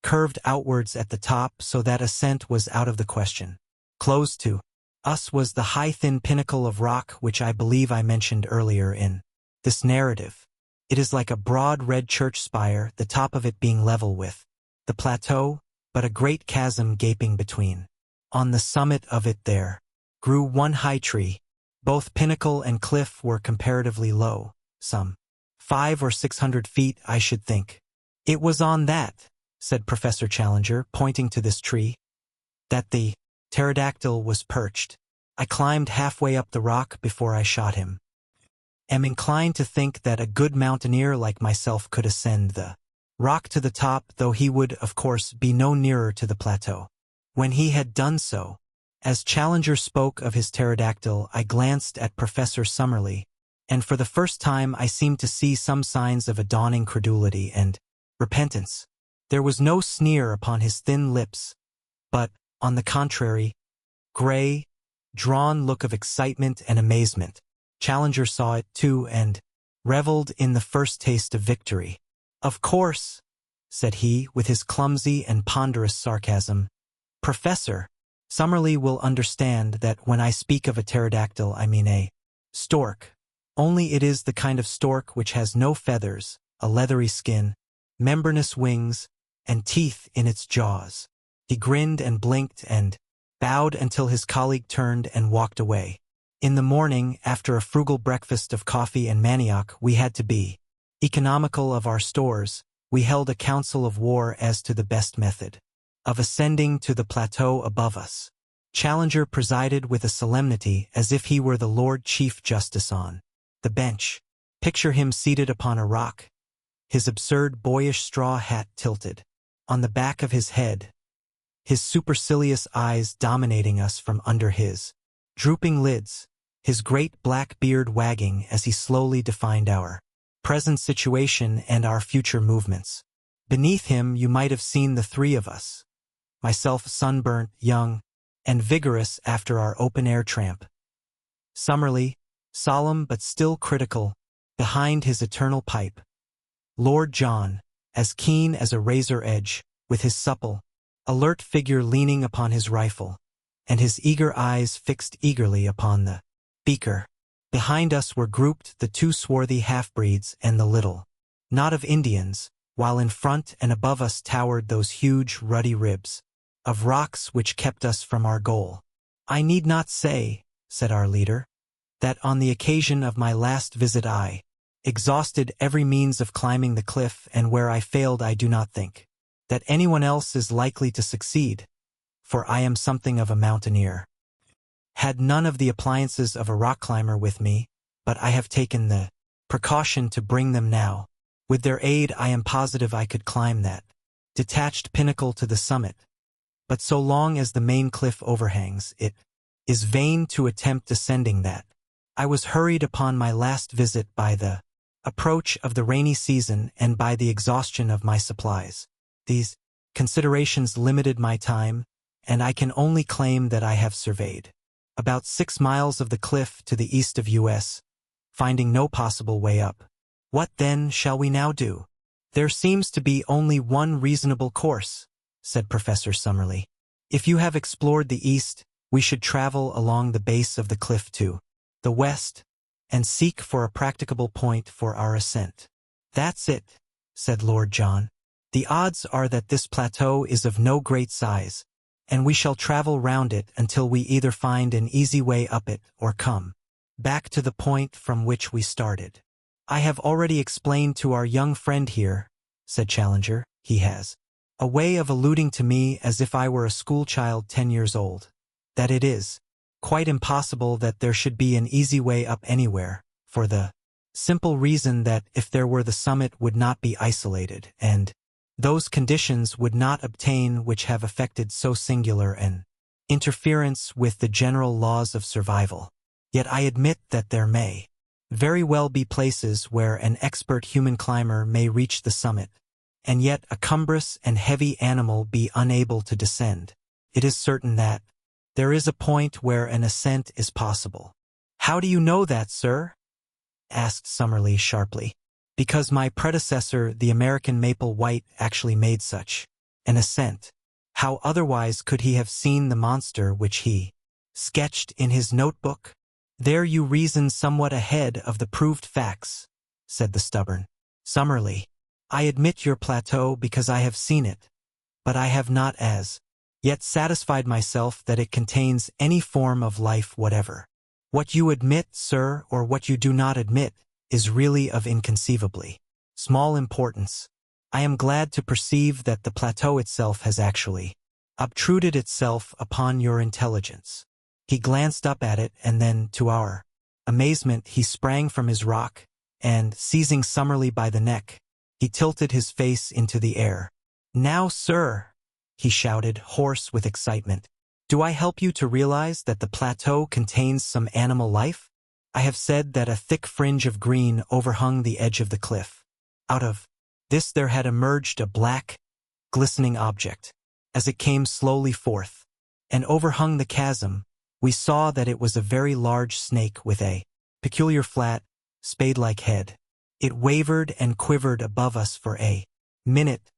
curved outwards at the top so that ascent was out of the question. Close to us was the high thin pinnacle of rock which I believe I mentioned earlier in this narrative. It is like a broad red church spire, the top of it being level with the plateau, but a great chasm gaping between. On the summit of it there grew one high tree. Both pinnacle and cliff were comparatively low, some 500 or 600 feet, I should think. It was on that, said Professor Challenger, pointing to this tree, that the pterodactyl was perched. I climbed halfway up the rock before I shot him. Am inclined to think that a good mountaineer like myself could ascend the rock to the top, though he would, of course, be no nearer to the plateau. When he had done so, as Challenger spoke of his pterodactyl, I glanced at Professor Summerlee, and for the first time I seemed to see some signs of a dawning credulity and repentance. There was no sneer upon his thin lips, but, on the contrary, gray, drawn look of excitement and amazement. Challenger saw it too and reveled in the first taste of victory. Of course, said he, with his clumsy and ponderous sarcasm, Professor Summerlee will understand that when I speak of a pterodactyl I mean a stork. Only it is the kind of stork which has no feathers, a leathery skin, membranous wings, and teeth in its jaws. He grinned and blinked and bowed until his colleague turned and walked away. In the morning, after a frugal breakfast of coffee and manioc, we had to be economical of our stores. We held a council of war as to the best method of ascending to the plateau above us. Challenger presided with a solemnity as if he were the Lord Chief Justice on the bench. Picture him seated upon a rock, his absurd boyish straw hat tilted on the back of his head, his supercilious eyes dominating us from under his drooping lids, his great black beard wagging as he slowly defined our present situation and our future movements. Beneath him you might have seen the 3 of us, myself sunburnt, young, and vigorous after our open-air tramp. Summerlee, solemn but still critical, behind his eternal pipe. Lord John, as keen as a razor edge, with his supple, alert figure leaning upon his rifle, and his eager eyes fixed eagerly upon the beaker. Behind us were grouped the two swarthy half-breeds and the little knot of Indians, while in front and above us towered those huge ruddy ribs of rocks which kept us from our goal. "I need not say," said our leader, "that on the occasion of my last visit I exhausted every means of climbing the cliff, and where I failed I do not think that anyone else is likely to succeed, for I am something of a mountaineer. Had none of the appliances of a rock climber with me, but I have taken the precaution to bring them now. With their aid I am positive I could climb that detached pinnacle to the summit, but so long as the main cliff overhangs, it is vain to attempt descending that. I was hurried upon my last visit by the approach of the rainy season and by the exhaustion of my supplies. These considerations limited my time, and I can only claim that I have surveyed about 6 miles of the cliff to the east of US, finding no possible way up. What then shall we now do?" "There seems to be only one reasonable course," said Professor Summerlee. "If you have explored the east, we should travel along the base of the cliff to the west, and seek for a practicable point for our ascent." "That's it," said Lord John. "The odds are that this plateau is of no great size, and we shall travel round it until we either find an easy way up it or come back to the point from which we started." "I have already explained to our young friend here," said Challenger. "He has a way of alluding to me as if I were a schoolchild 10 years old, that it is quite impossible that there should be an easy way up anywhere, for the simple reason that if there were the summit would not be isolated, and those conditions would not obtain which have effected so singular an interference with the general laws of survival. Yet I admit that there may very well be places where an expert human climber may reach the summit, and yet a cumbrous and heavy animal be unable to descend. It is certain that there is a point where an ascent is possible." "How do you know that, sir?" asked Summerlee sharply. "Because my predecessor, the American Maple White, actually made such an ascent. How otherwise could he have seen the monster which he sketched in his notebook?" "There you reason somewhat ahead of the proved facts," said the stubborn Summerlee. "I admit your plateau because I have seen it, but I have not as yet satisfied myself that it contains any form of life whatever. What you admit, sir, or what you do not admit, is really of inconceivably small importance. I am glad to perceive that the plateau itself has actually obtruded itself upon your intelligence." He glanced up at it, and then, to our amazement, he sprang from his rock, and, seizing Summerlee by the neck, he tilted his face into the air. "Now, sir," he shouted, hoarse with excitement, "do I help you to realize that the plateau contains some animal life? I have said that a thick fringe of green overhung the edge of the cliff. Out of this there had emerged a black, glistening object. As it came slowly forth and overhung the chasm, we saw that it was a very large snake with a peculiar flat, spade-like head. It wavered and quivered above us for a minute,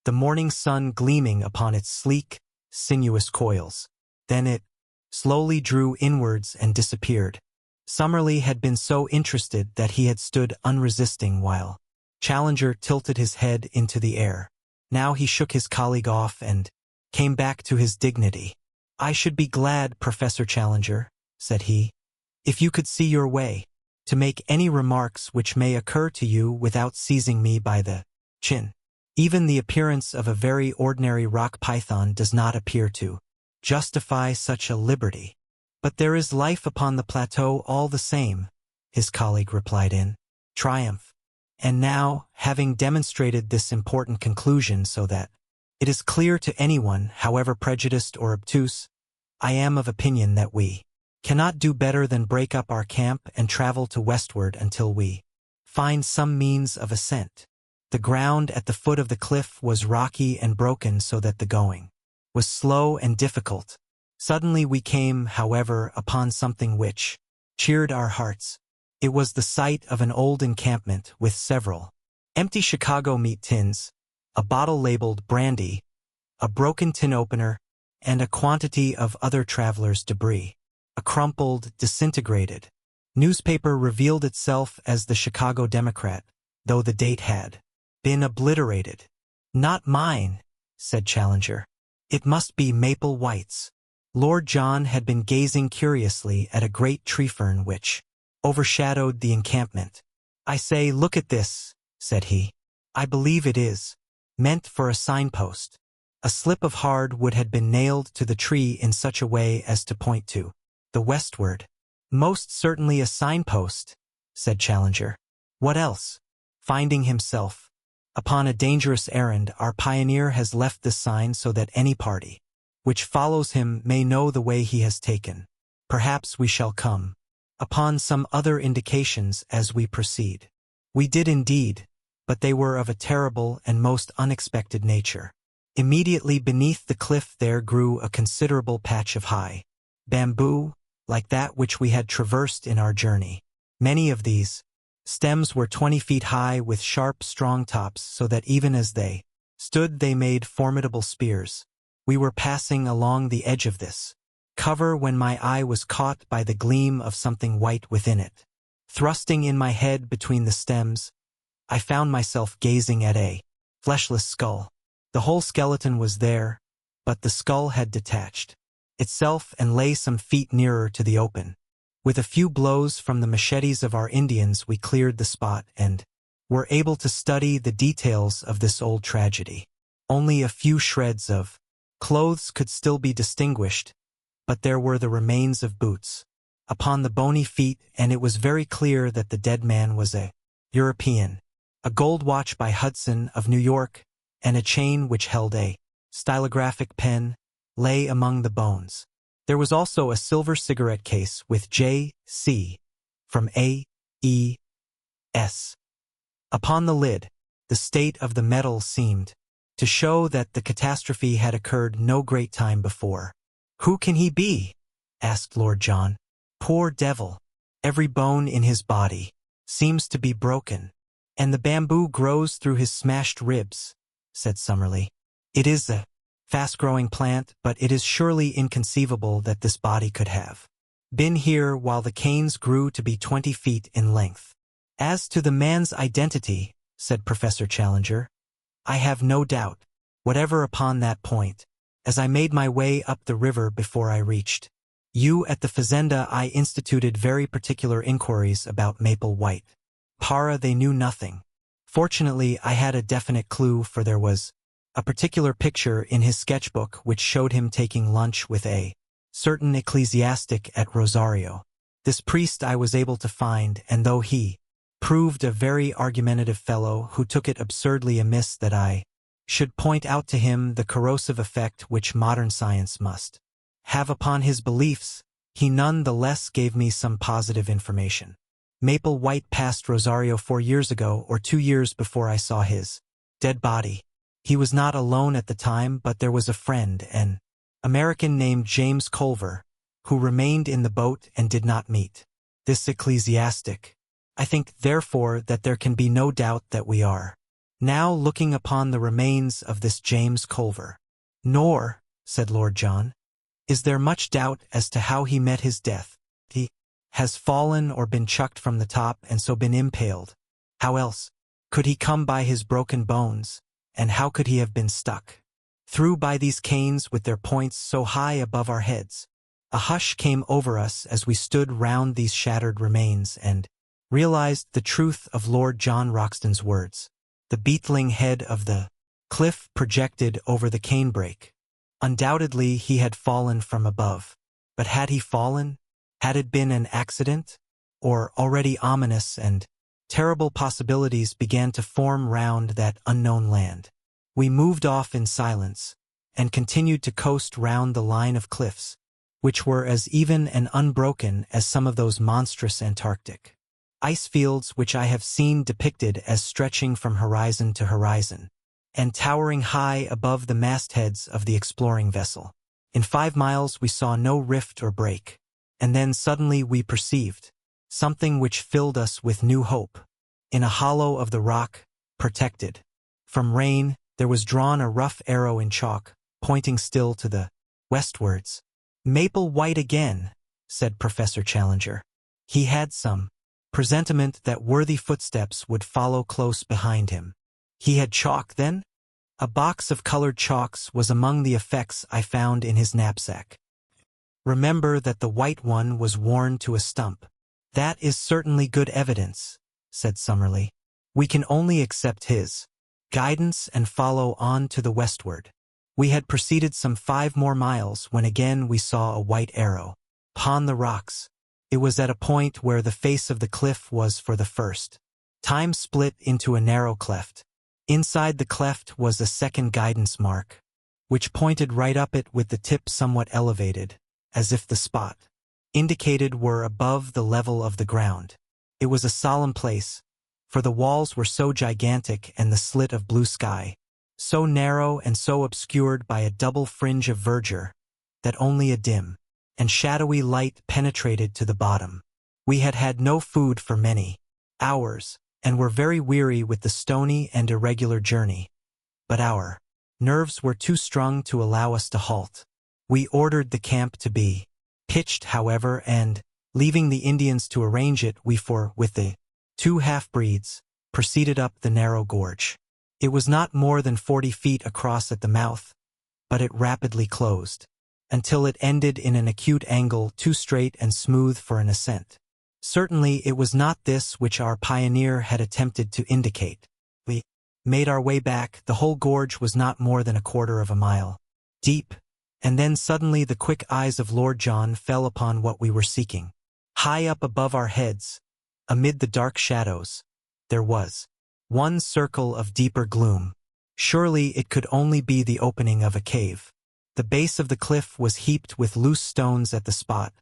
the morning sun gleaming upon its sleek, sinuous coils. Then it slowly drew inwards and disappeared." Summerlee had been so interested that he had stood unresisting while Challenger tilted his head into the air. Now he shook his colleague off and came back to his dignity. "I should be glad, Professor Challenger," said he, "if you could see your way to make any remarks which may occur to you without seizing me by the chin. Even the appearance of a very ordinary rock python does not appear to justify such a liberty." "But there is life upon the plateau all the same," his colleague replied in triumph. "And now, having demonstrated this important conclusion so that it is clear to anyone, however prejudiced or obtuse, I am of opinion that we cannot do better than break up our camp and travel to westward until we find some means of ascent." The ground at the foot of the cliff was rocky and broken so that the going was slow and difficult. Suddenly we came, however, upon something which cheered our hearts. It was the sight of an old encampment with several empty Chicago meat tins, a bottle labeled brandy, a broken tin opener, and a quantity of other travelers' debris. A crumpled, disintegrated newspaper revealed itself as the Chicago Democrat, though the date had been obliterated. "Not mine," said Challenger. "It must be Maple White's." Lord John had been gazing curiously at a great tree fern which overshadowed the encampment. "I say, look at this," said he. "I believe it is meant for a signpost." A slip of hard wood had been nailed to the tree in such a way as to point to the westward. "Most certainly a signpost," said Challenger. "What else?" Finding himself upon a dangerous errand, our pioneer has left this sign so that any party which follows him may know the way he has taken. Perhaps we shall come upon some other indications as we proceed. We did indeed, but they were of a terrible and most unexpected nature. Immediately beneath the cliff there grew a considerable patch of high bamboo, like that which we had traversed in our journey. Many of these stems were 20 feet high with sharp, strong tops, so that even as they stood they made formidable spears. We were passing along the edge of this cover when my eye was caught by the gleam of something white within it. Thrusting in my head between the stems, I found myself gazing at a fleshless skull. The whole skeleton was there, but the skull had detached itself and lay some feet nearer to the open. With a few blows from the machetes of our Indians we cleared the spot and were able to study the details of this old tragedy. Only a few shreds of clothes could still be distinguished, but there were the remains of boots upon the bony feet, and it was very clear that the dead man was a European. A gold watch by Hudson of New York and a chain which held a stylographic pen lay among the bones. There was also a silver cigarette case with J.C. from A.E.S. upon the lid. The state of the metal seemed to show that the catastrophe had occurred no great time before. "Who can he be?" asked Lord John. "Poor devil. Every bone in his body seems to be broken, and the bamboo grows through his smashed ribs," said Summerlee. "It is a fast-growing plant, but it is surely inconceivable that this body could have been here while the canes grew to be 20 feet in length." "As to the man's identity," said Professor Challenger, "I have no doubt whatever upon that point. As I made my way up the river before I reached you at the fazenda, I instituted very particular inquiries about Maple White. Para they knew nothing. Fortunately, I had a definite clue, for there was a particular picture in his sketchbook which showed him taking lunch with a certain ecclesiastic at Rosario. This priest I was able to find, and though he proved a very argumentative fellow who took it absurdly amiss that I should point out to him the corrosive effect which modern science must have upon his beliefs, he none the less gave me some positive information. Maple White passed Rosario 4 years ago, or 2 years before I saw his dead body. He was not alone at the time, but there was a friend, an American named James Culver, who remained in the boat and did not meet this ecclesiastic. I think, therefore, that there can be no doubt that we are now looking upon the remains of this James Culver. Nor, said Lord John, is there much doubt as to how he met his death. He has fallen or been chucked from the top and so been impaled. How else could he come by his broken bones, and how could he have been stuck through by these canes with their points so high above our heads? A hush came over us as we stood round these shattered remains and realized the truth of Lord John Roxton's words. The beetling head of the cliff projected over the canebrake. Undoubtedly he had fallen from above. But had he fallen? Had it been an accident? Or already ominous and terrible possibilities began to form round that unknown land. We moved off in silence, and continued to coast round the line of cliffs, which were as even and unbroken as some of those monstrous Antarctic ice fields which I have seen depicted as stretching from horizon to horizon, and towering high above the mastheads of the exploring vessel. In 5 miles we saw no rift or break. And then suddenly we perceived something which filled us with new hope. In a hollow of the rock, protected from rain, there was drawn a rough arrow in chalk, pointing still to the westwards. "Maple White again," said Professor Challenger. He had some presentiment that worthy footsteps would follow close behind him. He had chalk, then? A box of colored chalks was among the effects I found in his knapsack. Remember that the white one was worn to a stump. "That is certainly good evidence," said Summerlee. "We can only accept his guidance and follow on to the westward." We had proceeded some 5 more miles when again we saw a white arrow upon the rocks. It was at a point where the face of the cliff was for the first time split into a narrow cleft. Inside the cleft was a second guidance mark, which pointed right up it with the tip somewhat elevated, as if the spot indicated were above the level of the ground. It was a solemn place, for the walls were so gigantic and the slit of blue sky so narrow and so obscured by a double fringe of verdure, that only a dim and shadowy light penetrated to the bottom. We had had no food for many hours, and were very weary with the stony and irregular journey. But our nerves were too strung to allow us to halt. We ordered the camp to be pitched, however, and, leaving the Indians to arrange it, we with the 2 half-breeds, proceeded up the narrow gorge. It was not more than 40 feet across at the mouth, but it rapidly closed, until it ended in an acute angle too straight and smooth for an ascent. Certainly it was not this which our pioneer had attempted to indicate. We made our way back. The whole gorge was not more than 1/4 of a mile deep, and then suddenly the quick eyes of Lord John fell upon what we were seeking. High up above our heads, amid the dark shadows, there was one circle of deeper gloom. Surely it could only be the opening of a cave. The base of the cliff was heaped with loose stones at the spot,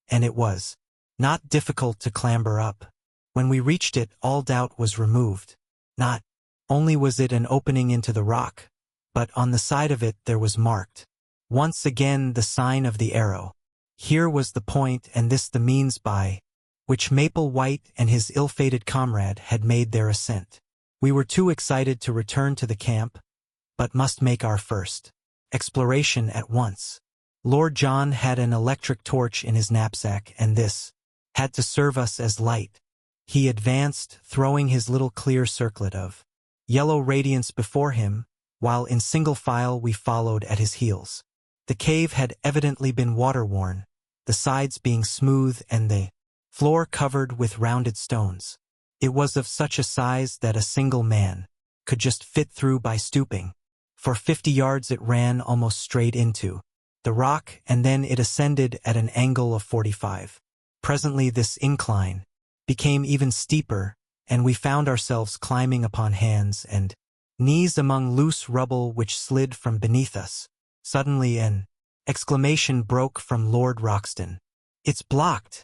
and it was not difficult to clamber up. When we reached it, all doubt was removed. Not only was it an opening into the rock, but on the side of it there was marked once again the sign of the arrow. Here was the point, and this the means by which Maple White and his ill-fated comrade had made their ascent. We were too excited to return to the camp, but must make our first exploration at once. Lord John had an electric torch in his knapsack, and this had to serve us as light. He advanced, throwing his little clear circlet of yellow radiance before him, while in single file we followed at his heels. The cave had evidently been water-worn, the sides being smooth and the floor covered with rounded stones. It was of such a size that a single man could just fit through by stooping. For 50 yards it ran almost straight into the rock, and then it ascended at an angle of 45. Presently this incline became even steeper, and we found ourselves climbing upon hands and knees among loose rubble which slid from beneath us. Suddenly an exclamation broke from Lord Roxton. "It's blocked,"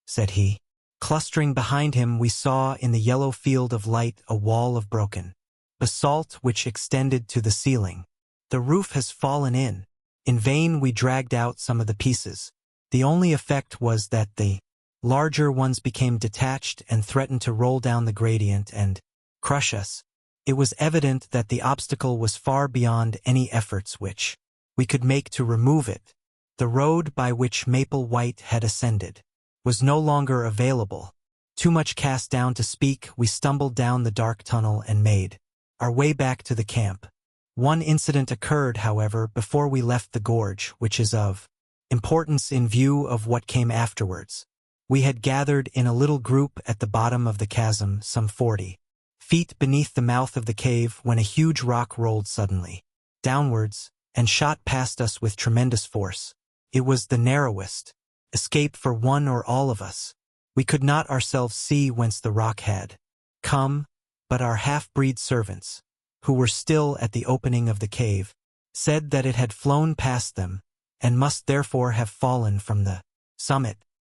said he. Clustering behind him, we saw in the yellow field of light a wall of broken basalt which extended to the ceiling. "The roof has fallen in." In vain we dragged out some of the pieces. The only effect was that the larger ones became detached and threatened to roll down the gradient and crush us. It was evident that the obstacle was far beyond any efforts which we could make to remove it. The road by which Maple White had ascended was no longer available. Too much cast down to speak, we stumbled down the dark tunnel and made our way back to the camp. One incident occurred, however, before we left the gorge, which is of importance in view of what came afterwards. We had gathered in a little group at the bottom of the chasm, some 40 feet beneath the mouth of the cave, when a huge rock rolled suddenly downwards and shot past us with tremendous force. It was the narrowest escape for one or all of us. We could not ourselves see whence the rock had come, but our half-breed servants, who were still at the opening of the cave, said that it had flown past them, and must therefore have fallen from the summit.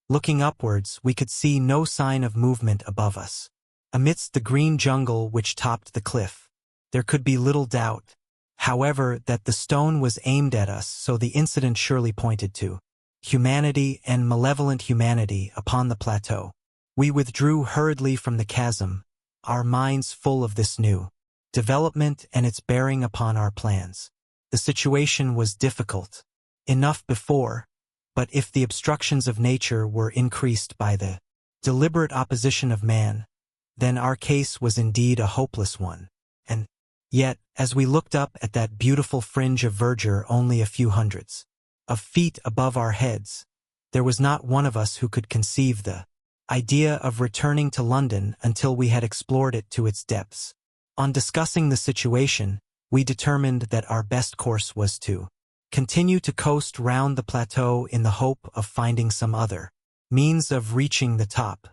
Looking upwards, we could see no sign of movement above us. Amidst the green jungle which topped the cliff, there could be little doubt, however, that the stone was aimed at us, so the incident surely pointed to humanity and malevolent humanity upon the plateau. We withdrew hurriedly from the chasm, our minds full of this new development and its bearing upon our plans. The situation was difficult enough before, but if the obstructions of nature were increased by the deliberate opposition of man, then our case was indeed a hopeless one. And yet, as we looked up at that beautiful fringe of verdure only a few hundreds of feet above our heads, there was not one of us who could conceive the idea of returning to London until we had explored it to its depths. On discussing the situation, we determined that our best course was to continue to coast round the plateau in the hope of finding some other means of reaching the top.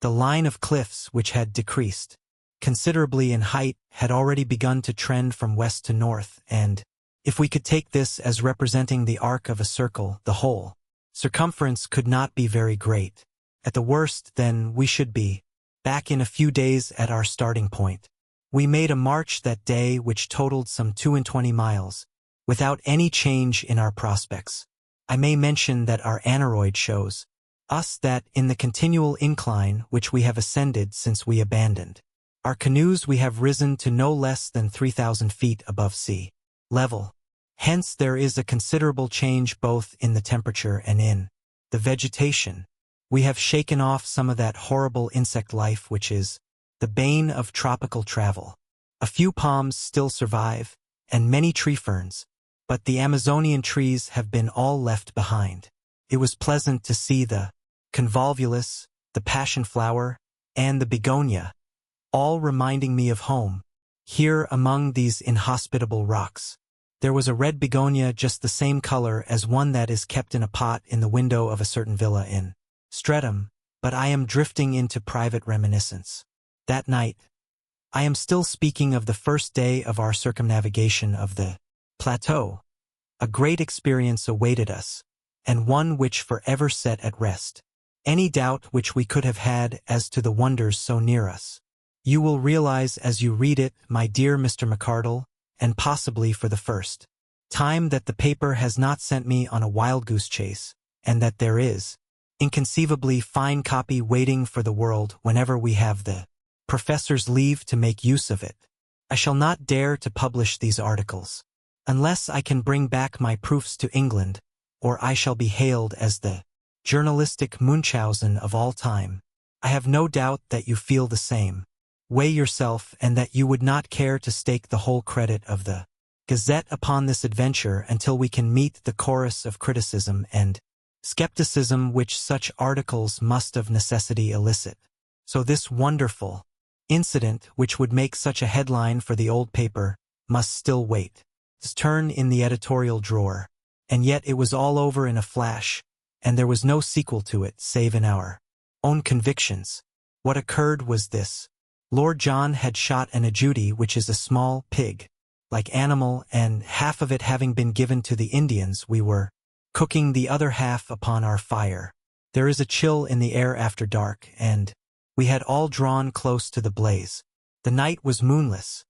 The line of cliffs, which had decreased considerably in height, had already begun to trend from west to north, and, if we could take this as representing the arc of a circle, the whole circumference could not be very great. At the worst, then, we should be back in a few days at our starting point. We made a march that day which totaled some 22 miles, without any change in our prospects. I may mention that our aneroid shows us that, in the continual incline which we have ascended since we abandoned our canoes, we have risen to no less than 3,000 feet above sea level. Hence there is a considerable change both in the temperature and in the vegetation. We have shaken off some of that horrible insect life which is the bane of tropical travel. A few palms still survive, and many tree ferns, but the Amazonian trees have been all left behind. It was pleasant to see the convolvulus, the passion flower, and the begonia, all reminding me of home, here among these inhospitable rocks. There was a red begonia just the same color as one that is kept in a pot in the window of a certain villa in Streatham, but I am drifting into private reminiscence. That night, I am still speaking of the first day of our circumnavigation of the plateau. A great experience awaited us, and one which forever set at rest any doubt which we could have had as to the wonders so near us. You will realize as you read it, my dear Mr. McArdle, and possibly for the first time, that the paper has not sent me on a wild goose chase, and that there is inconceivably fine copy waiting for the world whenever we have the professor's leave to make use of it. I shall not dare to publish these articles unless I can bring back my proofs to England, or I shall be hailed as the journalistic Munchausen of all time. I have no doubt that you feel the same way yourself, and that you would not care to stake the whole credit of the Gazette upon this adventure until we can meet the chorus of criticism and skepticism which such articles must of necessity elicit. So this wonderful incident, which would make such a headline for the old paper, must still wait its turn in the editorial drawer. And yet it was all over in a flash, and there was no sequel to it save in our own convictions. What occurred was this. Lord John had shot an ajouti, which is a small pig-like animal, and half of it having been given to the Indians, we were cooking the other half upon our fire. There is a chill in the air after dark, and we had all drawn close to the blaze. The night was moonless,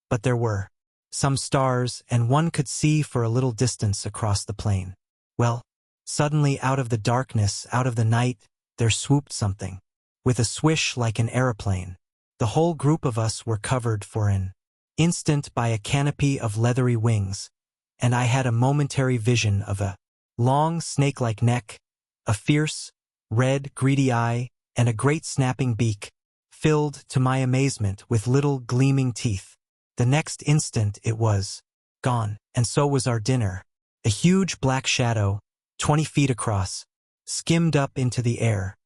but there were some stars, and one could see for a little distance across the plain. Well, suddenly out of the darkness, out of the night, there swooped something, with a swish like an aeroplane. The whole group of us were covered for an instant by a canopy of leathery wings, and I had a momentary vision of a long snake-like neck, a fierce, red, greedy eye, and a great snapping beak, filled, to my amazement, with little gleaming teeth. The next instant it was gone, and so was our dinner. A huge black shadow, 20 feet across, skimmed up into the air.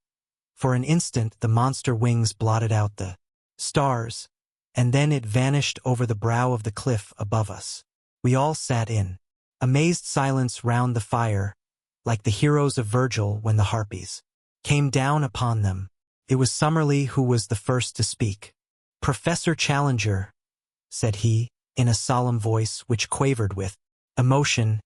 For an instant the monster wings blotted out the stars, and then it vanished over the brow of the cliff above us. We all sat in amazed silence round the fire, like the heroes of Virgil when the harpies came down upon them. It was Summerlee who was the first to speak. "Professor Challenger," said he, in a solemn voice which quavered with emotion,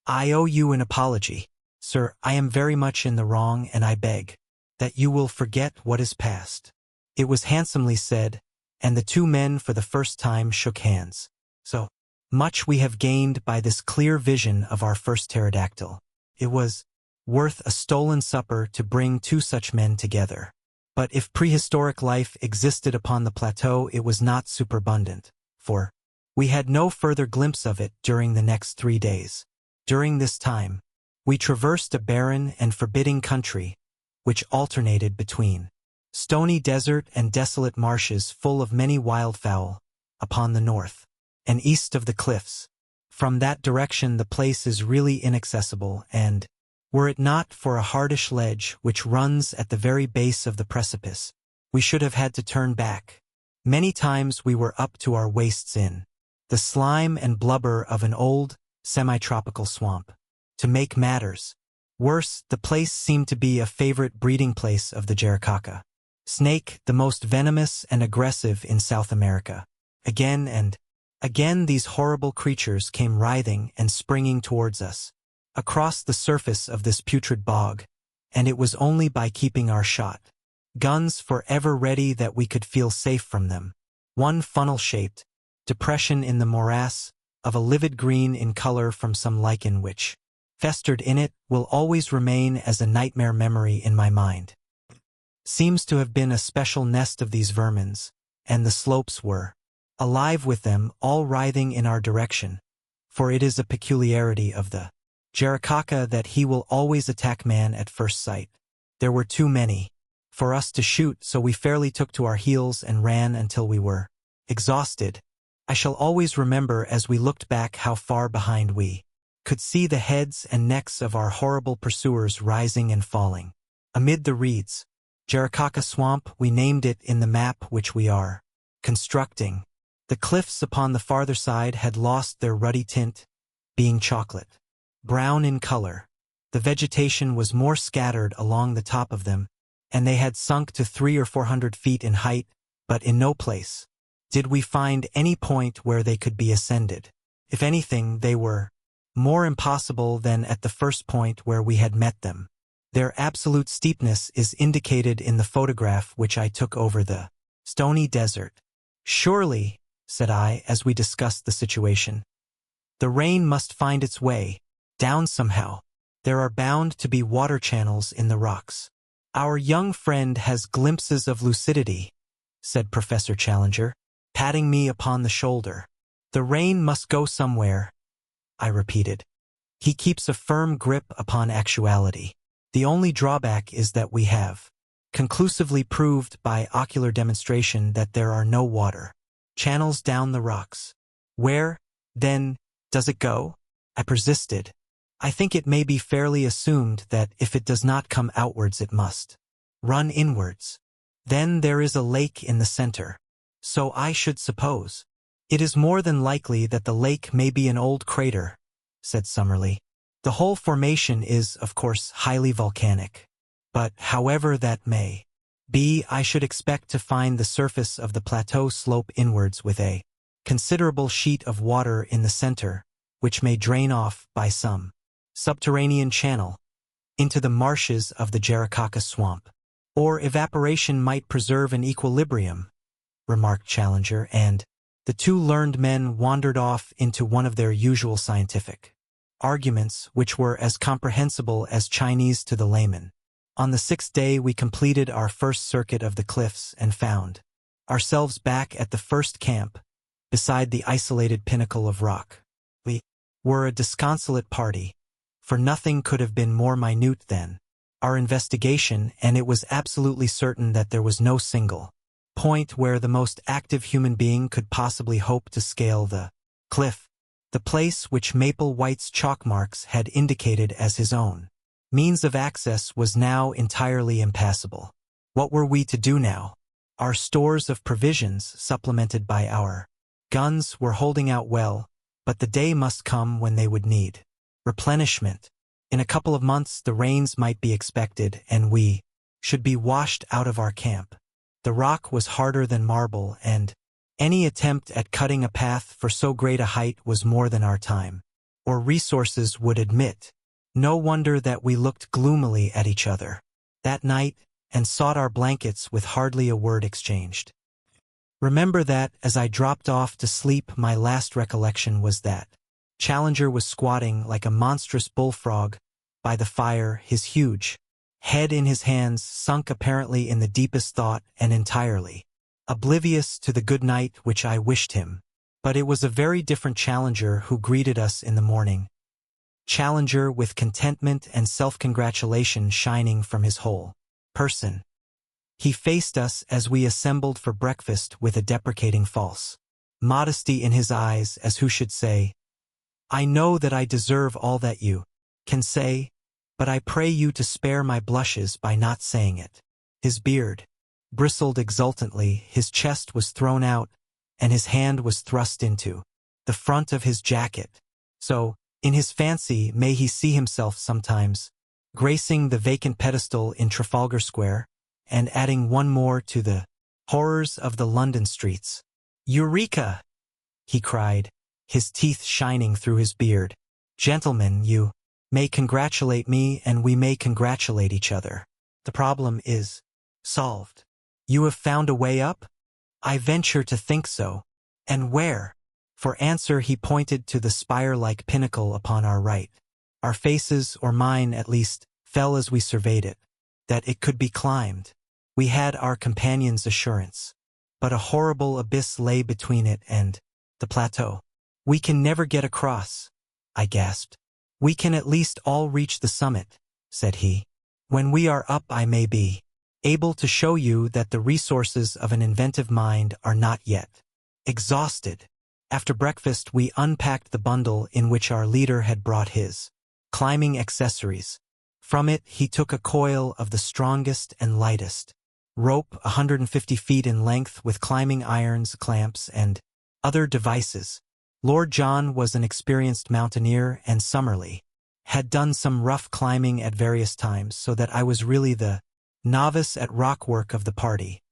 "I owe you an apology. Sir, I am very much in the wrong, and I beg that you will forget what is past." It was handsomely said, and the two men for the first time shook hands. "So, Much we have gained by this clear vision of our first pterodactyl. It was worth a stolen supper to bring two such men together. But if prehistoric life existed upon the plateau, it was not superabundant, for we had no further glimpse of it during the next 3 days. During this time, we traversed a barren and forbidding country, which alternated between stony desert and desolate marshes full of many wildfowl, upon the north and east of the cliffs. From that direction the place is really inaccessible, and, were it not for a hardish ledge which runs at the very base of the precipice, we should have had to turn back. Many times we were up to our waists in the slime and blubber of an old, semi-tropical swamp. To make matters worse, the place seemed to be a favorite breeding place of the Jaracaca snake, the most venomous and aggressive in South America. Again and again these horrible creatures came writhing and springing towards us, across the surface of this putrid bog, and it was only by keeping our guns forever ready that we could feel safe from them. One funnel-shaped depression in the morass, of a livid green in color from some lichen which festered in it, will always remain as a nightmare memory in my mind. Seems to have been a special nest of these vermins, and the slopes were alive with them, all writhing in our direction, for it is a peculiarity of the Jaracaca that he will always attack man at first sight. There were too many for us to shoot, so we fairly took to our heels and ran until we were exhausted. I shall always remember as we looked back how far behind we could see the heads and necks of our horrible pursuers rising and falling. Amid the reeds, Jaracaca Swamp, we named it in the map which we are constructing. The cliffs upon the farther side had lost their ruddy tint, being chocolate brown in color. The vegetation was more scattered along the top of them, and they had sunk to 300 or 400 feet in height, but in no place did we find any point where they could be ascended. If anything, they were more impossible than at the first point where we had met them. Their absolute steepness is indicated in the photograph which I took over the stony desert. Surely, said I as we discussed the situation, the rain must find its way down somehow. There are bound to be water channels in the rocks. Our young friend has glimpses of lucidity, said Professor Challenger, patting me upon the shoulder. The rain must go somewhere, I repeated. He keeps a firm grip upon actuality. The only drawback is that we have conclusively proved by ocular demonstration that there are no water channels down the rocks. Where, then, does it go? I persisted. I think it may be fairly assumed that if it does not come outwards it must run inwards. Then there is a lake in the center. So I should suppose. It is more than likely that the lake may be an old crater, said Summerlee. The whole formation is, of course, highly volcanic. But however that may be, I should expect to find the surface of the plateau slope inwards with a considerable sheet of water in the center, which may drain off by some subterranean channel into the marshes of the Jaracaca Swamp. Or evaporation might preserve an equilibrium, remarked Challenger, and the two learned men wandered off into one of their usual scientific arguments, which were as comprehensible as Chinese to the layman. On the 6th day we completed our first circuit of the cliffs and found ourselves back at the first camp, beside the isolated pinnacle of rock. We were a disconsolate party, for nothing could have been more minute than our investigation, and it was absolutely certain that there was no single point where the most active human being could possibly hope to scale the cliff, the place which Maple White's chalk marks had indicated as his own means of access was now entirely impassable. What were we to do now? Our stores of provisions, supplemented by our guns, were holding out well, but the day must come when they would need replenishment. In a couple of months the rains might be expected, and we should be washed out of our camp. The rock was harder than marble, and any attempt at cutting a path for so great a height was more than our time or resources would admit. No wonder that we looked gloomily at each other that night and sought our blankets with hardly a word exchanged. Remember that, as I dropped off to sleep, my last recollection was that Challenger was squatting like a monstrous bullfrog by the fire, his huge head in his hands, sunk apparently in the deepest thought and entirely oblivious to the good night which I wished him. But it was a very different Challenger who greeted us in the morning. Challenger with contentment and self-congratulation shining from his whole person. He faced us as we assembled for breakfast with a deprecating false modesty in his eyes, as who should say, "I know that I deserve all that you can say, but I pray you to spare my blushes by not saying it." His beard bristled exultantly, his chest was thrown out, and his hand was thrust into the front of his jacket. So, in his fancy, may he see himself sometimes gracing the vacant pedestal in Trafalgar Square, and adding one more to the horrors of the London streets. "Eureka!" he cried, his teeth shining through his beard. "Gentlemen, you may congratulate me and we may congratulate each other. The problem is solved. You have found a way up? I venture to think so. And where?" For answer he pointed to the spire-like pinnacle upon our right. Our faces, or mine at least, fell as we surveyed it. That it could be climbed. We had our companion's assurance. But a horrible abyss lay between it and the plateau. "We can never get across," I gasped. "We can at least all reach the summit," said he. "When we are up I may be able to show you that the resources of an inventive mind are not yet exhausted." After breakfast we unpacked the bundle in which our leader had brought his climbing accessories. From it he took a coil of the strongest and lightest rope, 150 feet in length, with climbing irons, clamps, and other devices. Lord John was an experienced mountaineer, and Summerlee had done some rough climbing at various times, so that I was really the novice at rock work of the party.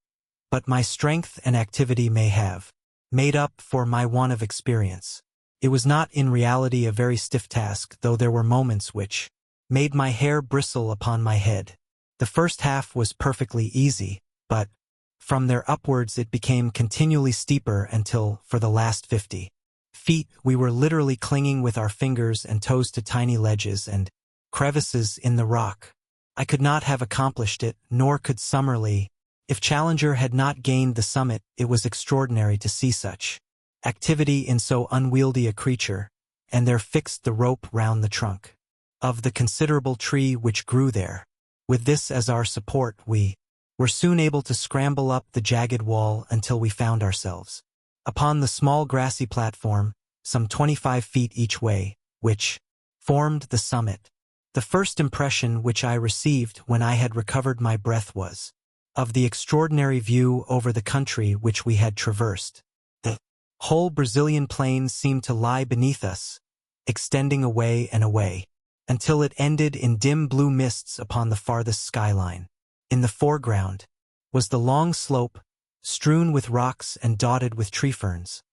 But my strength and activity may have made up for my want of experience. It was not in reality a very stiff task, though there were moments which made my hair bristle upon my head. The first half was perfectly easy, but from there upwards it became continually steeper until, for the last 50 feet, we were literally clinging with our fingers and toes to tiny ledges and crevices in the rock. I could not have accomplished it, nor could Summerlee. If Challenger had not gained the summit, it was extraordinary to see such activity in so unwieldy a creature, and there fixed the rope round the trunk of the considerable tree which grew there. With this as our support, we were soon able to scramble up the jagged wall until we found ourselves upon the small grassy platform, some 25 feet each way, which formed the summit. The first impression which I received when I had recovered my breath was of the extraordinary view over the country which we had traversed. The whole Brazilian plain seemed to lie beneath us, extending away and away, until it ended in dim blue mists upon the farthest skyline. In the foreground was the long slope, strewn with rocks and dotted with tree ferns.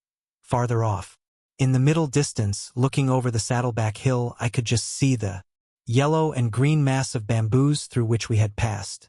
Farther off, in the middle distance, looking over the Saddleback Hill, I could just see the yellow and green mass of bamboos through which we had passed.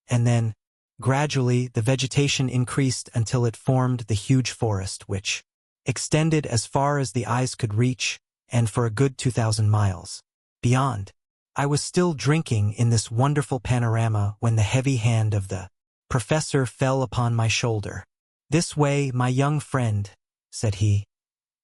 And then, gradually, the vegetation increased until it formed the huge forest which extended as far as the eyes could reach, and for a good 2,000 miles beyond. I was still drinking in this wonderful panorama when the heavy hand of the professor fell upon my shoulder. "This way, my young friend," said he.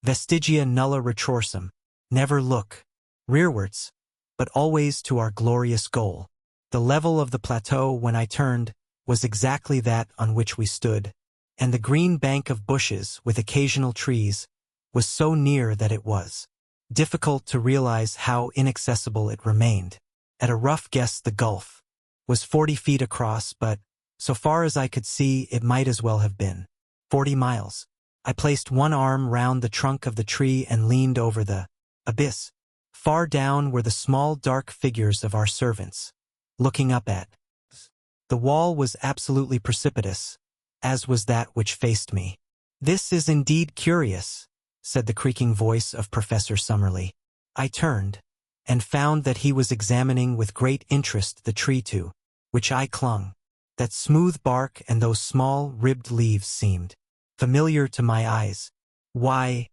"Vestigia nulla retrorsum." Never look rearwards, but always to our glorious goal. The level of the plateau, when I turned, was exactly that on which we stood, and the green bank of bushes, with occasional trees, was so near that it was difficult to realize how inaccessible it remained. At a rough guess, the gulf was 40 feet across, but, so far as I could see, it might as well have been 40 miles. I placed one arm round the trunk of the tree and leaned over the abyss. Far down were the small dark figures of our servants, looking up at us. The wall was absolutely precipitous, as was that which faced me. "This is indeed curious," said the creaking voice of Professor Summerlee. I turned, and found that he was examining with great interest the tree to which I clung. That smooth bark and those small ribbed leaves seemed familiar to my eyes. "Why,"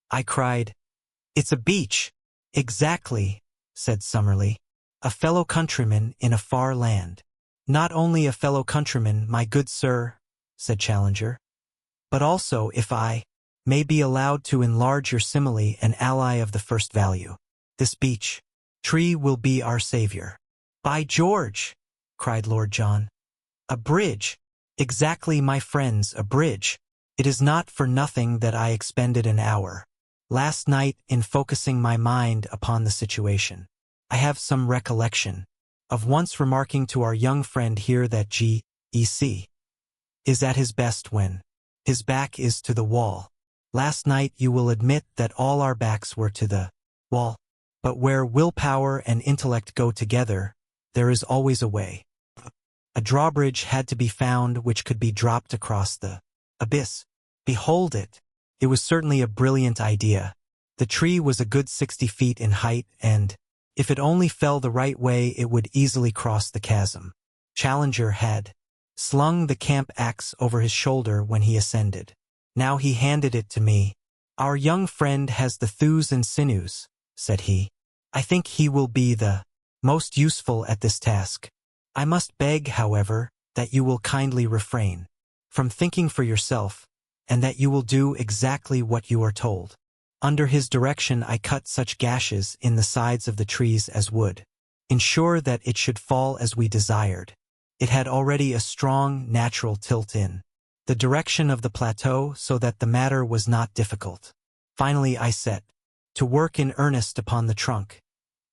I cried. "It's a beach." "Exactly," said Summerlee. "A fellow countryman in a far land." "Not only a fellow countryman, my good sir," said Challenger, "but also, if I may be allowed to enlarge your simile, an ally of the first value. This beech tree will be our savior." "By George!" cried Lord John. "A bridge!" "Exactly, my friends, a bridge. It is not for nothing that I expended an hour last night in focusing my mind upon the situation. I have some recollection of once remarking to our young friend here that G.E.C. is at his best when his back is to the wall. Last night you will admit that all our backs were to the wall. But where willpower and intellect go together, there is always a way. A drawbridge had to be found which could be dropped across the abyss. Behold it! It was certainly a brilliant idea. The tree was a good 60 feet in height, and if it only fell the right way, it would easily cross the chasm. Challenger had slung the camp axe over his shoulder when he ascended. Now he handed it to me. "Our young friend has the thews and sinews," said he. "I think he will be the most useful at this task. I must beg, however, that you will kindly refrain from thinking for yourself, and that you will do exactly what you are told." Under his direction I cut such gashes in the sides of the trees as would ensure that it should fall as we desired. It had already a strong natural tilt in the direction of the plateau, so that the matter was not difficult. Finally I set to work in earnest upon the trunk,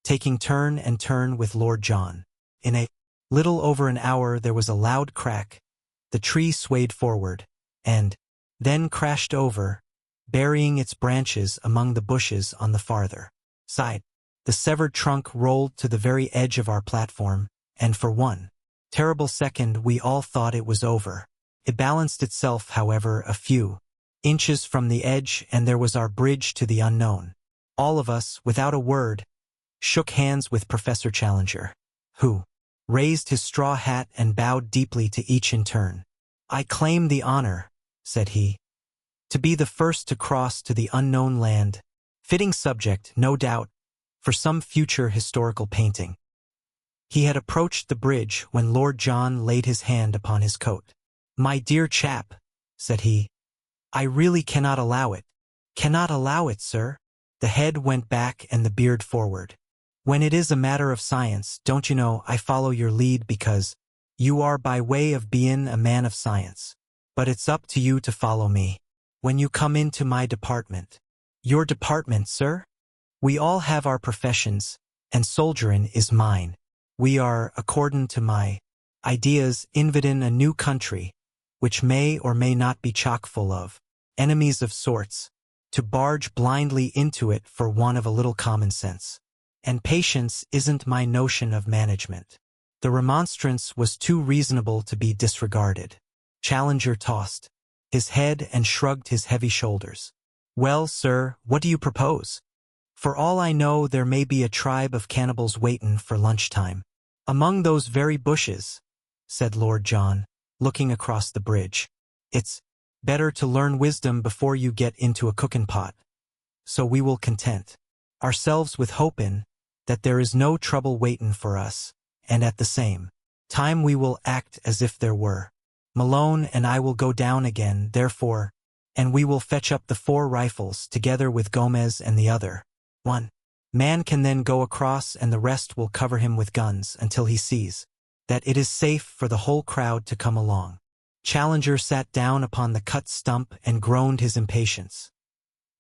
taking turn and turn with Lord John. In a little over an hour there was a loud crack, the tree swayed forward, and then crashed over, burying its branches among the bushes on the farther side. The severed trunk rolled to the very edge of our platform, and for one terrible second we all thought it was over. It balanced itself, however, a few inches from the edge, and there was our bridge to the unknown. All of us, without a word, shook hands with Professor Challenger, who raised his straw hat and bowed deeply to each in turn. "I claim the honor," said he, "to be the first to cross to the unknown land." Fitting subject, no doubt, for some future historical painting. He had approached the bridge when Lord John laid his hand upon his coat. "My dear chap," said he, "I really cannot allow it." "Cannot allow it, sir?" The head went back and the beard forward. "When it is a matter of science, don't you know, I follow your lead because you are by way of being a man of science. But it's up to you to follow me when you come into my department." "Your department, sir?" "We all have our professions, and soldierin' is mine. We are, according to my ideas, invadin' a new country, which may or may not be chock full of enemies of sorts. To barge blindly into it for want of a little common sense and patience isn't my notion of management." The remonstrance was too reasonable to be disregarded. Challenger tossed his head and shrugged his heavy shoulders. "Well, sir, what do you propose? For all I know, there may be a tribe of cannibals waitin' for lunchtime among those very bushes," said Lord John, looking across the bridge. "It's better to learn wisdom before you get into a cookin' pot. So we will content ourselves with hopin' that there is no trouble waitin' for us, and at the same time we will act as if there were. Malone and I will go down again, therefore, and we will fetch up the 4 rifles, together with Gomez and the other one man can then go across, and the rest will cover him with guns until he sees that it is safe for the whole crowd to come along." Challenger sat down upon the cut stump and groaned his impatience.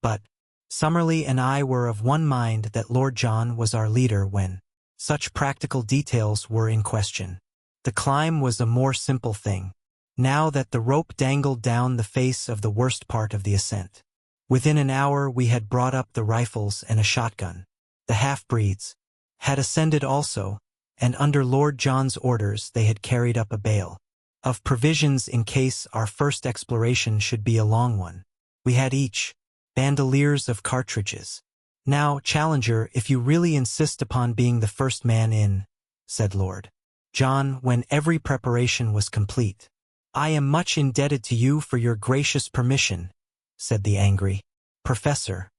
But Summerlee and I were of one mind that Lord John was our leader when such practical details were in question. The climb was a more simple thing, now that the rope dangled down the face of the worst part of the ascent. Within an hour we had brought up the rifles and a shotgun. The half-breeds had ascended also, and under Lord John's orders they had carried up a bale of provisions in case our first exploration should be a long one. We had each bandoliers of cartridges. "Now, Challenger, if you really insist upon being the first man in," said Lord John, when every preparation was complete, I am much indebted to you for your gracious permission, said the angry professor.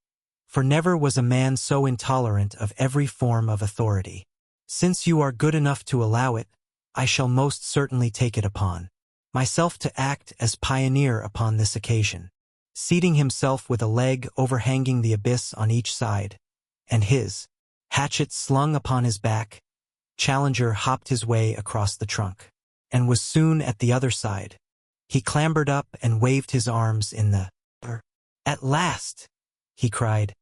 For never was a man so intolerant of every form of authority. Since you are good enough to allow it, I shall most certainly take it upon myself to act as pioneer upon this occasion. Seating himself with a leg overhanging the abyss on each side, and his hatchet slung upon his back, Challenger hopped his way across the trunk, and was soon at the other side. He clambered up and waved his arms in the air. At last! He cried.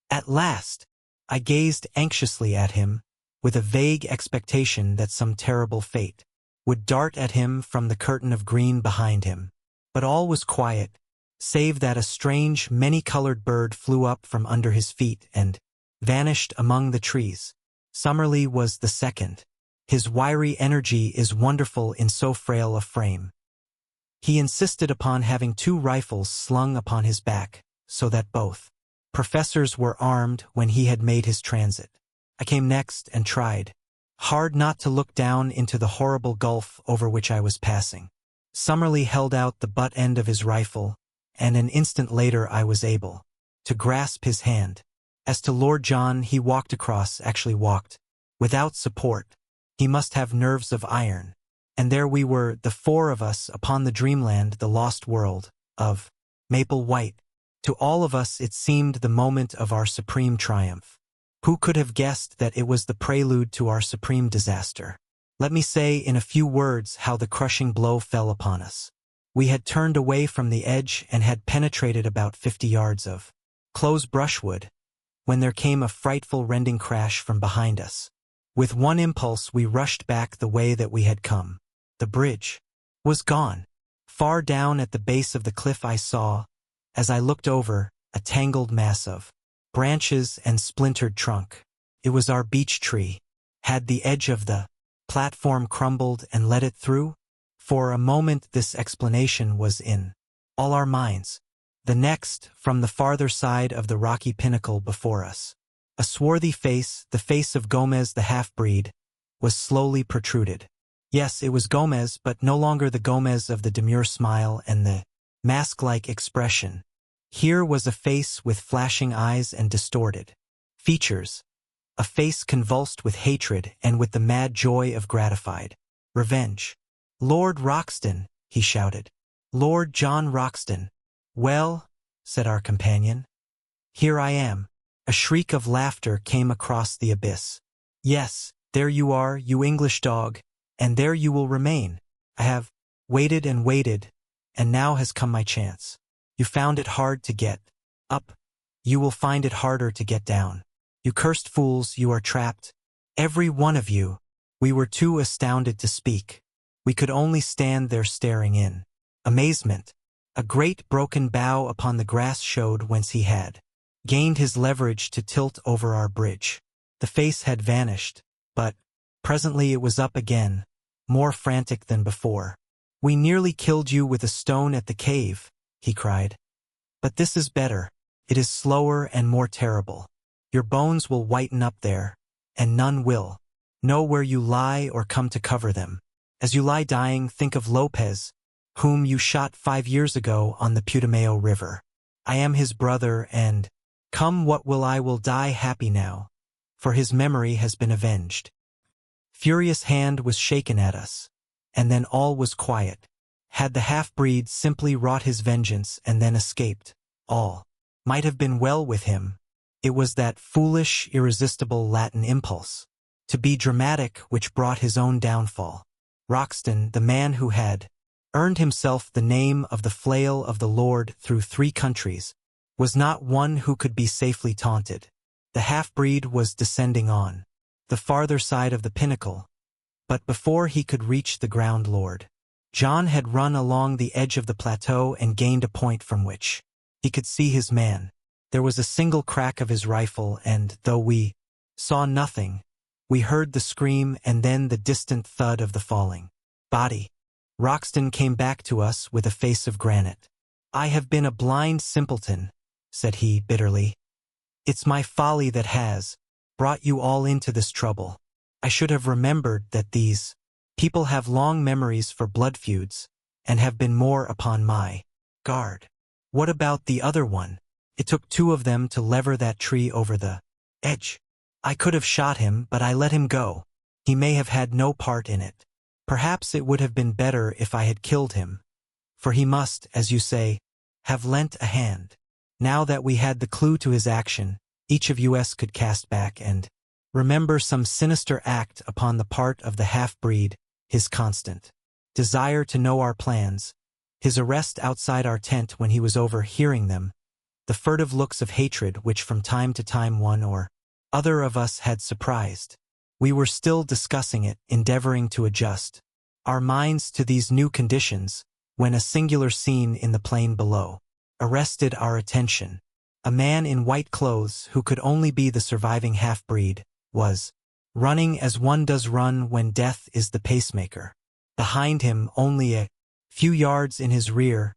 At last! I gazed anxiously at him, with a vague expectation that some terrible fate would dart at him from the curtain of green behind him. But all was quiet, save that a strange, many-colored bird flew up from under his feet and vanished among the trees. Summerlee was the second. His wiry energy is wonderful in so frail a frame. He insisted upon having 2 rifles slung upon his back, so that both professors were armed when he had made his transit. I came next and tried hard not to look down into the horrible gulf over which I was passing. Summerlee held out the butt end of his rifle, and an instant later I was able to grasp his hand. As to Lord John, he actually walked, without support. He must have nerves of iron. And there we were, the 4 of us, upon the dreamland, the lost world, of Maple White. To all of us it seemed the moment of our supreme triumph. Who could have guessed that it was the prelude to our supreme disaster? Let me say in a few words how the crushing blow fell upon us. We had turned away from the edge and had penetrated about 50 yards of close brushwood, when there came a frightful rending crash from behind us. With one impulse we rushed back the way that we had come. The bridge was gone. Far down at the base of the cliff I saw, as I looked over, a tangled mass of branches and splintered trunk. It was our beech tree. Had the edge of the platform crumbled and let it through? For a moment this explanation was in all our minds. The next, from the farther side of the rocky pinnacle before us, a swarthy face, the face of Gomez the half-breed, was slowly protruded. Yes, it was Gomez, but no longer the Gomez of the demure smile and the mask-like expression. Here was a face with flashing eyes and distorted features, a face convulsed with hatred and with the mad joy of gratified revenge. "Lord Roxton," he shouted. "Lord John Roxton." "Well," said our companion, "here I am." A shriek of laughter came across the abyss. "Yes, there you are, you English dog, and there you will remain. I have waited and waited, and now has come my chance. You found it hard to get up. You will find it harder to get down. You cursed fools, you are trapped. Every one of you." We were too astounded to speak. We could only stand there staring in amazement. A great broken bough upon the grass showed whence he had gained his leverage to tilt over our bridge. The face had vanished, but presently it was up again, more frantic than before. "We nearly killed you with a stone at the cave," he cried. "But this is better. It is slower and more terrible. Your bones will whiten up there, and none will know where you lie or come to cover them. As you lie dying, think of Lopez, whom you shot 5 years ago on the Putumayo River. I am his brother, and, come what will, I will die happy now, for his memory has been avenged." Furious hand was shaken at us, and then all was quiet. Had the half-breed simply wrought his vengeance and then escaped, all might have been well with him. It was that foolish, irresistible Latin impulse to be dramatic which brought his own downfall. Roxton, the man who had earned himself the name of the flail of the Lord through 3 countries, was not one who could be safely taunted. The half-breed was descending on the farther side of the pinnacle, but before he could reach the ground, Lord John had run along the edge of the plateau and gained a point from which he could see his man. There was a single crack of his rifle, and, though we saw nothing, we heard the scream and then the distant thud of the falling body. Roxton came back to us with a face of granite. "I have been a blind simpleton," said he bitterly. "It's my folly that has brought you all into this trouble. I should have remembered that these people have long memories for blood feuds, and have been more upon my guard. What about the other one? It took 2 of them to lever that tree over the edge. I could have shot him, but I let him go. He may have had no part in it. Perhaps it would have been better if I had killed him, for he must, as you say, have lent a hand. Now that we had the clue to his action, each of us could cast back and remember some sinister act upon the part of the half-breed, his constant desire to know our plans, his arrest outside our tent when he was overhearing them, the furtive looks of hatred which from time to time one or other of us had surprised. We were still discussing it, endeavoring to adjust our minds to these new conditions, when a singular scene in the plain below arrested our attention. A man in white clothes, who could only be the surviving half-breed, was running as one does run when death is the pacemaker. Behind him, only a few yards in his rear,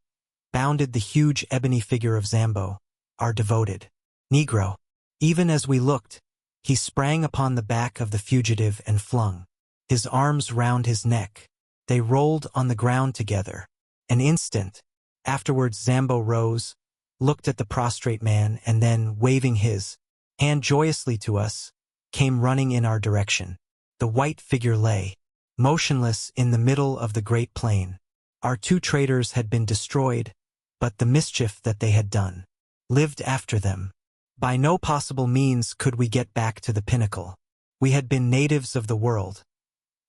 bounded the huge ebony figure of Zambo, our devoted Negro. Even as we looked, he sprang upon the back of the fugitive and flung his arms round his neck. They rolled on the ground together. An instant afterwards Zambo rose, looked at the prostrate man, and then, waving his hand joyously to us, came running in our direction. The white figure lay motionless in the middle of the great plain. Our 2 traitors had been destroyed, but the mischief that they had done lived after them. By no possible means could we get back to the pinnacle. We had been natives of the world.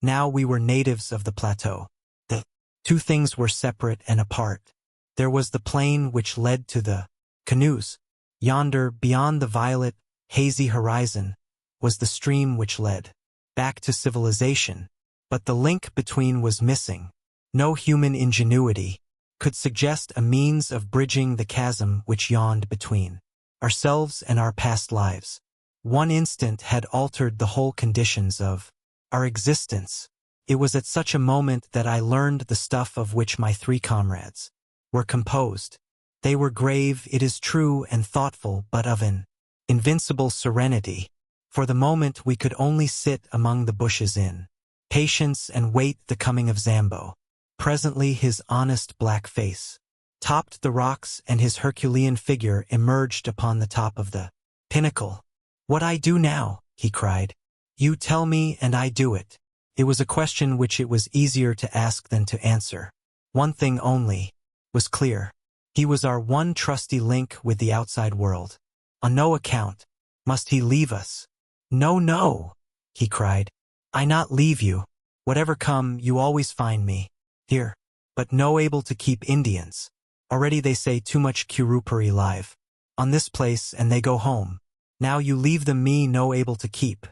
Now we were natives of the plateau. The 2 things were separate and apart. There was the plain which led to the canoes. Yonder, beyond the violet, hazy horizon, was the stream which led back to civilization. But the link between was missing. No human ingenuity could suggest a means of bridging the chasm which yawned between ourselves and our past lives. One instant had altered the whole conditions of our existence. It was at such a moment that I learned the stuff of which my 3 comrades were composed. They were grave, it is true, and thoughtful, but of an invincible serenity. For the moment we could only sit among the bushes in patience and wait the coming of Zambo. Presently his honest black face topped the rocks and his Herculean figure emerged upon the top of the pinnacle. "What I do now?" he cried. "You tell me and I do it." It was a question which it was easier to ask than to answer. One thing only was clear. He was our one trusty link with the outside world. On no account must he leave us. "No, no," he cried. "I not leave you. Whatever come, you always find me here. But no able to keep Indians. Already they say too much Curupuri live on this place and they go home. Now you leave them, me no able to keep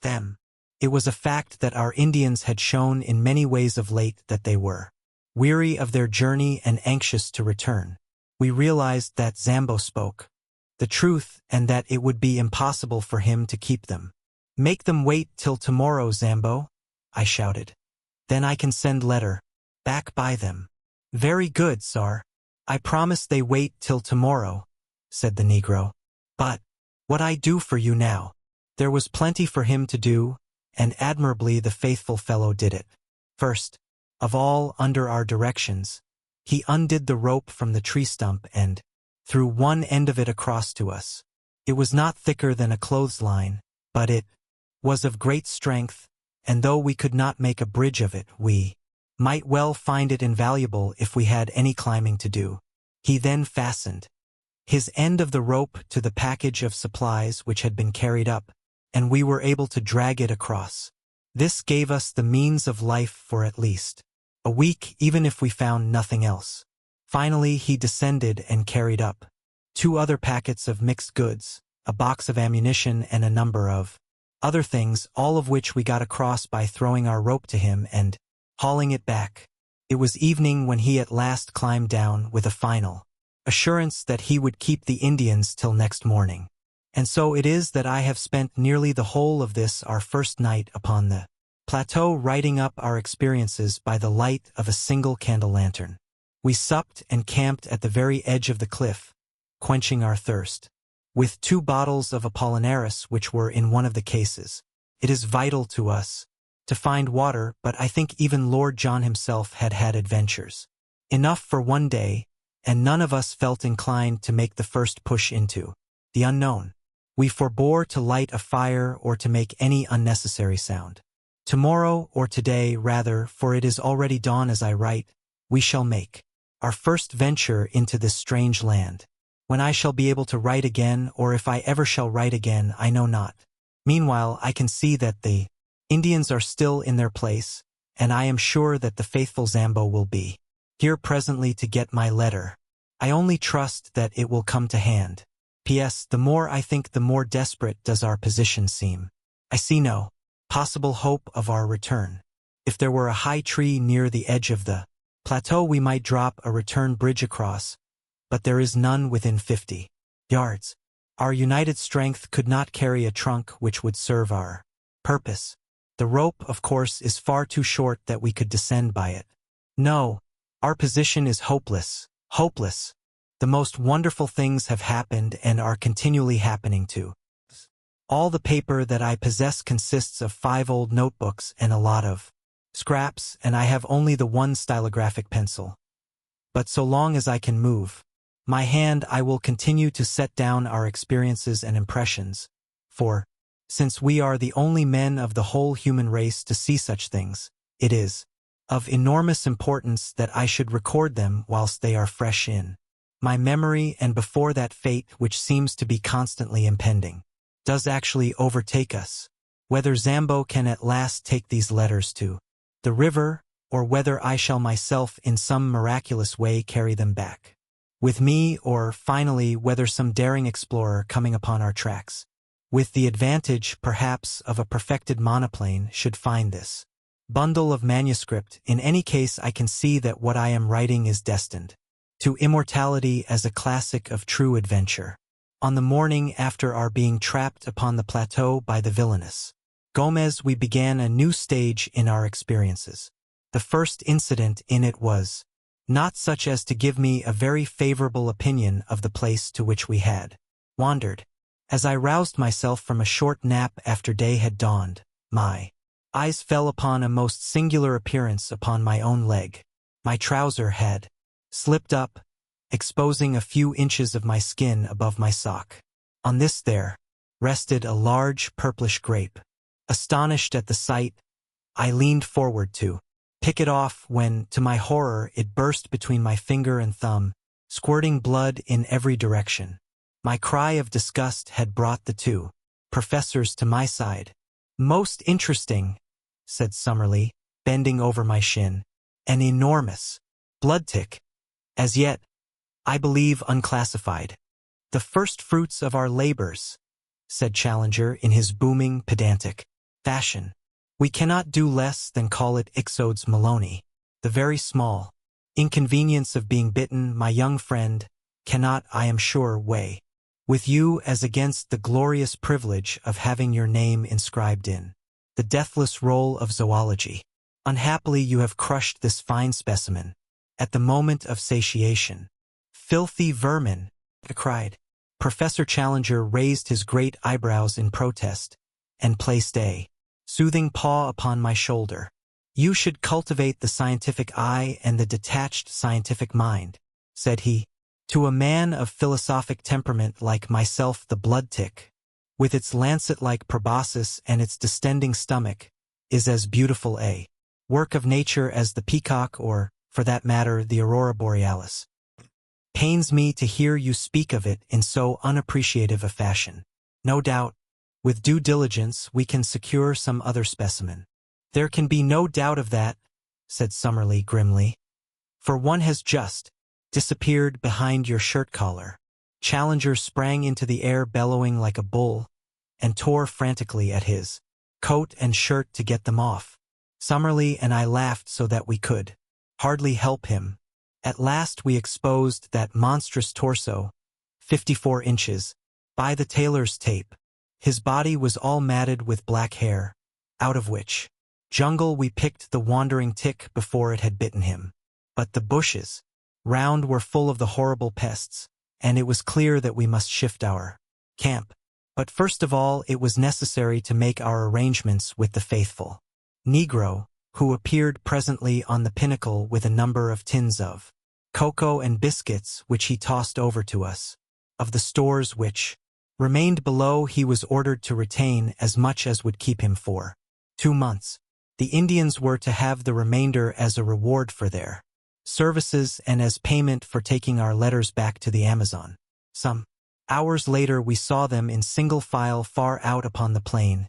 them." It was a fact that our Indians had shown in many ways of late that they were weary of their journey and anxious to return. We realized that Zambo spoke the truth and that it would be impossible for him to keep them. "Make them wait till tomorrow, Zambo," I shouted. "Then I can send letter back by them." "Very good, sir. I promise they wait till tomorrow," said the Negro. "But what I do for you now?" There was plenty for him to do, and admirably the faithful fellow did it. First of all, under our directions, he undid the rope from the tree stump and threw one end of it across to us. It was not thicker than a clothesline, but it was of great strength, and though we could not make a bridge of it, we might well find it invaluable if we had any climbing to do. He then fastened his end of the rope to the package of supplies which had been carried up, and we were able to drag it across. This gave us the means of life for at least a week, even if we found nothing else. Finally he descended and carried up 2 other packets of mixed goods, a box of ammunition, and a number of other things, all of which we got across by throwing our rope to him and hauling it back. It was evening when he at last climbed down with a final assurance that he would keep the Indians till next morning. And so it is that I have spent nearly the whole of this our first night upon the plateau writing up our experiences by the light of a single candle lantern. We supped and camped at the very edge of the cliff, quenching our thirst with 2 bottles of Apollinaris which were in one of the cases. It is vital to us to find water, but I think even Lord John himself had had adventures Enough for one day, and none of us felt inclined to make the first push into the unknown. We forbore to light a fire or to make any unnecessary sound. Tomorrow, or today rather, for it is already dawn as I write, we shall make our first venture into this strange land. When I shall be able to write again, or if I ever shall write again, I know not. Meanwhile, I can see that the Indians are still in their place, and I am sure that the faithful Zambo will be here presently to get my letter. I only trust that it will come to hand. P.S. The more I think, the more desperate does our position seem. I see no possible hope of our return. If there were a high tree near the edge of the plateau, we might drop a return bridge across, but there is none within 50 yards. Our united strength could not carry a trunk which would serve our purpose. The rope, of course, is far too short that we could descend by it. No, our position is hopeless, hopeless. The most wonderful things have happened and are continually happening to us. All the paper that I possess consists of 5 old notebooks and a lot of scraps, and I have only the one stylographic pencil. But so long as I can move my hand, I will continue to set down our experiences and impressions, for, since we are the only men of the whole human race to see such things, it is of enormous importance that I should record them whilst they are fresh in my memory, and before that fate, which seems to be constantly impending, does actually overtake us. Whether Zambo can at last take these letters to the river, or whether I shall myself in some miraculous way carry them back with me, or, finally, whether some daring explorer coming upon our tracks, with the advantage, perhaps, of a perfected monoplane, should find this bundle of manuscript. In any case, I can see that what I am writing is destined to immortality as a classic of true adventure. On the morning after our being trapped upon the plateau by the villainous Gomez, we began a new stage in our experiences. The first incident in it was not such as to give me a very favorable opinion of the place to which we had wandered. As I roused myself from a short nap after day had dawned, my eyes fell upon a most singular appearance upon my own leg. My trouser had slipped up, exposing a few inches of my skin above my sock. On this there rested a large purplish grape. Astonished at the sight, I leaned forward to pick it off when, to my horror, it burst between my finger and thumb, squirting blood in every direction. My cry of disgust had brought the 2 professors to my side. "Most interesting," said Summerlee, bending over my shin. "An enormous blood tick. As yet, I believe, unclassified." "The first fruits of our labors," said Challenger in his booming, pedantic fashion. "We cannot do less than call it Ixodes Maloney. The very small inconvenience of being bitten, my young friend, cannot, I am sure, weigh with you as against the glorious privilege of having your name inscribed in the deathless roll of zoology. Unhappily, you have crushed this fine specimen at the moment of satiation." "Filthy vermin!" I cried. Professor Challenger raised his great eyebrows in protest and placed a soothing paw upon my shoulder. "You should cultivate the scientific eye and the detached scientific mind," said he. "To a man of philosophic temperament like myself, the blood tick, with its lancet-like proboscis and its distending stomach, is as beautiful a work of nature as the peacock or, for that matter, the aurora borealis. Pains me to hear you speak of it in so unappreciative a fashion. No doubt, with due diligence, we can secure some other specimen." "There can be no doubt of that," said Summerlee grimly, "for one has just disappeared behind your shirt collar." Challenger sprang into the air bellowing like a bull, and tore frantically at his coat and shirt to get them off. Summerlee and I laughed so that we could hardly help him. At last we exposed that monstrous torso, 54 inches, by the tailor's tape. His body was all matted with black hair, out of which jungle we picked the wandering tick before it had bitten him. But the bushes round were full of the horrible pests, and it was clear that we must shift our camp. But first of all, it was necessary to make our arrangements with the faithful Negro, who appeared presently on the pinnacle with a number of tins of cocoa and biscuits which he tossed over to us. Of the stores which remained below, he was ordered to retain as much as would keep him for 2 months. The Indians were to have the remainder as a reward for their services and as payment for taking our letters back to the Amazon. Some hours later we saw them in single file far out upon the plain,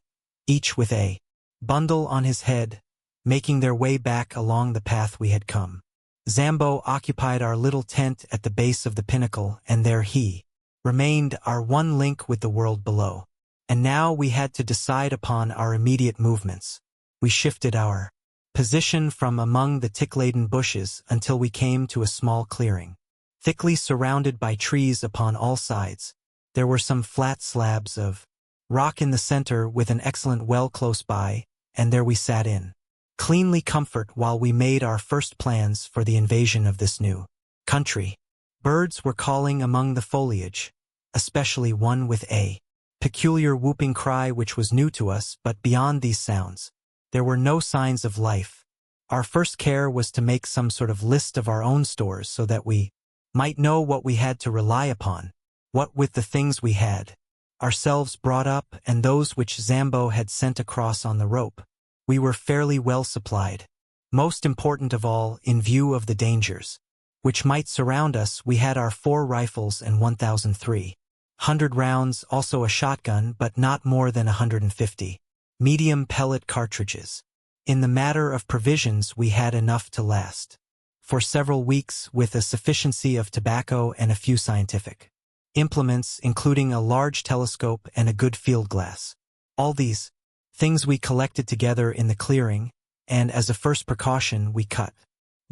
each with a bundle on his head, making their way back along the path we had come. Zambo occupied our little tent at the base of the pinnacle, and there he remained, our one link with the world below. And now we had to decide upon our immediate movements. We shifted our position from among the tick-laden bushes until we came to a small clearing, thickly surrounded by trees upon all sides. There were some flat slabs of rock in the center with an excellent well close by, and there we sat in cleanly comfort while we made our first plans for the invasion of this new country. Birds were calling among the foliage, especially one with a peculiar whooping cry which was new to us, but beyond these sounds, there were no signs of life. Our first care was to make some sort of list of our own stores so that we might know what we had to rely upon, what with the things we had ourselves brought up and those which Zambo had sent across on the rope. We were fairly well supplied. Most important of all, in view of the dangers which might surround us, we had our 4 rifles and 1,300 rounds, also a shotgun, but not more than 150 medium pellet cartridges. In the matter of provisions, we had enough to last for several weeks, with a sufficiency of tobacco and a few scientific implements, including a large telescope and a good field glass. All these things we collected together in the clearing, and as a first precaution we cut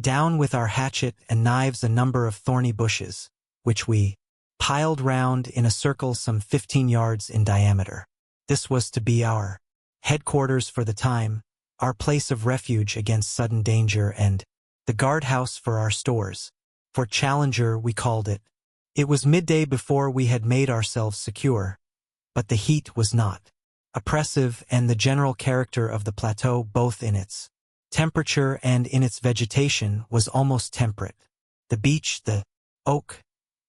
down with our hatchet and knives a number of thorny bushes, which we piled round in a circle some 15 yards in diameter. This was to be our headquarters for the time, our place of refuge against sudden danger, and the guardhouse for our stores. Fort Challenger we called it. It was midday before we had made ourselves secure, but the heat was not oppressive, and the general character of the plateau, both in its temperature and in its vegetation, was almost temperate. The beech, the oak,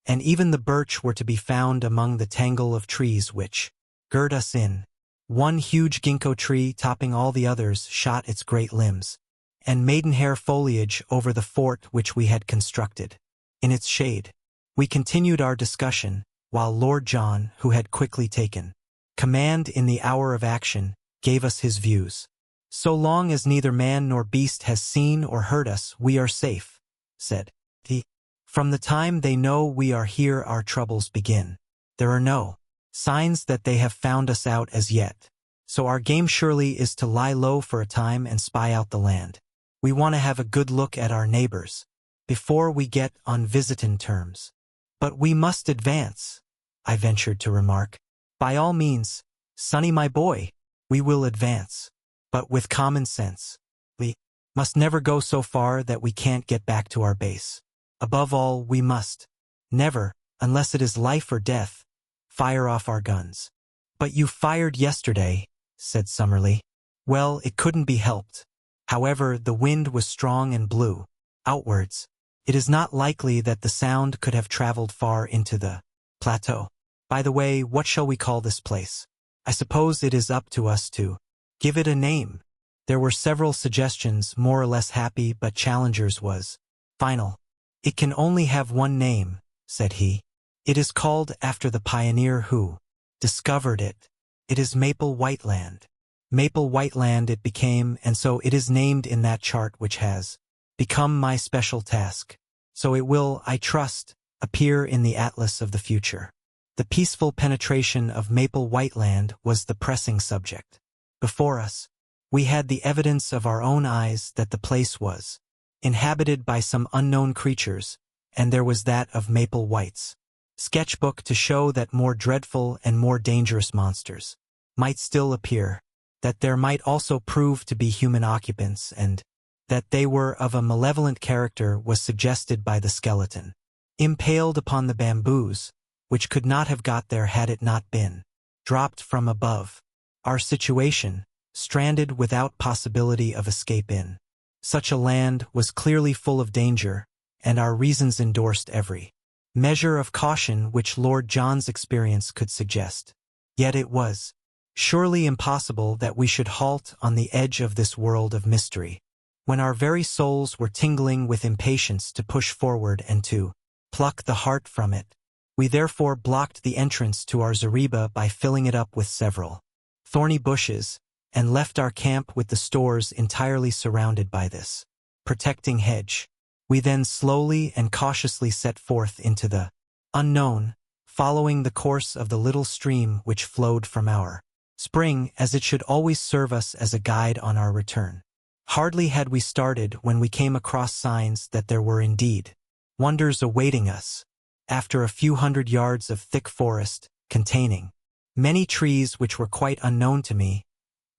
and even the birch were to be found among the tangle of trees which gird us in. One huge ginkgo tree, topping all the others, shot its great limbs and maidenhair foliage over the fort which we had constructed. In its shade, we continued our discussion, while Lord John, who had quickly taken command in the hour of action, gave us his views. "So long as neither man nor beast has seen or heard us, we are safe," said he. "From the time they know we are here, our troubles begin. There are no signs that they have found us out as yet, so our game surely is to lie low for a time and spy out the land. We want to have a good look at our neighbors before we get on visitin' terms." "But we must advance," I ventured to remark. "By all means, Sonny my boy, we will advance, but with common sense. We must never go so far that we can't get back to our base. Above all, we must never, unless it is life or death, fire off our guns." "But you fired yesterday," said Summerlee. "Well, it couldn't be helped. However, the wind was strong and blew outwards. It is not likely that the sound could have traveled far into the plateau. By the way, what shall we call this place? I suppose it is up to us to give it a name." There were several suggestions, more or less happy, but Challenger's was final. "It can only have one name," said he. "It is called after the pioneer who discovered it. It is Maple Whiteland. Maple Whiteland it became, and so it is named in that chart which has become my special task. So it will, I trust, appear in the atlas of the future." The peaceful penetration of Maple Whiteland was the pressing subject. Before us, we had the evidence of our own eyes that the place was inhabited by some unknown creatures, and there was that of Maple White's sketchbook to show that more dreadful and more dangerous monsters might still appear, that there might also prove to be human occupants, and that they were of a malevolent character was suggested by the skeleton impaled upon the bamboos, which could not have got there had it not been dropped from above. Our situation, stranded without possibility of escape in such a land, was clearly full of danger, and our reasons endorsed every measure of caution which Lord John's experience could suggest. Yet it was surely impossible that we should halt on the edge of this world of mystery, when our very souls were tingling with impatience to push forward and to pluck the heart from it. We therefore blocked the entrance to our zareba by filling it up with several thorny bushes, and left our camp with the stores entirely surrounded by this protecting hedge. We then slowly and cautiously set forth into the unknown, following the course of the little stream which flowed from our spring, as it should always serve us as a guide on our return. Hardly had we started when we came across signs that there were indeed wonders awaiting us. After a few hundred yards of thick forest, containing many trees which were quite unknown to me,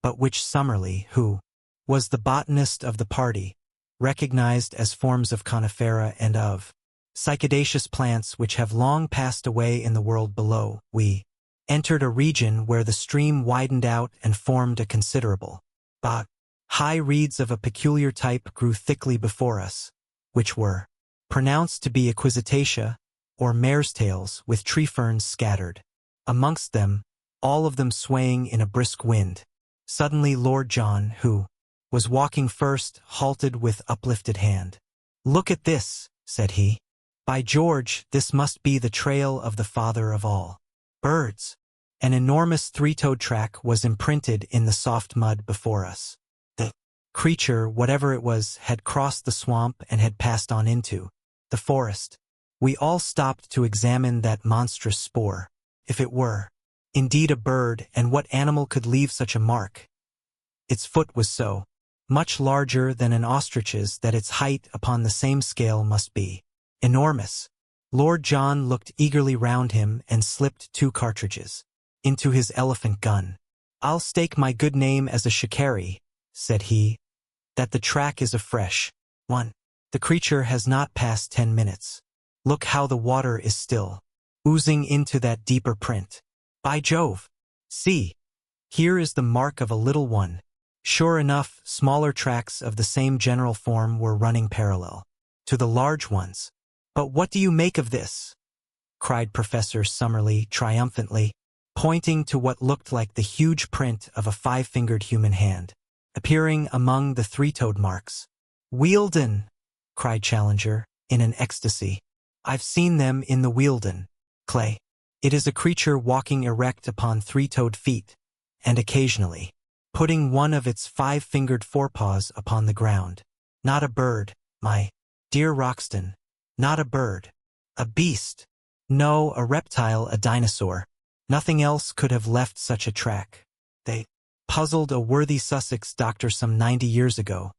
but which Summerlee, who was the botanist of the party, recognized as forms of conifera and of cycadaceous plants which have long passed away in the world below, we entered a region where the stream widened out and formed a considerable bog. High reeds of a peculiar type grew thickly before us, which were pronounced to be equisitacea, or mare's tails, with tree ferns scattered amongst them, all of them swaying in a brisk wind. Suddenly Lord John, who was walking first, halted with uplifted hand. "Look at this," said he. "By George, this must be the trail of the father of all birds." An enormous three-toed track was imprinted in the soft mud before us. The creature, whatever it was, had crossed the swamp and had passed on into the forest. We all stopped to examine that monstrous spoor. If it were indeed a bird, and what animal could leave such a mark? Its foot was so much larger than an ostrich's that its height upon the same scale must be enormous. Lord John looked eagerly round him and slipped 2 cartridges into his elephant gun. "I'll stake my good name as a shikari," said he, "that the track is a fresh one. The creature has not passed 10 minutes. Look how the water is still oozing into that deeper print. By Jove! See, here is the mark of a little one." Sure enough, smaller tracks of the same general form were running parallel to the large ones. "But what do you make of this?" cried Professor Summerlee triumphantly, pointing to what looked like the huge print of a 5-fingered human hand, appearing among the 3-toed marks. "Wealden!" cried Challenger, in an ecstasy. "I've seen them in the Wealden, Clay. It is a creature walking erect upon 3-toed feet, and occasionally putting one of its 5-fingered forepaws upon the ground. Not a bird, my dear Roxton. Not a bird. A beast. No, a reptile, a dinosaur. Nothing else could have left such a track. They puzzled a worthy Sussex doctor some 90 years ago.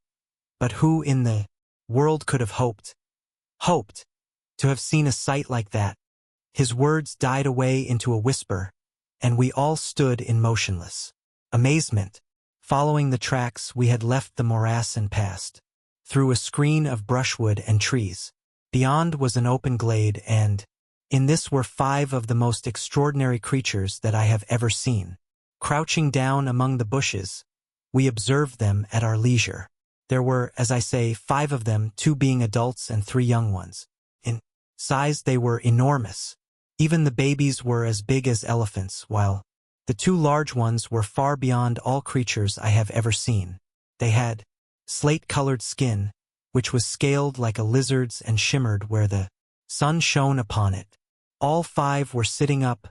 But who in the world could have hoped to have seen a sight like that?" His words died away into a whisper, and we all stood in motionless amazement. Following the tracks, we had left the morass and passed through a screen of brushwood and trees. Beyond was an open glade, and in this were 5 of the most extraordinary creatures that I have ever seen. Crouching down among the bushes, we observed them at our leisure. There were, as I say, 5 of them, 2 being adults and 3 young ones. In size they were enormous. Even the babies were as big as elephants, while the 2 large ones were far beyond all creatures I have ever seen. They had slate-colored skin, which was scaled like a lizard's and shimmered where the sun shone upon it. All 5 were sitting up,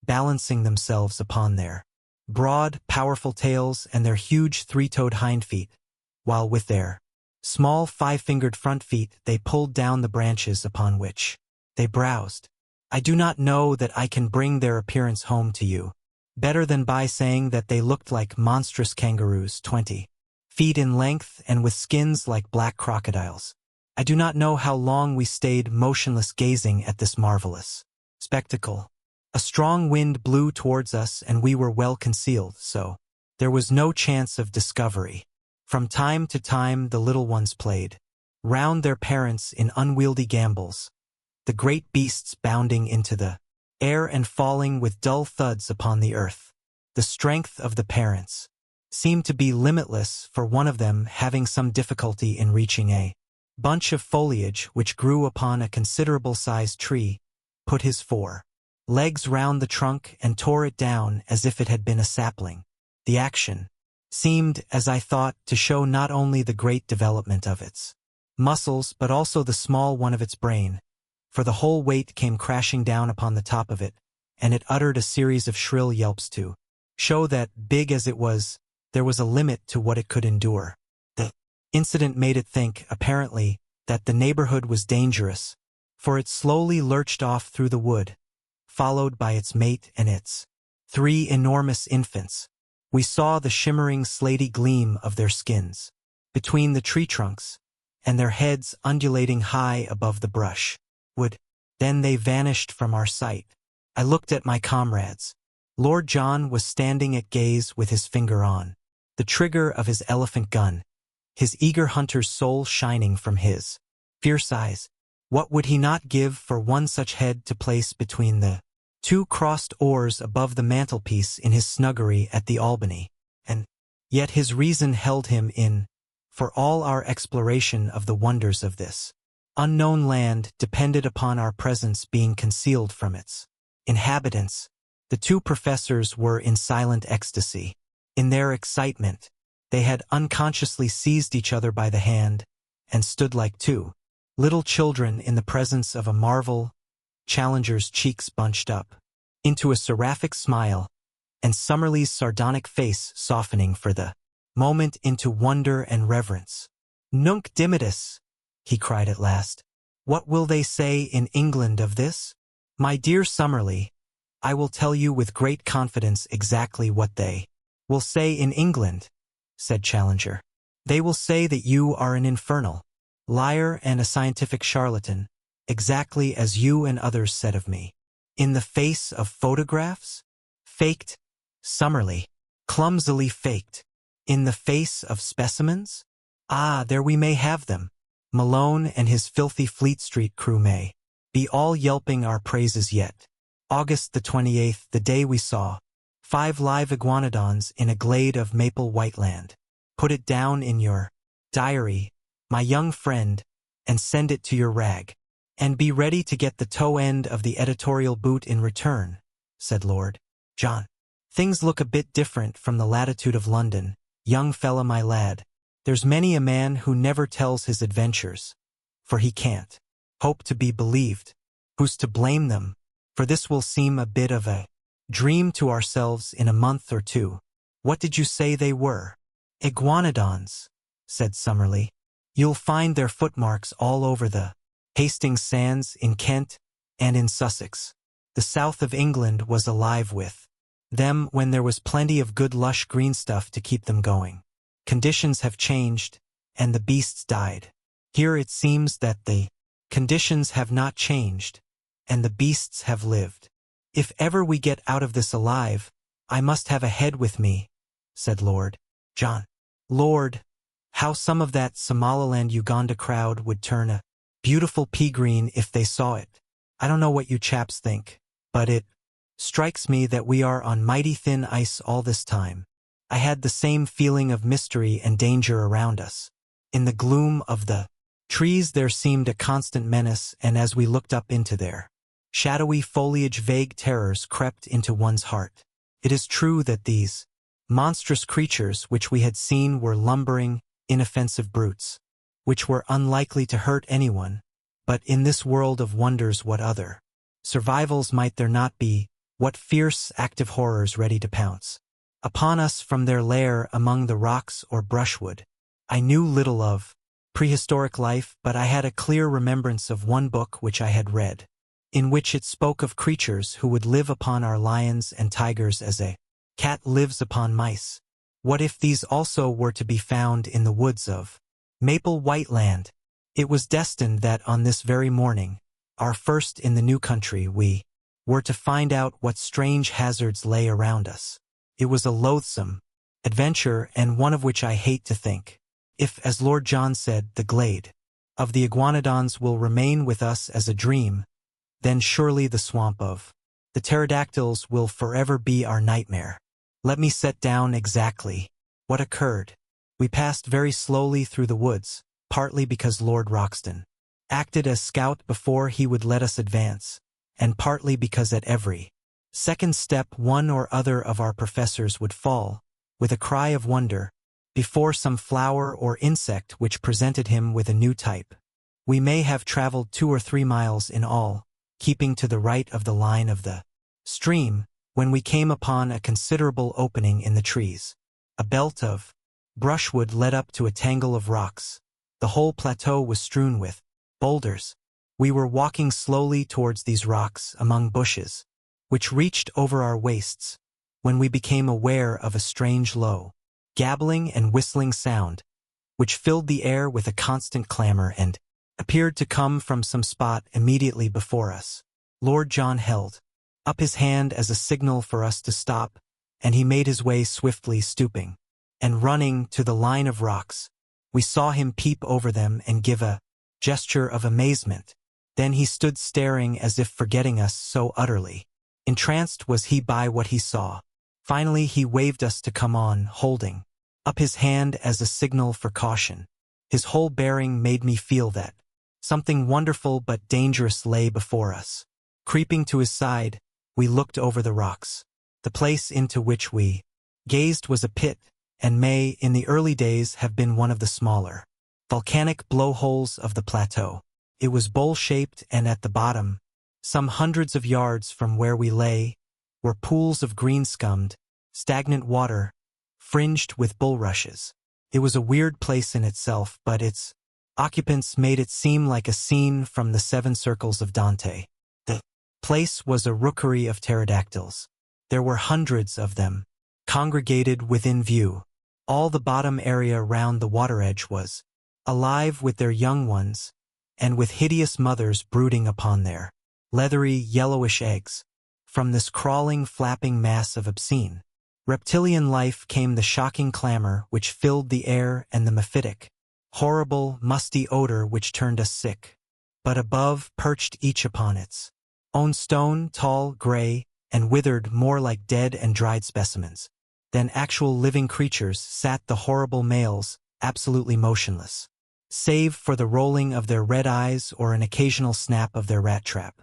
balancing themselves upon their broad, powerful tails and their huge 3-toed hind feet, while with their small 5-fingered front feet they pulled down the branches upon which they browsed. I do not know that I can bring their appearance home to you better than by saying that they looked like monstrous kangaroos, 20 feet in length and with skins like black crocodiles. I do not know how long we stayed motionless gazing at this marvelous spectacle. A strong wind blew towards us and we were well concealed, so there was no chance of discovery. From time to time the little ones played round their parents in unwieldy gambols, the great beasts bounding into the air and falling with dull thuds upon the earth. The strength of the parents seemed to be limitless, for one of them, having some difficulty in reaching a bunch of foliage which grew upon a considerable-sized tree, put his 4 legs round the trunk and tore it down as if it had been a sapling. The action seemed, as I thought, to show not only the great development of its muscles but also the small one of its brain, for the whole weight came crashing down upon the top of it, and it uttered a series of shrill yelps to show that, big as it was, there was a limit to what it could endure. The incident made it think, apparently, that the neighborhood was dangerous, for it slowly lurched off through the wood, followed by its mate and its 3 enormous infants. We saw the shimmering slaty gleam of their skins between the tree trunks, and their heads undulating high above the brush wood. Then they vanished from our sight. I looked at my comrades. Lord John was standing at gaze with his finger on the trigger of his elephant gun, his eager hunter's soul shining from his fierce eyes. What would he not give for one such head to place between the 2 crossed oars above the mantelpiece in his snuggery at the Albany? And yet his reason held him in, for all our exploration of the wonders of this unknown land depended upon our presence being concealed from its inhabitants. The 2 professors were in silent ecstasy. In their excitement, they had unconsciously seized each other by the hand and stood like 2 little children in the presence of a marvel. Challenger's cheeks bunched up into a seraphic smile, and Summerlee's sardonic face softening for the moment into wonder and reverence. "Nunc dimittis," he cried at last. "What will they say in England of this? My dear Summerlee, I will tell you with great confidence exactly what they will say in England," said Challenger. "They will say that you are an infernal liar and a scientific charlatan, exactly as you and others said of me. In the face of photographs? Faked, Summerlee. Clumsily faked. In the face of specimens? Ah, there we may have them. Malone and his filthy Fleet Street crew may be all yelping our praises yet. August the 28th, the day we saw 5 live iguanodons in a glade of maple whiteland. Put it down in your diary, my young friend, and send it to your rag. And be ready to get the toe end of the editorial boot in return," said Lord John. "Things look a bit different from the latitude of London, young fella my lad. There's many a man who never tells his adventures, for he can't hope to be believed. Who's to blame them? For this will seem a bit of a dream to ourselves in a month or 2. What did you say they were?" "Iguanodons," said Summerlee. "You'll find their footmarks all over the Hastings sands in Kent and in Sussex. The south of England was alive with them when there was plenty of good lush green stuff to keep them going. Conditions have changed, and the beasts died. Here it seems that the conditions have not changed, and the beasts have lived. If ever we get out of this alive, I must have a head with me," said Lord John. "Lord, how some of that Somaliland Uganda crowd would turn a beautiful pea green if they saw it. I don't know what you chaps think, but it strikes me that we are on mighty thin ice all this time. I had the same feeling of mystery and danger around us. In the gloom of the trees there seemed a constant menace, and as we looked up into their shadowy foliage vague terrors crept into one's heart. It is true that these monstrous creatures which we had seen were lumbering, inoffensive brutes, which were unlikely to hurt anyone, but in this world of wonders what other survivals might there not be, what fierce, active horrors ready to pounce upon us from their lair among the rocks or brushwood? I knew little of prehistoric life, but I had a clear remembrance of one book which I had read, in which it spoke of creatures who would live upon our lions and tigers as a cat lives upon mice. What if these also were to be found in the woods of Maple Whiteland? It was destined that on this very morning, our first in the new country, we were to find out what strange hazards lay around us. It was a loathsome adventure, and one of which I hate to think. If, as Lord John said, the glade of the iguanodons will remain with us as a dream, then surely the swamp of the pterodactyls will forever be our nightmare. Let me set down exactly what occurred. We passed very slowly through the woods, partly because Lord Roxton acted as scout before he would let us advance, and partly because at every second step one or other of our professors would fall, with a cry of wonder, before some flower or insect which presented him with a new type. We may have traveled 2 or 3 miles in all, keeping to the right of the line of the stream, when we came upon a considerable opening in the trees. A belt of brushwood led up to a tangle of rocks. The whole plateau was strewn with boulders. We were walking slowly towards these rocks among bushes, which reached over our waists, when we became aware of a strange low, gabbling and whistling sound, which filled the air with a constant clamor and appeared to come from some spot immediately before us. Lord John held up his hand as a signal for us to stop, and he made his way swiftly, stooping and running to the line of rocks. We saw him peep over them and give a gesture of amazement. Then he stood staring as if forgetting us, so utterly entranced was he by what he saw. Finally he waved us to come on, holding up his hand as a signal for caution. His whole bearing made me feel that something wonderful but dangerous lay before us. Creeping to his side, we looked over the rocks. The place into which we gazed was a pit, and may, in the early days, have been one of the smaller volcanic blowholes of the plateau. It was bowl-shaped, and at the bottom, some hundreds of yards from where we lay, were pools of green-scummed, stagnant water, fringed with bulrushes. It was a weird place in itself, but its occupants made it seem like a scene from the Seven Circles of Dante. The place was a rookery of pterodactyls. There were hundreds of them, congregated within view. All the bottom area round the water edge was alive with their young ones, and with hideous mothers brooding upon their leathery, yellowish eggs. From this crawling, flapping mass of obscene reptilian life came the shocking clamor which filled the air and the mephitic, horrible, musty odor which turned us sick. But above, perched each upon its own stone, tall, gray, and withered more like dead and dried specimens than actual living creatures, sat the horrible males, absolutely motionless, save for the rolling of their red eyes or an occasional snap of their rat-trap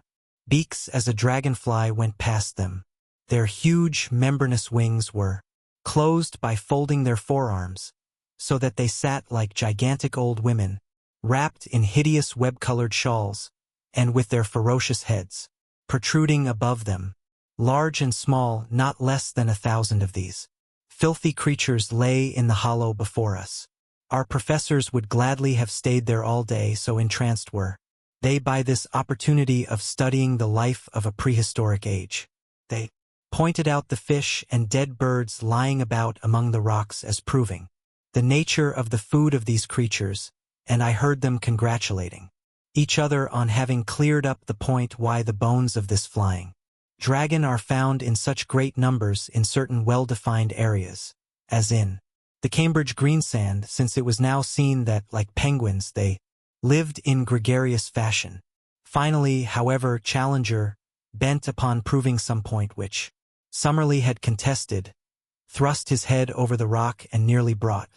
beaks as a dragonfly went past them. Their huge, membranous wings were closed by folding their forearms, so that they sat like gigantic old women, wrapped in hideous web-colored shawls, and with their ferocious heads protruding above them. Large and small, not less than 1,000 of these filthy creatures lay in the hollow before us. Our professors would gladly have stayed there all day, so entranced were they by this opportunity of studying the life of a prehistoric age. They pointed out the fish and dead birds lying about among the rocks as proving the nature of the food of these creatures, and I heard them congratulating each other on having cleared up the point why the bones of this flying dragon are found in such great numbers in certain well-defined areas, as in the Cambridge greensand, since it was now seen that, like penguins, they lived in gregarious fashion. Finally, however, Challenger, bent upon proving some point which Summerlee had contested, thrust his head over the rock and nearly brought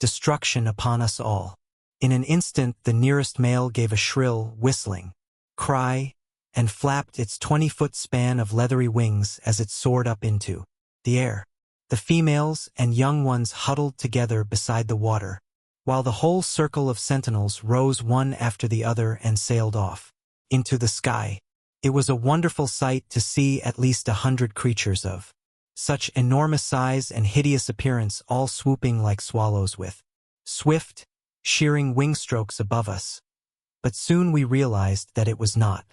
destruction upon us all. In an instant the nearest male gave a shrill, whistling cry, and flapped its 20-foot span of leathery wings as it soared up into the air. The females and young ones huddled together beside the water, while the whole circle of sentinels rose one after the other and sailed off into the sky. It was a wonderful sight to see at least 100 creatures of such enormous size and hideous appearance all swooping like swallows with swift, shearing wing strokes above us. But soon we realized that it was not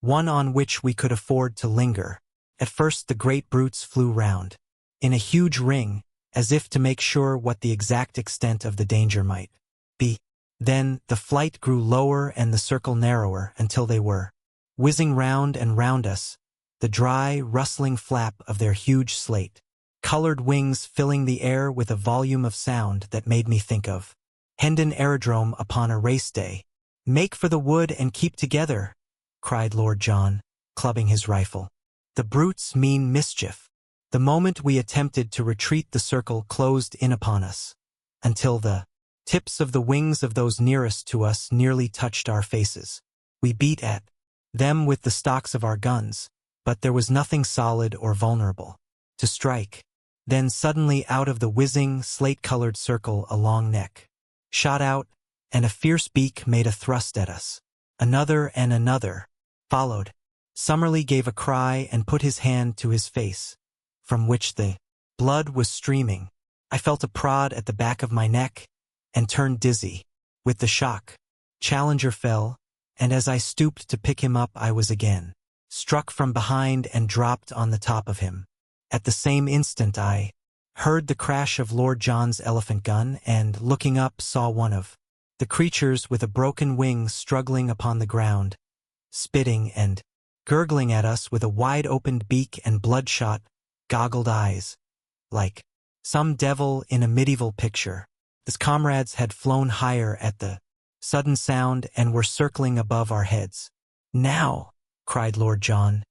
one on which we could afford to linger. At first the great brutes flew round in a huge ring, as if to make sure what the exact extent of the danger might be. Then the flight grew lower and the circle narrower until they were whizzing round and round us, the dry, rustling flap of their huge slate-colored wings filling the air with a volume of sound that made me think of Hendon Aerodrome upon a race day. "Make for the wood and keep together," cried Lord John, clubbing his rifle. "The brutes mean mischief." The moment we attempted to retreat the circle closed in upon us, until the Tips of the wings of those nearest to us nearly touched our faces. We beat at them with the stocks of our guns, but there was nothing solid or vulnerable to strike. Then suddenly out of the whizzing, slate-colored circle a long neck shot out, and a fierce beak made a thrust at us. Another and another followed. Summerlee gave a cry and put his hand to his face, from which the blood was streaming. I felt a prod at the back of my neck and turned dizzy. With the shock, Challenger fell, and as I stooped to pick him up I was again struck from behind and dropped on the top of him. At the same instant I heard the crash of Lord John's elephant gun and, looking up, saw one of the creatures with a broken wing struggling upon the ground, spitting and gurgling at us with a wide-opened beak and bloodshot, goggled eyes, like some devil in a medieval picture. His comrades had flown higher at the sudden sound and were circling above our heads. "Now!" cried Lord John.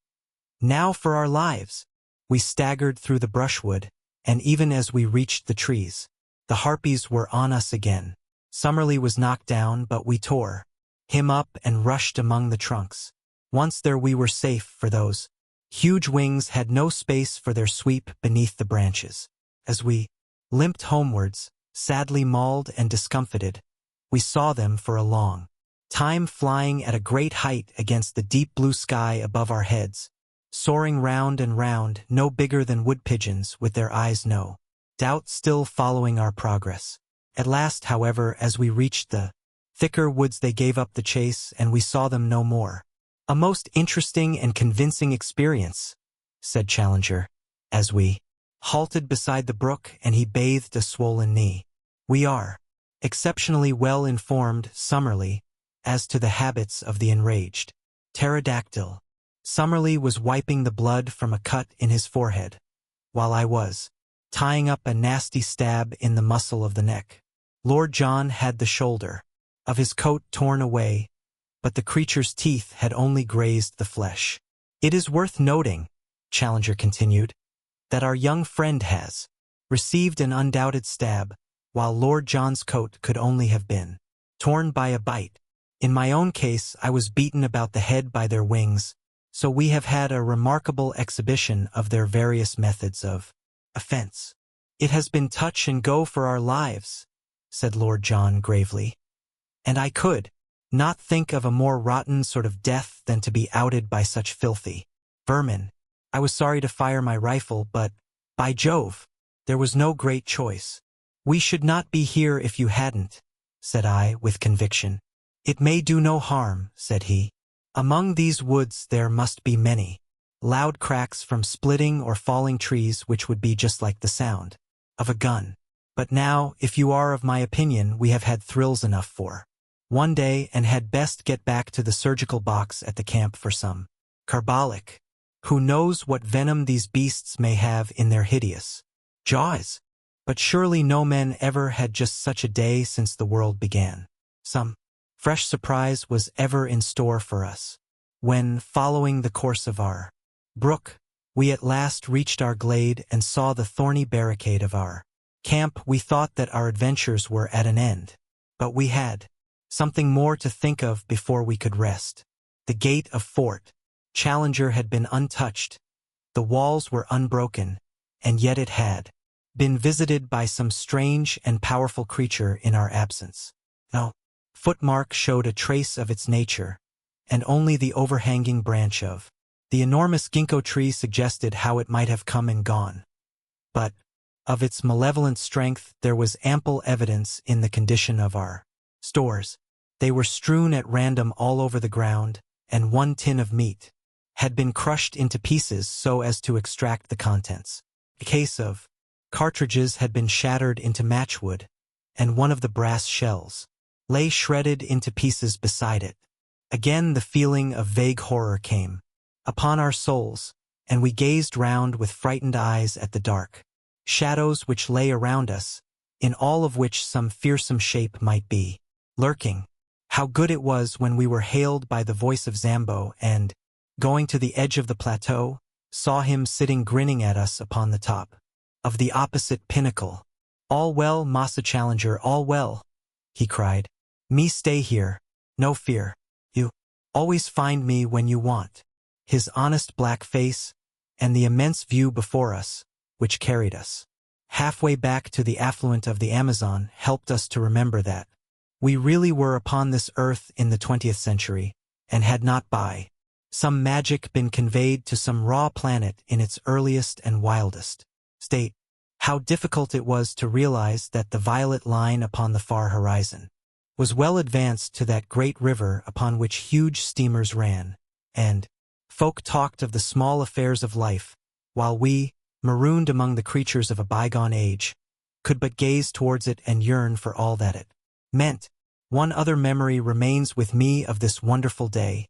"Now for our lives!" We staggered through the brushwood, and even as we reached the trees, the harpies were on us again. Summerlee was knocked down, but we tore him up and rushed among the trunks. Once there we were safe, for those huge wings had no space for their sweep beneath the branches. As we limped homewards, sadly mauled and discomfited, we saw them for a long time flying at a great height against the deep blue sky above our heads, soaring round and round, no bigger than wood pigeons, with their eyes no doubt still following our progress. At last, however, as we reached the thicker woods, they gave up the chase and we saw them no more. "A most interesting and convincing experience," said Challenger, as we halted beside the brook and he bathed a swollen knee. "We are exceptionally well informed, Summerlee, as to the habits of the enraged pterodactyl." Summerlee was wiping the blood from a cut in his forehead, while I was tying up a nasty stab in the muscle of the neck. Lord John had the shoulder of his coat torn away, but the creature's teeth had only grazed the flesh. "It is worth noting," Challenger continued, "that our young friend has received an undoubted stab, while Lord John's coat could only have been torn by a bite. In my own case, I was beaten about the head by their wings, so we have had a remarkable exhibition of their various methods of offense." "It has been touch and go for our lives," said Lord John gravely, "and I could not think of a more rotten sort of death than to be outed by such filthy vermin. I was sorry to fire my rifle, but, by Jove, there was no great choice." "We should not be here if you hadn't," said I with conviction. "It may do no harm," said he. "Among these woods there must be many loud cracks from splitting or falling trees which would be just like the sound of a gun. But now, if you are of my opinion, we have had thrills enough for one day and had best get back to the surgical box at the camp for some carbolic. Who knows what venom these beasts may have in their hideous jaws? But surely no men ever had just such a day since the world began. Some fresh surprise was ever in store for us. When, following the course of our brook, we at last reached our glade and saw the thorny barricade of our camp, we thought that our adventures were at an end. But we had something more to think of before we could rest. The gate of Fort Challenger had been untouched, the walls were unbroken, and yet it had been visited by some strange and powerful creature in our absence. No footmark showed a trace of its nature, and only the overhanging branch of the enormous ginkgo tree suggested how it might have come and gone. But of its malevolent strength there was ample evidence in the condition of our stores. They were strewn at random all over the ground, and one tin of meat had been crushed into pieces so as to extract the contents. A case of cartridges had been shattered into matchwood, and one of the brass shells lay shredded into pieces beside it. Again the feeling of vague horror came upon our souls, and we gazed round with frightened eyes at the dark shadows which lay around us, in all of which some fearsome shape might be lurking. How good it was when we were hailed by the voice of Zambo and, going to the edge of the plateau, saw him sitting grinning at us upon the top of the opposite pinnacle. "All well, Massa Challenger, all well," he cried. "Me stay here, no fear. You always find me when you want." His honest black face, and the immense view before us, which carried us halfway back to the affluent of the Amazon, helped us to remember that we really were upon this earth in the 20th century, and had not by some magic been conveyed to some raw planet in its earliest and wildest state. How difficult it was to realize that the violet line upon the far horizon was well advanced to that great river upon which huge steamers ran, and folk talked of the small affairs of life, while we, marooned among the creatures of a bygone age, could but gaze towards it and yearn for all that it meant. One other memory remains with me of this wonderful day,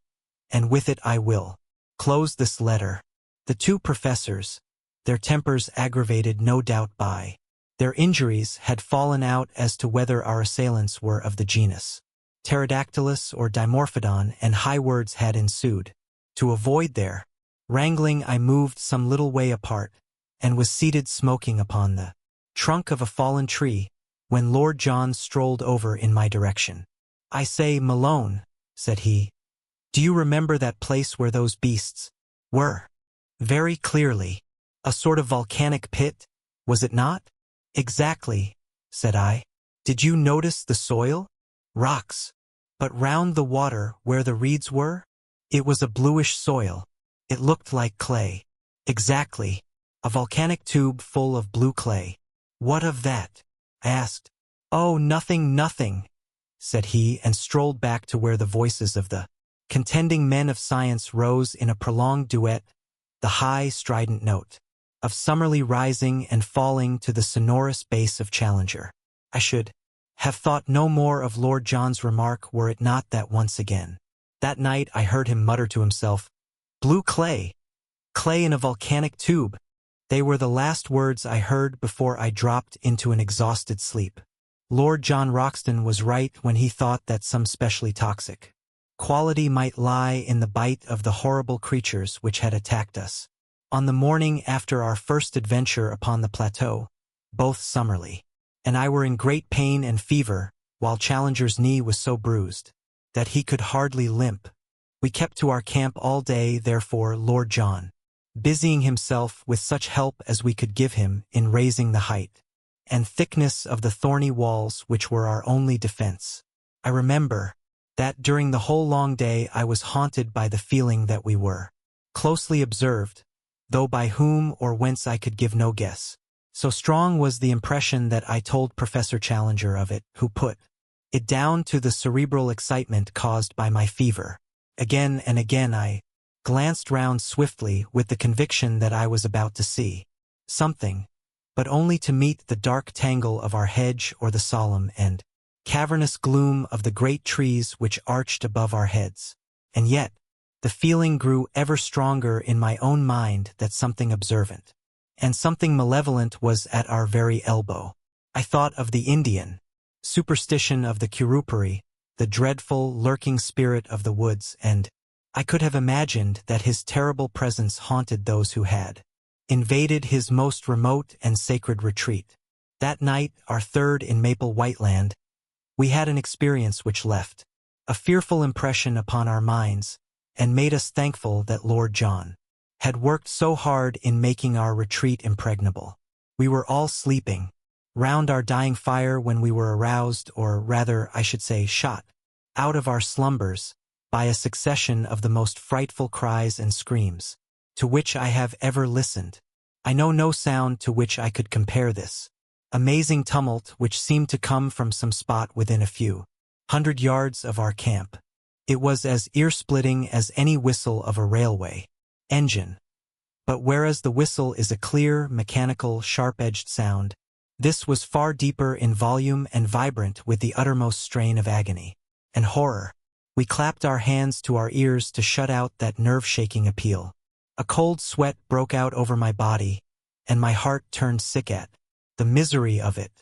and with it I will close this letter. The two professors, their tempers aggravated no doubt by their injuries, had fallen out as to whether our assailants were of the genus Pterodactylus or Dimorphodon, and high words had ensued. To avoid their wrangling, I moved some little way apart, and was seated smoking upon the trunk of a fallen tree, when Lord John strolled over in my direction. "I say, Malone," said he, "do you remember that place where those beasts were?" "Very clearly. A sort of volcanic pit, was it not?" "Exactly," said I. "Did you notice the soil?" "Rocks. But round the water where the reeds were?" "It was a bluish soil. It looked like clay." "Exactly. A volcanic tube full of blue clay." "What of that?" I asked. "Oh, nothing, nothing," said he, and strolled back to where the voices of the contending men of science rose in a prolonged duet, the high, strident note of Summerlee rising and falling to the sonorous bass of Challenger. I should have thought no more of Lord John's remark were it not that once again that night I heard him mutter to himself, "Blue clay! Clay in a volcanic tube!" They were the last words I heard before I dropped into an exhausted sleep. Lord John Roxton was right when he thought that some specially toxic quality might lie in the bite of the horrible creatures which had attacked us. On the morning after our first adventure upon the plateau, both Summerlee and I were in great pain and fever, while Challenger's knee was so bruised that he could hardly limp. We kept to our camp all day, therefore, Lord John busying himself with such help as we could give him in raising the height and thickness of the thorny walls which were our only defense. I remember that during the whole long day I was haunted by the feeling that we were closely observed, though by whom or whence I could give no guess. So strong was the impression that I told Professor Challenger of it, who put it down to the cerebral excitement caused by my fever. Again and again I glanced round swiftly with the conviction that I was about to see something, but only to meet the dark tangle of our hedge or the solemn and cavernous gloom of the great trees which arched above our heads. And yet, the feeling grew ever stronger in my own mind that something observant and something malevolent was at our very elbow. I thought of the Indian superstition of the Kurupuri, the dreadful, lurking spirit of the woods, and I could have imagined that his terrible presence haunted those who had invaded his most remote and sacred retreat. That night, our third in Maple Whiteland, we had an experience which left a fearful impression upon our minds and made us thankful that Lord John had worked so hard in making our retreat impregnable. We were all sleeping round our dying fire when we were aroused, or rather, I should say, shot out of our slumbers by a succession of the most frightful cries and screams to which I have ever listened. I know no sound to which I could compare this amazing tumult which seemed to come from some spot within a few hundred yards of our camp. It was as ear-splitting as any whistle of a railway engine. But whereas the whistle is a clear, mechanical, sharp-edged sound, this was far deeper in volume and vibrant with the uttermost strain of agony and horror. We clapped our hands to our ears to shut out that nerve-shaking appeal. A cold sweat broke out over my body, and my heart turned sick at the misery of it.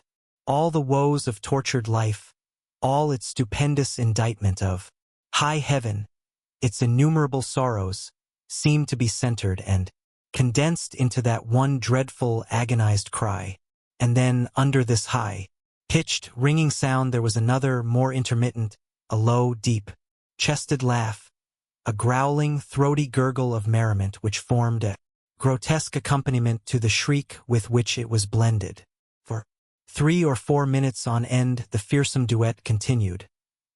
All the woes of tortured life, all its stupendous indictment of high heaven, its innumerable sorrows, seemed to be centered and condensed into that one dreadful, agonized cry. And then, under this high pitched, ringing sound. There was another, more intermittent, a low, deep, chested laugh, a growling, throaty gurgle of merriment which formed a grotesque accompaniment to the shriek with which it was blended. For 3 or 4 minutes on end the fearsome duet continued,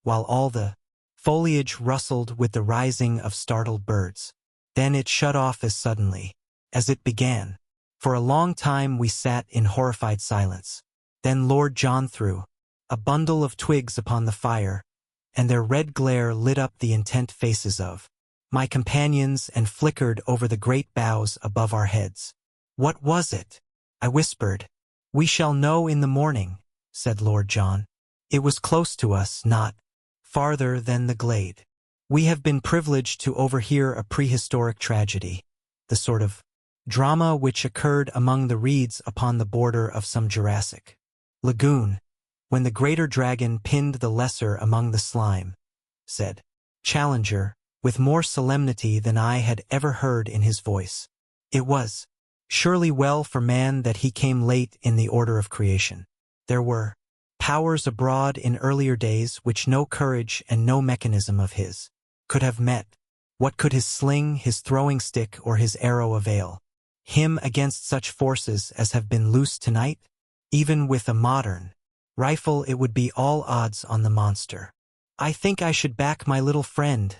while all the foliage rustled with the rising of startled birds. Then it shut off as suddenly as it began. For a long time we sat in horrified silence. Then Lord John threw a bundle of twigs upon the fire, and their red glare lit up the intent faces of my companions and flickered over the great boughs above our heads. "What was it?" I whispered. "We shall know in the morning," said Lord John. "It was close to us, not farther than the glade. We have been privileged to overhear a prehistoric tragedy, the sort of drama which occurred among the reeds upon the border of some Jurassic lagoon, when the greater dragon pinned the lesser among the slime," said Challenger, with more solemnity than I had ever heard in his voice. "It was surely well for man that he came late in the order of creation. There were powers abroad in earlier days which no courage and no mechanism of his could have met. What could his sling, his throwing stick, or his arrow avail him against such forces as have been loosed tonight? Even with a modern rifle it would be all odds on the monster." "I think I should back my little friend,"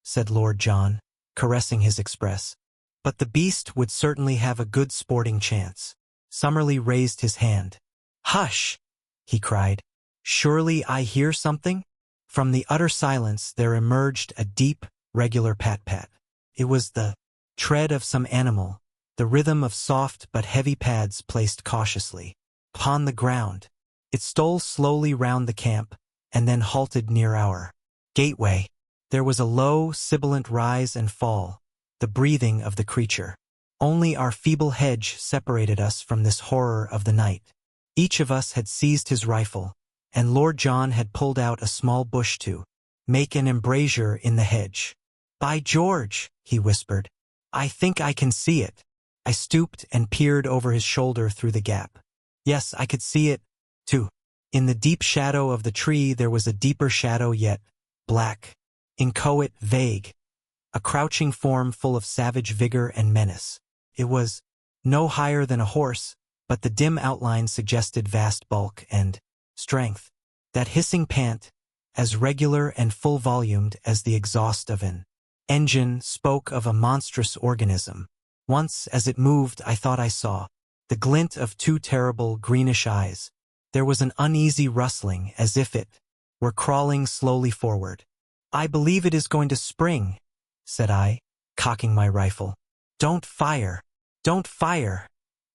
said Lord John, caressing his Express. "But the beast would certainly have a good sporting chance." Summerlee raised his hand. "Hush!" he cried. "Surely I hear something?" From the utter silence there emerged a deep, regular pat-pat. It was the tread of some animal, the rhythm of soft but heavy pads placed cautiously upon the ground. It stole slowly round the camp, and then halted near our gateway. There was a low, sibilant rise and fall, the breathing of the creature. Only our feeble hedge separated us from this horror of the night. Each of us had seized his rifle, and Lord John had pulled out a small bush to make an embrasure in the hedge. "By George," he whispered, "I think I can see it." I stooped and peered over his shoulder through the gap. Yes, I could see it, too. In the deep shadow of the tree there was a deeper shadow yet, black, inchoate, vague, a crouching form full of savage vigor and menace. It was no higher than a horse, but the dim outline suggested vast bulk and strength. That hissing pant, as regular and full-volumed as the exhaust of an engine, spoke of a monstrous organism. Once, as it moved, I thought I saw the glint of 2 terrible, greenish eyes. There was an uneasy rustling, as if it were crawling slowly forward. "I believe it is going to spring," said I, cocking my rifle. "Don't fire! Don't fire!"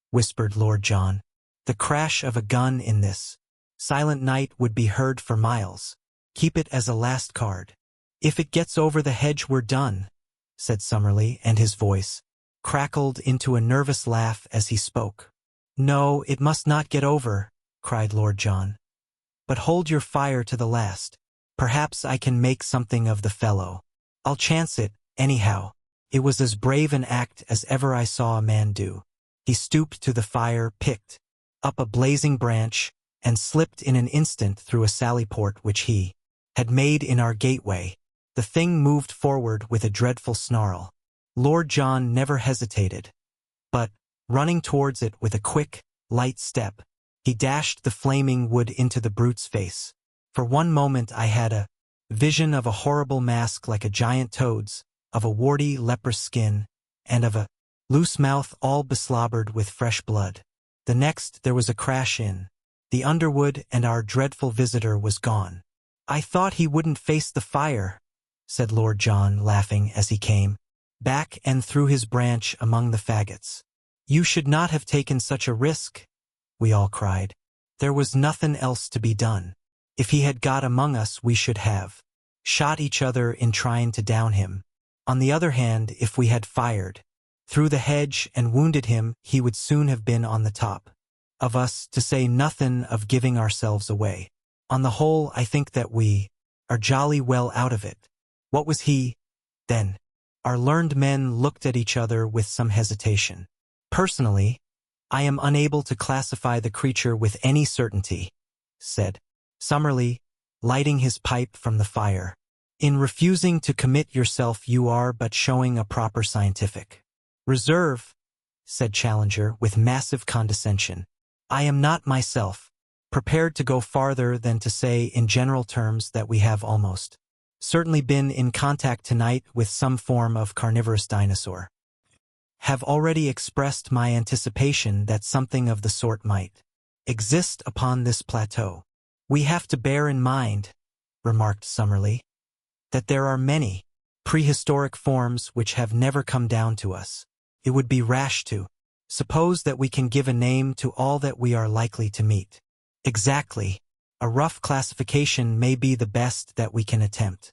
whispered Lord John. The crash of a gun in this silent night would be heard for miles. "Keep it as a last card. If it gets over the hedge we're done," said Summerlee, and his voice crackled into a nervous laugh as he spoke. "No, it must not get over," cried Lord John. "But hold your fire to the last. Perhaps I can make something of the fellow. I'll chance it, anyhow." It was as brave an act as ever I saw a man do. He stooped to the fire, picked up a blazing branch, and slipped in an instant through a sallyport which he had made in our gateway. The thing moved forward with a dreadful snarl. Lord John never hesitated, but, running towards it with a quick, light step, he dashed the flaming wood into the brute's face. For one moment I had a vision of a horrible mask like a giant toad's, of a warty, leprous skin, and of a loose mouth all beslobbered with fresh blood. The next there was a crash in the underwood, and our dreadful visitor was gone. "I thought he wouldn't face the fire," said Lord John, laughing as he came back and threw his branch among the faggots. "You should not have taken such a risk," we all cried. There was nothing else to be done. If he had got among us we should have shot each other in trying to down him. On the other hand, if we had fired through the hedge and wounded him, he would soon have been on the top of us, to say nothing of giving ourselves away. On the whole, I think that we are jolly well out of it. What was he, then? Our learned men looked at each other with some hesitation. Personally, I am unable to classify the creature with any certainty. said Summerlee, lighting his pipe from the fire. In refusing to commit yourself you are but showing a proper scientific reserve, said Challenger with massive condescension. I am not myself prepared to go farther than to say in general terms that we have almost certainly been in contact tonight with some form of carnivorous dinosaur. Have already expressed my anticipation that something of the sort might exist upon this plateau. We have to bear in mind, remarked Summerlee, that there are many prehistoric forms which have never come down to us. It would be rash to suppose that we can give a name to all that we are likely to meet. Exactly. A rough classification may be the best that we can attempt.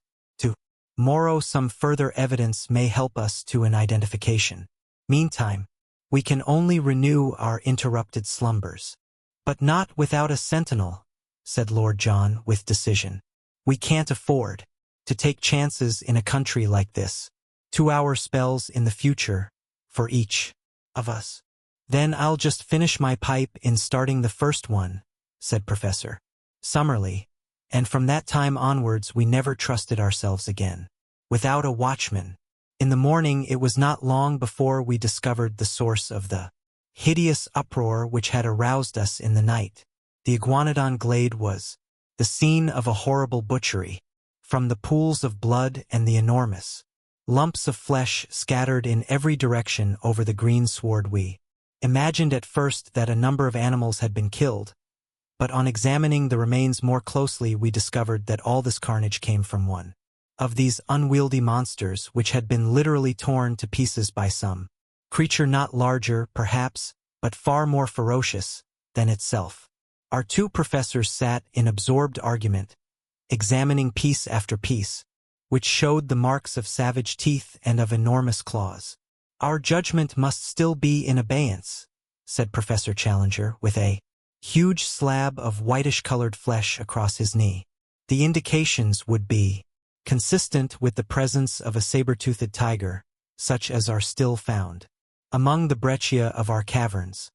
Tomorrow some further evidence may help us to an identification. Meantime, we can only renew our interrupted slumbers. But not without a sentinel, said Lord John with decision. We can't afford to take chances in a country like this. 2-hour spells in the future for each of us. Then I'll just finish my pipe in starting the first one, said Professor Summerlee, and from that time onwards we never trusted ourselves again. Without a watchman. In the morning it was not long before we discovered the source of the hideous uproar which had aroused us in the night. The Iguanodon glade was the scene of a horrible butchery. From the pools of blood and the enormous lumps of flesh scattered in every direction over the green sward we imagined at first that a number of animals had been killed, but on examining the remains more closely we discovered that all this carnage came from one of these unwieldy monsters which had been literally torn to pieces by some creature not larger, perhaps, but far more ferocious than itself. Our two professors sat in absorbed argument, examining piece after piece, which showed the marks of savage teeth and of enormous claws. Our judgment must still be in abeyance, said Professor Challenger with a huge slab of whitish-colored flesh across his knee. The indications would be consistent with the presence of a saber-toothed tiger, such as are still found among the breccia of our caverns.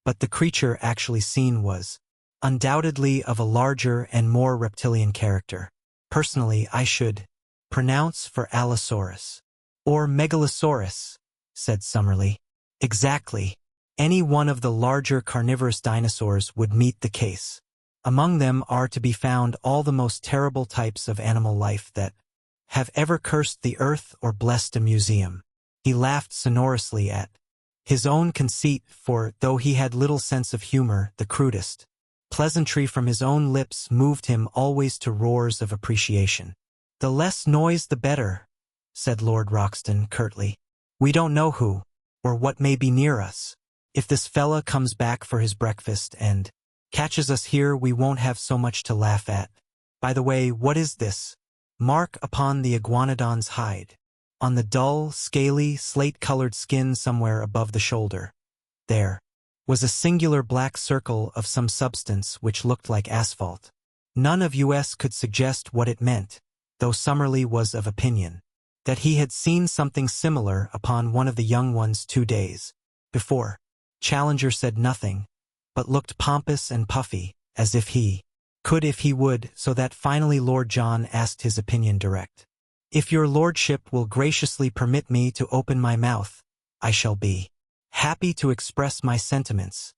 But the creature actually seen was undoubtedly of a larger and more reptilian character. Personally, I should pronounce for Allosaurus or Megalosaurus, said Summerlee. Exactly. Any one of the larger carnivorous dinosaurs would meet the case. Among them are to be found all the most terrible types of animal life that have ever cursed the earth or blessed a museum. He laughed sonorously at his own conceit, for, though he had little sense of humor, the crudest pleasantry from his own lips moved him always to roars of appreciation. The less noise the better, said Lord Roxton curtly. We don't know who or what may be near us. If this fella comes back for his breakfast and catches us here, we won't have so much to laugh at. By the way, what is this mark upon the iguanodon's hide? On the dull, scaly, slate-colored skin somewhere above the shoulder. There was a singular black circle of some substance which looked like asphalt. None of us could suggest what it meant, though Summerlee was of opinion that he had seen something similar upon one of the young ones 2 days before. Challenger said nothing, but looked pompous and puffy, as if he could if he would, so that finally Lord John asked his opinion direct. If your lordship will graciously permit me to open my mouth, I shall be happy to express my sentiments,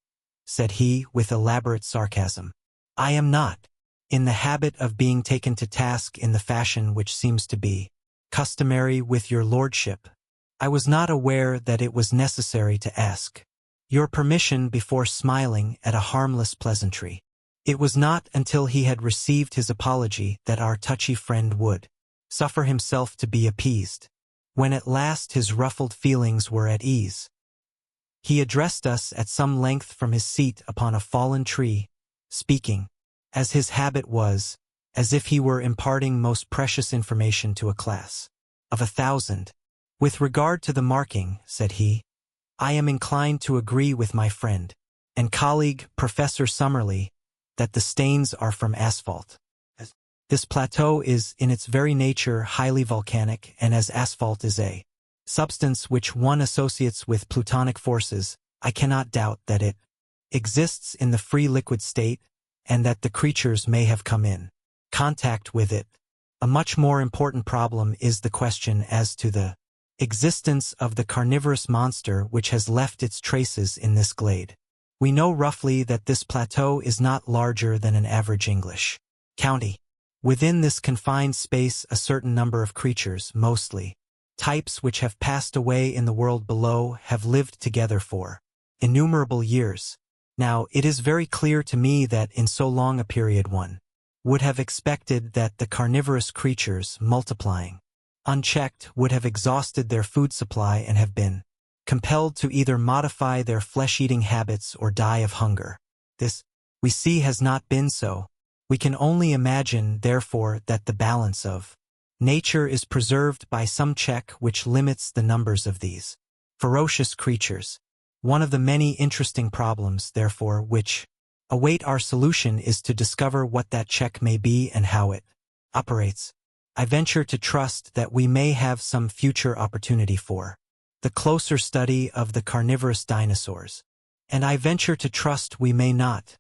said he with elaborate sarcasm. I am not in the habit of being taken to task in the fashion which seems to be customary with your lordship. I was not aware that it was necessary to ask your permission before smiling at a harmless pleasantry. It was not until he had received his apology that our touchy friend would suffer himself to be appeased. When at last his ruffled feelings were at ease, he addressed us at some length from his seat upon a fallen tree, speaking, as his habit was, as if he were imparting most precious information to a class of 1,000. With regard to the marking, said he, I am inclined to agree with my friend and colleague, Professor Summerlee, that the stains are from asphalt. This plateau is, in its very nature, highly volcanic, and as asphalt is a substance which one associates with plutonic forces, I cannot doubt that it exists in the free liquid state, and that the creatures may have come in contact with it. A much more important problem is the question as to the existence of the carnivorous monster which has left its traces in this glade. We know roughly that this plateau is not larger than an average English county. Within this confined space a certain number of creatures, mostly types which have passed away in the world below, have lived together for innumerable years. Now, it is very clear to me that in so long a period one would have expected that the carnivorous creatures, multiplying unchecked, would have exhausted their food supply and have been compelled to either modify their flesh-eating habits or die of hunger. This, we see, has not been so. We can only imagine, therefore, that the balance of nature is preserved by some check which limits the numbers of these ferocious creatures. One of the many interesting problems, therefore, which await our solution is to discover what that check may be and how it operates. I venture to trust that we may have some future opportunity for the closer study of the carnivorous dinosaurs. And I venture to trust we may not,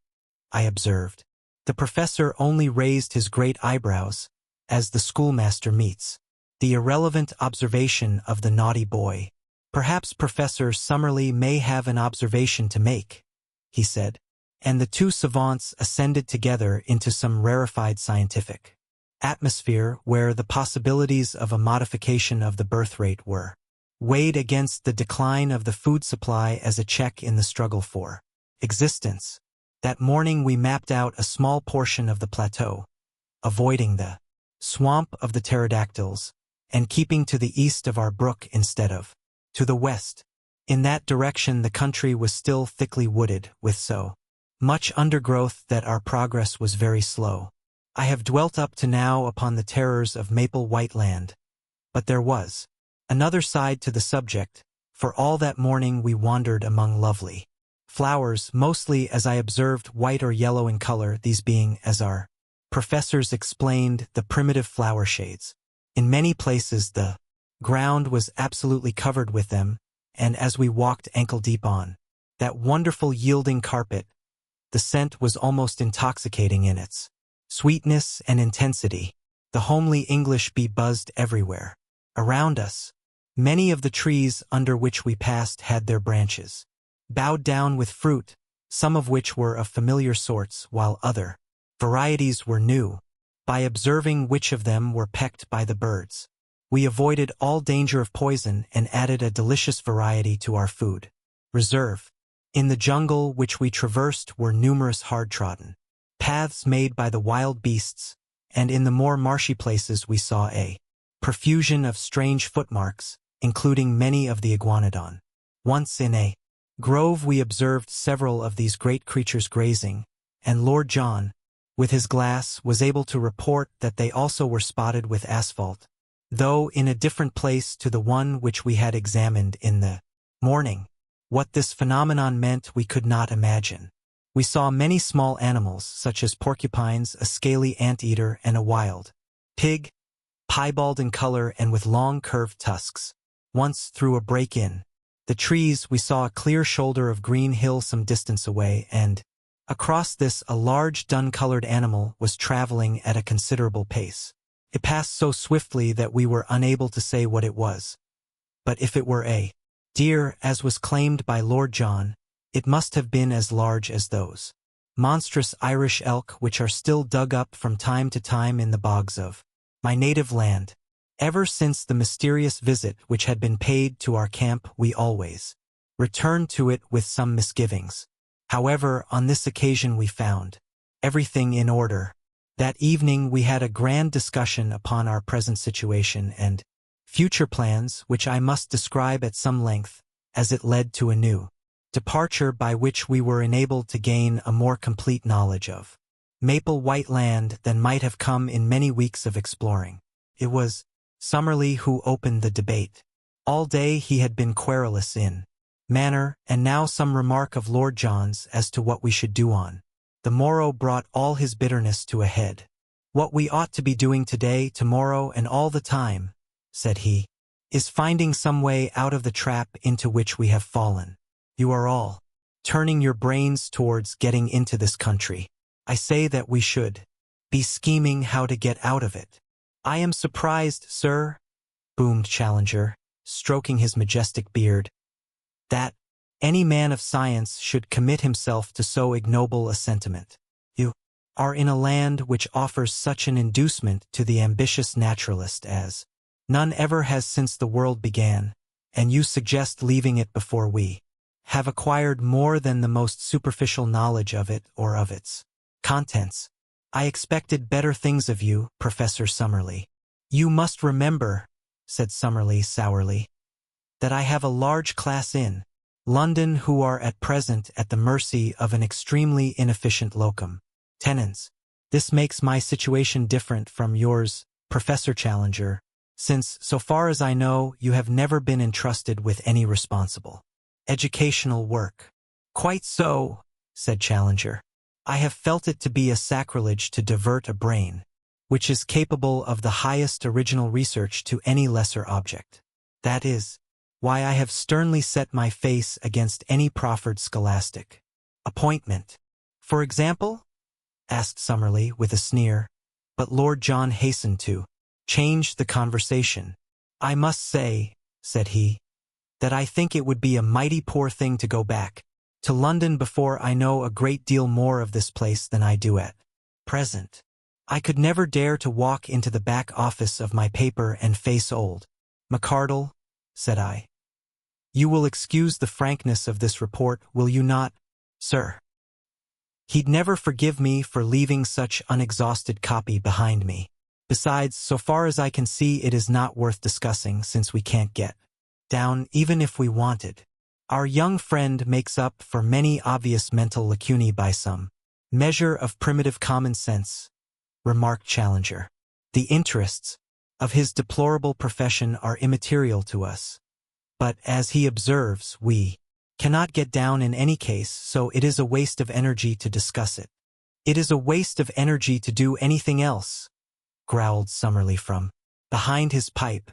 I observed. The professor only raised his great eyebrows, as the schoolmaster meets the irrelevant observation of the naughty boy. Perhaps Professor Summerlee may have an observation to make, he said, and the two savants ascended together into some rarefied scientific atmosphere where the possibilities of a modification of the birth rate were weighed against the decline of the food supply as a check in the struggle for existence. That morning we mapped out a small portion of the plateau, avoiding the swamp of the pterodactyls, and keeping to the east of our brook instead of to the west. In that direction the country was still thickly wooded, with so much undergrowth that our progress was very slow. I have dwelt up to now upon the terrors of Maple White Land, but there was another side to the subject, for all that morning we wandered among lovely flowers, mostly, as I observed, white or yellow in color, these being, as our professors explained, the primitive flower shades. In many places the ground was absolutely covered with them, and as we walked ankle-deep on that wonderful yielding carpet, the scent was almost intoxicating in its sweetness and intensity. The homely English bee buzzed everywhere around us. Many of the trees under which we passed had their branches bowed down with fruit, some of which were of familiar sorts, while other varieties were new. By observing which of them were pecked by the birds, we avoided all danger of poison and added a delicious variety to our food reserve. In the jungle which we traversed were numerous hard-trodden paths made by the wild beasts, and in the more marshy places we saw a profusion of strange footmarks, including many of the iguanodon. Once in a grove we observed several of these great creatures grazing, and Lord John, with his glass, was able to report that they also were spotted with asphalt, though in a different place to the one which we had examined in the morning. What this phenomenon meant we could not imagine. We saw many small animals, such as porcupines, a scaly anteater, and a wild pig, piebald in color and with long curved tusks. Once, through a break in the trees, we saw a clear shoulder of green hill some distance away, and across this a large dun-colored animal was traveling at a considerable pace. It passed so swiftly that we were unable to say what it was. But if it were a deer, as was claimed by Lord John, it must have been as large as those monstrous Irish elk which are still dug up from time to time in the bogs of my native land. Ever since the mysterious visit which had been paid to our camp, we always returned to it with some misgivings. However, on this occasion we found everything in order. That evening we had a grand discussion upon our present situation and future plans, which I must describe at some length, as it led to a new departure by which we were enabled to gain a more complete knowledge of Maple White Land than might have come in many weeks of exploring. It was Summerlee who opened the debate. All day he had been querulous in manner, and now some remark of Lord John's as to what we should do on the morrow brought all his bitterness to a head. "What we ought to be doing today, tomorrow, and all the time," said he, "is finding some way out of the trap into which we have fallen. You are all turning your brains towards getting into this country. I say that we should be scheming how to get out of it. I am surprised, sir, boomed Challenger, stroking his majestic beard, that any man of science should commit himself to so ignoble a sentiment. You are in a land which offers such an inducement to the ambitious naturalist as none ever has since the world began, and you suggest leaving it before we have acquired more than the most superficial knowledge of it or of its contents. I expected better things of you, Professor Summerlee. You must remember, said Summerlee sourly, that I have a large class in London who are at present at the mercy of an extremely inefficient locum tenens. This makes my situation different from yours, Professor Challenger, since, so far as I know, you have never been entrusted with any responsible educational work. Quite so, said Challenger. I have felt it to be a sacrilege to divert a brain, which is capable of the highest original research to any lesser object. That is why I have sternly set my face against any proffered scholastic appointment. For example? Asked Summerlee with a sneer, but Lord John hastened to change the conversation. I must say, said he, that I think it would be a mighty poor thing to go back to London before I know a great deal more of this place than I do at present. I could never dare to walk into the back office of my paper and face old McCardle, said I. You will excuse the frankness of this report, will you not, sir? He'd never forgive me for leaving such unexhausted copy behind me. Besides, so far as I can see, it is not worth discussing since we can't get down even if we wanted. Our young friend makes up for many obvious mental lacunae by some measure of primitive common sense, remarked Challenger. The interests of his deplorable profession are immaterial to us. But, as he observes, we cannot get down in any case, so it is a waste of energy to discuss it. It is a waste of energy to do anything else, growled Summerlee from behind his pipe.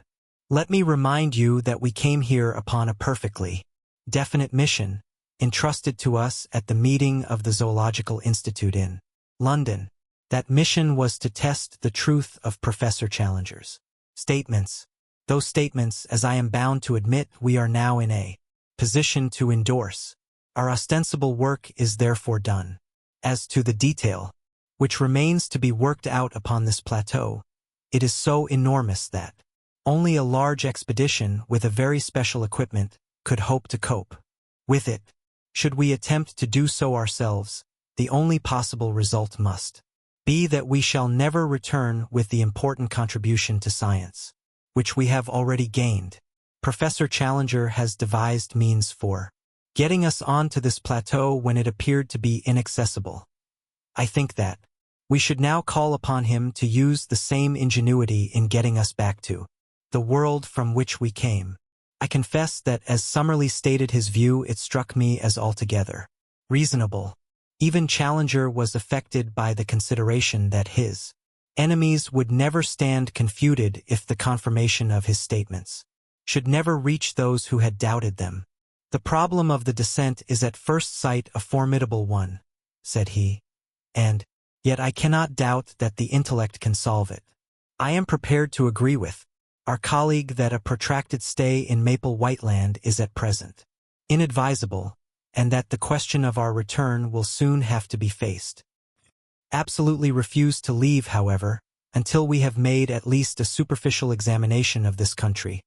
Let me remind you that we came here upon a perfectly definite mission, entrusted to us at the meeting of the Zoological Institute in London. That mission was to test the truth of Professor Challenger's statements. Those statements, as I am bound to admit, we are now in a position to endorse. Our ostensible work is therefore done. As to the detail, which remains to be worked out upon this plateau, it is so enormous that only a large expedition with a very special equipment could hope to cope with it. Should we attempt to do so ourselves, the only possible result must be that we shall never return with the important contribution to science, which we have already gained. Professor Challenger has devised means for getting us onto this plateau when it appeared to be inaccessible. I think that we should now call upon him to use the same ingenuity in getting us back to the world from which we came. I confess that as Summerlee stated his view, it struck me as altogether reasonable. Even Challenger was affected by the consideration that his enemies would never stand confuted if the confirmation of his statements should never reach those who had doubted them. The problem of the descent is at first sight a formidable one, said he, and yet I cannot doubt that the intellect can solve it. I am prepared to agree with our colleague that a protracted stay in Maple Whiteland is at present inadvisable, and that the question of our return will soon have to be faced. Absolutely refuse to leave, however, until we have made at least a superficial examination of this country,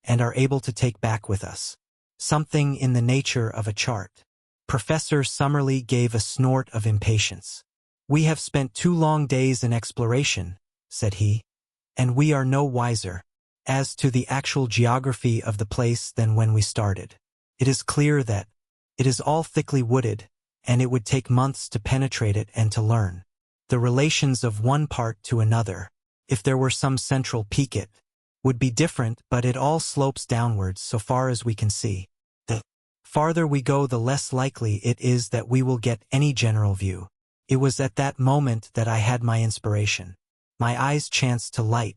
and are able to take back with us something in the nature of a chart. Professor Summerlee gave a snort of impatience. We have spent 2 long days in exploration, said he, and we are no wiser as to the actual geography of the place than when we started. It is clear that it is all thickly wooded, and it would take months to penetrate it and to learn the relations of one part to another. If there were some central peak, it would be different, but it all slopes downwards so far as we can see. The farther we go, the less likely it is that we will get any general view. It was at that moment that I had my inspiration. My eyes chanced to light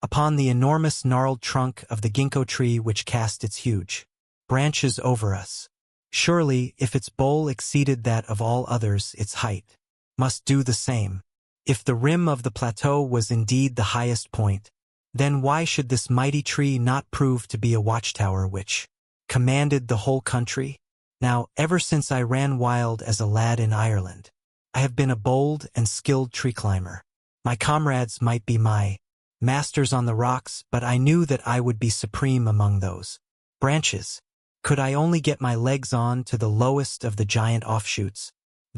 upon the enormous gnarled trunk of the ginkgo tree which cast its huge branches over us. Surely, if its bole exceeded that of all others, its height must do the same. If the rim of the plateau was indeed the highest point, then why should this mighty tree not prove to be a watchtower which commanded the whole country? Now, ever since I ran wild as a lad in Ireland, I have been a bold and skilled tree climber. My comrades might be my masters on the rocks, but I knew that I would be supreme among those branches. Could I only get my legs on to the lowest of the giant offshoots,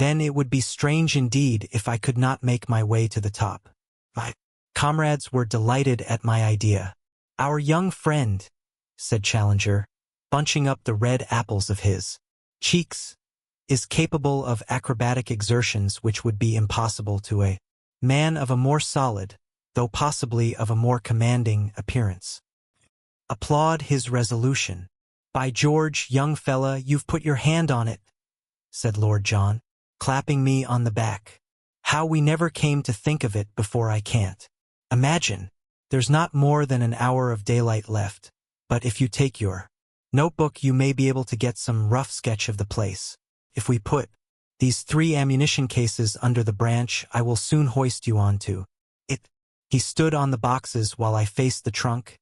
then it would be strange indeed if I could not make my way to the top. My comrades were delighted at my idea. "Our young friend," said Challenger, bunching up the red apples of his cheeks, "is capable of acrobatic exertions which would be impossible to a man of a more solid, though possibly of a more commanding, appearance. Applaud his resolution. By George, young fella, you've put your hand on it," said Lord John, clapping me on the back. "How we never came to think of it before I can't imagine. There's not more than an hour of daylight left, but if you take your notebook you may be able to get some rough sketch of the place. If we put these 3 ammunition cases under the branch, I will soon hoist you onto it." He stood on the boxes while I faced the trunk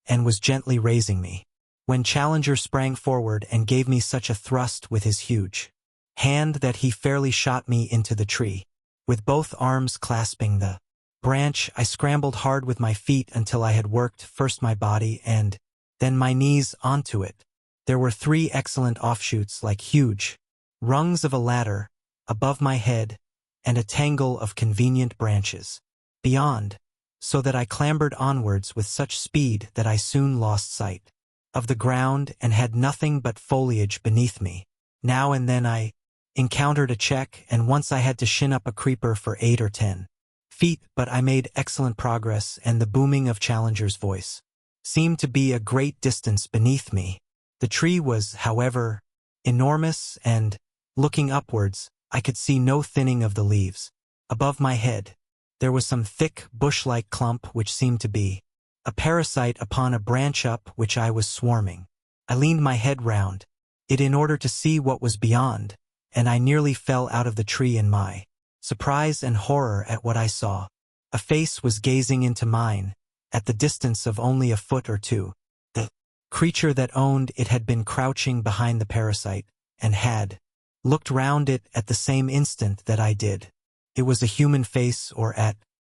and was gently raising me, when Challenger sprang forward and gave me such a thrust with his huge hand that he fairly shot me into the tree. With both arms clasping the branch, I scrambled hard with my feet until I had worked first my body and then my knees onto it. There were 3 excellent offshoots like huge rungs of a ladder above my head and a tangle of convenient branches beyond, so that I clambered onwards with such speed that I soon lost sight of the ground and had nothing but foliage beneath me. Now and then I encountered a check, and once I had to shin up a creeper for 8 or 10 feet, but I made excellent progress, and the booming of Challenger's voice seemed to be a great distance beneath me. The tree was, however, enormous, and, looking upwards, I could see no thinning of the leaves. Above my head, there was some thick, bush-like clump which seemed to be a parasite upon a branch up which I was swarming. I leaned my head round it in order to see what was beyond, and I nearly fell out of the tree in my surprise and horror at what I saw. A face was gazing into mine, at the distance of only a foot or 2. The creature that owned it had been crouching behind the parasite, and had looked round it at the same instant that I did. It was a human face, or at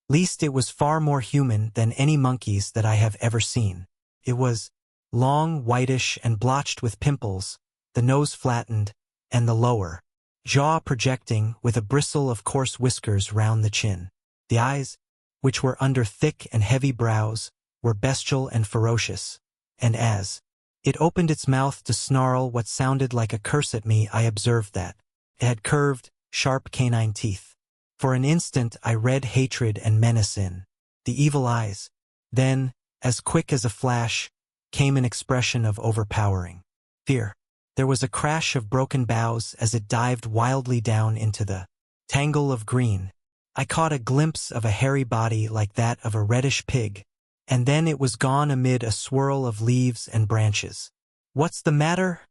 least it was far more human than any monkey's that I have ever seen. It was long, whitish, and blotched with pimples, the nose flattened, and the lower jaw projecting, with a bristle of coarse whiskers round the chin. The eyes, which were under thick and heavy brows, were bestial and ferocious, and as it opened its mouth to snarl what sounded like a curse at me, I observed that it had curved, sharp canine teeth. For an instant I read hatred and menace in the evil eyes. Then, as quick as a flash, came an expression of overpowering fear. There was a crash of broken boughs as it dived wildly down into the tangle of green. I caught a glimpse of a hairy body like that of a reddish pig, and then it was gone amid a swirl of leaves and branches. "What's the matter?"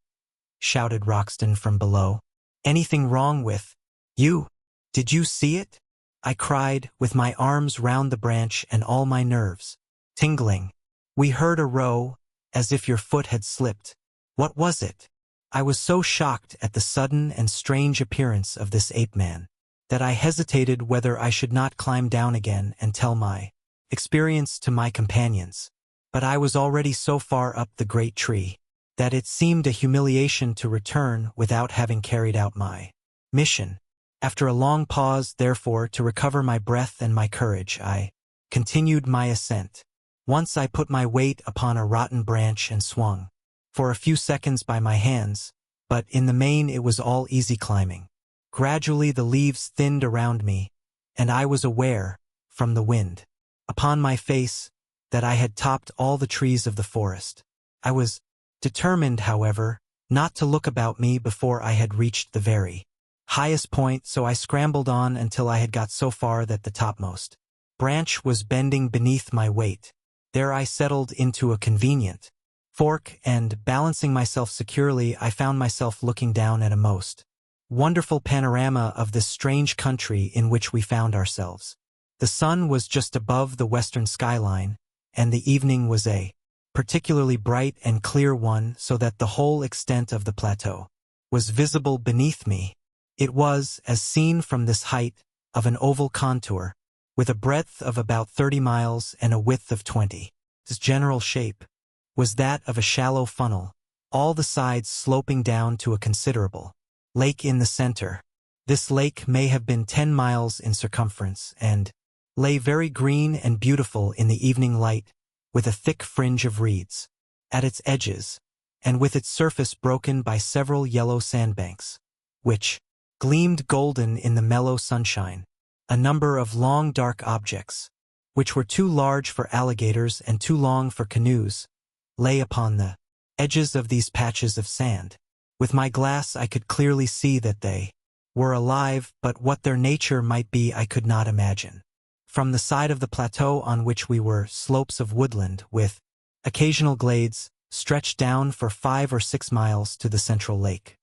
shouted Roxton from below. "Anything wrong with you? Did you see it?" I cried, with my arms round the branch and all my nerves tingling. "We heard a row, as if your foot had slipped." "What was it?" I was so shocked at the sudden and strange appearance of this ape-man that I hesitated whether I should not climb down again and tell my experience to my companions. But I was already so far up the great tree that it seemed a humiliation to return without having carried out my mission. After a long pause, therefore, to recover my breath and my courage, I continued my ascent. Once I put my weight upon a rotten branch and swung for a few seconds by my hands, but in the main it was all easy climbing. Gradually the leaves thinned around me, and I was aware, from the wind upon my face, that I had topped all the trees of the forest. I was determined, however, not to look about me before I had reached the very highest point, so I scrambled on until I had got so far that the topmost branch was bending beneath my weight. There I settled into a convenient fork, and, balancing myself securely, I found myself looking down at a most wonderful panorama of this strange country in which we found ourselves. The sun was just above the western skyline, and the evening was a particularly bright and clear one, so that the whole extent of the plateau was visible beneath me. It was, as seen from this height, of an oval contour, with a breadth of about 30 miles and a width of 20. Its general shape was that of a shallow funnel, all the sides sloping down to a considerable lake in the center. This lake may have been 10 miles in circumference, and lay very green and beautiful in the evening light, with a thick fringe of reeds at its edges, and with its surface broken by several yellow sandbanks, which gleamed golden in the mellow sunshine. A number of long dark objects, which were too large for alligators and too long for canoes, lay upon the edges of these patches of sand. With my glass I could clearly see that they were alive, but what their nature might be I could not imagine. From the side of the plateau on which we were, slopes of woodland, with occasional glades, stretched down for 5 or 6 miles to the central lake.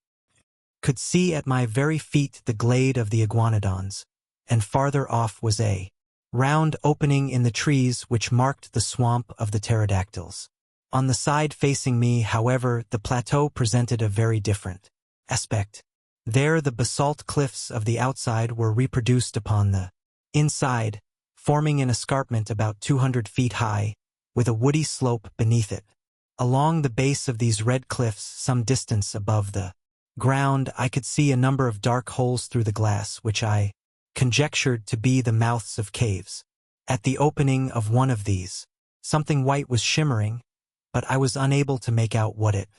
Could see at my very feet the glade of the iguanodons, and farther off was a round opening in the trees which marked the swamp of the pterodactyls. On the side facing me, however, the plateau presented a very different aspect. There the basalt cliffs of the outside were reproduced upon the inside, forming an escarpment about 200 feet high, with a woody slope beneath it. Along the base of these red cliffs, some distance above the ground, I could see a number of dark holes through the glass, which I conjectured to be the mouths of caves. At the opening of one of these, something white was shimmering, but I was unable to make out what it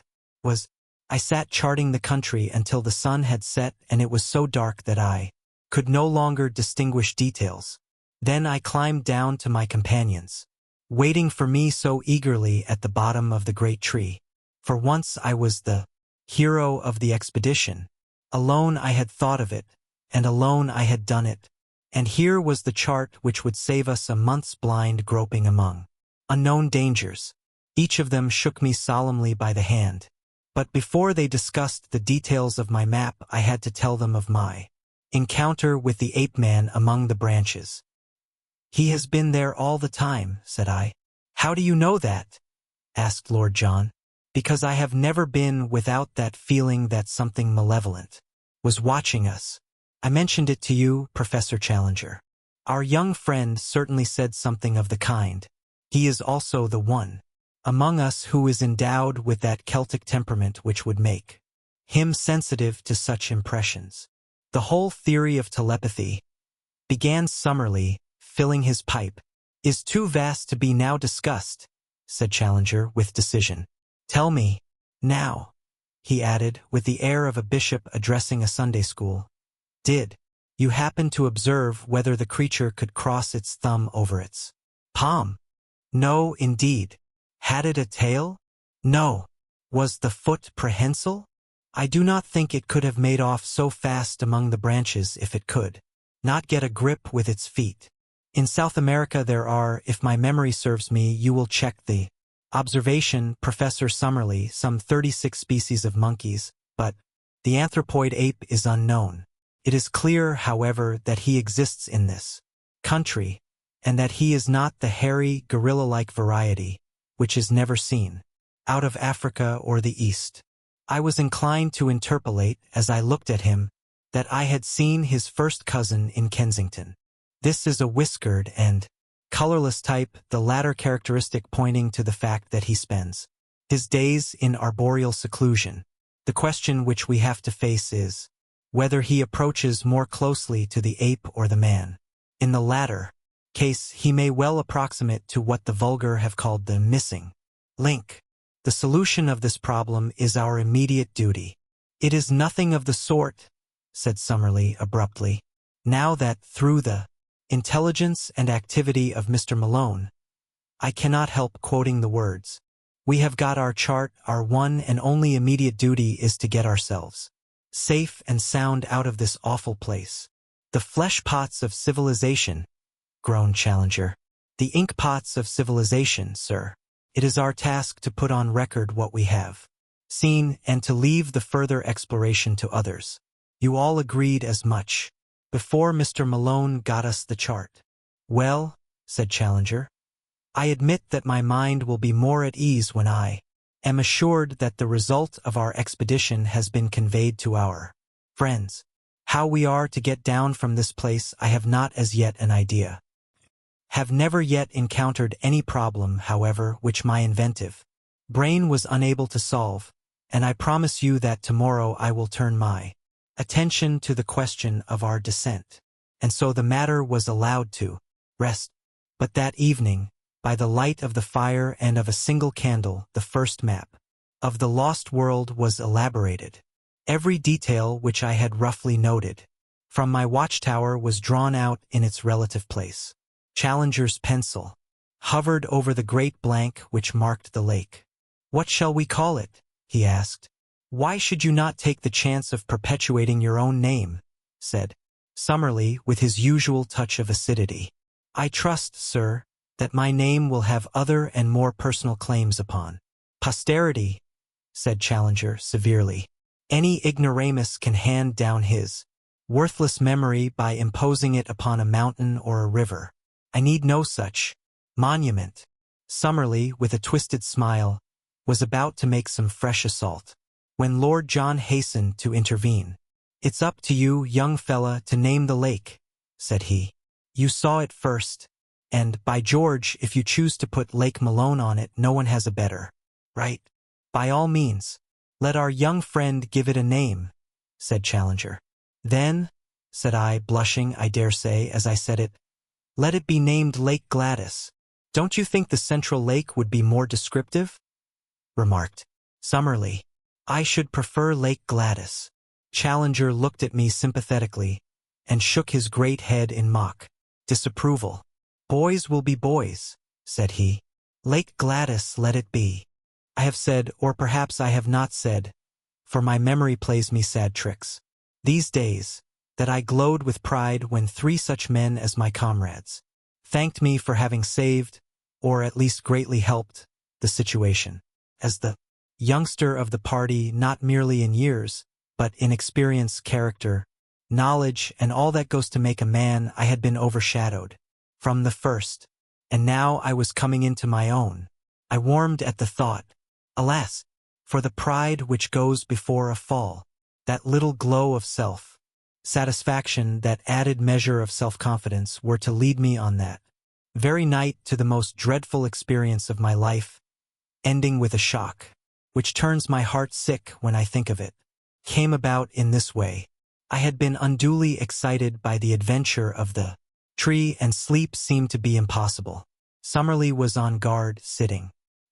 was. I sat charting the country until the sun had set, and it was so dark that I could no longer distinguish details. Then I climbed down to my companions, waiting for me so eagerly at the bottom of the great tree. For once I was the hero of the expedition. Alone I had thought of it, and alone I had done it. And here was the chart which would save us a month's blind groping among unknown dangers. Each of them shook me solemnly by the hand. But before they discussed the details of my map, I had to tell them of my encounter with the ape-man among the branches. "He has been there all the time," said I. "How do you know that?" asked Lord John. "Because I have never been without that feeling that something malevolent was watching us. I mentioned it to you, Professor Challenger. Our young friend certainly said something of the kind. He is also the one among us who is endowed with that Celtic temperament which would make him sensitive to such impressions. The whole theory of telepathy," began Summerlee, filling his pipe, "is too vast to be now discussed," said Challenger with decision. "Tell me, now," he added, with the air of a bishop addressing a Sunday school, "did you happen to observe whether the creature could cross its thumb over its palm?" "No, indeed." "Had it a tail?" "No." "Was the foot prehensile?" "I do not think it could have made off so fast among the branches if it could not get a grip with its feet. In South America there are, if my memory serves me, you will check the observation, Professor Summerlee, some 36 species of monkeys, but the anthropoid ape is unknown. It is clear, however, that he exists in this country, and that he is not the hairy, gorilla-like variety, which is never seen out of Africa or the East." I was inclined to interpolate, as I looked at him, that I had seen his first cousin in Kensington. This is a whiskered and colorless type, the latter characteristic pointing to the fact that he spends his days in arboreal seclusion. The question which we have to face is whether he approaches more closely to the ape or the man. In the latter case, he may well approximate to what the vulgar have called the missing link. The solution of this problem is our immediate duty. "It is nothing of the sort," said Summerlee abruptly. "Now that, through the intelligence and activity of Mr. Malone," I cannot help quoting the words, "we have got our chart, our one and only immediate duty is to get ourselves safe and sound out of this awful place." "The flesh pots of civilization," groaned Challenger. "The ink pots of civilization, sir. It is our task to put on record what we have seen, and to leave the further exploration to others." You all agreed as much. Before Mr. Malone got us the chart. Well, said Challenger, I admit that my mind will be more at ease when I am assured that the result of our expedition has been conveyed to our friends. How we are to get down from this place I have not as yet an idea. Have never yet encountered any problem, however, which my inventive brain was unable to solve, and I promise you that tomorrow I will turn my attention to the question of our descent. And so the matter was allowed to rest. But that evening, by the light of the fire and of a single candle, the first map of the lost world was elaborated. Every detail which I had roughly noted from my watchtower was drawn out in its relative place. Challenger's pencil hovered over the great blank which marked the lake. What shall we call it? He asked. Why should you not take the chance of perpetuating your own name? Said Summerlee with his usual touch of acidity. I trust, sir, that my name will have other and more personal claims upon posterity, said Challenger severely. Any ignoramus can hand down his worthless memory by imposing it upon a mountain or a river. I need no such monument. Summerlee, with a twisted smile, was about to make some fresh assault, when Lord John hastened to intervene. It's up to you, young fella, to name the lake, said he. You saw it first, and, by George, if you choose to put Lake Malone on it, no one has a better right. By all means, let our young friend give it a name, said Challenger. Then, said I, blushing, I dare say, as I said it, let it be named Lake Gladys. Don't you think the central lake would be more descriptive? Remarked Summerlee. I should prefer Lake Gladys. Challenger looked at me sympathetically and shook his great head in mock disapproval. Boys will be boys, said he. Lake Gladys let it be. I have said, or perhaps I have not said, for my memory plays me sad tricks these days, that I glowed with pride when 3 such men as my comrades thanked me for having saved, or at least greatly helped, the situation. As the youngster of the party, not merely in years, but in experience, character, knowledge, and all that goes to make a man, I had been overshadowed from the first, and now I was coming into my own. I warmed at the thought. Alas, for the pride which goes before a fall, that little glow of self-satisfaction, that added measure of self-confidence were to lead me on that very night to the most dreadful experience of my life, ending with a shock, which turns my heart sick when I think of it, came about in this way. I had been unduly excited by the adventure of the tree, and sleep seemed to be impossible. Summerlee was on guard, sitting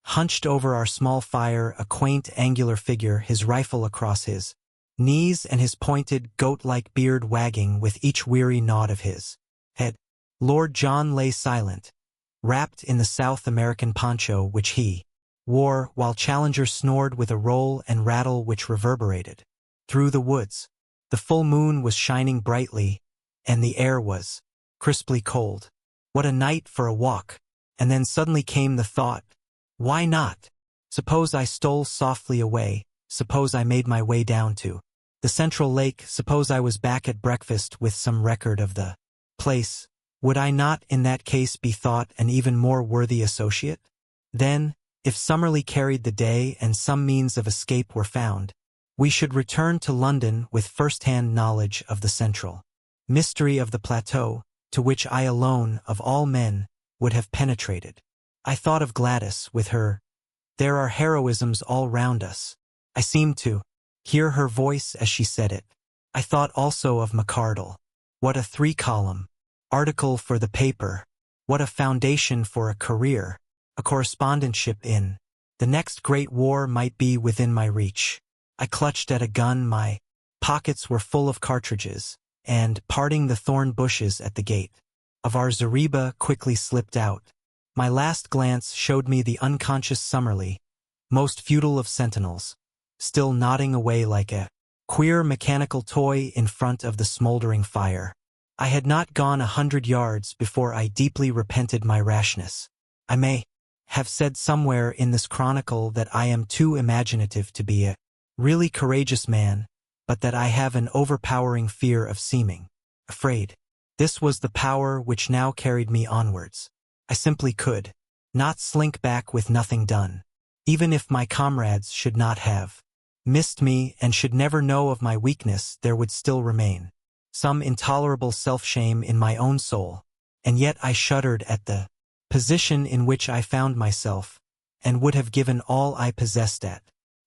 hunched over our small fire, a quaint angular figure, his rifle across his knees and his pointed, goat-like beard wagging with each weary nod of his head. Lord John lay silent, wrapped in the South American poncho which he wore, while Challenger snored with a roll and rattle which reverberated through the woods. The full moon was shining brightly, and the air was crisply cold. What a night for a walk! And then suddenly came the thought, why not? Suppose I stole softly away, suppose I made my way down to the central lake, suppose I was back at breakfast with some record of the place. Would I not in that case be thought an even more worthy associate? Then, if Summerlee carried the day and some means of escape were found, we should return to London with first-hand knowledge of the central mystery of the plateau, to which I alone, of all men, would have penetrated. I thought of Gladys with her, there are heroisms all round us. I seemed to hear her voice as she said it. I thought also of McArdle. What a 3-column article for the paper. What a foundation for a career. A correspondentship in the next great war might be within my reach. I clutched at a gun, my pockets were full of cartridges, and, parting the thorn bushes at the gate of our zareba, quickly slipped out. My last glance showed me the unconscious Summerlee, most futile of sentinels, still nodding away like a queer mechanical toy in front of the smoldering fire. I had not gone 100 yards before I deeply repented my rashness. I may have said somewhere in this chronicle that I am too imaginative to be a really courageous man, but that I have an overpowering fear of seeming afraid. This was the power which now carried me onwards. I simply could not slink back with nothing done. Even if my comrades should not have missed me and should never know of my weakness, there would still remain some intolerable self-shame in my own soul, and yet I shuddered at the position in which I found myself, and would have given all I possessed at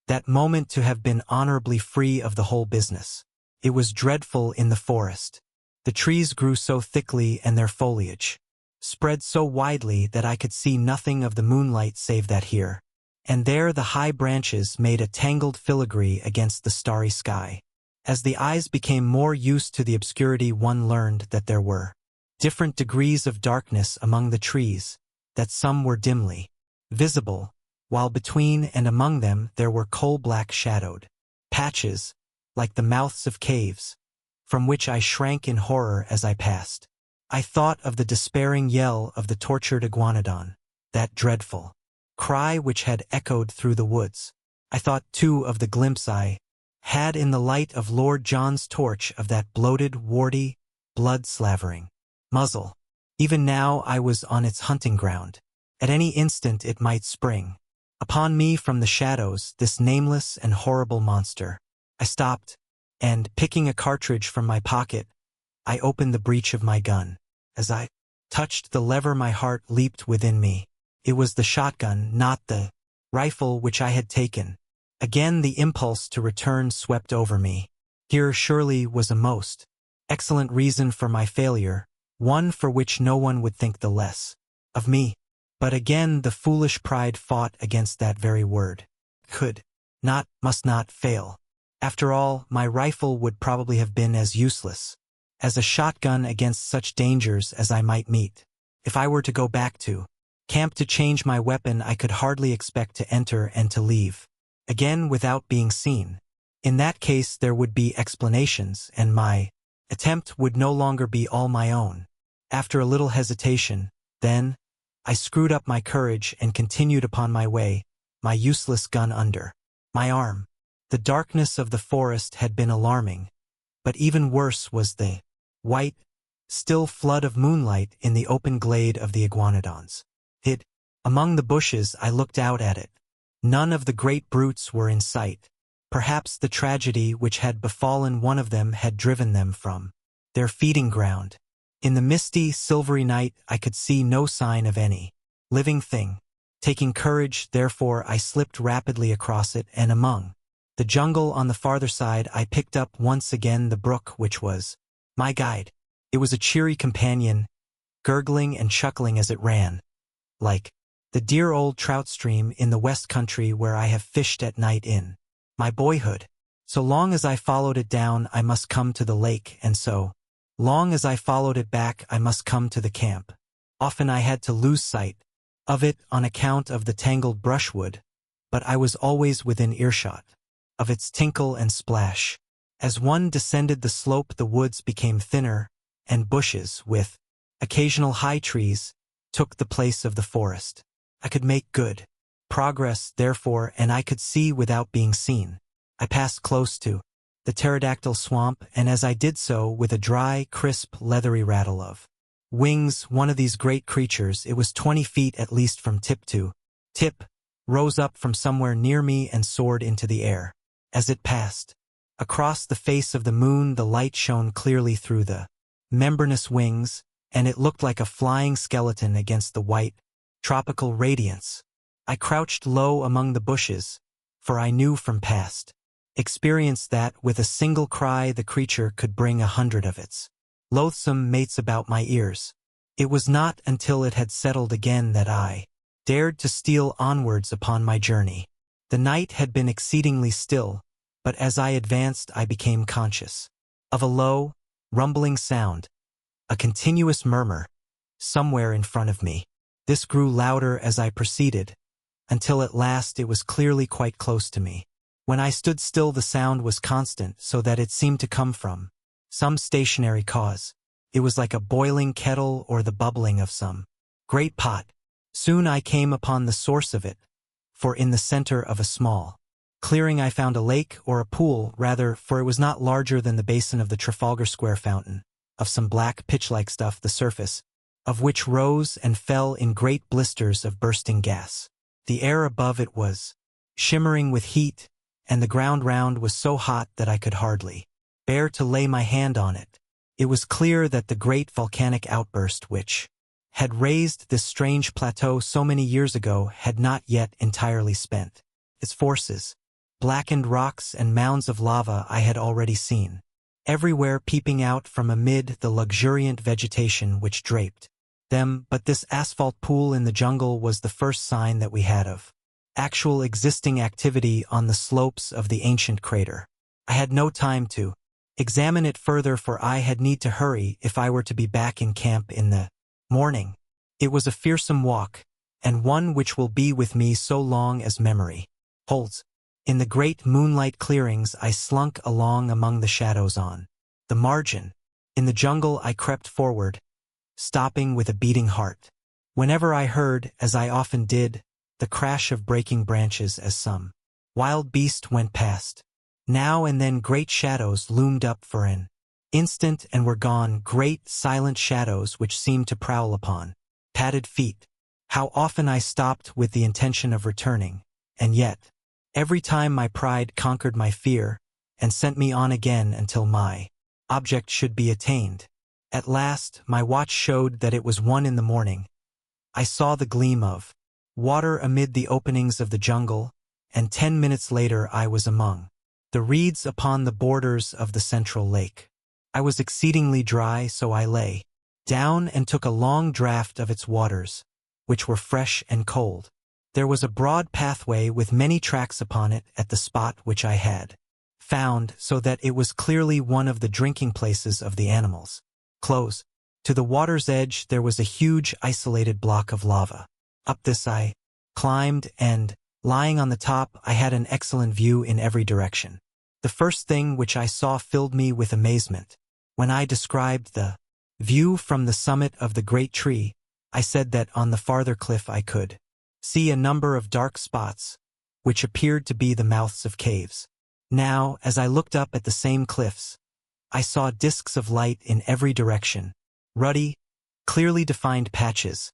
that moment to have been honorably free of the whole business. It was dreadful in the forest. The trees grew so thickly and their foliage spread so widely that I could see nothing of the moonlight save that here and there the high branches made a tangled filigree against the starry sky. As the eyes became more used to the obscurity, one learned that there were different degrees of darkness among the trees, that some were dimly visible, while between and among them there were coal-black shadowed patches, like the mouths of caves, from which I shrank in horror as I passed. I thought of the despairing yell of the tortured iguanodon, that dreadful cry which had echoed through the woods. I thought, too, of the glimpse I had in the light of Lord John's torch of that bloated, warty, blood-slavering muzzle. Even now I was on its hunting ground. At any instant it might spring upon me from the shadows, this nameless and horrible monster. I stopped, and, picking a cartridge from my pocket, I opened the breech of my gun. As I touched the lever, my heart leaped within me. It was the shotgun, not the rifle, which I had taken. Again the impulse to return swept over me. Here surely was a most excellent reason for my failure, one for which no one would think the less of me. But again the foolish pride fought against that very word. Could not, must not fail. After all, my rifle would probably have been as useless as a shotgun against such dangers as I might meet. If I were to go back to camp to change my weapon, I could hardly expect to enter and to leave again without being seen. In that case there would be explanations, and my attempt would no longer be all my own. After a little hesitation, then, I screwed up my courage and continued upon my way, my useless gun under my arm. The darkness of the forest had been alarming, but even worse was the white, still flood of moonlight in the open glade of the iguanodons. Among the bushes I looked out at it. None of the great brutes were in sight. Perhaps the tragedy which had befallen one of them had driven them from their feeding ground. In the misty, silvery night I could see no sign of any living thing. Taking courage, therefore, I slipped rapidly across it, and among the jungle on the farther side I picked up once again the brook which was my guide. It was a cheery companion, gurgling and chuckling as it ran, like the dear old trout stream in the West Country where I have fished at night in my boyhood. So long as I followed it down, I must come to the lake, and so long as I followed it back, I must come to the camp. Often I had to lose sight of it on account of the tangled brushwood, but I was always within earshot of its tinkle and splash. As one descended the slope, the woods became thinner, and bushes, with occasional high trees, took the place of the forest. I could make good progress, therefore, and I could see without being seen. I passed close to the pterodactyl swamp, and as I did so, with a dry, crisp, leathery rattle of wings, one of these great creatures, it was 20 feet at least from tip to tip, rose up from somewhere near me and soared into the air. As it passed across the face of the moon, the light shone clearly through the membranous wings, and it looked like a flying skeleton against the white, tropical radiance. I crouched low among the bushes, for I knew from past experience that, with a single cry, the creature could bring 100 of its loathsome mates about my ears. It was not until it had settled again that I dared to steal onwards upon my journey. The night had been exceedingly still, but as I advanced I became conscious of a low, rumbling sound, a continuous murmur, somewhere in front of me. This grew louder as I proceeded, until at last it was clearly quite close to me. When I stood still, the sound was constant, so that it seemed to come from some stationary cause. It was like a boiling kettle or the bubbling of some great pot. Soon I came upon the source of it, for in the center of a small clearing I found a lake, or a pool, rather, for it was not larger than the basin of the Trafalgar Square fountain, of some black pitch-like stuff, the surface of which rose and fell in great blisters of bursting gas. The air above it was shimmering with heat, and the ground round was so hot that I could hardly bear to lay my hand on it. It was clear that the great volcanic outburst which had raised this strange plateau so many years ago had not yet entirely spent its forces. Blackened rocks and mounds of lava I had already seen, everywhere peeping out from amid the luxuriant vegetation which draped them, but this asphalt pool in the jungle was the first sign that we had of actual existing activity on the slopes of the ancient crater. I had no time to examine it further, for I had need to hurry if I were to be back in camp in the morning. It was a fearsome walk, and one which will be with me so long as memory holds. In the great moonlight clearings I slunk along among the shadows on the margin. In the jungle I crept forward, stopping with a beating heart whenever I heard, as I often did, the crash of breaking branches as some wild beast went past. Now and then great shadows loomed up for an instant and were gone, great silent shadows which seemed to prowl upon padded feet. How often I stopped with the intention of returning, and yet every time my pride conquered my fear and sent me on again until my object should be attained. At last, my watch showed that it was 1 in the morning. I saw the gleam of water amid the openings of the jungle, and 10 minutes later I was among the reeds upon the borders of the central lake. I was exceedingly dry, so I lay down and took a long draught of its waters, which were fresh and cold. There was a broad pathway with many tracks upon it at the spot which I had found, so that it was clearly one of the drinking places of the animals. Close to the water's edge there was a huge isolated block of lava. Up this I climbed, and, lying on the top, I had an excellent view in every direction. The first thing which I saw filled me with amazement. When I described the view from the summit of the great tree, I said that on the farther cliff I could see a number of dark spots, which appeared to be the mouths of caves. Now, as I looked up at the same cliffs, I saw disks of light in every direction, ruddy, clearly defined patches,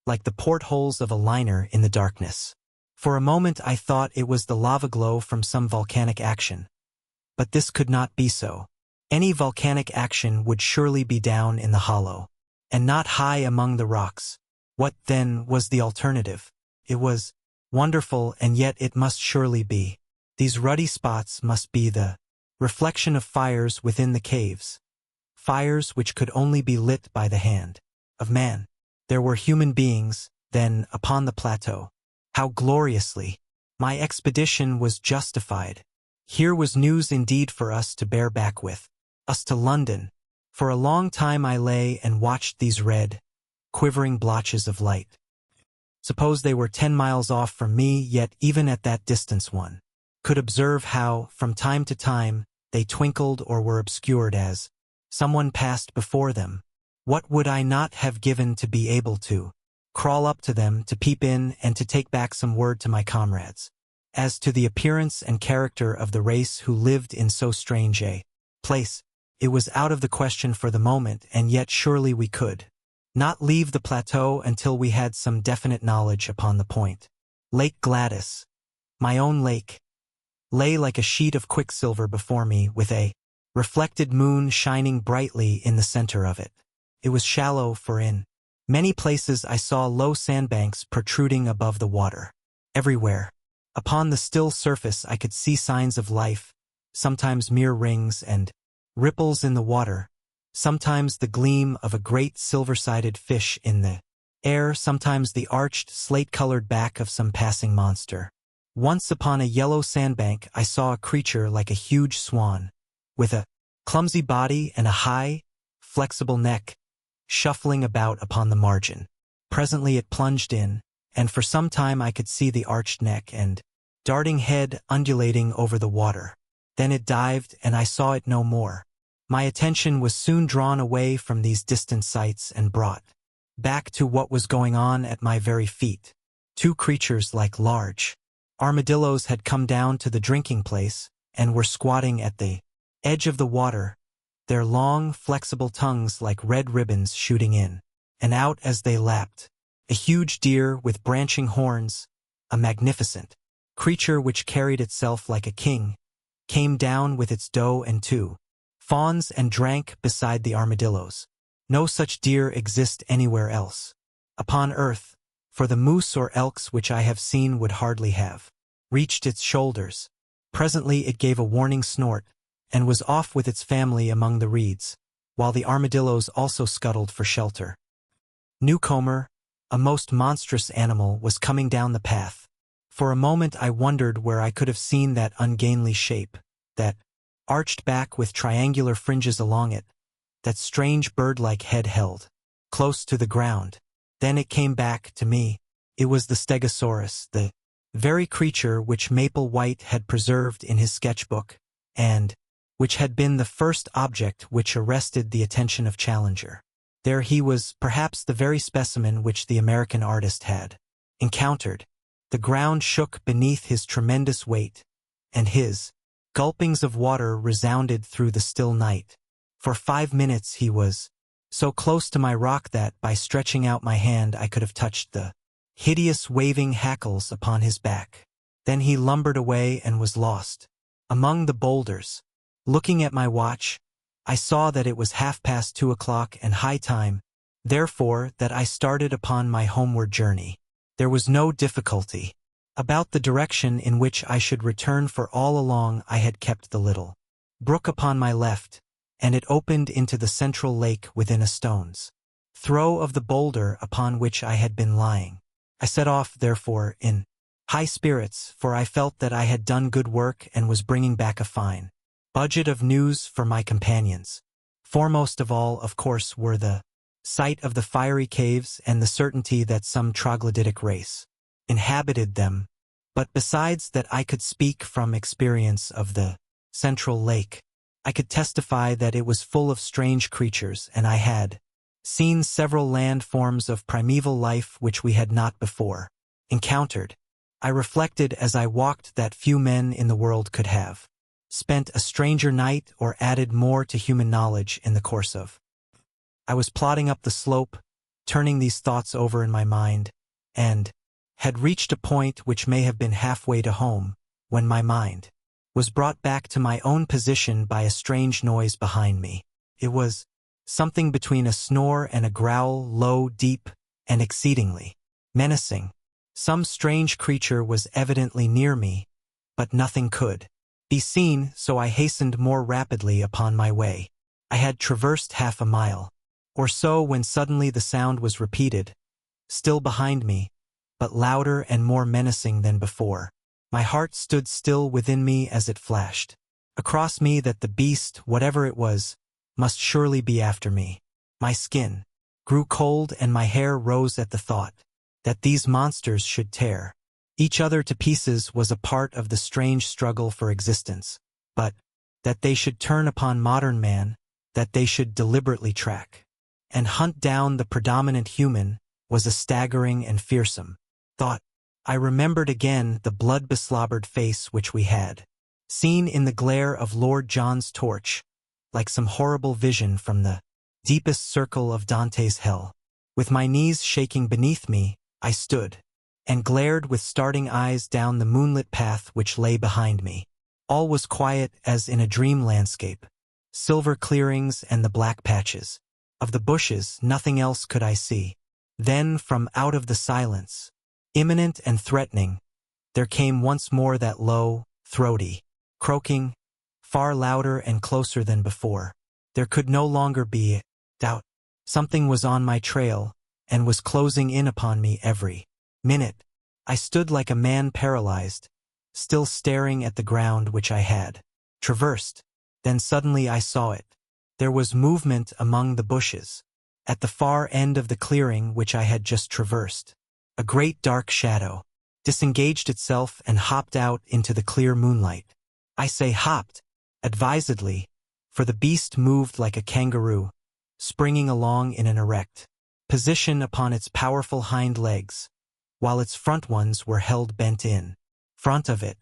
like the portholes of a liner in the darkness. For a moment I thought it was the lava glow from some volcanic action, but this could not be so. Any volcanic action would surely be down in the hollow, and not high among the rocks. What, then, was the alternative? It was wonderful, and yet it must surely be. These ruddy spots must be the reflection of fires within the caves, fires which could only be lit by the hand of man. There were human beings, then, upon the plateau. How gloriously! My expedition was justified. Here was news indeed for us to bear back with us to London. For a long time I lay and watched these red, quivering blotches of light. Suppose they were 10 miles off from me, yet even at that distance one could observe how, from time to time, they twinkled or were obscured as someone passed before them. What would I not have given to be able to crawl up to them, to peep in, and to take back some word to my comrades as to the appearance and character of the race who lived in so strange a place? It was out of the question for the moment, and yet surely we could not leave the plateau until we had some definite knowledge upon the point. Lake Gladys, my own lake, lay like a sheet of quicksilver before me, with a reflected moon shining brightly in the center of it. It was shallow, for in many places I saw low sandbanks protruding above the water. Everywhere, upon the still surface, I could see signs of life, sometimes mere rings and ripples in the water, sometimes the gleam of a great silver-sided fish in the air, sometimes the arched, slate-colored back of some passing monster. Once upon a yellow sandbank I saw a creature like a huge swan, with a clumsy body and a high, flexible neck, shuffling about upon the margin. Presently it plunged in, and for some time I could see the arched neck and darting head undulating over the water. Then it dived, and I saw it no more. My attention was soon drawn away from these distant sights and brought back to what was going on at my very feet. Two creatures like large Armadillos had come down to the drinking place and were squatting at the edge of the water, their long, flexible tongues like red ribbons shooting in and out as they lapped. A huge deer with branching horns, a magnificent creature which carried itself like a king, came down with its doe and two fawns and drank beside the armadillos. No such deer exist anywhere else upon earth, for the moose or elks which I have seen would hardly have reached its shoulders. Presently it gave a warning snort, and was off with its family among the reeds, while the armadillos also scuttled for shelter. Newcomer, a most monstrous animal, was coming down the path. For a moment I wondered where I could have seen that ungainly shape, that arched back with triangular fringes along it, that strange bird-like head held close to the ground. Then it came back to me. It was the Stegosaurus, the very creature which Maple White had preserved in his sketchbook, and which had been the first object which arrested the attention of Challenger. There he was, perhaps the very specimen which the American artist had encountered. The ground shook beneath his tremendous weight, and his gulpings of water resounded through the still night. For 5 minutes he was so close to my rock that, by stretching out my hand, I could have touched the hideous waving hackles upon his back. Then he lumbered away and was lost among the boulders. Looking at my watch, I saw that it was 2:30 and high time, therefore that I started upon my homeward journey. There was no difficulty about the direction in which I should return, for all along I had kept the little brook upon my left, and it opened into the central lake within a stone's throw of the boulder upon which I had been lying. I set off, therefore, in high spirits, for I felt that I had done good work and was bringing back a fine budget of news for my companions. Foremost of all, of course, were the sight of the fiery caves and the certainty that some troglodytic race inhabited them. But besides that, I could speak from experience of the central lake. I could testify that it was full of strange creatures, and I had seen several land forms of primeval life which we had not before encountered. I reflected as I walked that few men in the world could have spent a stranger night or added more to human knowledge in the course of. I was plodding up the slope, turning these thoughts over in my mind, and had reached a point which may have been halfway to home, when my mind was brought back to my own position by a strange noise behind me. It was something between a snore and a growl, low, deep, and exceedingly menacing. Some strange creature was evidently near me, but nothing could be seen, so I hastened more rapidly upon my way. I had traversed 1/2 mile or so when suddenly the sound was repeated, still behind me, but louder and more menacing than before. My heart stood still within me as it flashed across me that the beast, whatever it was, must surely be after me. My skin grew cold and my hair rose at the thought that these monsters should tear each other to pieces was a part of the strange struggle for existence, but that they should turn upon modern man, that they should deliberately track and hunt down the predominant human, was a staggering and fearsome thought. I remembered again the blood-beslobbered face which we had seen in the glare of Lord John's torch, like some horrible vision from the deepest circle of Dante's hell. With my knees shaking beneath me, I stood and glared with starting eyes down the moonlit path which lay behind me. All was quiet as in a dream landscape. Silver clearings and the black patches of the bushes, nothing else could I see. Then from out of the silence, imminent and threatening, there came once more that low, throaty croaking, far louder and closer than before. There could no longer be doubt. Something was on my trail and was closing in upon me every minute. I stood like a man paralyzed, still staring at the ground which I had traversed. Then suddenly I saw it. There was movement among the bushes. At the far end of the clearing which I had just traversed, a great dark shadow disengaged itself and hopped out into the clear moonlight. I say hopped advisedly, for the beast moved like a kangaroo, springing along in an erect position upon its powerful hind legs, while its front ones were held bent in. front of it.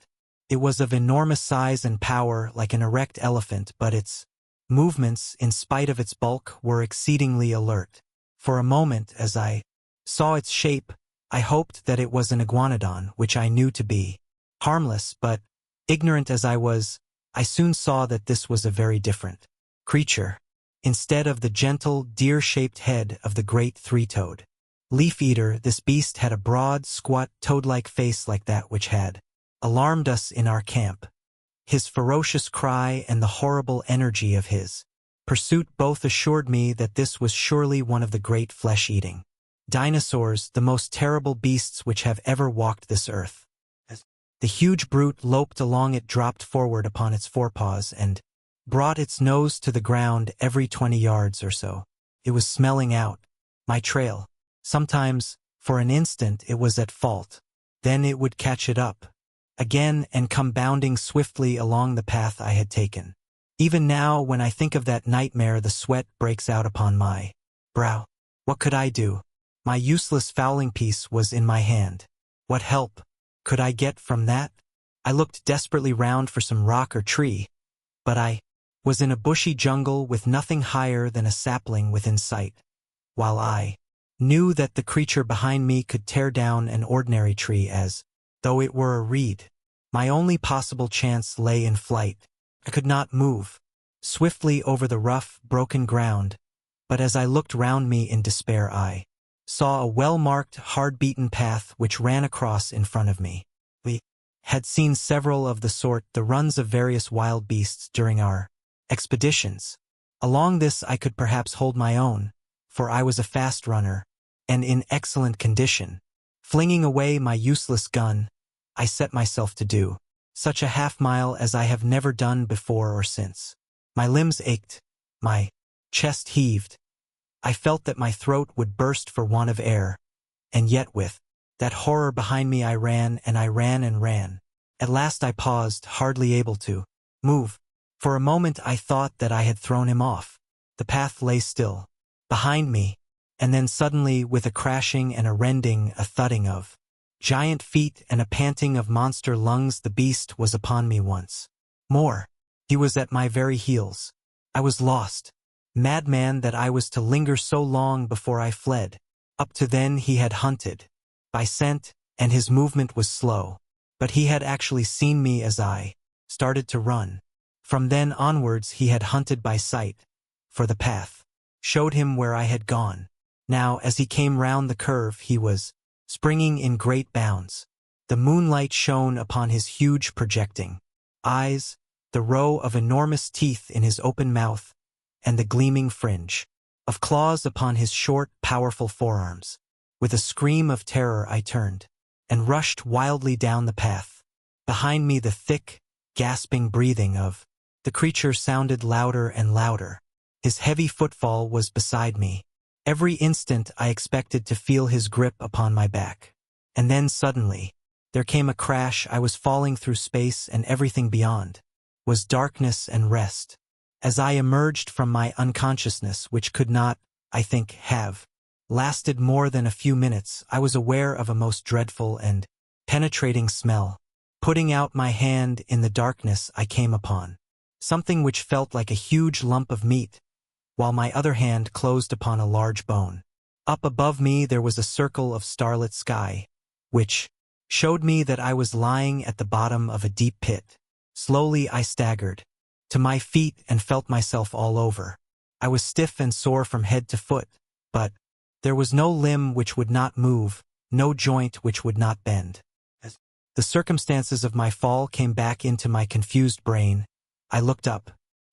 It was of enormous size and power, like an erect elephant, but its movements, in spite of its bulk, were exceedingly alert. For a moment, as I saw its shape, I hoped that it was an iguanodon, which I knew to be harmless, but, ignorant as I was, I soon saw that this was a very different creature. Instead of the gentle, deer-shaped head of the great three-toed leaf-eater, this beast had a broad, squat, toad-like face like that which had alarmed us in our camp. His ferocious cry and the horrible energy of his pursuit both assured me that this was surely one of the great flesh-eating dinosaurs, the most terrible beasts which have ever walked this earth. As the huge brute loped along, it dropped forward upon its forepaws and brought its nose to the ground every 20 yards or so. It was smelling out my trail. Sometimes, for an instant, it was at fault. Then it would catch it up again and come bounding swiftly along the path I had taken. Even now, when I think of that nightmare, the sweat breaks out upon my brow. What could I do? My useless fowling piece was in my hand. What help could I get from that? I looked desperately round for some rock or tree, but I was in a bushy jungle with nothing higher than a sapling within sight, while I knew that the creature behind me could tear down an ordinary tree as though it were a reed. My only possible chance lay in flight. I could not move swiftly over the rough, broken ground, but as I looked round me in despair, I saw a well-marked, hard-beaten path which ran across in front of me. We had seen several of the runs of various wild beasts during our expeditions. Along this I could perhaps hold my own, for I was a fast runner, and in excellent condition. Flinging away my useless gun, I set myself to do such a half-mile as I have never done before or since. My limbs ached, my chest heaved. I felt that my throat would burst for want of air, and yet with that horror behind me I ran and I ran and ran. At last I paused, hardly able to move. For a moment I thought that I had thrown him off. The path lay still behind me, and then suddenly, with a crashing and a rending, a thudding of giant feet and a panting of monster lungs, the beast was upon me once more. He was at my very heels. I was lost. Madman that I was to linger so long before I fled. Up to then he had hunted by scent, and his movement was slow, but he had actually seen me as I started to run. From then onwards he had hunted by sight, for the path showed him where I had gone. Now, as he came round the curve, he was springing in great bounds. The moonlight shone upon his huge projecting eyes, the row of enormous teeth in his open mouth, and the gleaming fringe of claws upon his short, powerful forearms. With a scream of terror I turned and rushed wildly down the path. Behind me the thick, gasping breathing of the creature sounded louder and louder. His heavy footfall was beside me. Every instant I expected to feel his grip upon my back. And then suddenly, there came a crash. I was falling through space, and everything beyond was darkness and rest. As I emerged from my unconsciousness, which could not, I think, have lasted more than a few minutes, I was aware of a most dreadful and penetrating smell. Putting out my hand in the darkness, I came upon something which felt like a huge lump of meat, while my other hand closed upon a large bone. Up above me there was a circle of starlit sky, which showed me that I was lying at the bottom of a deep pit. Slowly I staggered to my feet and felt myself all over. I was stiff and sore from head to foot, but there was no limb which would not move, no joint which would not bend. As the circumstances of my fall came back into my confused brain, I looked up,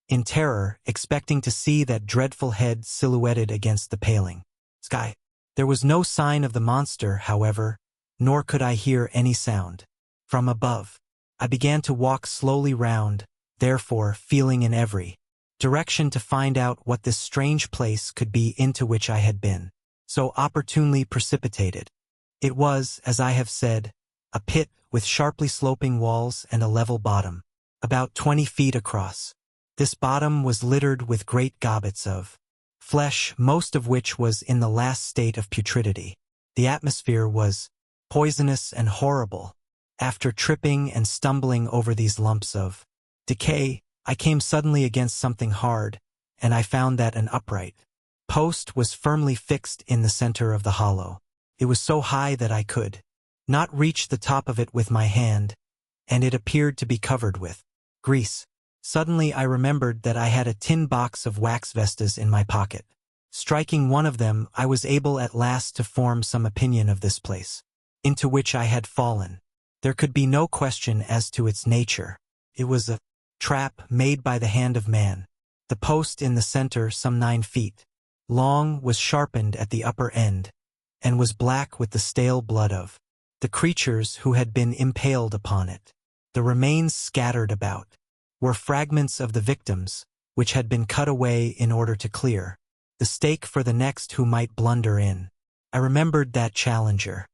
in terror, expecting to see that dreadful head silhouetted against the paling sky. There was no sign of the monster, however, nor could I hear any sound from above. I began to walk slowly round, therefore feeling in every direction to find out what this strange place could be into which I had been so opportunely precipitated. It was, as I have said, a pit with sharply sloping walls and a level bottom, about 20 feet across. This bottom was littered with great gobbets of flesh, most of which was in the last state of putridity. The atmosphere was poisonous and horrible, after tripping and stumbling over these lumps of decay, I came suddenly against something hard, and I found that an upright post was firmly fixed in the center of the hollow. It was so high that I could not reach the top of it with my hand, and it appeared to be covered with grease. Suddenly I remembered that I had a tin box of wax vestas in my pocket. Striking one of them, I was able at last to form some opinion of this place, into which I had fallen. There could be no question as to its nature. It was a trap made by the hand of man. The post in the center, some 9 feet long, was sharpened at the upper end, and was black with the stale blood of the creatures who had been impaled upon it. The remains scattered about were fragments of the victims, which had been cut away in order to clear the stake for the next who might blunder in. I remembered that Challenger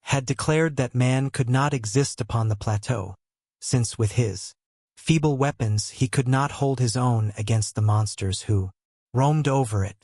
had declared that man could not exist upon the plateau, since with his feeble weapons he could not hold his own against the monsters who roamed over it.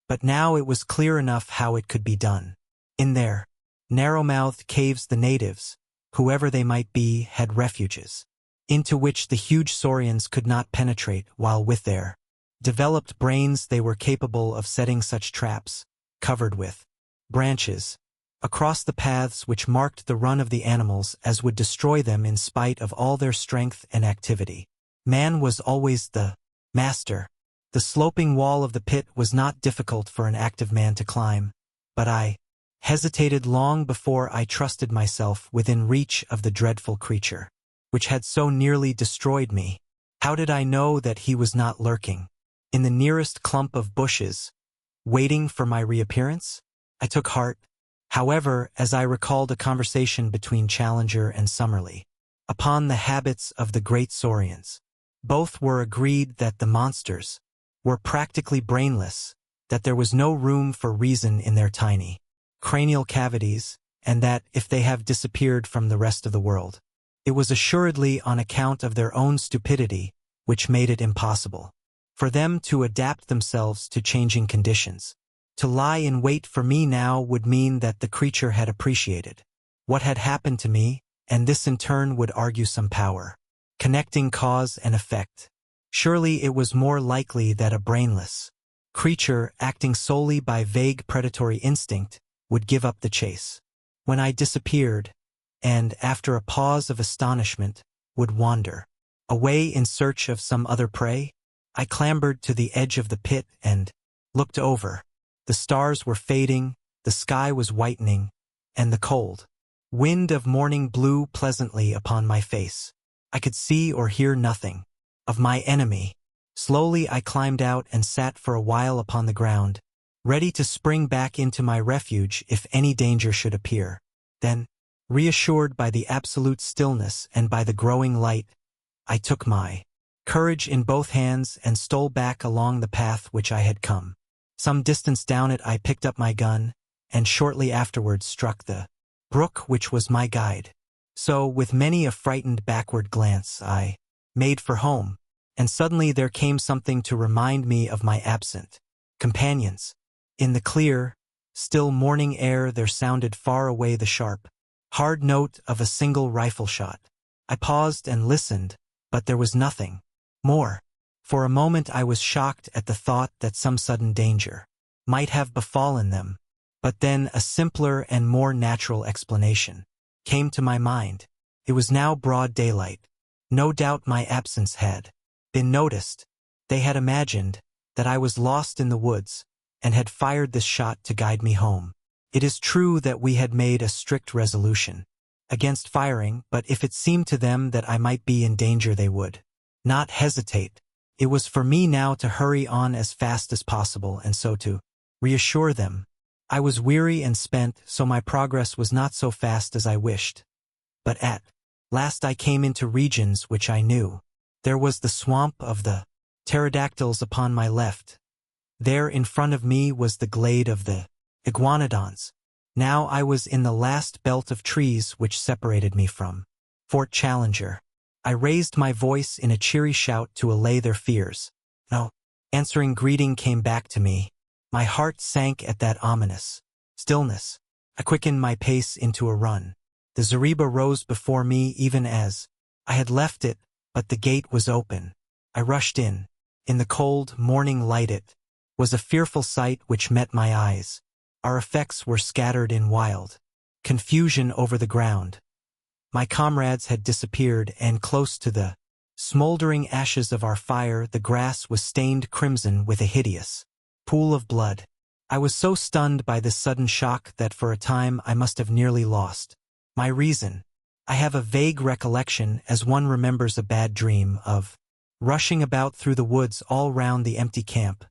But now it was clear enough how it could be done. In their narrow-mouthed caves the natives, whoever they might be, had refuges, into which the huge saurians could not penetrate, while with their developed brains they were capable of setting such traps, covered with branches, across the paths which marked the run of the animals as would destroy them in spite of all their strength and activity. Man was always the master. The sloping wall of the pit was not difficult for an active man to climb, but I hesitated long before I trusted myself within reach of the dreadful creature, which had so nearly destroyed me. How did I know that he was not lurking in the nearest clump of bushes, waiting for my reappearance? I took heart, however, as I recalled a conversation between Challenger and Summerlee upon the habits of the great saurians. Both were agreed that the monsters were practically brainless, that there was no room for reason in their tiny cranial cavities, and that, if they have disappeared from the rest of the world, it was assuredly on account of their own stupidity, which made it impossible for them to adapt themselves to changing conditions. To lie in wait for me now would mean that the creature had appreciated what had happened to me, and this in turn would argue some power connecting cause and effect. Surely it was more likely that a brainless creature, acting solely by vague predatory instinct, would give up the chase when I disappeared, and, after a pause of astonishment, would wander away in search of some other prey. I clambered to the edge of the pit and looked over. The stars were fading, the sky was whitening, and the cold wind of morning blew pleasantly upon my face. I could see or hear nothing of my enemy. Slowly I climbed out and sat for a while upon the ground, ready to spring back into my refuge if any danger should appear. Then, reassured by the absolute stillness and by the growing light, I took my courage in both hands and stole back along the path which I had come. Some distance down it I picked up my gun, and shortly afterwards struck the brook which was my guide. So, with many a frightened backward glance, I made for home, and suddenly there came something to remind me of my absent companions. In the clear, still morning air there sounded far away the sharp, hard note of a single rifle shot. I paused and listened, but there was nothing more. For a moment I was shocked at the thought that some sudden danger might have befallen them, but then a simpler and more natural explanation came to my mind. It was now broad daylight. No doubt my absence had been noticed. They had imagined that I was lost in the woods, and had fired this shot to guide me home. It is true that we had made a strict resolution against firing, but if it seemed to them that I might be in danger they would not hesitate. It was for me now to hurry on as fast as possible and so to reassure them. I was weary and spent, so my progress was not so fast as I wished. But at last I came into regions which I knew. There was the swamp of the pterodactyls upon my left. There in front of me was the glade of the iguanodons. Now I was in the last belt of trees which separated me from Fort Challenger. I raised my voice in a cheery shout to allay their fears. No answering greeting came back to me. My heart sank at that ominous stillness. I quickened my pace into a run. The zareba rose before me even as I had left it, but the gate was open. I rushed in. In the cold, morning light it was a fearful sight which met my eyes. Our effects were scattered in wild confusion over the ground. My comrades had disappeared, and close to the smoldering ashes of our fire the grass was stained crimson with a hideous pool of blood. I was so stunned by this sudden shock that for a time I must have nearly lost my reason. I have a vague recollection, as one remembers a bad dream, of rushing about through the woods all round the empty camp,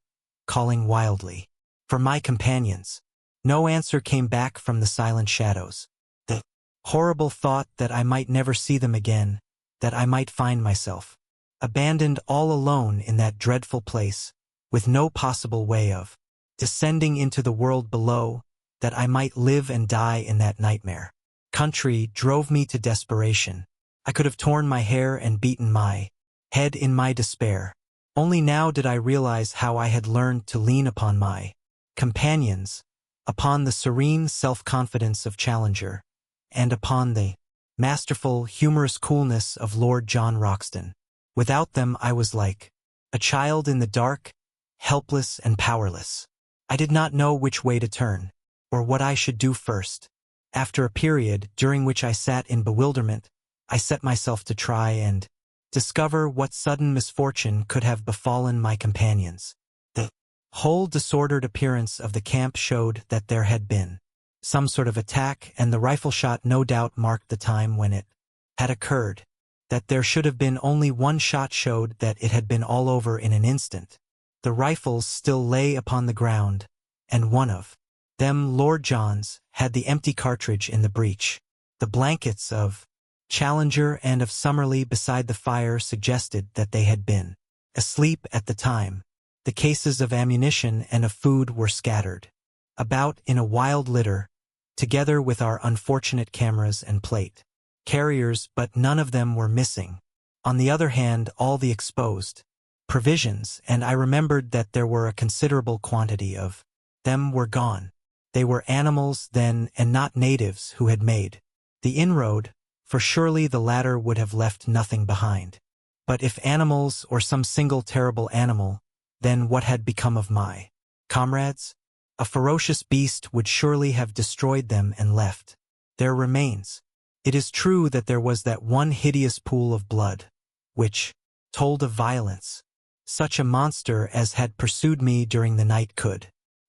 calling wildly for my companions. No answer came back from the silent shadows. The horrible thought that I might never see them again, that I might find myself abandoned all alone in that dreadful place, with no possible way of descending into the world below, that I might live and die in that nightmare country, drove me to desperation. I could have torn my hair and beaten my head in my despair. Only now did I realize how I had learned to lean upon my companions, upon the serene self-confidence of Challenger, and upon the masterful, humorous coolness of Lord John Roxton. Without them I was like a child in the dark, helpless and powerless. I did not know which way to turn, or what I should do first. After a period during which I sat in bewilderment, I set myself to try and discover what sudden misfortune could have befallen my companions. The whole disordered appearance of the camp showed that there had been some sort of attack, and the rifle shot no doubt marked the time when it had occurred. That there should have been only one shot showed that it had been all over in an instant. The rifles still lay upon the ground, and one of them, Lord John's, had the empty cartridge in the breech. The blankets of Challenger and of Summerlee beside the fire suggested that they had been asleep at the time. The cases of ammunition and of food were scattered about in a wild litter, together with our unfortunate cameras and plate carriers, but none of them were missing. On the other hand, all the exposed provisions, and I remembered that there were a considerable quantity of them, were gone. They were animals, then, and not natives who had made the inroad, for surely the latter would have left nothing behind. But if animals, or some single terrible animal, then what had become of my comrades? A ferocious beast would surely have destroyed them and left their remains. It is true that there was that one hideous pool of blood, which told of violence. Such a monster as had pursued me during the night could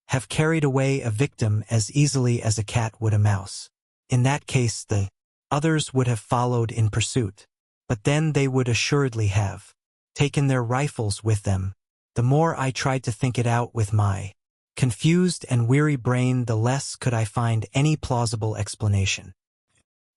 have carried away a victim as easily as a cat would a mouse. In that case the others would have followed in pursuit, but then they would assuredly have taken their rifles with them. The more I tried to think it out with my confused and weary brain, the less could I find any plausible explanation.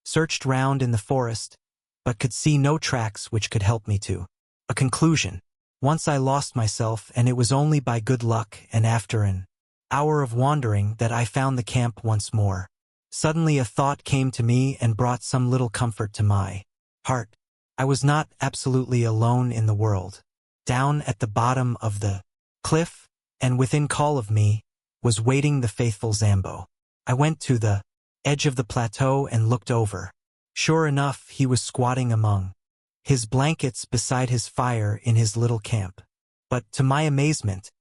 Searched round in the forest, but could see no tracks which could help me to a conclusion. Once I lost myself, and it was only by good luck and after an hour of wandering that I found the camp once more. Suddenly a thought came to me and brought some little comfort to my heart. I was not absolutely alone in the world. Down at the bottom of the cliff, and within call of me, was waiting the faithful Zambo. I went to the edge of the plateau and looked over. Sure enough, he was squatting among his blankets beside his fire in his little camp. But to my amazement,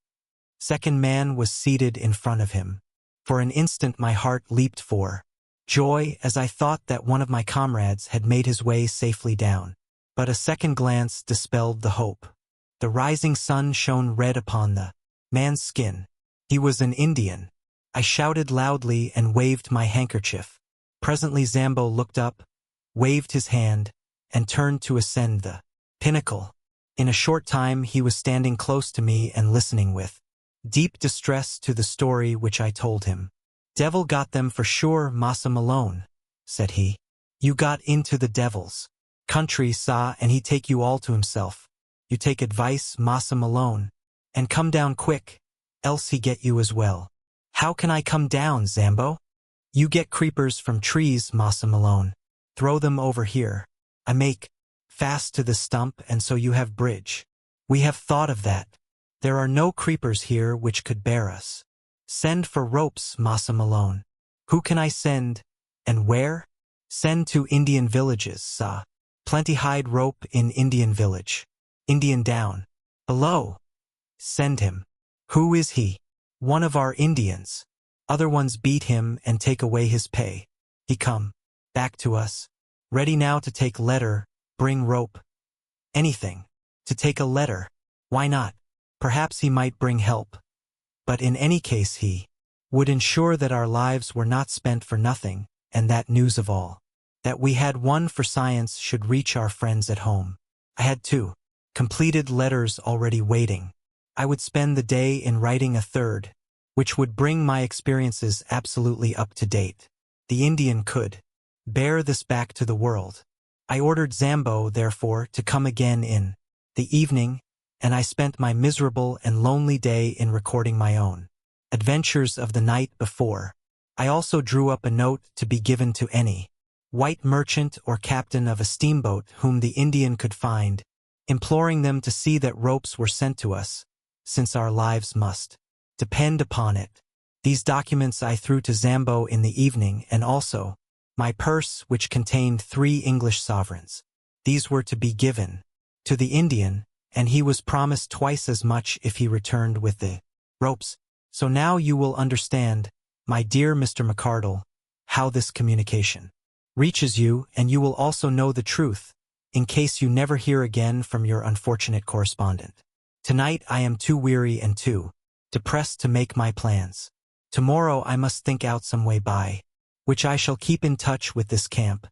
second man was seated in front of him. For an instant my heart leaped for joy as I thought that one of my comrades had made his way safely down. But a second glance dispelled the hope. The rising sun shone red upon the man's skin. He was an Indian. I shouted loudly and waved my handkerchief. Presently Zambo looked up, waved his hand, and turned to ascend the pinnacle. In a short time he was standing close to me and listening with deep distress to the story which I told him. "Devil got them for sure, Massa Malone," said he. "You got into the devil's country, sa, and he take you all to himself. You take advice, Massa Malone, and come down quick, else he get you as well." "How can I come down, Zambo?" "You get creepers from trees, Massa Malone. Throw them over here. I make fast to the stump, and so you have bridge." "We have thought of that. There are no creepers here which could bear us." "Send for ropes, Massa Malone." "Who can I send, and where?" Send to Indian villages, sa. Plenty hide rope in Indian village. Indian down. Below. Send him. Who is he? One of our Indians. Other ones beat him and take away his pay. He come. Back to us. Ready now to take letter, bring rope. Anything. To take a letter. Why not? Perhaps he might bring help. But in any case he would ensure that our lives were not spent for nothing, and that news of all that we had won for science should reach our friends at home. I had 2 completed letters already waiting. I would spend the day in writing a third, which would bring my experiences absolutely up to date. The Indian could bear this back to the world. I ordered Zambo, therefore, to come again in the evening, and I spent my miserable and lonely day in recording my own adventures of the night before. I also drew up a note to be given to any white merchant or captain of a steamboat whom the Indian could find, imploring them to see that ropes were sent to us, since our lives must depend upon it. These documents I threw to Zambo in the evening, and also my purse, which contained 3 English sovereigns. These were to be given to the Indian, and he was promised twice as much if he returned with the ropes. So now you will understand, my dear Mr. McCardle, how this communication reaches you, and you will also know the truth, in case you never hear again from your unfortunate correspondent. Tonight I am too weary and too depressed to make my plans. Tomorrow I must think out some way by which I shall keep in touch with this camp,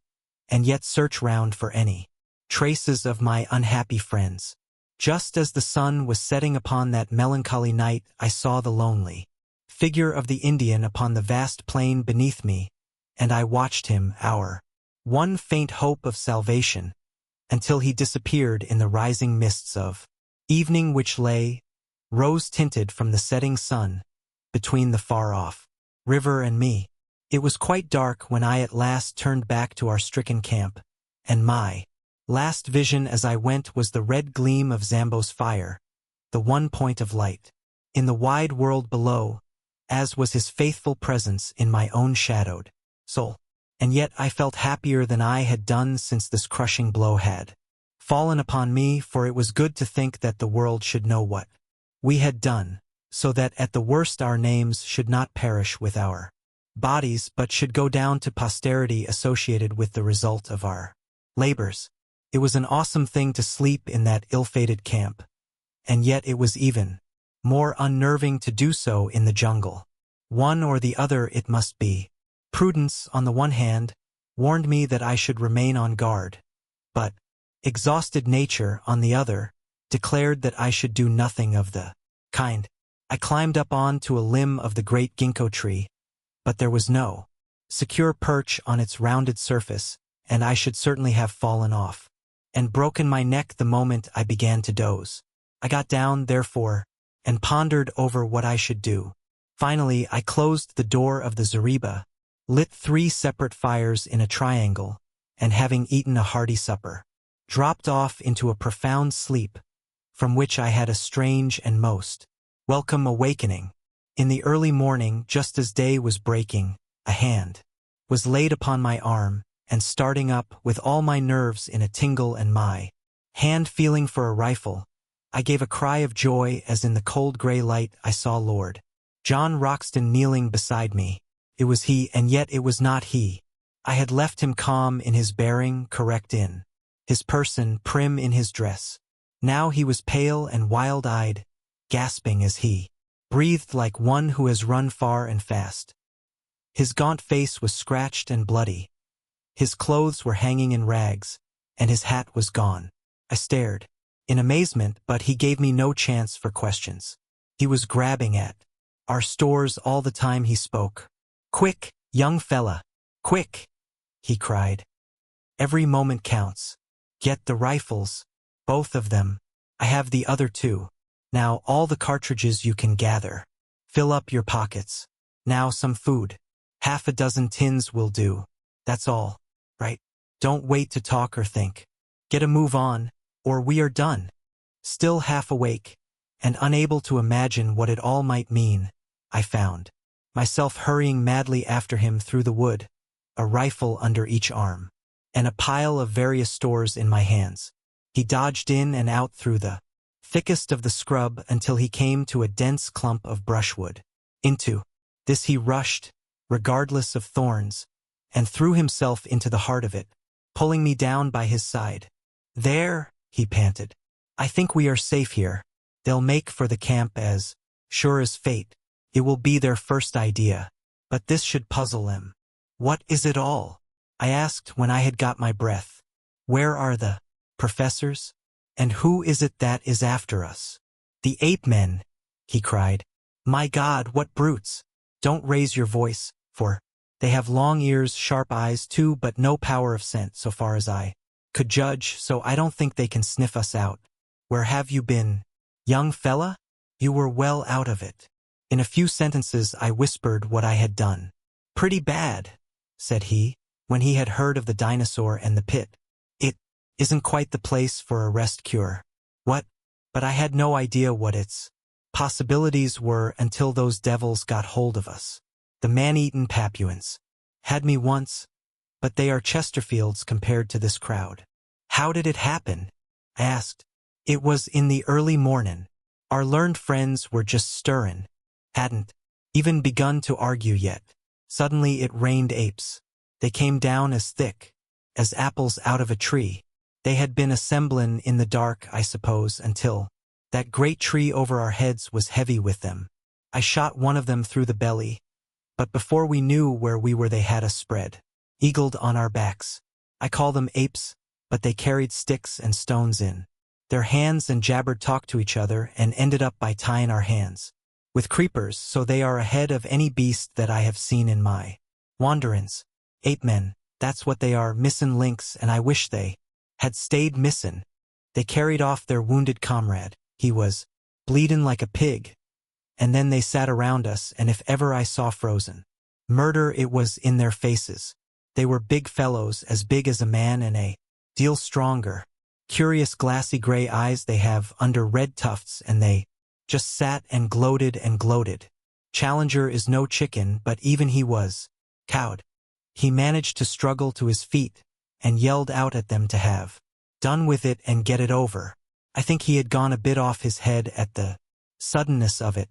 and yet search round for any traces of my unhappy friends. Just as the sun was setting upon that melancholy night, I saw the lonely figure of the Indian upon the vast plain beneath me, and I watched him, our one faint hope of salvation, until he disappeared in the rising mists of evening which lay, rose-tinted from the setting sun, between the far-off river and me. It was quite dark when I at last turned back to our stricken camp, and my last vision as I went was the red gleam of Zambo's fire, the one point of light in the wide world below, as was his faithful presence in my own shadowed soul. And yet I felt happier than I had done since this crushing blow had fallen upon me, for it was good to think that the world should know what we had done, so that at the worst our names should not perish with our bodies, but should go down to posterity associated with the result of our labors. It was an awesome thing to sleep in that ill-fated camp, and yet it was even more unnerving to do so in the jungle. One or the other it must be. Prudence, on the one hand, warned me that I should remain on guard, but exhausted nature, on the other, declared that I should do nothing of the kind. I climbed up on to a limb of the great ginkgo tree, but there was no secure perch on its rounded surface, and I should certainly have fallen off and broken my neck the moment I began to doze. I got down, therefore, and pondered over what I should do. Finally, I closed the door of the zareba, lit 3 separate fires in a triangle, and having eaten a hearty supper, dropped off into a profound sleep, from which I had a strange and most welcome awakening. In the early morning, just as day was breaking, a hand was laid upon my arm, and starting up with all my nerves in a tingle and my hand feeling for a rifle, I gave a cry of joy as in the cold gray light I saw Lord John Roxton kneeling beside me. It was he, and yet it was not he. I had left him calm in his bearing, correct in his person, prim in his dress. Now he was pale and wild-eyed, gasping as he breathed like one who has run far and fast. His gaunt face was scratched and bloody. His clothes were hanging in rags, and his hat was gone. I stared in amazement, but he gave me no chance for questions. He was grabbing at our stores all the time he spoke. "Quick, young fella! Quick!" he cried. "Every moment counts. Get the rifles, both of them. I have the other 2. Now all the cartridges you can gather. Fill up your pockets. Now some food. Half a dozen tins will do. That's all, right? Don't wait to talk or think. Get a move on, or we are done." Still half awake, and unable to imagine what it all might mean, I found myself hurrying madly after him through the wood. a rifle under each arm, and a pile of various stores in my hands. He dodged in and out through the thickest of the scrub until he came to a dense clump of brushwood. Into this he rushed, regardless of thorns, and threw himself into the heart of it, pulling me down by his side. "There," he panted. "I think we are safe here. They'll make for the camp as sure as fate. It will be their first idea. But this should puzzle them." "What is it all?" I asked when I had got my breath. "Where are the professors? And who is it that is after us?" "The ape men," he cried. "My God, what brutes! Don't raise your voice, for they have long ears, sharp eyes too, but no power of scent so far as I could judge, so I don't think they can sniff us out. Where have you been, young fella? You were well out of it." In a few sentences I whispered what I had done. "Pretty bad," said he, when he had heard of the dinosaur and the pit. "It isn't quite the place for a rest cure." "What?" But I had no idea what its possibilities were until those devils got hold of us. The man-eaten Papuans had me once, but they are Chesterfields compared to this crowd. "How did it happen?" I asked. "It was in the early mornin'. Our learned friends were just stirrin'. Hadn't even begun to argue yet. Suddenly it rained apes. They came down as thick as apples out of a tree. They had been assemblin' in the dark, I suppose, until that great tree over our heads was heavy with them. I shot one of them through the belly, but before we knew where we were they had us spread, eagled on our backs. I call them apes, but they carried sticks and stones in their hands and jabbered talk to each other and ended up by tying our hands with creepers, so they are ahead of any beast that I have seen in my wanderins. Ape men, that's what they are, missin' links, and I wish they had stayed missin'. They carried off their wounded comrade. He was bleedin' like a pig. And then they sat around us, and if ever I saw frozen murder, it was in their faces. They were big fellows, as big as a man and a deal stronger. Curious glassy gray eyes they have under red tufts, and they just sat and gloated and gloated. Challenger is no chicken, but even he was cowed. He managed to struggle to his feet and yelled out at them to have done with it and get it over. I think he had gone a bit off his head at the suddenness of it,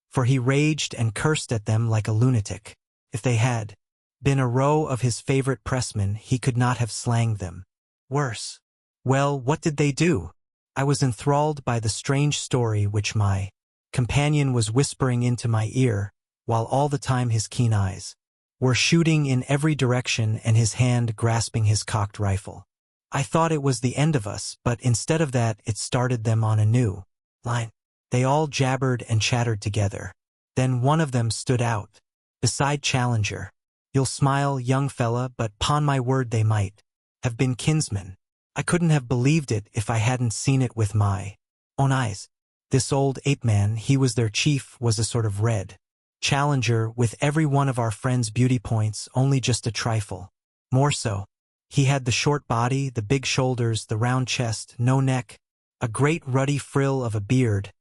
for he raged and cursed at them like a lunatic. If they had been a row of his favorite pressmen, he could not have slanged them worse. Well, what did they do? I was enthralled by the strange story which my companion was whispering into my ear, while all the time his keen eyes were shooting in every direction and his hand grasping his cocked rifle. I thought it was the end of us, but instead of that it started them on a new line. They all jabbered and chattered together. Then one of them stood out beside Challenger. You'll smile, young fella, but 'pon my word they might have been kinsmen. I couldn't have believed it if I hadn't seen it with my own eyes. This old ape man, he was their chief, was a sort of red Challenger with every one of our friend's beauty points, only just a trifle more so. He had the short body, the big shoulders, the round chest, no neck, a great ruddy frill of a beard,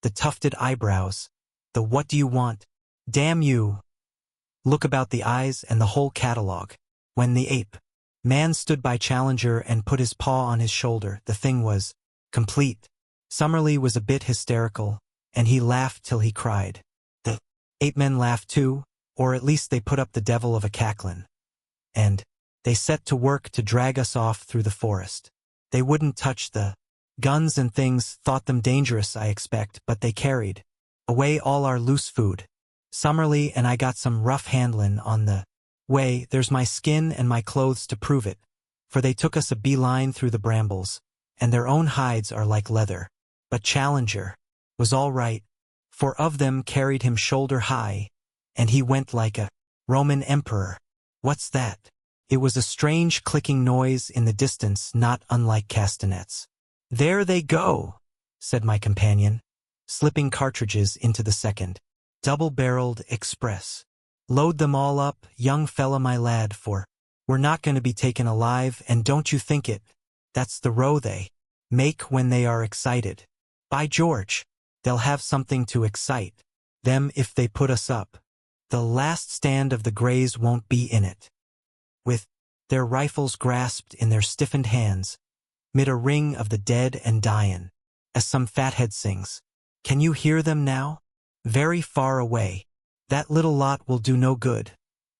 the tufted eyebrows, the "what do you want? Damn you!" look about the eyes, and the whole catalogue. When the ape man stood by Challenger and put his paw on his shoulder, the thing was complete. Summerlee was a bit hysterical, and he laughed till he cried. The ape men laughed too, or at least they put up the devil of a cacklin'. And they set to work to drag us off through the forest. They wouldn't touch the guns and things, thought them dangerous, I expect, but they carried away all our loose food. Summerlee and I got some rough handlin' on the way. There's my skin and my clothes to prove it, for they took us a beeline through the brambles, and their own hides are like leather. But Challenger was all right, for of them carried him shoulder high, and he went like a Roman emperor. What's that? It was a strange clicking noise in the distance, not unlike castanets. There they go, said my companion, slipping cartridges into the second double-barreled Express. Load them all up, young fella, my lad, for we're not going to be taken alive, and don't you think it. That's the row they make when they are excited. By George, they'll have something to excite them if they put us up. The last stand of the Greys won't be in it. with their rifles grasped in their stiffened hands, mid a ring of the dead and dyin', as some fathead sings. Can you hear them now? Very far away. That little lot will do no good,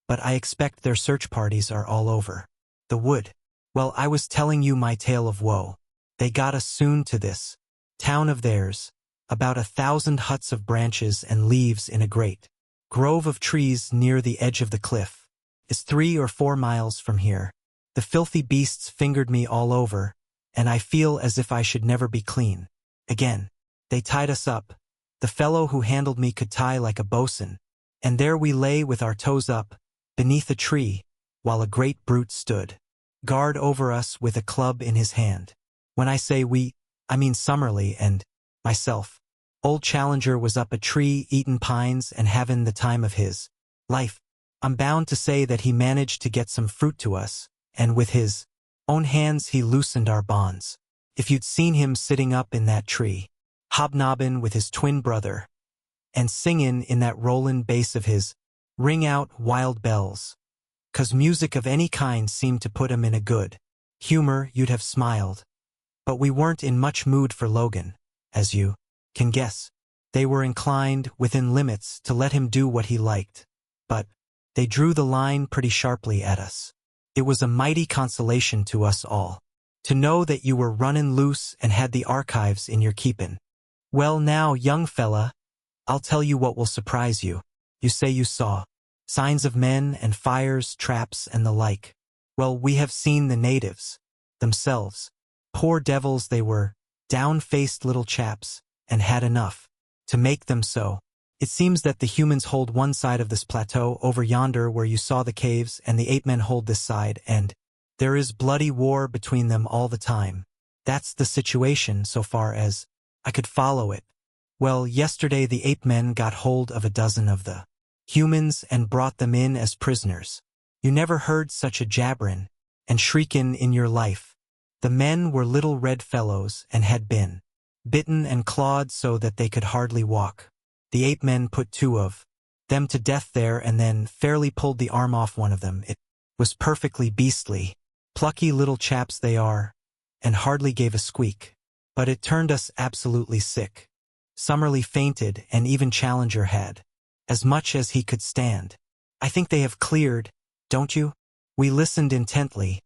but I expect their search parties are all over the wood. Well, I was telling you my tale of woe. They got us soon to this town of theirs, about 1,000 huts of branches and leaves in a great grove of trees near the edge of the cliff. Is 3 or 4 miles from here. The filthy beasts fingered me all over, and I feel as if I should never be clean again. They tied us up. The fellow who handled me could tie like a bosun, and there we lay with our toes up, beneath a tree, while a great brute stood guard over us with a club in his hand. When I say we, I mean Summerlee and myself. Old Challenger was up a tree eatin' pines and havin' the time of his life. I'm bound to say that he managed to get some fruit to us, and with his own hands he loosened our bonds. If you'd seen him sitting up in that tree, hobnobbin' with his twin brother, and singin' in that rollin' bass of his, ring out wild bells, 'cause music of any kind seemed to put him in a good humor, you'd have smiled. But we weren't in much mood for Logan, as you can guess. They were inclined, within limits, to let him do what he liked, but they drew the line pretty sharply at us. It was a mighty consolation to us all to know that you were runnin' loose and had the archives in your keepin'. Well now, young fella, I'll tell you what will surprise you. You say you saw signs of men and fires, traps, and the like. Well, we have seen the natives themselves. Poor devils they were, down-faced little chaps, and had enough to make them so. It seems that the humans hold one side of this plateau over yonder where you saw the caves, and the ape men hold this side, and there is bloody war between them all the time. That's the situation so far as I could follow it. Well, yesterday the ape men got hold of a dozen of the humans and brought them in as prisoners. You never heard such a jabberin' and shriekin' in your life. The men were little red fellows and had been bitten and clawed so that they could hardly walk. The ape men put 2 of them to death there and then fairly pulled the arm off one of them. It was perfectly beastly. Plucky little chaps they are, and hardly gave a squeak. But it turned us absolutely sick. Summerlee fainted, and even Challenger had as much as he could stand. I think they have cleared, don't you? We listened intently,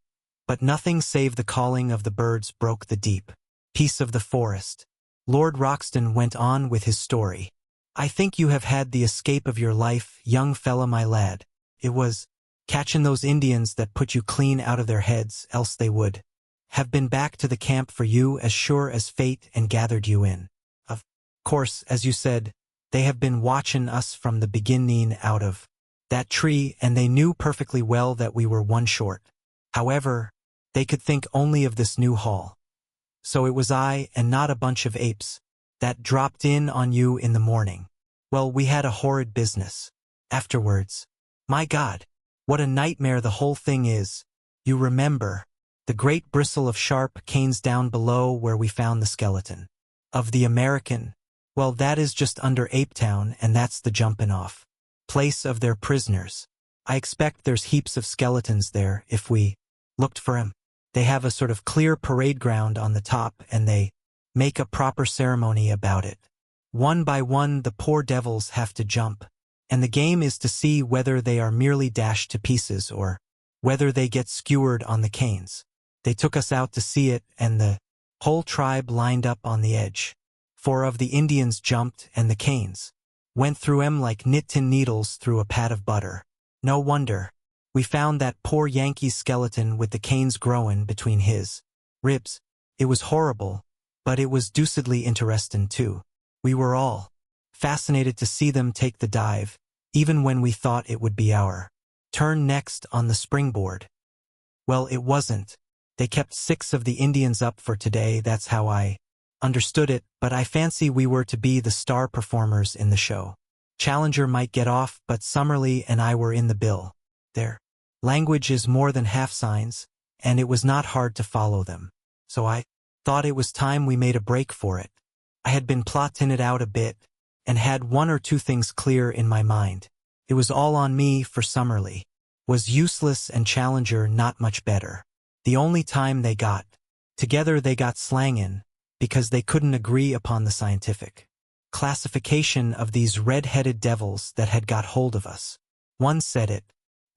but nothing save the calling of the birds broke the deep peace of the forest. Lord Roxton went on with his story. I think you have had the escape of your life, young fella my lad. It was catchin' those Indians that put you clean out of their heads, else they would have been back to the camp for you as sure as fate and gathered you in. Of course, as you said, they have been watchin' us from the beginning out of that tree, and they knew perfectly well that we were one short. However, they could think only of this new haul. So it was I, and not a bunch of apes, that dropped in on you in the morning. Well, we had a horrid business afterwards. My God, what a nightmare the whole thing is. You remember the great bristle of sharp canes down below where we found the skeleton of the American? Well, that is just under Ape Town, and that's the jumpin' off place of their prisoners. I expect there's heaps of skeletons there if we looked for 'em. They have a sort of clear parade ground on the top, and they make a proper ceremony about it. One by one the poor devils have to jump, and the game is to see whether they are merely dashed to pieces or whether they get skewered on the canes. They took us out to see it, and the whole tribe lined up on the edge. 4 of the Indians jumped, and the canes went through 'em like knit-tin needles through a pat of butter. No wonder. We found that poor Yankee's skeleton with the canes growin' between his ribs. It was horrible, but it was deucedly interestin' too. We were all fascinated to see them take the dive, even when we thought it would be our turn next on the springboard. Well, it wasn't. They kept 6 of the Indians up for today, that's how I understood it, but I fancy we were to be the star performers in the show. Challenger might get off, but Summerlee and I were in the bill. Their language is more than half signs, and it was not hard to follow them. So I thought it was time we made a break for it. I had been plotting it out a bit, and had 1 or 2 things clear in my mind. It was all on me for Summerlee. was useless and Challenger not much better. The only time they got together they got slang in, because they couldn't agree upon the scientific classification of these red-headed devils that had got hold of us. One said it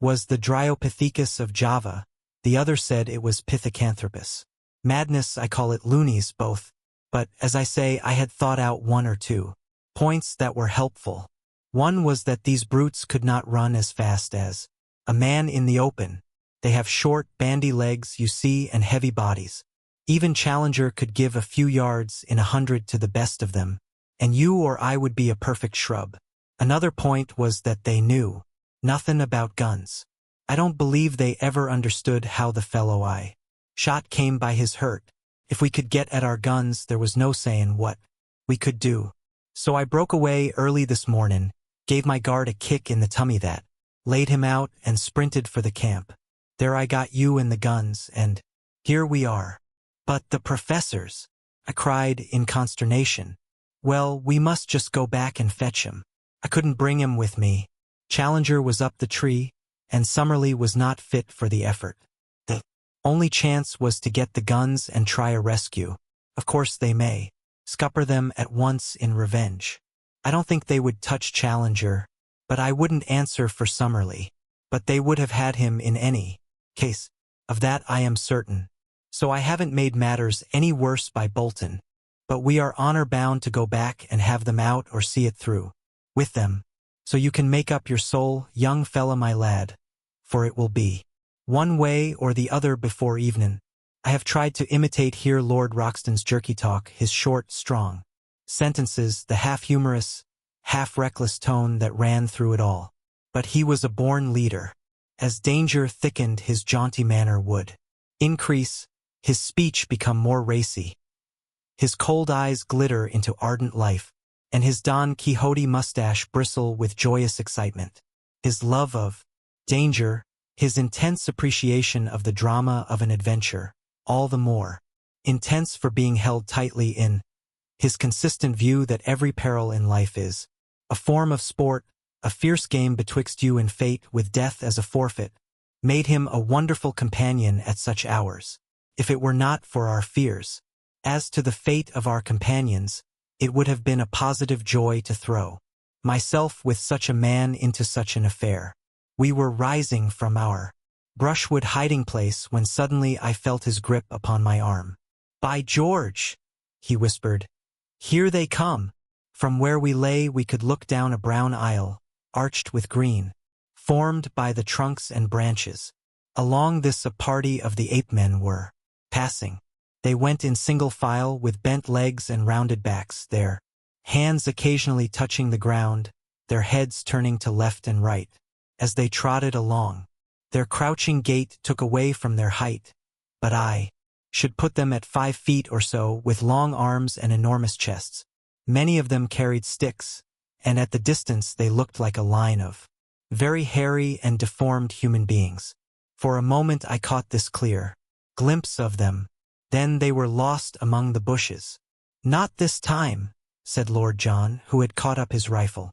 was the Dryopithecus of Java, the other said it was Pithecanthropus. Madness, I call it loonies both, but as I say, I had thought out 1 or 2 points that were helpful. One was that these brutes could not run as fast as a man in the open. They have short, bandy legs, you see, and heavy bodies. Even Challenger could give a few yards in 100 to the best of them, and you or I would be a perfect shrub. Another point was that they knew nothing about guns. I don't believe they ever understood how the fellow I shot came by his hurt. If we could get at our guns, there was no saying what we could do. So I broke away early this morning, gave my guard a kick in the tummy that laid him out, and sprinted for the camp. There I got you and the guns, and here we are. But the professors, I cried in consternation. Well, we must just go back and fetch him. I couldn't bring him with me. Challenger was up the tree, and Summerlee was not fit for the effort. The only chance was to get the guns and try a rescue. Of course they may scupper them at once in revenge. I don't think they would touch Challenger, but I wouldn't answer for Summerlee. But they would have had him in any case. Of that I am certain. So I haven't made matters any worse by Bolton. But we are honor-bound to go back and have them out or see it through with them. So you can make up your soul, young fella my lad, for it will be one way or the other before evening. I have tried to imitate here Lord Roxton's jerky talk, his short, strong sentences, the half-humorous, half-reckless tone that ran through it all. But he was a born leader. As danger thickened, his jaunty manner would increase, his speech become more racy. His cold eyes glitter into ardent life, and his Don Quixote mustache bristle with joyous excitement. His love of danger, his intense appreciation of the drama of an adventure, all the more intense for being held tightly in his consistent view that every peril in life is a form of sport, a fierce game betwixt you and fate with death as a forfeit, made him a wonderful companion at such hours. If it were not for our fears as to the fate of our companions, it would have been a positive joy to throw myself with such a man into such an affair. We were rising from our brushwood hiding place when suddenly I felt his grip upon my arm. "By George," he whispered, "here they come." From where we lay we could look down a brown aisle, arched with green, formed by the trunks and branches. Along this a party of the ape-men were passing. They went in single file with bent legs and rounded backs, their hands occasionally touching the ground, their heads turning to left and right. As they trotted along, their crouching gait took away from their height, but I should put them at 5 feet or so, with long arms and enormous chests. Many of them carried sticks, and at the distance they looked like a line of very hairy and deformed human beings. For a moment I caught this clear glimpse of them. Then they were lost among the bushes. "Not this time," said Lord John, who had caught up his rifle.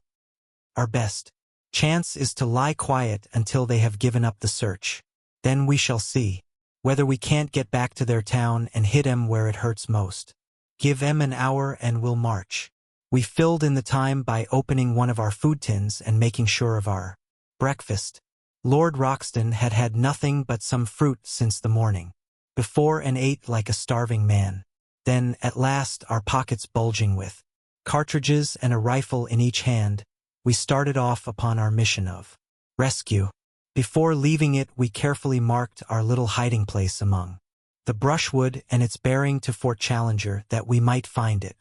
"Our best chance is to lie quiet until they have given up the search. Then we shall see whether we can't get back to their town and hit 'em where it hurts most. Give 'em an hour and we'll march." We filled in the time by opening one of our food tins and making sure of our breakfast. Lord Roxton had had nothing but some fruit since the morning before and ate like a starving man. Then, at last, our pockets bulging with cartridges and a rifle in each hand, we started off upon our mission of rescue. Before leaving it, we carefully marked our little hiding place among the brushwood and its bearing to Fort Challenger, that we might find it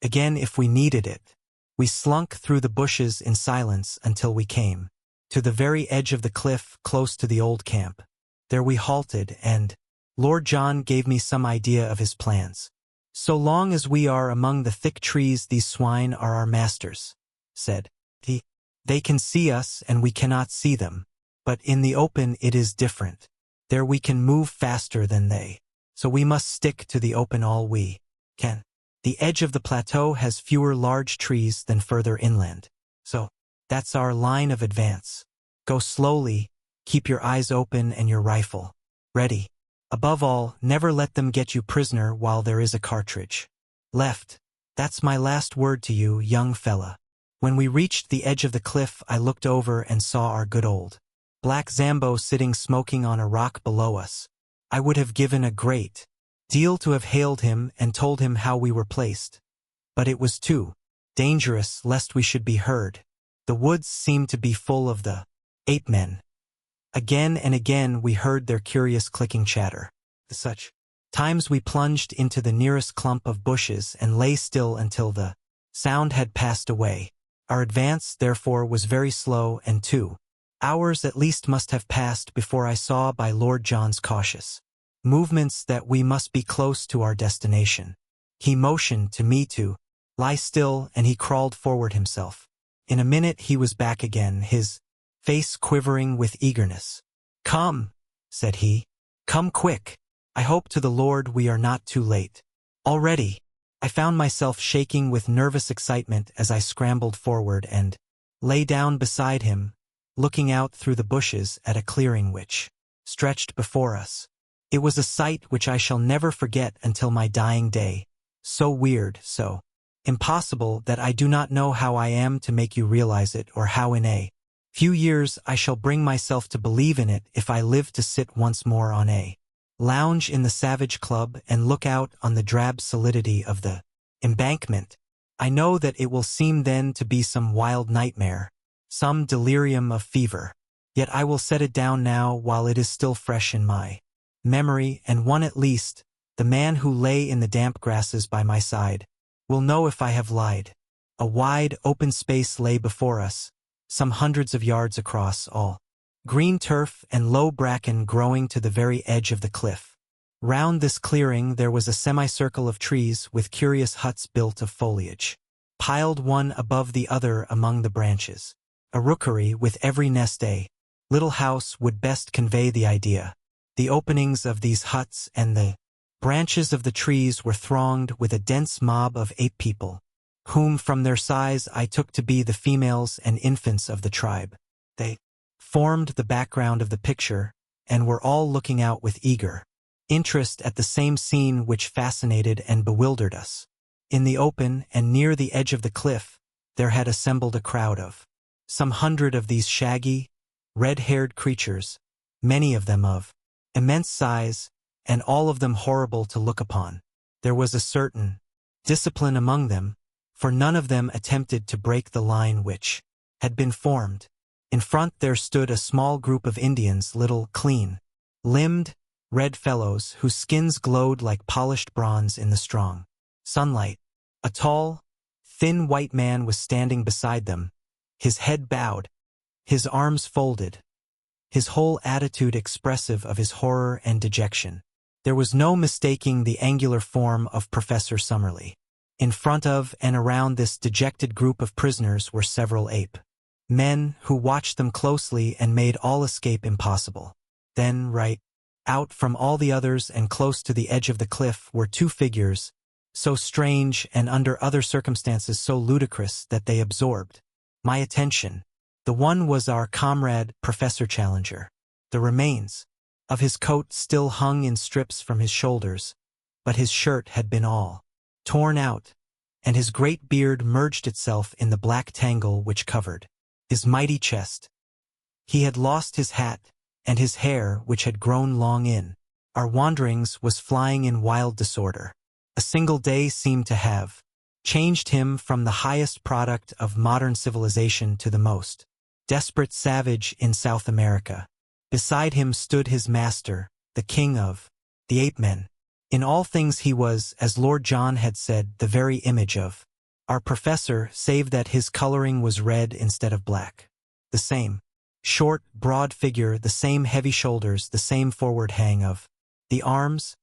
again if we needed it. We slunk through the bushes in silence until we came to the very edge of the cliff close to the old camp. There we halted, and Lord John gave me some idea of his plans. "So long as we are among the thick trees, these swine are our masters," said he. "They can see us and we cannot see them. But in the open it is different. There we can move faster than they. So we must stick to the open all we can. The edge of the plateau has fewer large trees than further inland. So that's our line of advance. Go slowly, Keep your eyes open and your rifle ready. Above all, never let them get you prisoner while there is a cartridge left. That's my last word to you, young fella. When we reached the edge of the cliff, I looked over and saw our good old Black Zambo sitting smoking on a rock below us. I would have given a great deal to have hailed him and told him how we were placed. But it was too dangerous lest we should be heard. The woods seemed to be full of the ape men. Again and again we heard their curious clicking chatter. Such times we plunged into the nearest clump of bushes and lay still until the sound had passed away. Our advance, therefore, was very slow, and 2 hours at least must have passed before I saw by Lord John's cautious movements that we must be close to our destination. He motioned to me to lie still, and he crawled forward himself. In a minute he was back again, his face quivering with eagerness. "Come," said he. "Come quick. I hope to the Lord we are not too late." Already, I found myself shaking with nervous excitement as I scrambled forward and lay down beside him, looking out through the bushes at a clearing which stretched before us. It was a sight which I shall never forget until my dying day. So weird, so impossible that I do not know how I am to make you realize it, or how in a few years I shall bring myself to believe in it if I live to sit once more on a lounge in the Savage Club and look out on the drab solidity of the embankment. I know that it will seem then to be some wild nightmare, some delirium of fever. Yet I will set it down now while it is still fresh in my memory, and one at least, the man who lay in the damp grasses by my side, will know if I have lied. A wide, open space lay before us, some hundreds of yards across, all green turf and low bracken growing to the very edge of the cliff. Round this clearing there was a semicircle of trees with curious huts built of foliage, piled one above the other among the branches. A rookery with every nest a little house would best convey the idea. The openings of these huts and the branches of the trees were thronged with a dense mob of ape people, whom from their size I took to be the females and infants of the tribe. They formed the background of the picture, and were all looking out with eager interest at the same scene which fascinated and bewildered us. In the open and near the edge of the cliff, there had assembled a crowd of some 100 of these shaggy, red-haired creatures, many of them of immense size, and all of them horrible to look upon. There was a certain discipline among them, for none of them attempted to break the line which had been formed. In front there stood a small group of Indians, little, clean-limbed, red fellows whose skins glowed like polished bronze in the strong sunlight. A tall, thin white man was standing beside them, his head bowed, his arms folded, his whole attitude expressive of his horror and dejection. There was no mistaking the angular form of Professor Summerlee. In front of and around this dejected group of prisoners were several ape men who watched them closely and made all escape impossible. Then, right out from all the others and close to the edge of the cliff, were 2 figures, so strange and under other circumstances so ludicrous that they absorbed my attention. The one was our comrade, Professor Challenger. The remains of his coat still hung in strips from his shoulders, but his shirt had been all torn out, and his great beard merged itself in the black tangle which covered his mighty chest. He had lost his hat, and his hair, which had grown long in our wanderings, was flying in wild disorder. A single day seemed to have changed him from the highest product of modern civilization to the most desperate savage in South America. Beside him stood his master, the king of the ape men. In all things he was, as Lord John had said, the very image of our professor, save that his coloring was red instead of black. The same short, broad figure, the same heavy shoulders, the same forward hang of the arms,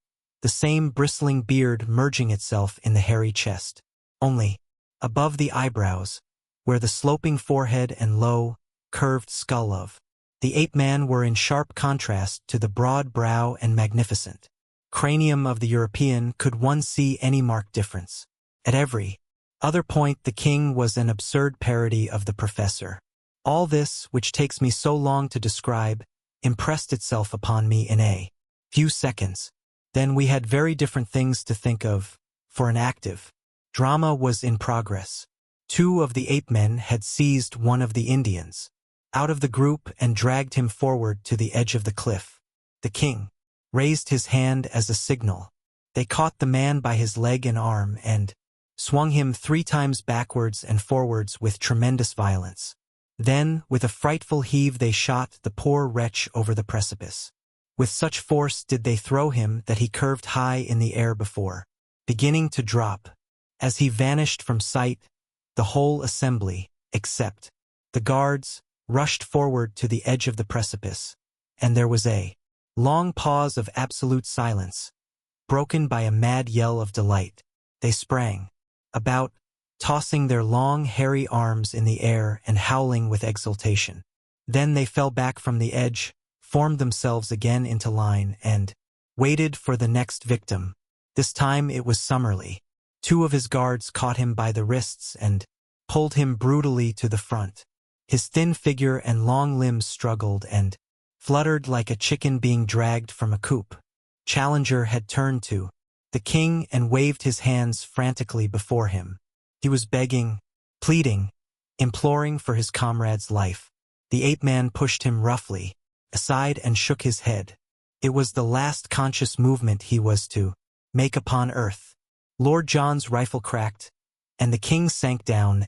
the same bristling beard merging itself in the hairy chest. Only, above the eyebrows, where the sloping forehead and low, curved skull of the ape-man were in sharp contrast to the broad brow and magnificent cranium of the European, could one see any marked difference. At every other point the king was an absurd parody of the professor. All this, which takes me so long to describe, impressed itself upon me in a few seconds. Then we had very different things to think of, for an active drama was in progress. Two of the ape men had seized one of the Indians out of the group and dragged him forward to the edge of the cliff. The king raised his hand as a signal. They caught the man by his leg and arm and swung him 3 times backwards and forwards with tremendous violence. Then, with a frightful heave, they shot the poor wretch over the precipice. With such force did they throw him that he curved high in the air before beginning to drop. As he vanished from sight, the whole assembly, except the guards, rushed forward to the edge of the precipice, and there was a long pause of absolute silence, broken by a mad yell of delight. They sprang about, tossing their long, hairy arms in the air and howling with exultation. Then they fell back from the edge, formed themselves again into line, and waited for the next victim. This time it was Summerlee. 2 of his guards caught him by the wrists and pulled him brutally to the front. His thin figure and long limbs struggled and fluttered like a chicken being dragged from a coop. Challenger had turned to the king and waved his hands frantically before him. He was begging, pleading, imploring for his comrade's life. The ape-man pushed him roughly aside and shook his head. It was the last conscious movement he was to make upon earth. Lord John's rifle cracked, and the king sank down,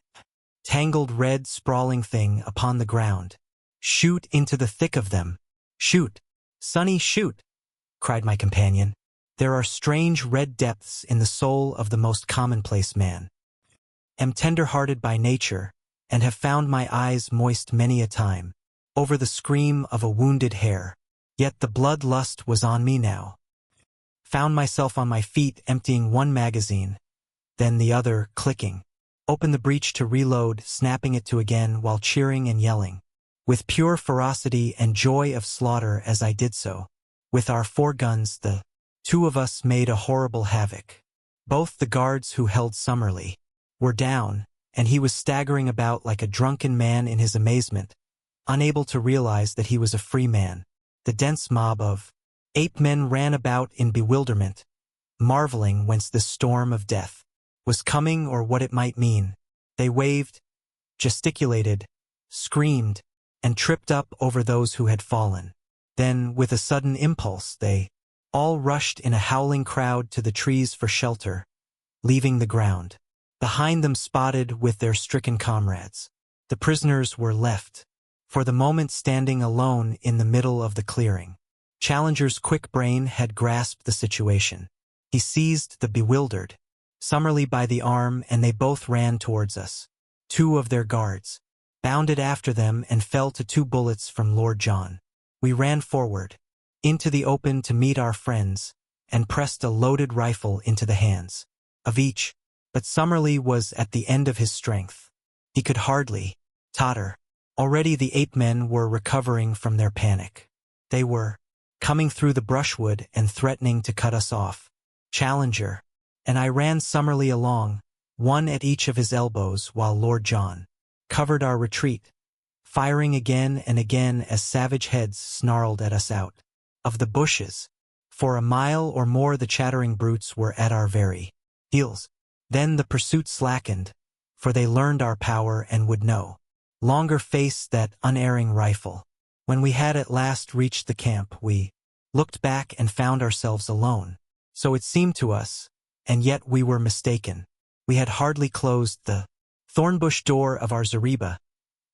tangled red sprawling thing upon the ground. "Shoot into the thick of them! Shoot! Sonny, shoot!" cried my companion. "There are strange red depths in the soul of the most commonplace man. Am tender-hearted by nature, and have found my eyes moist many a time over the scream of a wounded hare. Yet the blood-lust was on me now. Found myself on my feet emptying one magazine, then the other, clicking. Opened the breech to reload, snapping it to again while cheering and yelling, with pure ferocity and joy of slaughter as I did so. With our 4 guns, the 2 of us made a horrible havoc. Both the guards who held Summerlee were down, and he was staggering about like a drunken man in his amazement, unable to realize that he was a free man. The dense mob of ape-men ran about in bewilderment, marveling whence this storm of death was coming or what it might mean. They waved, gesticulated, screamed, and tripped up over those who had fallen. Then, with a sudden impulse, they all rushed in a howling crowd to the trees for shelter, leaving the ground behind them spotted with their stricken comrades. The prisoners were left, for the moment, standing alone in the middle of the clearing. Challenger's quick brain had grasped the situation. He seized the bewildered Summerlee by the arm, and they both ran towards us. 2 of their guards bounded after them and fell to 2 bullets from Lord John. We ran forward into the open to meet our friends and pressed a loaded rifle into the hands of each, but Summerlee was at the end of his strength. He could hardly totter. Already the ape-men were recovering from their panic. They were coming through the brushwood and threatening to cut us off. Challenger and I ran Summerlee along, one at each of his elbows, while Lord John covered our retreat, firing again and again as savage heads snarled at us out of the bushes. For a mile or more the chattering brutes were at our very heels. Then the pursuit slackened, for they learned our power and would no longer face that unerring rifle. When we had at last reached the camp, we looked back and found ourselves alone. So it seemed to us, and yet we were mistaken. We had hardly closed the thornbush door of our zareba,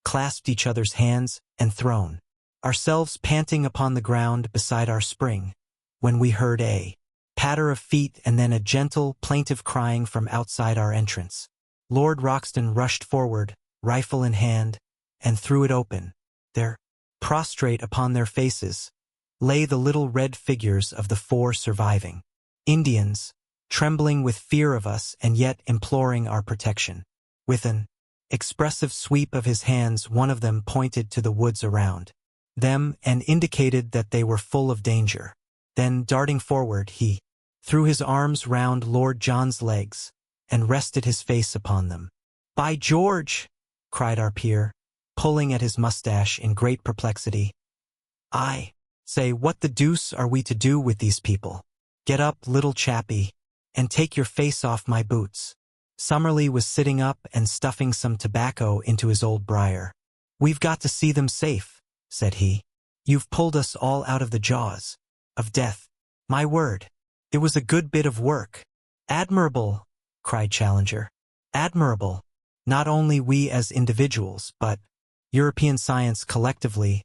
clasped each other's hands, and thrown ourselves panting upon the ground beside our spring, when we heard a patter of feet and then a gentle, plaintive crying from outside our entrance. Lord Roxton rushed forward, rifle in hand, and threw it open. There, prostrate upon their faces, lay the little red figures of the 4 surviving Indians, trembling with fear of us and yet imploring our protection. With an expressive sweep of his hands, one of them pointed to the woods around them and indicated that they were full of danger. Then, darting forward, he threw his arms round Lord John's legs and rested his face upon them. "By George!" cried our peer, pulling at his mustache in great perplexity. I say, what the deuce are we to do with these people? Get up, little chappie, and take your face off my boots. Summerlee was sitting up and stuffing some tobacco into his old briar. We've got to see them safe, said he. You've pulled us all out of the jaws of death. My word, it was a good bit of work. Admirable, cried Challenger. Admirable. Not only we as individuals, but European science collectively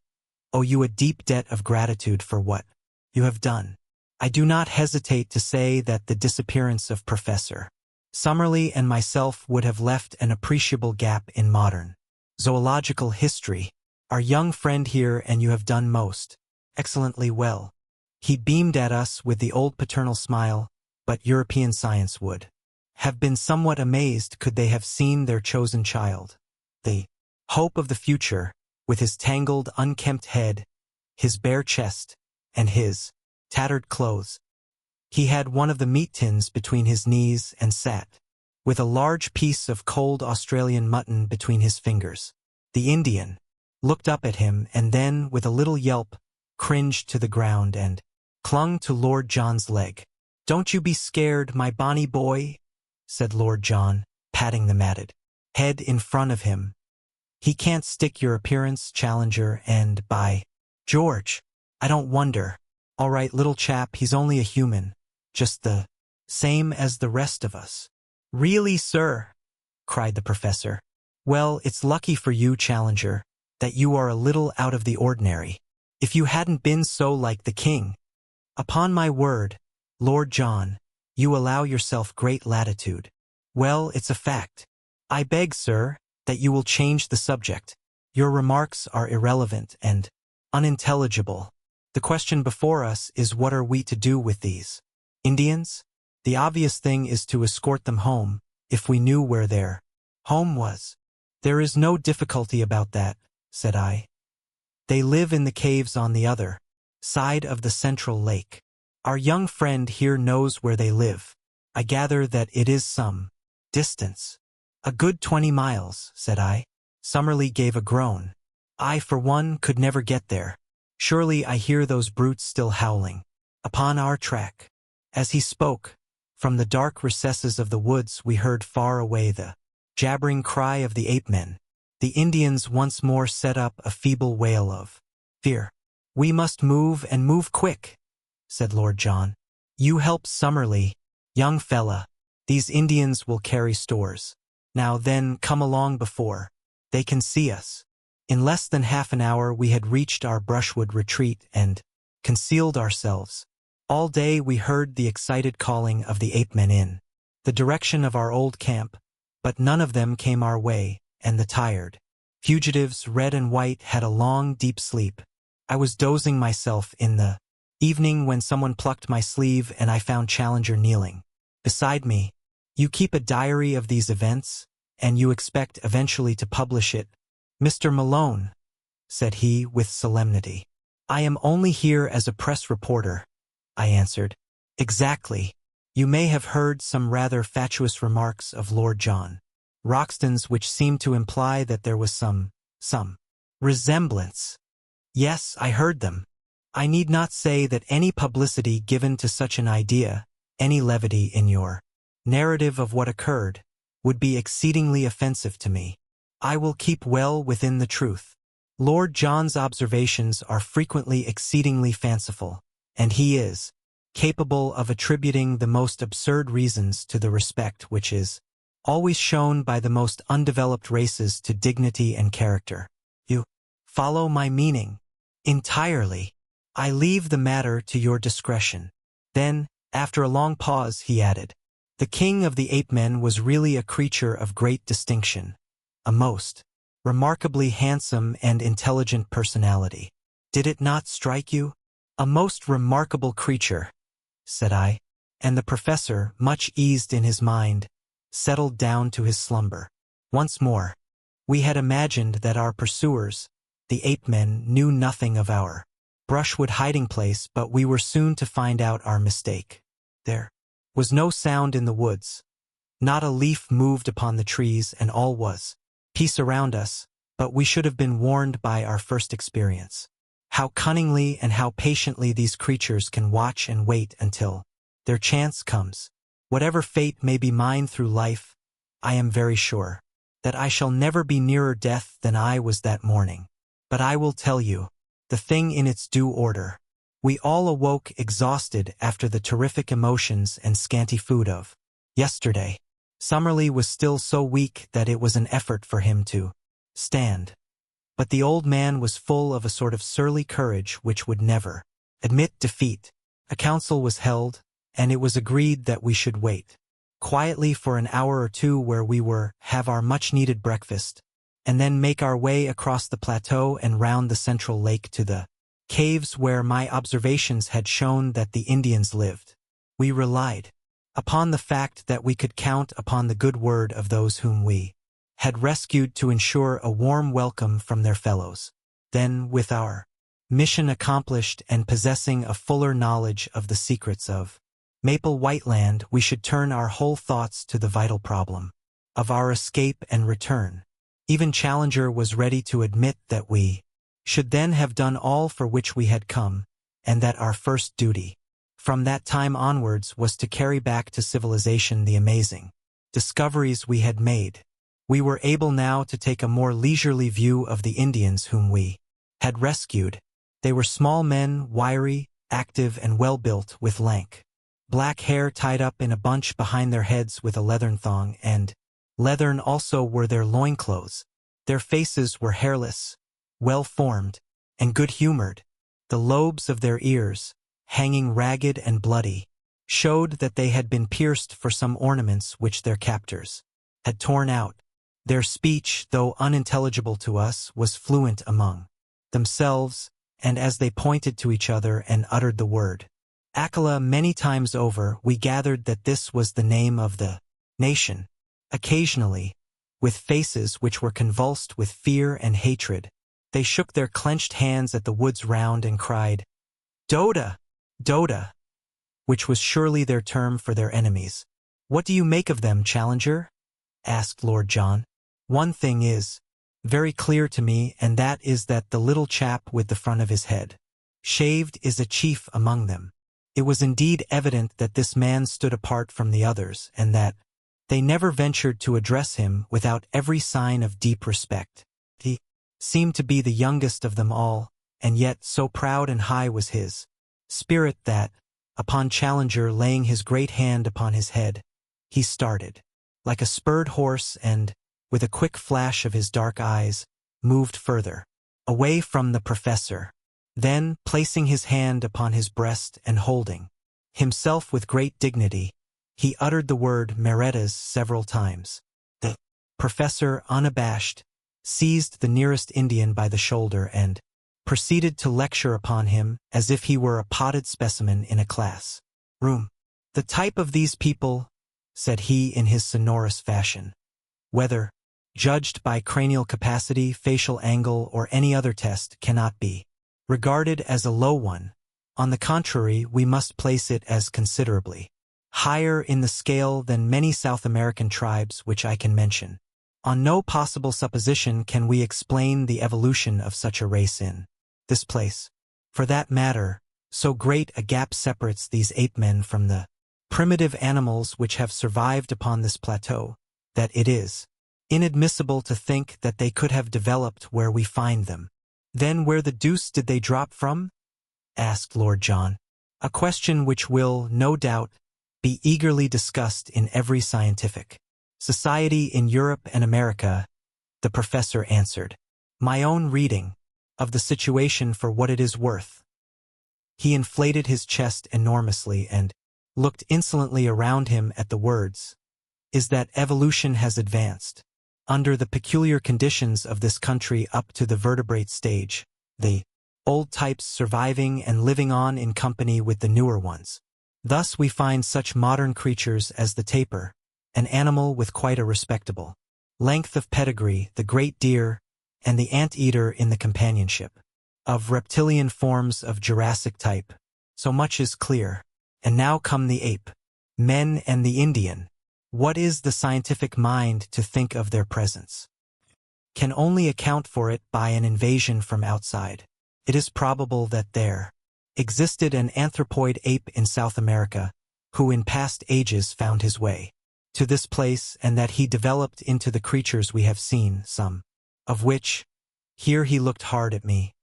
owe you a deep debt of gratitude for what you have done. I do not hesitate to say that the disappearance of Professor Summerlee and myself would have left an appreciable gap in modern zoological history. Our young friend here, and you have done most excellently well. He beamed at us with the old paternal smile, but European science would have been somewhat amazed could they have seen their chosen child, the hope of the future, with his tangled, unkempt head, his bare chest, and his tattered clothes. He had one of the meat tins between his knees and sat with a large piece of cold Australian mutton between his fingers. The Indian looked up at him and then, with a little yelp, cringed to the ground and clung to Lord John's leg. "Don't you be scared, my bonny boy," said Lord John, patting the matted head in front of him. "He can't stick your appearance, Challenger, and by George, I don't wonder. All right, little chap, he's only a human, just the same as the rest of us." "Really, sir?" cried the professor. "Well, it's lucky for you, Challenger, that you are a little out of the ordinary. If you hadn't been so like the king. Upon my word, Lord John, you allow yourself great latitude. Well, it's a fact. I beg, sir, that you will change the subject. Your remarks are irrelevant and unintelligible. The question before us is, what are we to do with these Indians? The obvious thing is to escort them home, if we knew where their home was." "There is no difficulty about that," said I. "They live in the caves on the other side of the central lake. Our young friend here knows where they live. I gather that it is some distance." "A good 20 miles, said I. Summerlee gave a groan. "I, for one, could never get there. Surely I hear those brutes still howling upon our track." As he spoke, from the dark recesses of the woods we heard far away the jabbering cry of the ape-men. The Indians once more set up a feeble wail of fear. "We must move, and move quick," said Lord John. "You help Summerlee, young fella. These Indians will carry stores. Now then, come along before they can see us." In less than half an hour we had reached our brushwood retreat and concealed ourselves. All day we heard the excited calling of the ape-men in the direction of our old camp, but none of them came our way, and the tired fugitives, red and white, had a long, deep sleep. I was dozing myself in the evening when someone plucked my sleeve and I found Challenger kneeling beside me. "You keep a diary of these events, and you expect eventually to publish it, Mr. Malone," said he with solemnity. "I am only here as a press reporter," I answered. "Exactly. You may have heard some rather fatuous remarks of Lord John Roxton's which seemed to imply that there was some resemblance." "Yes, I heard them. I need not say that any publicity given to such an idea, any levity in your narrative of what occurred, would be exceedingly offensive to me. I will keep well within the truth. Lord John's observations are frequently exceedingly fanciful, and he is capable of attributing the most absurd reasons to the respect which is always shown by the most undeveloped races to dignity and character. You follow my meaning entirely. I leave the matter to your discretion." Then, after a long pause, he added, "The king of the ape-men was really a creature of great distinction, a most remarkably handsome and intelligent personality. Did it not strike you?" "A most remarkable creature," said I, and the professor, much eased in his mind, settled down to his slumber. Once more, we had imagined that our pursuers, the ape-men, knew nothing of our brushwood hiding place, but we were soon to find out our mistake. There was no sound in the woods. Not a leaf moved upon the trees, and all was peace around us, but we should have been warned by our first experience. How cunningly and how patiently these creatures can watch and wait until their chance comes. Whatever fate may be mine through life, I am very sure that I shall never be nearer death than I was that morning. But I will tell you the thing in its due order. We all awoke exhausted after the terrific emotions and scanty food of yesterday. Summerlee was still so weak that it was an effort for him to stand. But the old man was full of a sort of surly courage which would never admit defeat. A council was held, and it was agreed that we should wait quietly for an hour or two where we were have our much-needed breakfast, and then make our way across the plateau and round the central lake to the caves where my observations had shown that the Indians lived. We relied upon the fact that we could count upon the good word of those whom we had rescued to ensure a warm welcome from their fellows. Then, with our mission accomplished and possessing a fuller knowledge of the secrets of Maple White Land, we should turn our whole thoughts to the vital problem of our escape and return. Even Challenger was ready to admit that we should then have done all for which we had come, and that our first duty from that time onwards was to carry back to civilization the amazing discoveries we had made. We were able now to take a more leisurely view of the Indians whom we had rescued. They were small men, wiry, active, and well-built, with lank black hair tied up in a bunch behind their heads with a leathern thong, and leathern also were their loincloths. Their faces were hairless, well-formed, and good-humored. The lobes of their ears, hanging ragged and bloody, showed that they had been pierced for some ornaments which their captors had torn out. Their speech, though unintelligible to us, was fluent among themselves, and as they pointed to each other and uttered the word Akala many times over, we gathered that this was the name of the nation. Occasionally, with faces which were convulsed with fear and hatred, they shook their clenched hands at the woods round and cried, "Doda! Doda!" which was surely their term for their enemies. "What do you make of them, Challenger?" asked Lord John. "One thing is very clear to me, and that is that the little chap with the front of his head shaved is a chief among them." It was indeed evident that this man stood apart from the others, and that they never ventured to address him without every sign of deep respect. He seemed to be the youngest of them all, and yet so proud and high was his spirit that, upon Challenger laying his great hand upon his head, he started like a spurred horse and, with a quick flash of his dark eyes, moved further away from the professor. Then, placing his hand upon his breast and holding himself with great dignity, he uttered the word Meretas several times. The professor, unabashed, seized the nearest Indian by the shoulder and proceeded to lecture upon him as if he were a potted specimen in a class room. "The type of these people," said he in his sonorous fashion, "whether judged by cranial capacity, facial angle, or any other test, cannot be regarded as a low one. On the contrary, we must place it as considerably higher in the scale than many South American tribes which I can mention. On no possible supposition can we explain the evolution of such a race in this place. For that matter, so great a gap separates these ape-men from the primitive animals which have survived upon this plateau, that it is inadmissible to think that they could have developed where we find them." "Then where the deuce did they drop from?" asked Lord John. "A question which will, no doubt, be eagerly discussed in every scientific society in Europe and America," the professor answered. "My own reading of the situation for what it is worth." He inflated his chest enormously and looked insolently around him at the words, "is that evolution has advanced, under the peculiar conditions of this country, up to the vertebrate stage, the old types surviving and living on in company with the newer ones. Thus we find such modern creatures as the tapir, an animal with quite a respectable length of pedigree, the great deer, and the ant-eater in the companionship of reptilian forms of Jurassic type. So much is clear. And now come the ape men and the Indian. What is the scientific mind to think of their presence? Can only account for it by an invasion from outside. It is probable that there existed an anthropoid ape in South America, who in past ages found his way to this place and that he developed into the creatures we have seen, some of which, here he looked hard at me,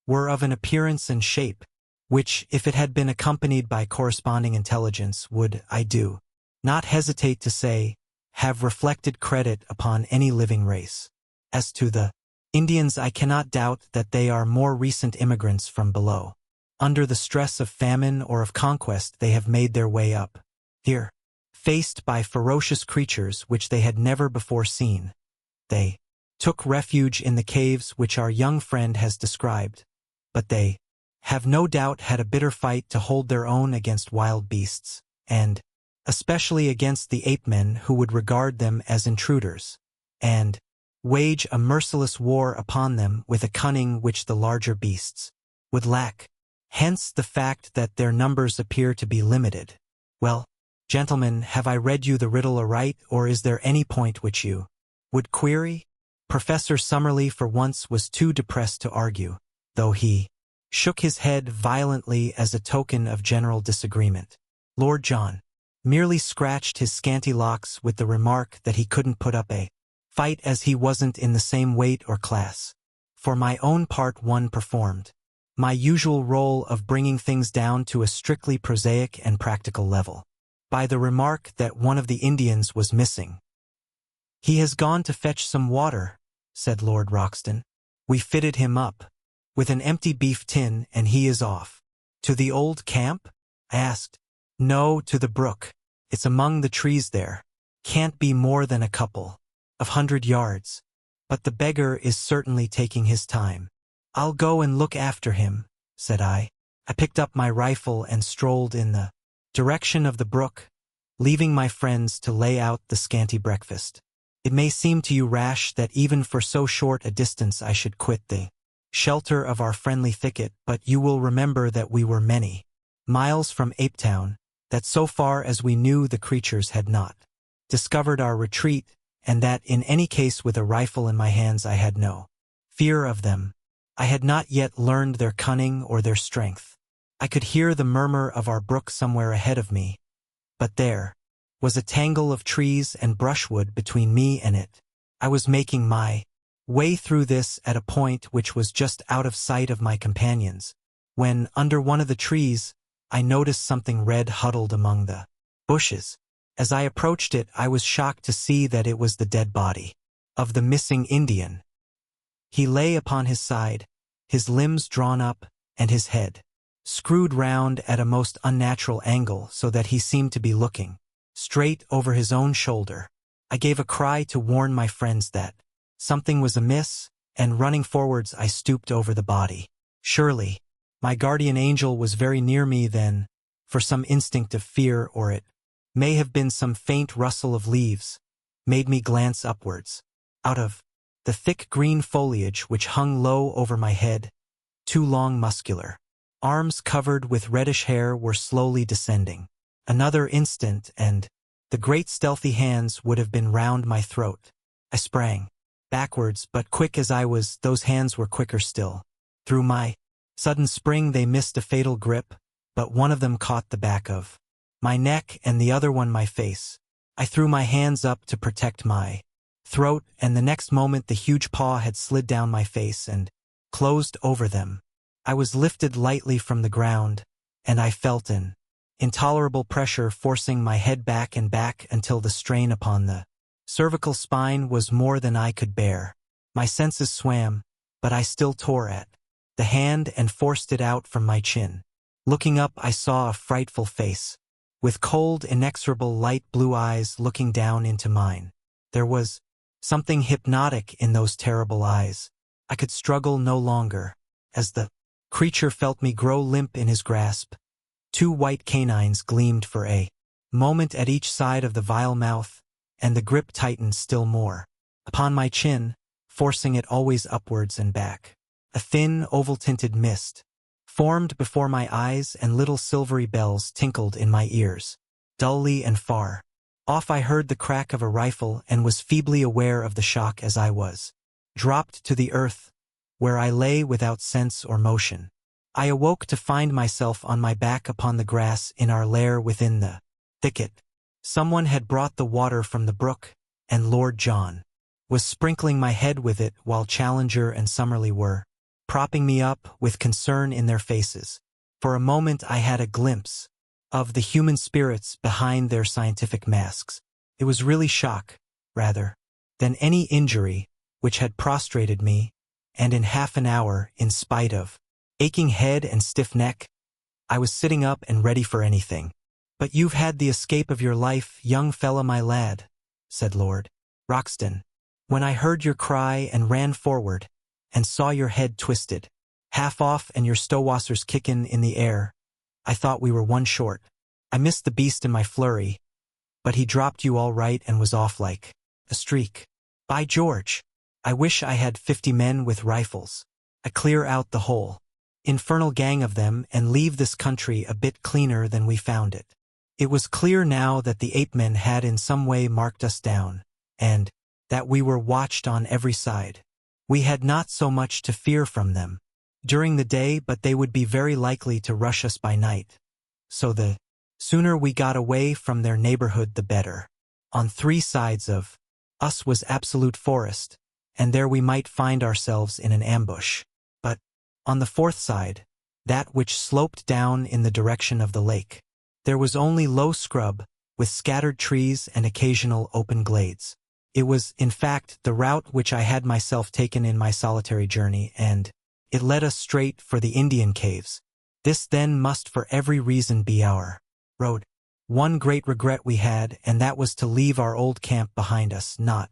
were of an appearance and shape, which, if it had been accompanied by corresponding intelligence, would, I do not hesitate to say, have reflected credit upon any living race. As to the Indians, I cannot doubt that they are more recent immigrants from below. Under the stress of famine or of conquest, they have made their way up here. Faced by ferocious creatures which they had never before seen, they took refuge in the caves which our young friend has described, but they have no doubt had a bitter fight to hold their own against wild beasts, and especially against the ape-men who would regard them as intruders, and wage a merciless war upon them with a cunning which the larger beasts would lack. Hence the fact that their numbers appear to be limited. Well, gentlemen, have I read you the riddle aright, or is there any point which you would query? Professor Summerlee for once was too depressed to argue, though he shook his head violently as a token of general disagreement. Lord John merely scratched his scanty locks with the remark that he couldn't put up a fight as he wasn't in the same weight or class. For my own part, one performed my usual role of bringing things down to a strictly prosaic and practical level by the remark that one of the Indians was missing. "He has gone to fetch some water," said Lord Roxton. "We fitted him up with an empty beef tin and he is off." "To the old camp?" I asked. "No, to the brook. It's among the trees there. Can't be more than a couple of 100 yards. But the beggar is certainly taking his time." "I'll go and look after him," said I. I picked up my rifle and strolled in the direction of the brook, leaving my friends to lay out the scanty breakfast. It may seem to you rash that even for so short a distance I should quit the shelter of our friendly thicket, but you will remember that we were many miles from Apetown, that so far as we knew the creatures had not discovered our retreat, and that in any case with a rifle in my hands I had no fear of them. I had not yet learned their cunning or their strength. I could hear the murmur of our brook somewhere ahead of me, but there was a tangle of trees and brushwood between me and it. I was making my way through this at a point which was just out of sight of my companions, when, under one of the trees, I noticed something red huddled among the bushes. As I approached it, I was shocked to see that it was the dead body of the missing Indian. He lay upon his side, his limbs drawn up, and his head screwed round at a most unnatural angle so that he seemed to be looking straight over his own shoulder. I gave a cry to warn my friends that something was amiss, and running forwards I stooped over the body. Surely, my guardian angel was very near me then, for some instinct of fear, or it may have been some faint rustle of leaves, made me glance upwards. Out of the thick green foliage which hung low over my head, two long muscular arms covered with reddish hair were slowly descending. Another instant and the great stealthy hands would have been round my throat. I sprang backwards, but quick as I was, those hands were quicker still. Through my sudden spring they missed a fatal grip, but one of them caught the back of my neck and the other one my face. I threw my hands up to protect my throat, and the next moment the huge paw had slid down my face and closed over them. I was lifted lightly from the ground, and I felt an intolerable pressure forcing my head back and back until the strain upon the cervical spine was more than I could bear. My senses swam, but I still tore at the hand and forced it out from my chin. Looking up, I saw a frightful face, with cold, inexorable light blue eyes looking down into mine. There was something hypnotic in those terrible eyes. I could struggle no longer. As the creature felt me grow limp in his grasp, two white canines gleamed for a moment at each side of the vile mouth, and the grip tightened still more upon my chin, forcing it always upwards and back. A thin, oval-tinted mist formed before my eyes, and little silvery bells tinkled in my ears, dully and far off. I heard the crack of a rifle and was feebly aware of the shock as I was dropped to the earth, where I lay without sense or motion. I awoke to find myself on my back upon the grass in our lair within the thicket. Someone had brought the water from the brook, and Lord John was sprinkling my head with it while Challenger and Summerlee were propping me up with concern in their faces. For a moment I had a glimpse of the human spirits behind their scientific masks. It was really shock, rather, than any injury which had prostrated me, and in half an hour, in spite of aching head and stiff neck, I was sitting up and ready for anything. "But you've had the escape of your life, young fella, my lad," said Lord Roxton, "when I heard your cry and ran forward, and saw your head twisted, half off and your stowassers kickin' in the air, I thought we were one short. I missed the beast in my flurry, but he dropped you all right and was off like a streak. By George, I wish I had 50 men with rifles. I clear out the whole infernal gang of them and leave this country a bit cleaner than we found it." It was clear now that the ape-men had in some way marked us down, and that we were watched on every side. We had not so much to fear from them during the day, but they would be very likely to rush us by night. So the sooner we got away from their neighborhood the better. On 3 sides of us was absolute forest, and there we might find ourselves in an ambush. But on the 4th side, that which sloped down in the direction of the lake, there was only low scrub, with scattered trees and occasional open glades. It was, in fact, the route which I had myself taken in my solitary journey, and it led us straight for the Indian caves. This then must for every reason be our road. One great regret we had, and that was to leave our old camp behind us, not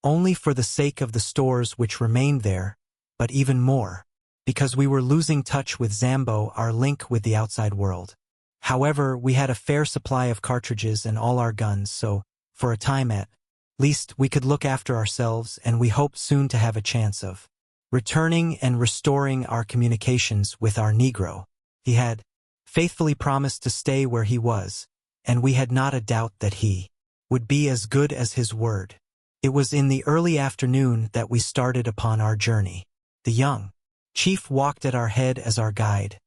only for the sake of the stores which remained there, but even more, because we were losing touch with Zambo, our link with the outside world. However, we had a fair supply of cartridges and all our guns, so, for a time at least, we could look after ourselves, and we hoped soon to have a chance of returning and restoring our communications with our Negro. He had faithfully promised to stay where he was, and we had not a doubt that he would be as good as his word. It was in the early afternoon that we started upon our journey. The young chief walked at our head as our guide,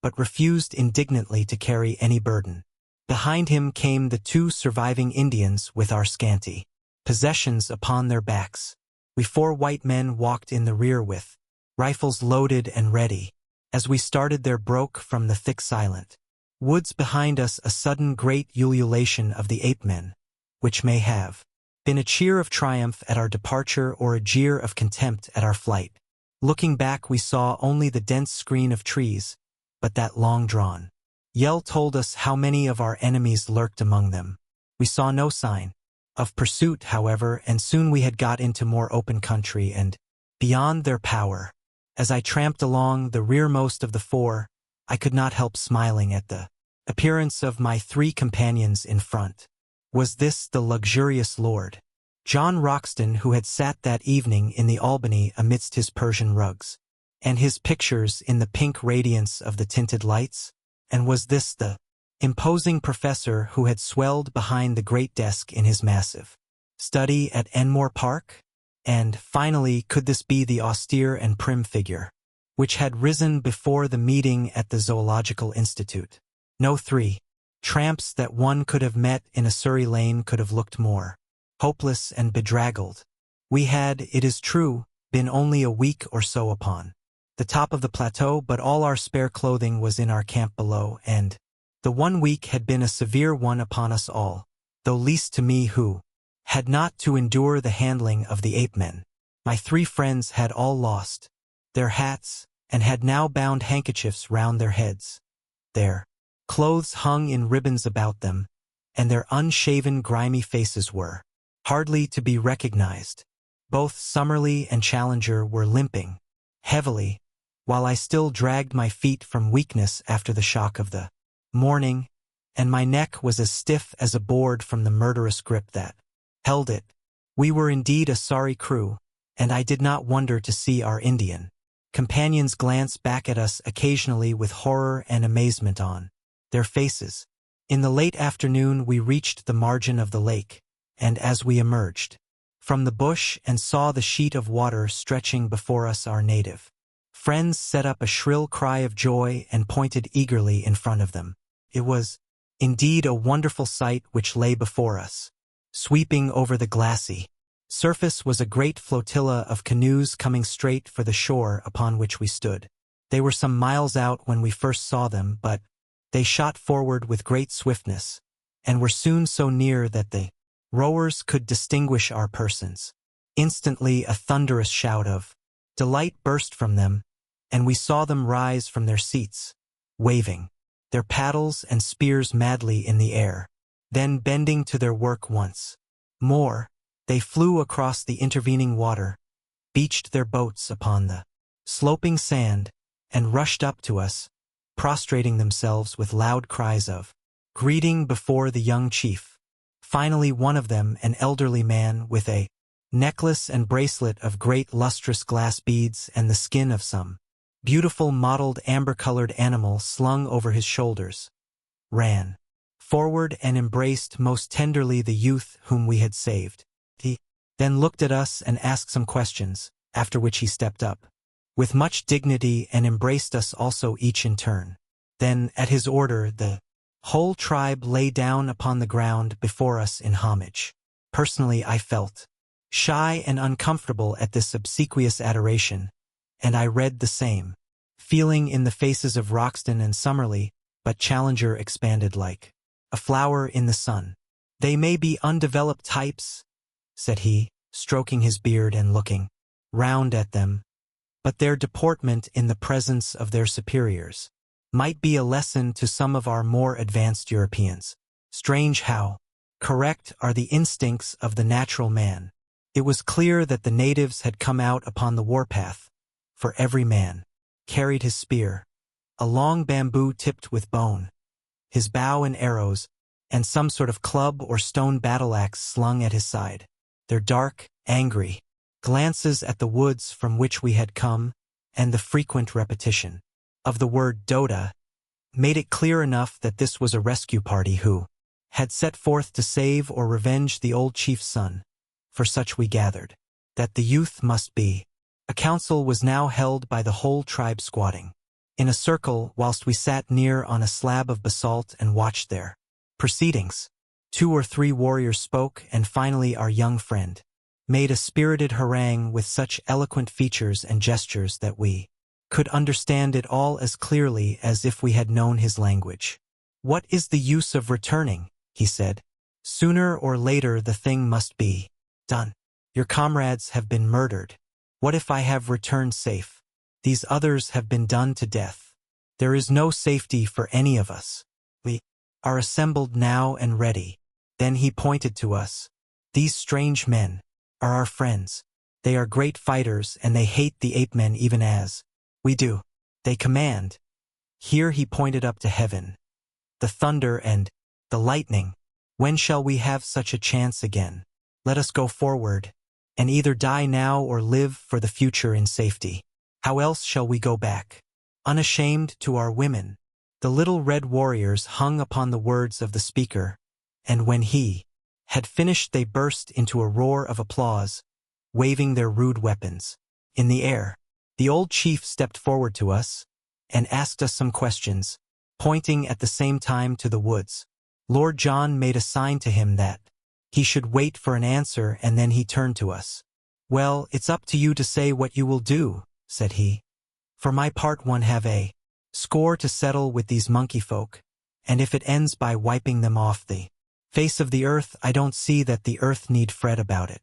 but refused indignantly to carry any burden. Behind him came the 2 surviving Indians with our scanty possessions upon their backs. We 4 white men walked in the rear with rifles loaded and ready. As we started there broke from the thick silent woods behind us a sudden great ululation of the ape-men, which may have been a cheer of triumph at our departure or a jeer of contempt at our flight. Looking back we saw only the dense screen of trees, but that long-drawn yell told us how many of our enemies lurked among them. We saw no sign of pursuit, however, and soon we had got into more open country and beyond their power. As I tramped along the rearmost of the 4, I could not help smiling at the appearance of my 3 companions in front. Was this the luxurious Lord John Roxton who had sat that evening in the Albany amidst his Persian rugs, and his pictures in the pink radiance of the tinted lights? And was this the imposing professor who had swelled behind the great desk in his massive study at Enmore Park? And, finally, could this be the austere and prim figure which had risen before the meeting at the Zoological Institute? No 3 tramps that one could have met in a Surrey lane could have looked more hopeless and bedraggled. We had, it is true, been only a week or so upon the top of the plateau, but all our spare clothing was in our camp below, and the 1 week had been a severe one upon us all, though least to me who had not to endure the handling of the ape-men. My 3 friends had all lost their hats, and had now bound handkerchiefs round their heads. Their clothes hung in ribbons about them, and their unshaven grimy faces were hardly to be recognized. Both Summerlee and Challenger were limping heavily, while I still dragged my feet from weakness after the shock of the morning, and my neck was as stiff as a board from the murderous grip that held it. We were indeed a sorry crew, and I did not wonder to see our Indian companions glance back at us occasionally with horror and amazement on their faces. In the late afternoon we reached the margin of the lake, and as we emerged from the bush and saw the sheet of water stretching before us, our native Friends set up a shrill cry of joy and pointed eagerly in front of them. It was, indeed, a wonderful sight which lay before us. Sweeping over the glassy surface was a great flotilla of canoes coming straight for the shore upon which we stood. They were some miles out when we first saw them, but they shot forward with great swiftness, and were soon so near that the rowers could distinguish our persons. Instantly a thunderous shout of delight burst from them, and we saw them rise from their seats, waving their paddles and spears madly in the air. Then, bending to their work once more, they flew across the intervening water, beached their boats upon the sloping sand, and rushed up to us, prostrating themselves with loud cries of greeting before the young chief. Finally one of them, an elderly man with a necklace and bracelet of great lustrous glass beads and the skin of some beautiful mottled amber-colored animal slung over his shoulders, ran forward and embraced most tenderly the youth whom we had saved. He then looked at us and asked some questions, after which he stepped up with much dignity and embraced us also each in turn. Then, at his order, the whole tribe lay down upon the ground before us in homage. Personally, I felt shy and uncomfortable at this obsequious adoration, and I read the same feeling in the faces of Roxton and Summerlee, but Challenger expanded like a flower in the sun. "They may be undeveloped types," said he, stroking his beard and looking round at them, "but their deportment in the presence of their superiors might be a lesson to some of our more advanced Europeans. Strange how correct are the instincts of the natural man." It was clear that the natives had come out upon the warpath, for every man carried his spear, a long bamboo tipped with bone, his bow and arrows, and some sort of club or stone battle-axe slung at his side. Their dark, angry glances at the woods from which we had come, and the frequent repetition of the word Doda, made it clear enough that this was a rescue party who had set forth to save or revenge the old chief's son, for such we gathered that the youth must be. A council was now held by the whole tribe squatting in a circle whilst we sat near on a slab of basalt and watched their proceedings. 2 or 3 warriors spoke, and finally our young friend made a spirited harangue with such eloquent features and gestures that we could understand it all as clearly as if we had known his language. "What is the use of returning?" he said. "Sooner or later the thing must be done. Your comrades have been murdered. What if I have returned safe? These others have been done to death. There is no safety for any of us. We are assembled now and ready." Then he pointed to us. "These strange men are our friends. They are great fighters, and they hate the ape-men even as we do. They command." Here he pointed up to heaven. "The thunder and the lightning. When shall we have such a chance again? Let us go forward, and either die now or live for the future in safety. How else shall we go back, unashamed, to our women?" The little red warriors hung upon the words of the speaker, and when he had finished they burst into a roar of applause, waving their rude weapons in the air. The old chief stepped forward to us and asked us some questions, pointing at the same time to the woods. Lord John made a sign to him that he should wait for an answer, and then he turned to us. "Well, it's up to you to say what you will do," said he. "For my part, one have a score to settle with these monkey folk, and if it ends by wiping them off the face of the earth, I don't see that the earth need fret about it.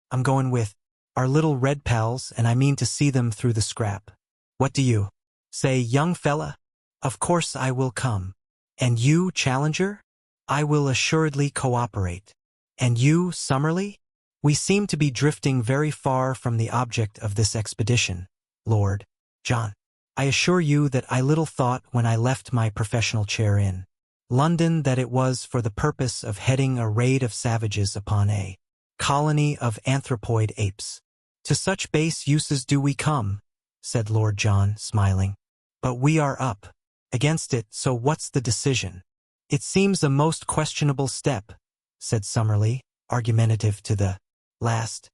I'm going with our little red pals, and I mean to see them through the scrap. What do you say, young fella?" "Of course I will come." "And you, Challenger?" "I will assuredly cooperate." "And you, Summerlee?" "We seem to be drifting very far from the object of this expedition, Lord John. I assure you that I little thought when I left my professional chair in London that it was for the purpose of heading a raid of savages upon a colony of anthropoid apes." "To such base uses do we come," said Lord John, smiling. "But we are up against it, so what's the decision?" "It seems a most questionable step," said Summerlee, argumentative to the last.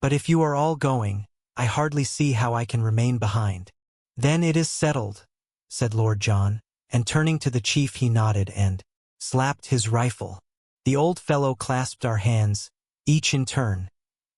"But if you are all going, I hardly see how I can remain behind." "Then it is settled," said Lord John, and turning to the chief he nodded and slapped his rifle. The old fellow clasped our hands, each in turn,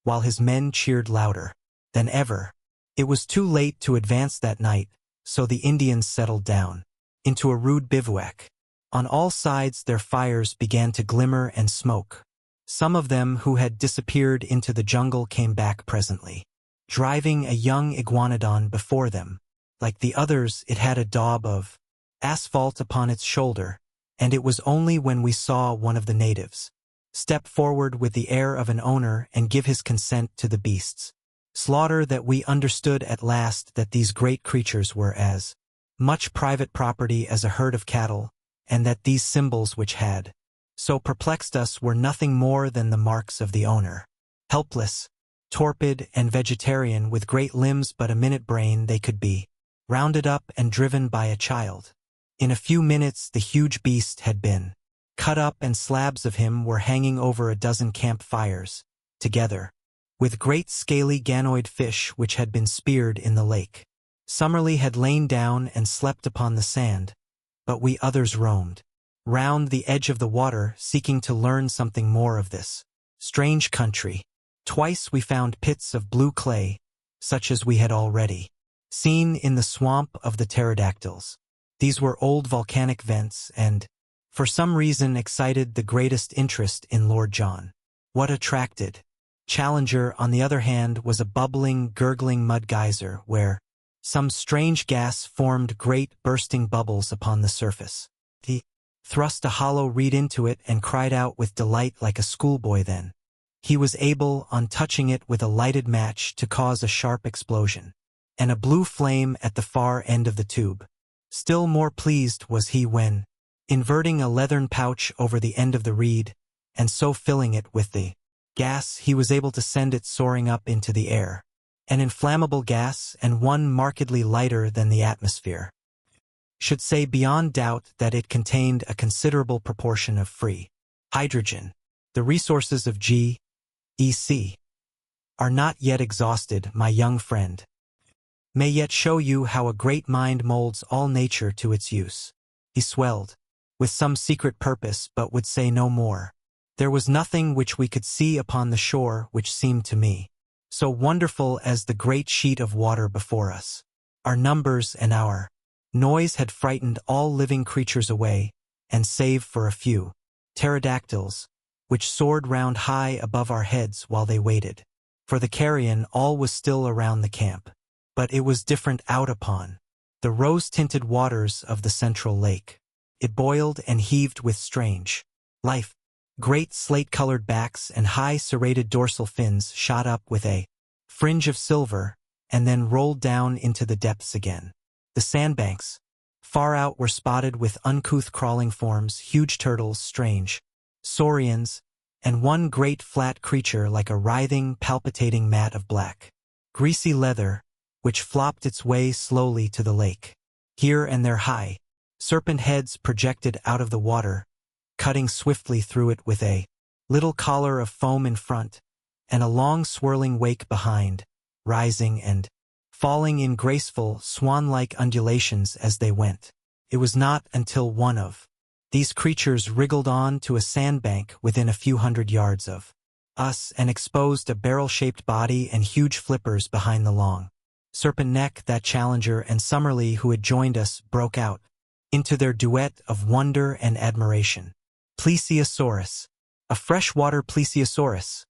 while his men cheered louder than ever. It was too late to advance that night, so the Indians settled down into a rude bivouac. On all sides their fires began to glimmer and smoke. Some of them who had disappeared into the jungle came back presently, driving a young iguanodon before them. Like the others, it had a daub of asphalt upon its shoulder, and it was only when we saw one of the natives step forward with the air of an owner and give his consent to the beast's slaughter that we understood at last that these great creatures were as much private property as a herd of cattle, and that these symbols which had so perplexed us were nothing more than the marks of the owner. Helpless, torpid, and vegetarian, with great limbs but a minute brain, they could be rounded up and driven by a child. In a few minutes the huge beast had been cut up and slabs of him were hanging over a dozen campfires, together with great scaly ganoid fish which had been speared in the lake. Summerlee had lain down and slept upon the sand, but we others roamed round the edge of the water, seeking to learn something more of this strange country. Twice we found pits of blue clay, such as we had already seen in the swamp of the pterodactyls. These were old volcanic vents and, for some reason, excited the greatest interest in Lord John. What attracted Challenger, on the other hand, was a bubbling, gurgling mud geyser where some strange gas formed great bursting bubbles upon the surface. He thrust a hollow reed into it and cried out with delight like a schoolboy. Then he was able, on touching it with a lighted match, to cause a sharp explosion and a blue flame at the far end of the tube. Still more pleased was he when, inverting a leathern pouch over the end of the reed, and so filling it with the gas, he was able to send it soaring up into the air. An inflammable gas, and one markedly lighter than the atmosphere. Should say beyond doubt that it contained a considerable proportion of free hydrogen. The resources of GEC are not yet exhausted, my young friend. May yet show you how a great mind molds all nature to its use. He swelled with some secret purpose, but would say no more. There was nothing which we could see upon the shore which seemed to me so wonderful as the great sheet of water before us. Our numbers and our noise had frightened all living creatures away, and save for a few pterodactyls, which soared round high above our heads while they waited for the carrion, all was still around the camp. But it was different out upon the rose-tinted waters of the central lake. It boiled and heaved with strange life. Great slate-colored backs and high serrated dorsal fins shot up with a fringe of silver, and then rolled down into the depths again. The sandbanks, far out, were spotted with uncouth crawling forms, huge turtles, strange saurians, and one great flat creature like a writhing, palpitating mat of black, greasy leather, which flopped its way slowly to the lake. Here and there high serpent heads projected out of the water, cutting swiftly through it with a little collar of foam in front, and a long swirling wake behind, rising and falling in graceful, swan-like undulations as they went. It was not until one of these creatures wriggled on to a sandbank within a few hundred yards of us and exposed a barrel-shaped body and huge flippers behind the long serpent neck that Challenger and Summerlee, who had joined us, broke out into their duet of wonder and admiration. "Plesiosaurus! A freshwater plesiosaurus!"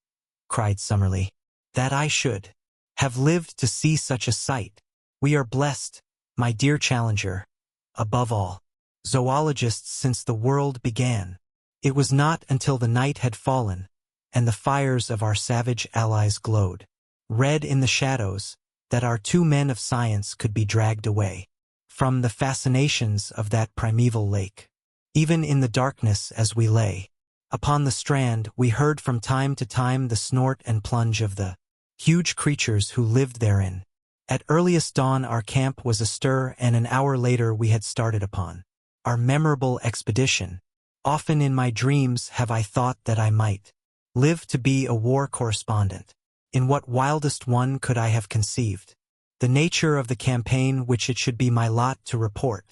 cried Summerlee. "That I should have lived to see such a sight. We are blessed, my dear Challenger, above all zoologists since the world began." It was not until the night had fallen, and the fires of our savage allies glowed red in the shadows, that our two men of science could be dragged away from the fascinations of that primeval lake. Even in the darkness, as we lay upon the strand, we heard from time to time the snort and plunge of the huge creatures who lived therein. At earliest dawn our camp was astir, and an hour later we had started upon our memorable expedition. Often in my dreams have I thought that I might live to be a war correspondent. In what wildest one could I have conceived the nature of the campaign which it should be my lot to report.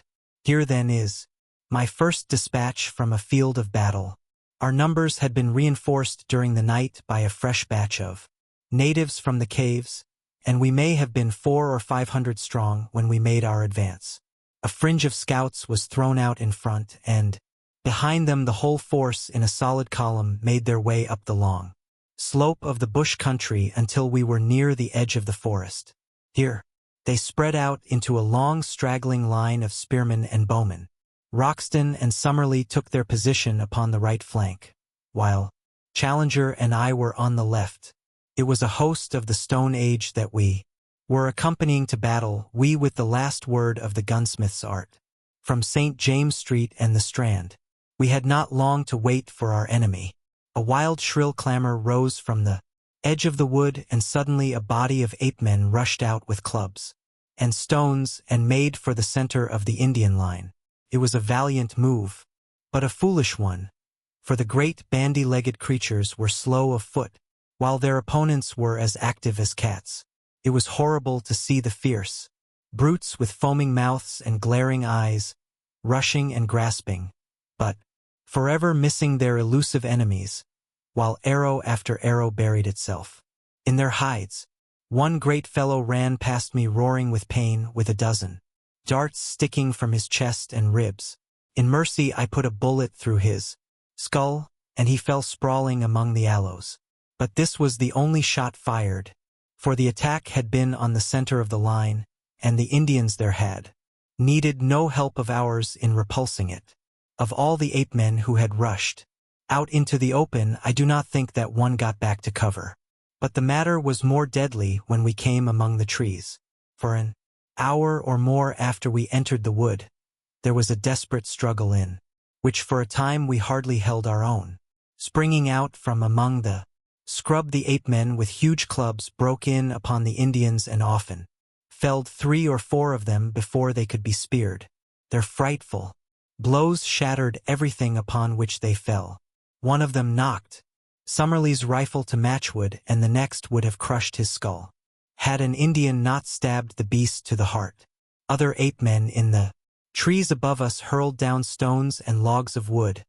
Here then is my first dispatch from a field of battle. Our numbers had been reinforced during the night by a fresh batch of natives from the caves, and we may have been 400 or 500 strong when we made our advance. A fringe of scouts was thrown out in front, and behind them the whole force in a solid column made their way up the long slope of the bush country until we were near the edge of the forest. Here, they spread out into a long straggling line of spearmen and bowmen. Roxton and Summerlee took their position upon the right flank, while Challenger and I were on the left. It was a host of the Stone Age that we were accompanying to battle, we with the last word of the gunsmith's art. From St. James Street and the Strand, we had not long to wait for our enemy. A wild shrill clamor rose from the edge of the wood, and suddenly a body of ape-men rushed out with clubs and stones and made for the center of the Indian line. It was a valiant move, but a foolish one, for the great bandy-legged creatures were slow of foot, while their opponents were as active as cats. It was horrible to see the fierce brutes with foaming mouths and glaring eyes, rushing and grasping, but forever missing their elusive enemies, while arrow after arrow buried itself in their hides. One great fellow ran past me roaring with pain, with a dozen darts sticking from his chest and ribs. In mercy I put a bullet through his skull, and he fell sprawling among the aloes. But this was the only shot fired, for the attack had been on the center of the line, and the Indians there had needed no help of ours in repulsing it. Of all the ape-men who had rushed out into the open, I do not think that one got back to cover. But the matter was more deadly when we came among the trees. For an hour or more after we entered the wood, there was a desperate struggle in which for a time we hardly held our own. Springing out from among the scrub, the ape-men with huge clubs broke in upon the Indians and often felled 3 or 4 of them before they could be speared. Their frightful blows shattered everything upon which they fell. One of them knocked Summerlee's rifle to matchwood, and the next would have crushed his skull, had an Indian not stabbed the beast to the heart. Other ape-men in the trees above us hurled down stones and logs of wood,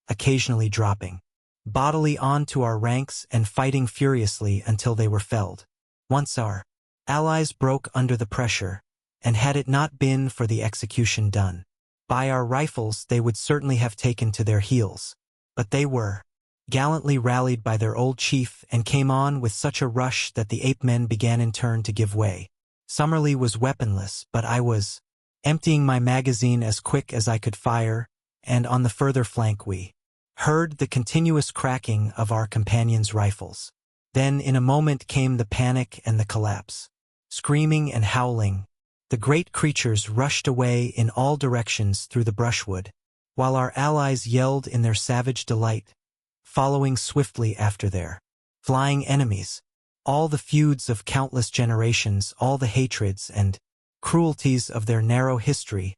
occasionally dropping bodily onto our ranks and fighting furiously until they were felled. Once our allies broke under the pressure, and had it not been for the execution done by our rifles, they would certainly have taken to their heels. But they were gallantly rallied by their old chief and came on with such a rush that the ape-men began in turn to give way. Summerlee was weaponless, but I was emptying my magazine as quick as I could fire, and on the further flank we heard the continuous cracking of our companions' rifles. Then in a moment came the panic and the collapse. Screaming and howling, the great creatures rushed away in all directions through the brushwood, while our allies yelled in their savage delight, following swiftly after their flying enemies. All the feuds of countless generations, all the hatreds and cruelties of their narrow history,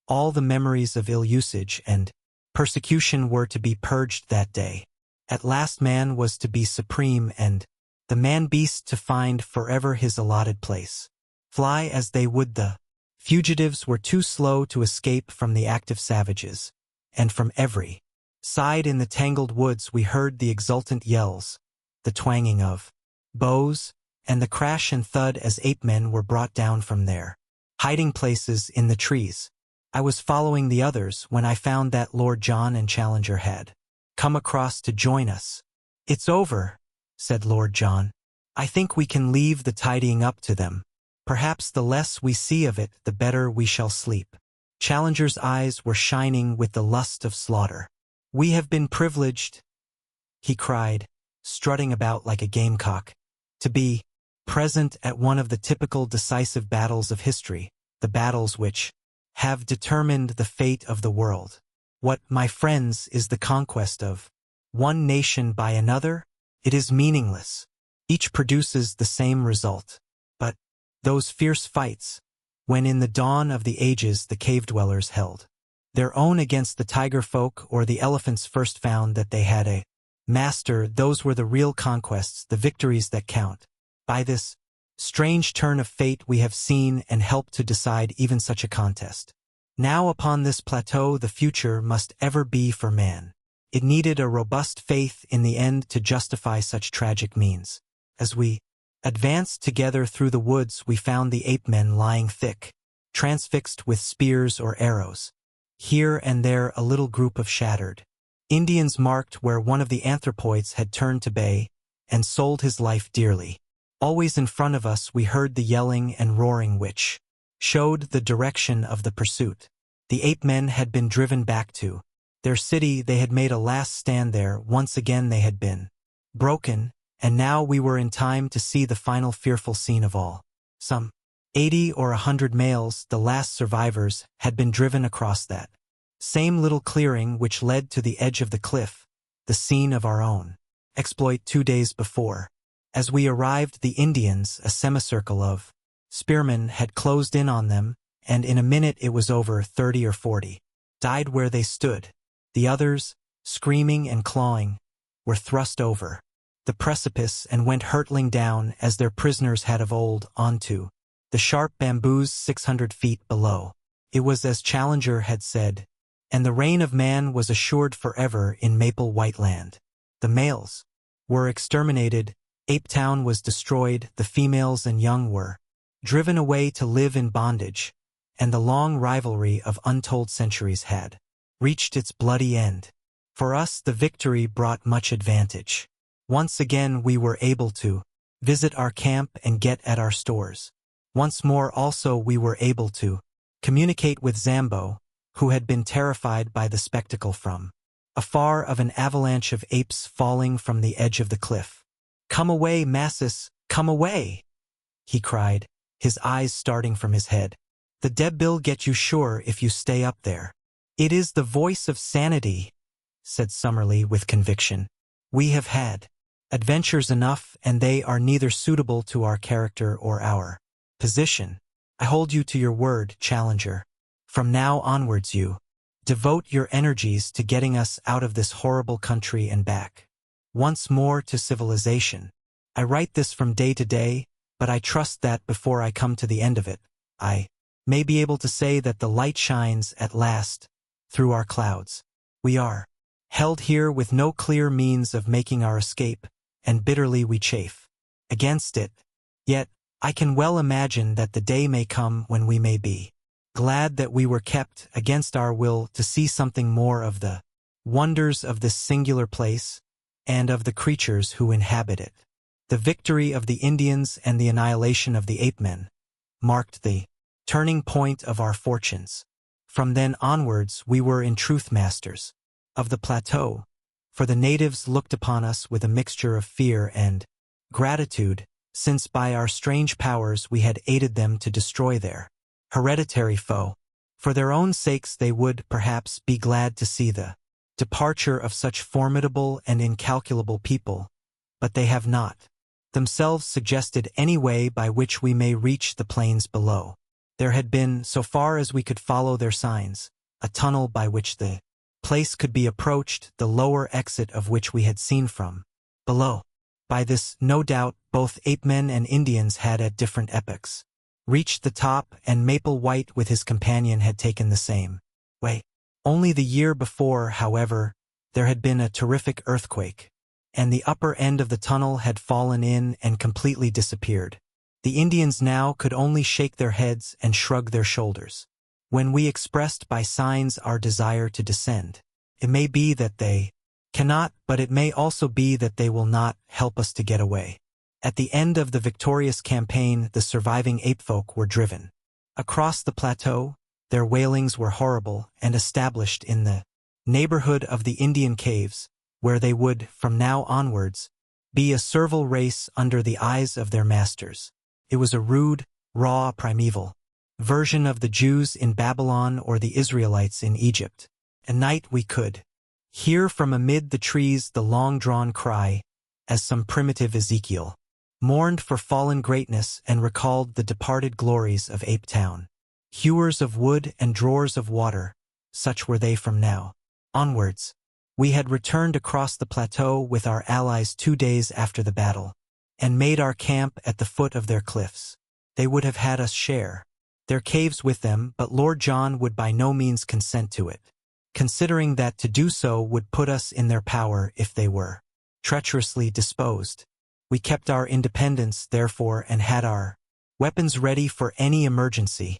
all the memories of ill usage and persecution were to be purged that day. At last man was to be supreme, and the man-beast to find forever his allotted place. Fly as they would, the fugitives were too slow to escape from the active savages, and from every side in the tangled woods we heard the exultant yells, the twanging of bows, and the crash and thud as ape-men were brought down from their hiding places in the trees. I was following the others when I found that Lord John and Challenger had come across to join us. "It's over," said Lord John. "I think we can leave the tidying up to them. Perhaps the less we see of it, the better we shall sleep." Challenger's eyes were shining with the lust of slaughter. "We have been privileged," he cried, strutting about like a gamecock, "to be present at one of the typical decisive battles of history, the battles which have determined the fate of the world. What, my friends, is the conquest of one nation by another? It is meaningless. Each produces the same result. But those fierce fights, when in the dawn of the ages the cave-dwellers held their own against the tiger folk, or the elephants first found that they had a master, those were the real conquests, the victories that count. By this Strange turn of fate we have seen and helped to decide even such a contest. Now upon this plateau the future must ever be for man. It needed a robust faith in the end to justify such tragic means. As we advanced together through the woods we found the ape-men lying thick, transfixed with spears or arrows. Here and there a little group of shattered Indians marked where one of the anthropoids had turned to bay and sold his life dearly. Always in front of us we heard the yelling and roaring which showed the direction of the pursuit. The ape-men had been driven back to their city. They had made a last stand there. Once again they had been broken, and now we were in time to see the final fearful scene of all. Some 80 or 100 males, the last survivors, had been driven across that same little clearing which led to the edge of the cliff, the scene of our own exploit 2 days before. As we arrived the Indians, a semicircle of spearmen, had closed in on them, and in a minute it was over. 30 or 40 died where they stood. The others, screaming and clawing, were thrust over the precipice and went hurtling down as their prisoners had of old onto the sharp bamboos 600 feet below. It was as Challenger had said, and the reign of man was assured forever in Maple White Land. The males were exterminated, Ape Town was destroyed, the females and young were driven away to live in bondage, and the long rivalry of untold centuries had reached its bloody end. For us the victory brought much advantage. Once again we were able to visit our camp and get at our stores. Once more also we were able to communicate with Zambo, who had been terrified by the spectacle from afar of an avalanche of apes falling from the edge of the cliff. "Come away, masses, come away!" he cried, his eyes starting from his head. "The debil get you sure if you stay up there." "It is the voice of sanity," said Summerlee with conviction. "We have had adventures enough, and they are neither suitable to our character or our position. I hold you to your word, Challenger. From now onwards you devote your energies to getting us out of this horrible country and back once more to civilization. I write this from day to day, but I trust that before I come to the end of it, I may be able to say that the light shines at last through our clouds. We are held here with no clear means of making our escape, and bitterly we chafe against it. Yet I can well imagine that the day may come when we may be glad that we were kept against our will to see something more of the wonders of this singular place and of the creatures who inhabit it. The victory of the Indians and the annihilation of the ape-men marked the turning point of our fortunes. From then onwards we were in truth masters of the plateau, for the natives looked upon us with a mixture of fear and gratitude, since by our strange powers we had aided them to destroy their hereditary foe. For their own sakes they would, perhaps, be glad to see the departure of such formidable and incalculable people, but they have not themselves suggested any way by which we may reach the plains below. There had been, so far as we could follow their signs, a tunnel by which the place could be approached, the lower exit of which we had seen from below. By this, no doubt, both ape-men and Indians had at different epochs reached the top, and Maple White with his companion had taken the same way. Only the year before, however, there had been a terrific earthquake, and the upper end of the tunnel had fallen in and completely disappeared. The Indians now could only shake their heads and shrug their shoulders. When we expressed by signs our desire to descend, it may be that they cannot, but it may also be that they will not help us to get away. At the end of the victorious campaign, the surviving apefolk were driven across the plateau. Their wailings were horrible, and established in the neighborhood of the Indian caves, where they would, from now onwards, be a servile race under the eyes of their masters. It was a rude, raw, primeval version of the Jews in Babylon or the Israelites in Egypt. At night we could hear from amid the trees the long-drawn cry, as some primitive Ezekiel mourned for fallen greatness and recalled the departed glories of Ape Town. Hewers of wood and drawers of water, such were they from now onwards. We had returned across the plateau with our allies 2 days after the battle, and made our camp at the foot of their cliffs. They would have had us share their caves with them, but Lord John would by no means consent to it, considering that to do so would put us in their power if they were treacherously disposed. We kept our independence, therefore, and had our weapons ready for any emergency,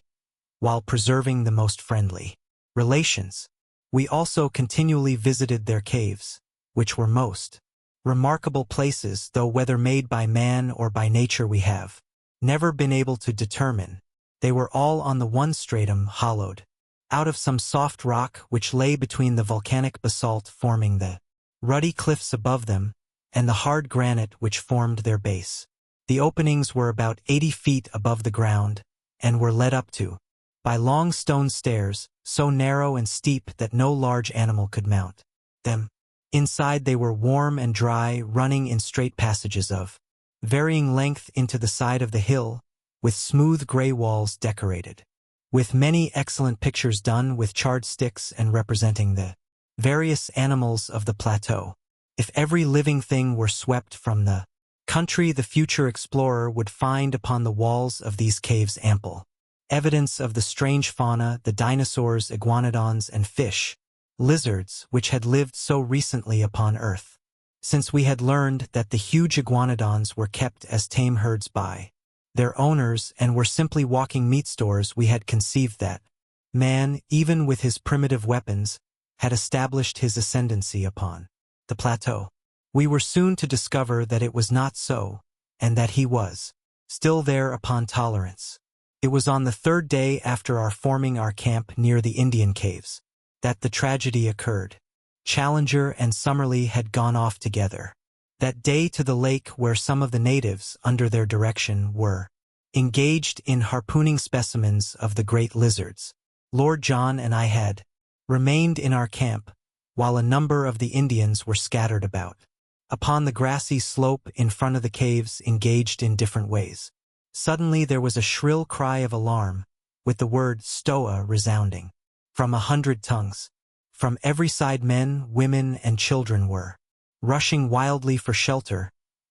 while preserving the most friendly relations. We also continually visited their caves, which were most remarkable places, though whether made by man or by nature we have never been able to determine. They were all on the one stratum, hollowed out of some soft rock which lay between the volcanic basalt forming the ruddy cliffs above them, and the hard granite which formed their base. The openings were about 80 feet above the ground, and were led up to by long stone stairs, so narrow and steep that no large animal could mount them. Inside they were warm and dry, running in straight passages of varying length into the side of the hill, with smooth gray walls decorated with many excellent pictures done with charred sticks and representing the various animals of the plateau. If every living thing were swept from the country, the future explorer would find upon the walls of these caves ample evidence of the strange fauna, the dinosaurs, iguanodons, and fish, lizards, which had lived so recently upon Earth. Since we had learned that the huge iguanodons were kept as tame herds by their owners and were simply walking meat stores, we had conceived that man, even with his primitive weapons, had established his ascendancy upon the plateau. We were soon to discover that it was not so, and that he was still there upon tolerance. It was on the third day after our forming our camp near the Indian caves that the tragedy occurred. Challenger and Summerlee had gone off together that day to the lake, where some of the natives, under their direction, were engaged in harpooning specimens of the great lizards. Lord John and I had remained in our camp, while a number of the Indians were scattered about upon the grassy slope in front of the caves, engaged in different ways. Suddenly there was a shrill cry of alarm, with the word "Stoa" resounding from 100 tongues. From every side men, women, and children were rushing wildly for shelter,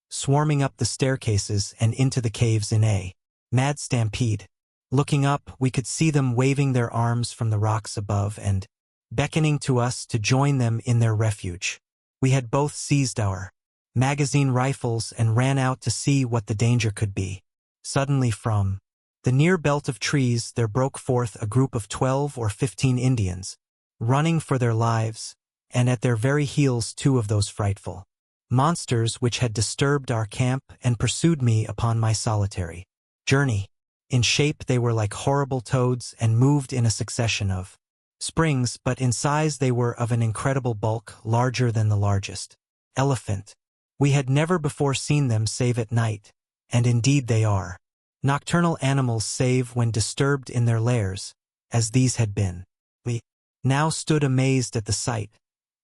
swarming up the staircases and into the caves in a mad stampede. Looking up, we could see them waving their arms from the rocks above and beckoning to us to join them in their refuge. We had both seized our magazine rifles and ran out to see what the danger could be. Suddenly from the near belt of trees there broke forth a group of 12 or 15 Indians, running for their lives, and at their very heels 2 of those frightful monsters which had disturbed our camp and pursued me upon my solitary journey. In shape they were like horrible toads and moved in a succession of springs, but in size they were of an incredible bulk, larger than the largest elephant. We had never before seen them save at night, and indeed they are nocturnal animals save when disturbed in their lairs, as these had been. We now stood amazed at the sight,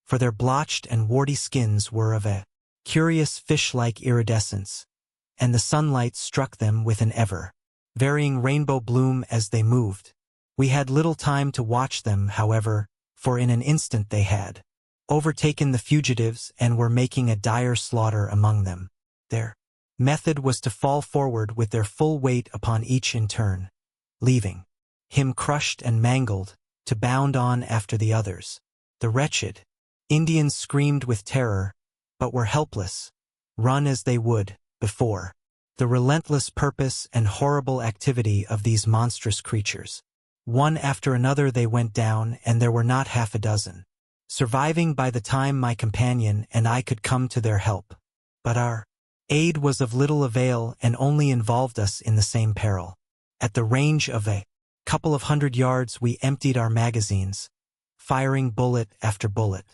for their blotched and warty skins were of a curious fish-like iridescence, and the sunlight struck them with an ever-varying rainbow bloom as they moved. We had little time to watch them, however, for in an instant they had overtaken the fugitives and were making a dire slaughter among them. Their method was to fall forward with their full weight upon each in turn, leaving him crushed and mangled, to bound on after the others. The wretched Indians screamed with terror, but were helpless, run as they would before the relentless purpose and horrible activity of these monstrous creatures. One after another they went down, and there were not half a dozen surviving by the time my companion and I could come to their help. But our aid was of little avail and only involved us in the same peril. At the range of a couple of 100 yards we emptied our magazines, firing bullet after bullet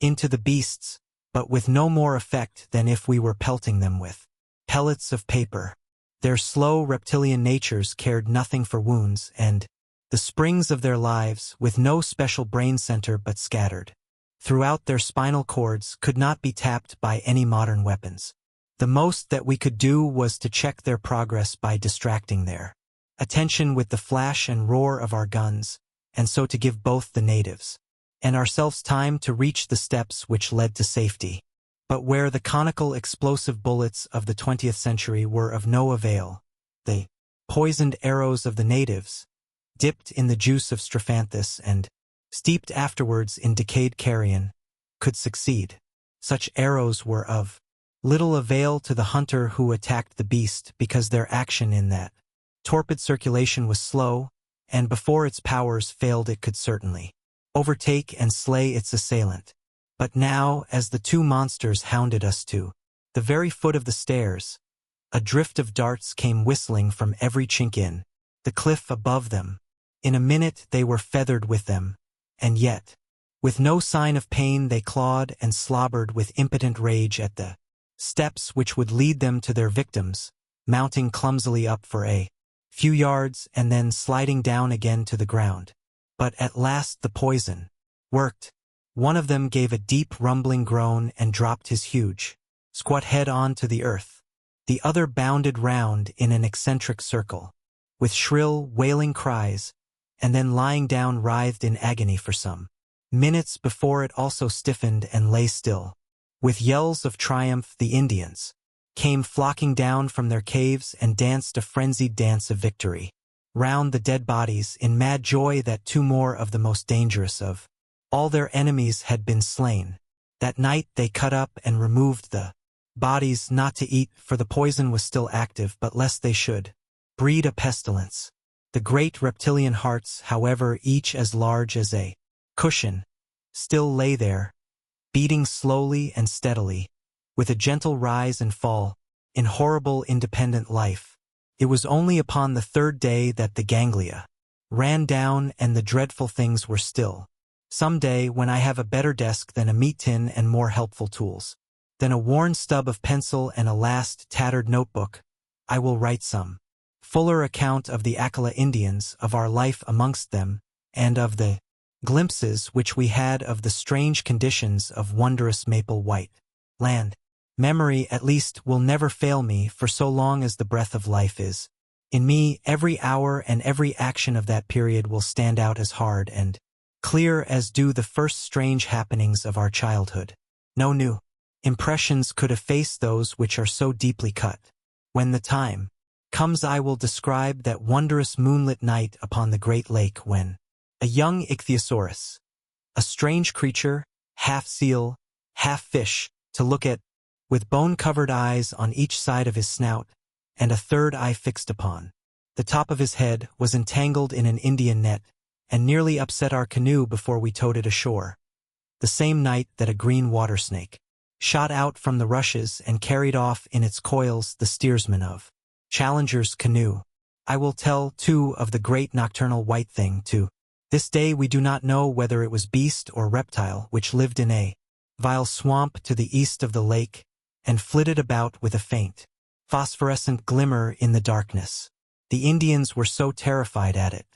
into the beasts, but with no more effect than if we were pelting them with pellets of paper. Their slow reptilian natures cared nothing for wounds and the springs of their lives, with no special brain center but scattered throughout their spinal cords, could not be tapped by any modern weapons. The most that we could do was to check their progress by distracting their attention with the flash and roar of our guns, and so to give both the natives and ourselves time to reach the steps which led to safety. But where the conical explosive bullets of the 20th century were of no avail, the poisoned arrows of the natives, dipped in the juice of strophanthus and steeped afterwards in decayed carrion, could succeed. Such arrows were of little avail to the hunter who attacked the beast because their action in that torpid circulation was slow, and before its powers failed it could certainly overtake and slay its assailant. But now, as the two monsters hounded us to the very foot of the stairs, a drift of darts came whistling from every chink in the cliff above them. In a minute they were feathered with them, and yet, with no sign of pain, they clawed and slobbered with impotent rage at the steps which would lead them to their victims, mounting clumsily up for a few yards and then sliding down again to the ground. But at last the poison worked. One of them gave a deep rumbling groan and dropped his huge, squat head on to the earth. The other bounded round in an eccentric circle, with shrill, wailing cries, and then lying down writhed in agony for some minutes before it also stiffened and lay still. With yells of triumph the Indians came flocking down from their caves and danced a frenzied dance of victory round the dead bodies in mad joy that two more of the most dangerous of all their enemies had been slain. That night they cut up and removed the bodies, not to eat, for the poison was still active, but lest they should breed a pestilence. The great reptilian hearts, however, each as large as a cushion, still lay there, beating slowly and steadily, with a gentle rise and fall, in horrible independent life. It was only upon the third day that the ganglia ran down and the dreadful things were still. Some day, when I have a better desk than a meat tin and more helpful tools than a worn stub of pencil and a last tattered notebook, I will write some fuller account of the Akala Indians, of our life amongst them, and of the glimpses which we had of the strange conditions of wondrous maple white land. Memory, at least, will never fail me, for so long as the breath of life is in me, every hour and every action of that period will stand out as hard and clear as do the first strange happenings of our childhood. No new impressions could efface those which are so deeply cut. When the time comes I will describe that wondrous moonlit night upon the great lake when a young ichthyosaurus, a strange creature, half seal, half fish, to look at, with bone-covered eyes on each side of his snout, and a third eye fixed upon the top of his head, was entangled in an Indian net, and nearly upset our canoe before we towed it ashore. The same night that a green water snake shot out from the rushes and carried off in its coils the steersman of Challenger's canoe. I will tell, too, of the great nocturnal white thing, to this day we do not know whether it was beast or reptile, which lived in a vile swamp to the east of the lake, and flitted about with a faint, phosphorescent glimmer in the darkness. The Indians were so terrified at it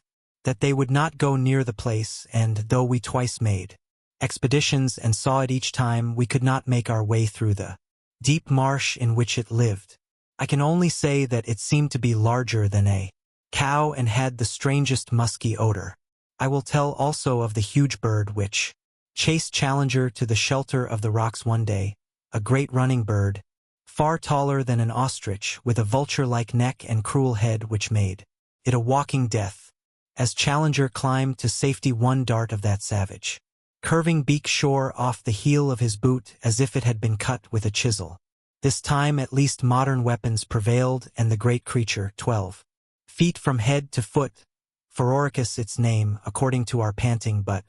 that they would not go near the place, and though we twice made expeditions and saw it each time, we could not make our way through the deep marsh in which it lived. I can only say that it seemed to be larger than a cow and had the strangest musky odor. I will tell also of the huge bird which chased Challenger to the shelter of the rocks one day, a great running bird, far taller than an ostrich, with a vulture-like neck and cruel head which made it a walking death. As Challenger climbed to safety, one dart of that savage curving beak shore off the heel of his boot as if it had been cut with a chisel. This time at least modern weapons prevailed, and the great creature, 12 feet from head to foot, Phororicus its name, according to our panting but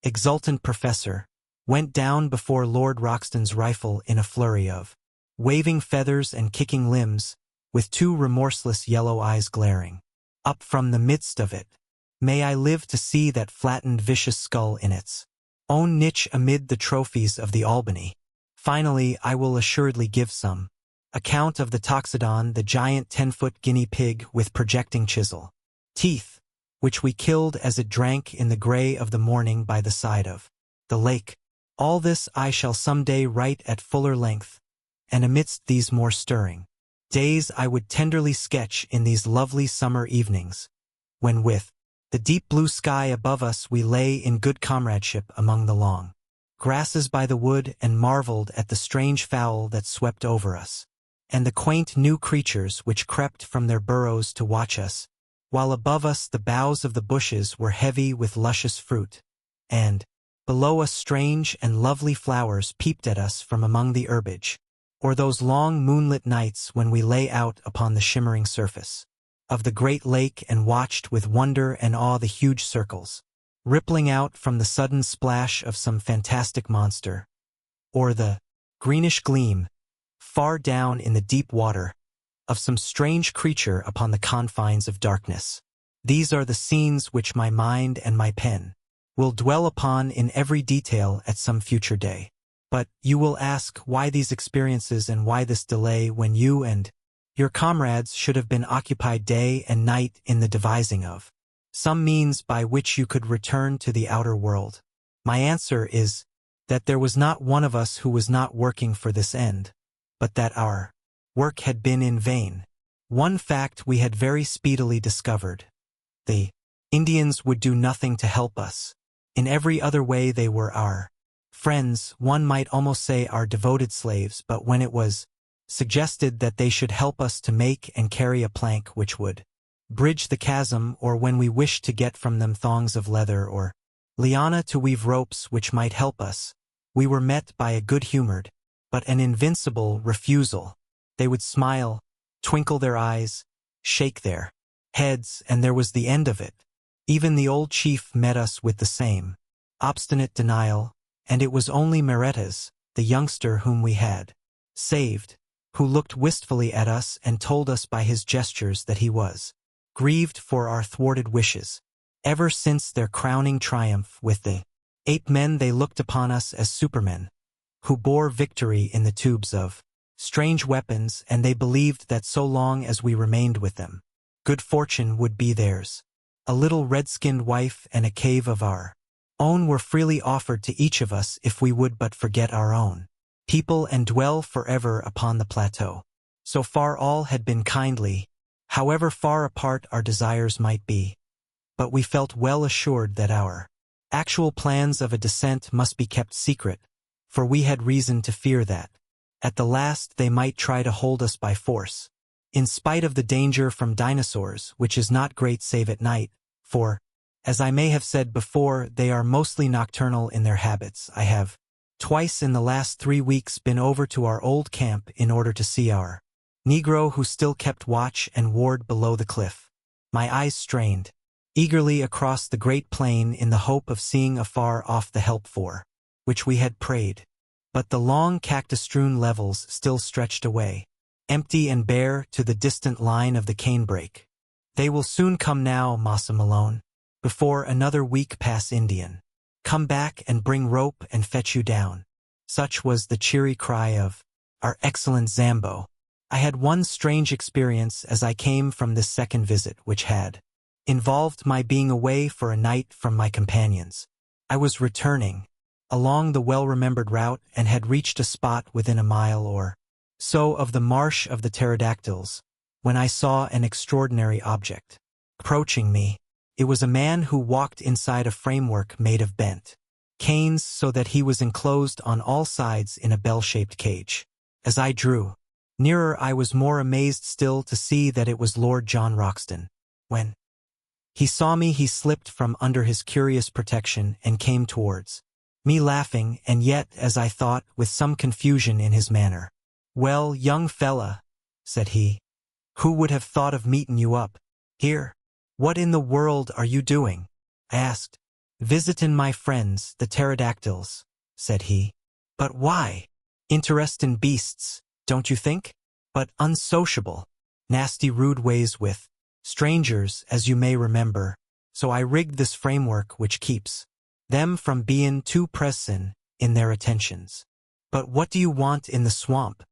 exultant professor, went down before Lord Roxton's rifle in a flurry of waving feathers and kicking limbs, with two remorseless yellow eyes glaring up from the midst of it. May I live to see that flattened vicious skull in its own niche amid the trophies of the Albany. Finally, I will assuredly give some account of the Toxodon, the giant 10-foot guinea pig with projecting chisel teeth, which we killed as it drank in the gray of the morning by the side of the lake. All this I shall some day write at fuller length, and amidst these more stirring days I would tenderly sketch in these lovely summer evenings, when with the deep blue sky above us we lay in good comradeship among the long grasses by the wood and marveled at the strange fowl that swept over us, and the quaint new creatures which crept from their burrows to watch us, while above us the boughs of the bushes were heavy with luscious fruit, and below us strange and lovely flowers peeped at us from among the herbage, or those long moonlit nights when we lay out upon the shimmering surface of the great lake and watched with wonder and awe the huge circles, rippling out from the sudden splash of some fantastic monster, or the greenish gleam, far down in the deep water, of some strange creature upon the confines of darkness. These are the scenes which my mind and my pen will dwell upon in every detail at some future day. But you will ask why these experiences and why this delay when you and your comrades should have been occupied day and night in the devising of some means by which you could return to the outer world. My answer is that there was not one of us who was not working for this end, but that our work had been in vain. One fact we had very speedily discovered. The Indians would do nothing to help us. In every other way they were our friends, one might almost say our devoted slaves, but when it was suggested that they should help us to make and carry a plank which would bridge the chasm, or when we wished to get from them thongs of leather or liana to weave ropes which might help us, we were met by a good-humored, but an invincible refusal. They would smile, twinkle their eyes, shake their heads, and there was the end of it. Even the old chief met us with the same obstinate denial, and it was only Meretas, the youngster whom we had saved, who looked wistfully at us and told us by his gestures that he was grieved for our thwarted wishes. Ever since their crowning triumph with the ape-men they looked upon us as supermen, who bore victory in the tubes of strange weapons, and they believed that so long as we remained with them, good fortune would be theirs. A little red-skinned wife and a cave of our own were freely offered to each of us if we would but forget our own people and dwell forever upon the plateau. So far all had been kindly, however far apart our desires might be, but we felt well assured that our actual plans of a descent must be kept secret, for we had reason to fear that, at the last, they might try to hold us by force, in spite of the danger from dinosaurs, which is not great save at night, for, as I may have said before, they are mostly nocturnal in their habits. I have twice in the last 3 weeks been over to our old camp in order to see our Negro who still kept watch and ward below the cliff. My eyes strained eagerly across the great plain in the hope of seeing afar off the help for which we had prayed. But the long cactus-strewn levels still stretched away, empty and bare to the distant line of the canebrake. They will soon come now, Massa Malone, before another week pass Indian. Come back and bring rope and fetch you down. Such was the cheery cry of our excellent Zambo. I had one strange experience as I came from this second visit, which had involved my being away for a night from my companions. I was returning along the well-remembered route and had reached a spot within a mile or so of the marsh of the pterodactyls, when I saw an extraordinary object approaching me. It was a man who walked inside a framework made of bent canes so that he was enclosed on all sides in a bell-shaped cage. As I drew nearer, I was more amazed still to see that it was Lord John Roxton. When he saw me, he slipped from under his curious protection and came towards me laughing, and yet, as I thought, with some confusion in his manner. "Well, young fella," said he, "who would have thought of meetin' you up here? What in the world are you doing?" I asked. "Visitin' my friends, the pterodactyls," said he. "But why? Interestin' beasts, don't you think? But unsociable, nasty rude ways with strangers, as you may remember, so I rigged this framework which keeps them from bein' too pressin' in their attentions. But what do you want in the swamp?"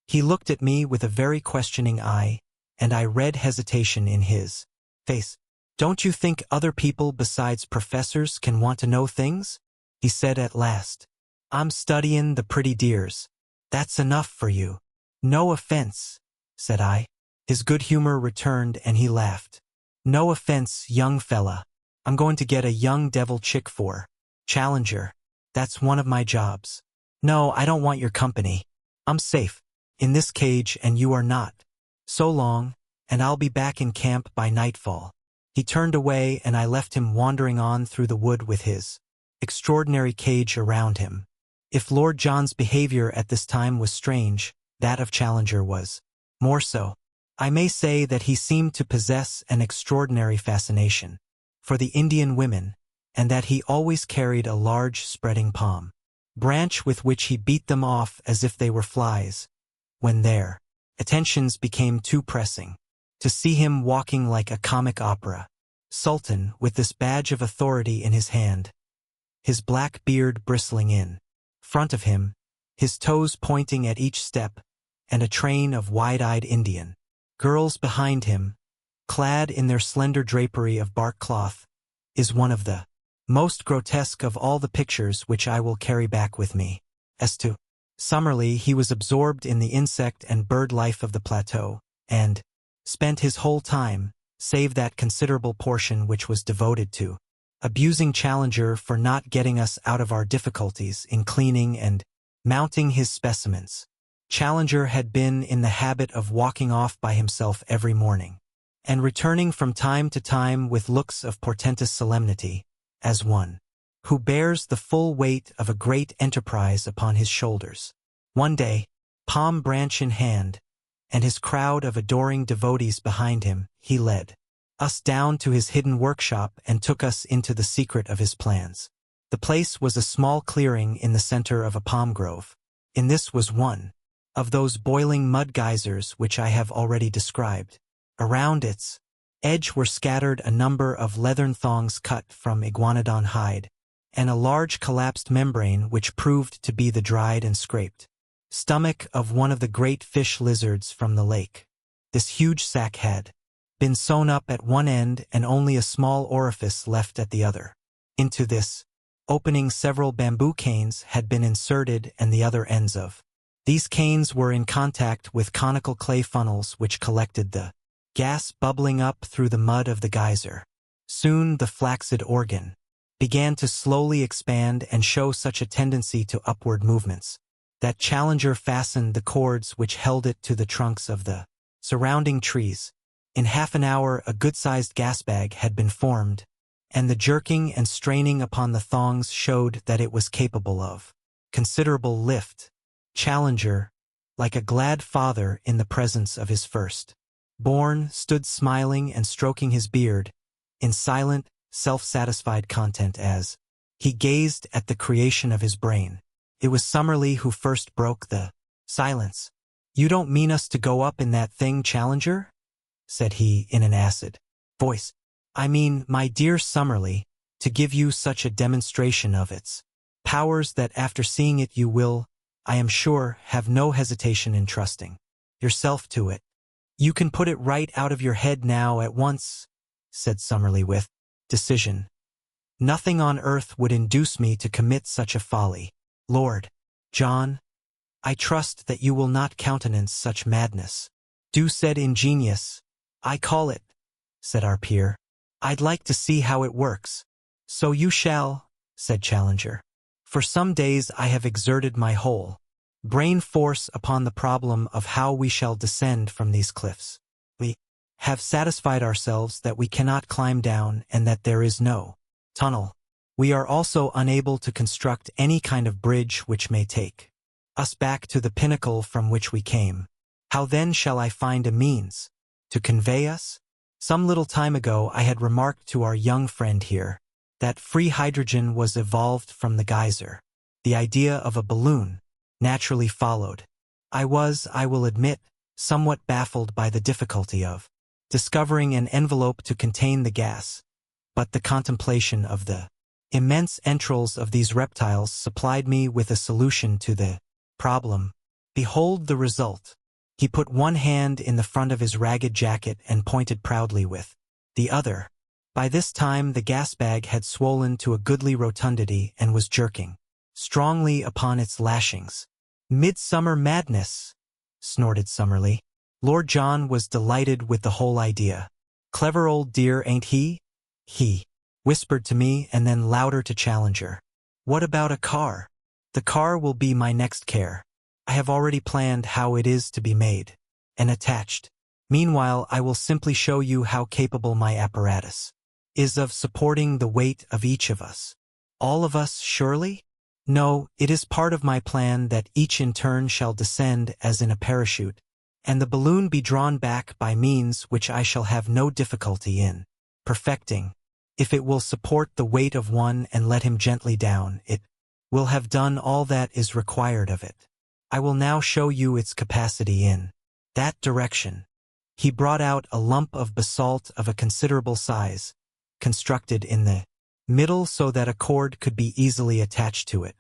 He looked at me with a very questioning eye, and I read hesitation in his face. "Don't you think other people besides professors can want to know things?" he said at last. "I'm studyin' the pretty dears. That's enough for you." "No offense," said I. His good humor returned and he laughed. "No offense, young fella. I'm going to get a young devil chick for Challenger. That's one of my jobs. No, I don't want your company. I'm safe in this cage and you are not. So long, and I'll be back in camp by nightfall. He turned away and I left him wandering on through the wood with his extraordinary cage around him. If Lord John's behavior at this time was strange, that of Challenger was more so. I may say that he seemed to possess an extraordinary fascination for the Indian women, and that he always carried a large spreading palm branch with which he beat them off as if they were flies, when their attentions became too pressing. To see him walking like a comic opera sultan with this badge of authority in his hand, his black beard bristling in front of him, his toes pointing at each step, and a train of wide-eyed Indian girls behind him, clad in their slender drapery of bark cloth, is one of the most grotesque of all the pictures which I will carry back with me. As to Summerlee, he was absorbed in the insect and bird life of the plateau, and spent his whole time, save that considerable portion which was devoted to abusing Challenger for not getting us out of our difficulties in cleaning and mounting his specimens. Challenger had been in the habit of walking off by himself every morning, and returning from time to time with looks of portentous solemnity, as one who bears the full weight of a great enterprise upon his shoulders. One day, palm branch in hand, and his crowd of adoring devotees behind him, he led us down to his hidden workshop and took us into the secret of his plans. The place was a small clearing in the center of a palm grove. In this was one of those boiling mud geysers which I have already described. Around its edge were scattered a number of leathern thongs cut from iguanodon hide, and a large collapsed membrane which proved to be the dried and scraped stomach of one of the great fish lizards from the lake. This huge sack had been sewn up at one end and only a small orifice left at the other. Into this opening several bamboo canes had been inserted, and the other ends of these canes were in contact with conical clay funnels which collected the gas bubbling up through the mud of the geyser. Soon the flaccid organ began to slowly expand and show such a tendency to upward movements that Challenger fastened the cords which held it to the trunks of the surrounding trees. In half an hour a good-sized gas bag had been formed, and the jerking and straining upon the thongs showed that it was capable of considerable lift. Challenger, like a glad father in the presence of his first-born, stood smiling and stroking his beard, in silent, self-satisfied content as he gazed at the creation of his brain. It was Summerlee who first broke the silence. "You don't mean us to go up in that thing, Challenger?" said he in an acid voice. "I mean, my dear Summerlee, to give you such a demonstration of its powers that after seeing it you will, I am sure, have no hesitation in trusting yourself to it." "You can put it right out of your head now at once," said Summerlee with decision. "Nothing on earth would induce me to commit such a folly. Lord John, I trust that you will not countenance such madness." "Do," said Ingenious. "I call it," said our peer. "I'd like to see how it works." "So you shall," said Challenger. "For some days I have exerted my whole brain force upon the problem of how we shall descend from these cliffs. We have satisfied ourselves that we cannot climb down and that there is no tunnel. We are also unable to construct any kind of bridge which may take us back to the pinnacle from which we came. How then shall I find a means to convey us? Some little time ago I had remarked to our young friend here that free hydrogen was evolved from the geyser. The idea of a balloon naturally followed. I was, I will admit, somewhat baffled by the difficulty of discovering an envelope to contain the gas, but the contemplation of the immense entrails of these reptiles supplied me with a solution to the problem. Behold the result. He put one hand in the front of his ragged jacket and pointed proudly with the other. By this time the gas bag had swollen to a goodly rotundity and was jerking strongly upon its lashings. "Midsummer madness," snorted Summerlee. Lord John was delighted with the whole idea. "Clever old dear, ain't he?" he whispered to me and then louder to Challenger. What about a car? The car will be my next care. I have already planned how it is to be made and attached. Meanwhile, I will simply show you how capable my apparatus is of supporting the weight of each of us. All of us, surely? No, it is part of my plan that each in turn shall descend as in a parachute, and the balloon be drawn back by means which I shall have no difficulty in perfecting. If it will support the weight of one and let him gently down, it will have done all that is required of it. I will now show you its capacity in that direction. He brought out a lump of basalt of a considerable size, constructed in the middle so that a cord could be easily attached to it.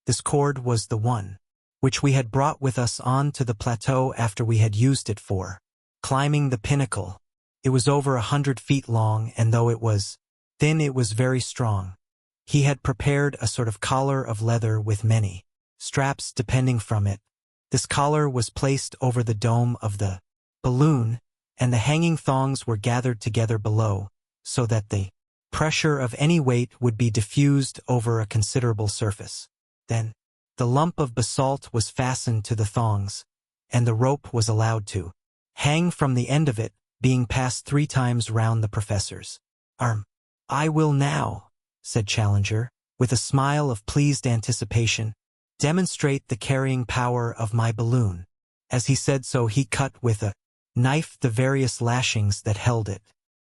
This cord was the one which we had brought with us on to the plateau after we had used it for climbing the pinnacle. It was over 100 feet long, and though it was thin, it was very strong. He had prepared a sort of collar of leather with many straps depending from it. This collar was placed over the dome of the balloon, and the hanging thongs were gathered together below, so that the pressure of any weight would be diffused over a considerable surface. Then, the lump of basalt was fastened to the thongs, and the rope was allowed to hang from the end of it, being passed 3 times round the professor's arm. "I will now," said Challenger, with a smile of pleased anticipation, "demonstrate the carrying power of my balloon." As he said so, he cut with a knife the various lashings that held it.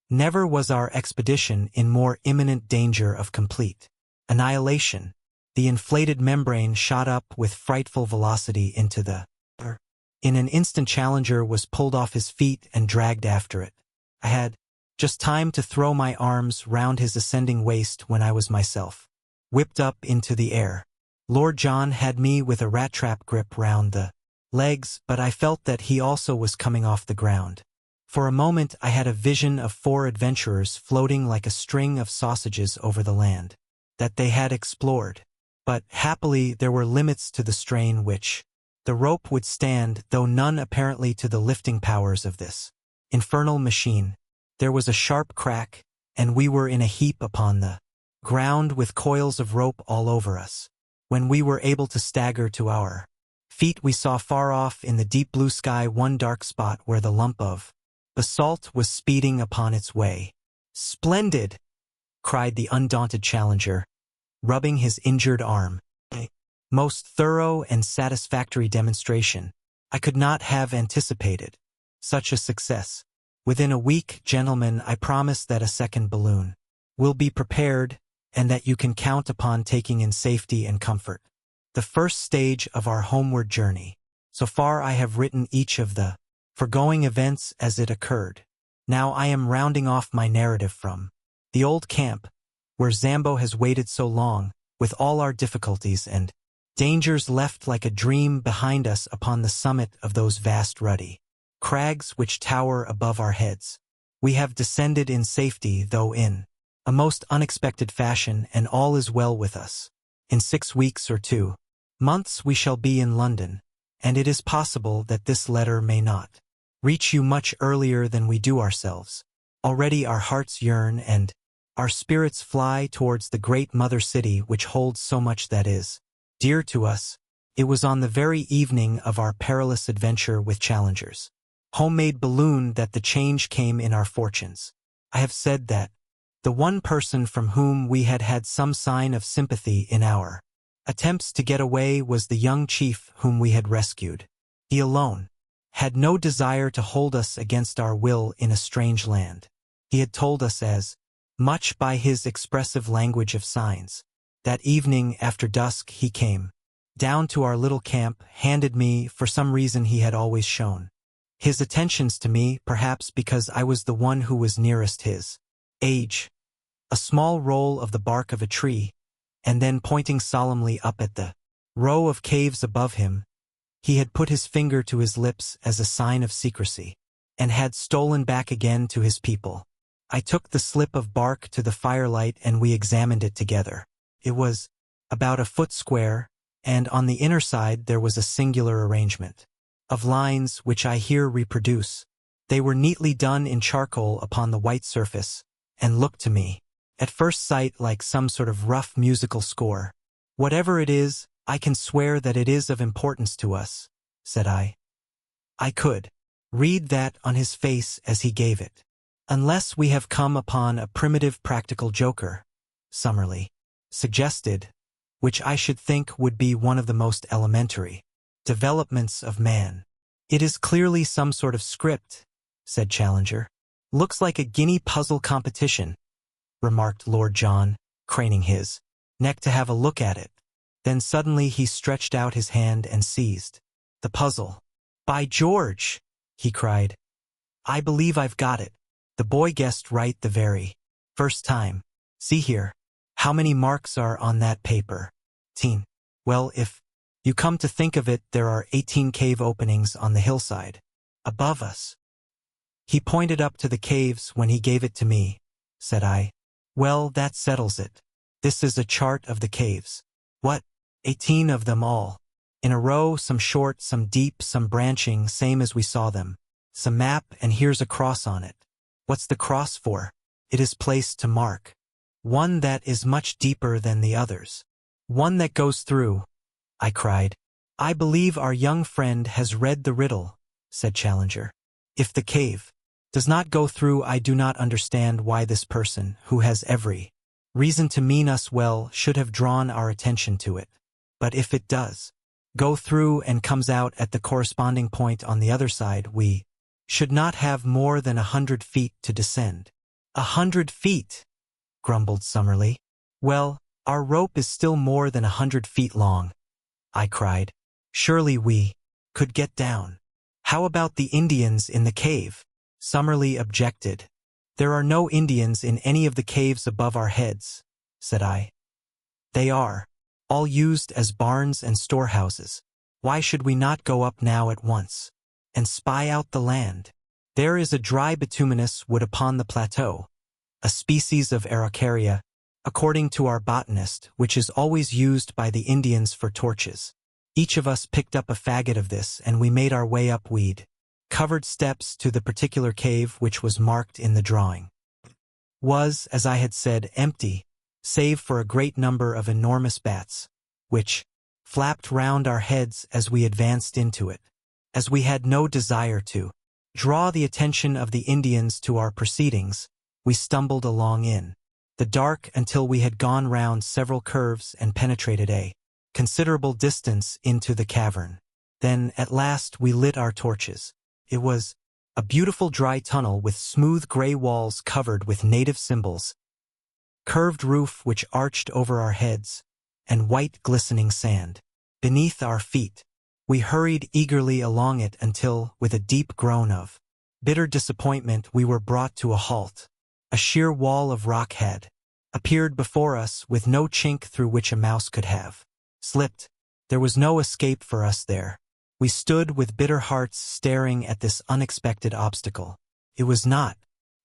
Never was our expedition in more imminent danger of complete annihilation. The inflated membrane shot up with frightful velocity into the air. In an instant, Challenger was pulled off his feet and dragged after it. I had just time to throw my arms round his ascending waist when I was myself whipped up into the air. Lord John had me with a rat-trap grip round the legs, but I felt that he also was coming off the ground. For a moment I had a vision of 4 adventurers floating like a string of sausages over the land that they had explored. But, happily, there were limits to the strain which the rope would stand, though none apparently to the lifting powers of this infernal machine. There was a sharp crack, and we were in a heap upon the ground with coils of rope all over us. When we were able to stagger to our feet, we saw far off in the deep blue sky one dark spot where the lump of basalt was speeding upon its way. "Splendid!" cried the undaunted Challenger, rubbing his injured arm. "A most thorough and satisfactory demonstration. I could not have anticipated such a success. Within a week, gentlemen, I promise that a second balloon will be prepared, and that you can count upon taking in safety and comfort the first stage of our homeward journey. So far I have written each of the foregoing events as it occurred. Now I am rounding off my narrative from the old camp, where Zambo has waited so long, with all our difficulties and dangers left like a dream behind us upon the summit of those vast ruddy crags which tower above our heads. We have descended in safety, though in a most unexpected fashion, and all is well with us. In 6 weeks or 2 months we shall be in London, and it is possible that this letter may not reach you much earlier than we do ourselves. Already our hearts yearn and our spirits fly towards the great mother city which holds so much that is dear to us. It was on the very evening of our perilous adventure with Challenger's homemade balloon that the change came in our fortunes. I have said that the one person from whom we had had some sign of sympathy in our attempts to get away was the young chief whom we had rescued. He alone had no desire to hold us against our will in a strange land. He had told us as much by his expressive language of signs. That evening after dusk he came down to our little camp, handed me, for some reason he had always shown his attentions to me, perhaps because I was the one who was nearest his age, a small roll of the bark of a tree, and then pointing solemnly up at the row of caves above him, he had put his finger to his lips as a sign of secrecy, and had stolen back again to his people. I took the slip of bark to the firelight and we examined it together. It was about a foot square, and on the inner side there was a singular arrangement of lines which I here reproduce. They were neatly done in charcoal upon the white surface, and looked to me, at first sight, like some sort of rough musical score. Whatever it is, I can swear that it is of importance to us, said I. I could read that on his face as he gave it. Unless we have come upon a primitive practical joker, Summerlee suggested, which I should think would be one of the most elementary developments of man. It is clearly some sort of script, said Challenger. Looks like a guinea puzzle competition, remarked Lord John, craning his neck to have a look at it. Then suddenly he stretched out his hand and seized the puzzle. By George, he cried. I believe I've got it. The boy guessed right the very first time. See here. How many marks are on that paper? 18. Well, if you come to think of it, there are 18 cave openings on the hillside above us. He pointed up to the caves when he gave it to me, said I. Well, that settles it. This is a chart of the caves. What? 18 of them all. In a row, some short, some deep, some branching, same as we saw them. Some map, and here's a cross on it. What's the cross for? It is placed to mark one that is much deeper than the others. One that goes through, I cried. I believe our young friend has read the riddle, said Challenger. If the cave does not go through, I do not understand why this person, who has every reason to mean us well, should have drawn our attention to it. But if it does go through and comes out at the corresponding point on the other side, we should not have more than 100 feet to descend. 100 feet, grumbled Summerlee. Well, our rope is still more than 100 feet long, I cried. Surely we could get down. How about the Indians in the cave? Summerlee objected. There are no Indians in any of the caves above our heads, said I. They are all used as barns and storehouses. Why should we not go up now at once and spy out the land? There is a dry bituminous wood upon the plateau, a species of araucaria, according to our botanist, which is always used by the Indians for torches. Each of us picked up a faggot of this, and we made our way up weed-covered steps to the particular cave which was marked in the drawing. Was, as I had said, empty, save for a great number of enormous bats, which flapped round our heads as we advanced into it. As we had no desire to draw the attention of the Indians to our proceedings, we stumbled along in the dark until we had gone round several curves and penetrated a considerable distance into the cavern. Then, at last, we lit our torches. It was a beautiful dry tunnel with smooth gray walls covered with native symbols, curved roof which arched over our heads, and white glistening sand beneath our feet. We hurried eagerly along it until, with a deep groan of bitter disappointment, we were brought to a halt. A sheer wall of rock had appeared before us with no chink through which a mouse could have slipped. There was no escape for us there. We stood with bitter hearts staring at this unexpected obstacle. It was not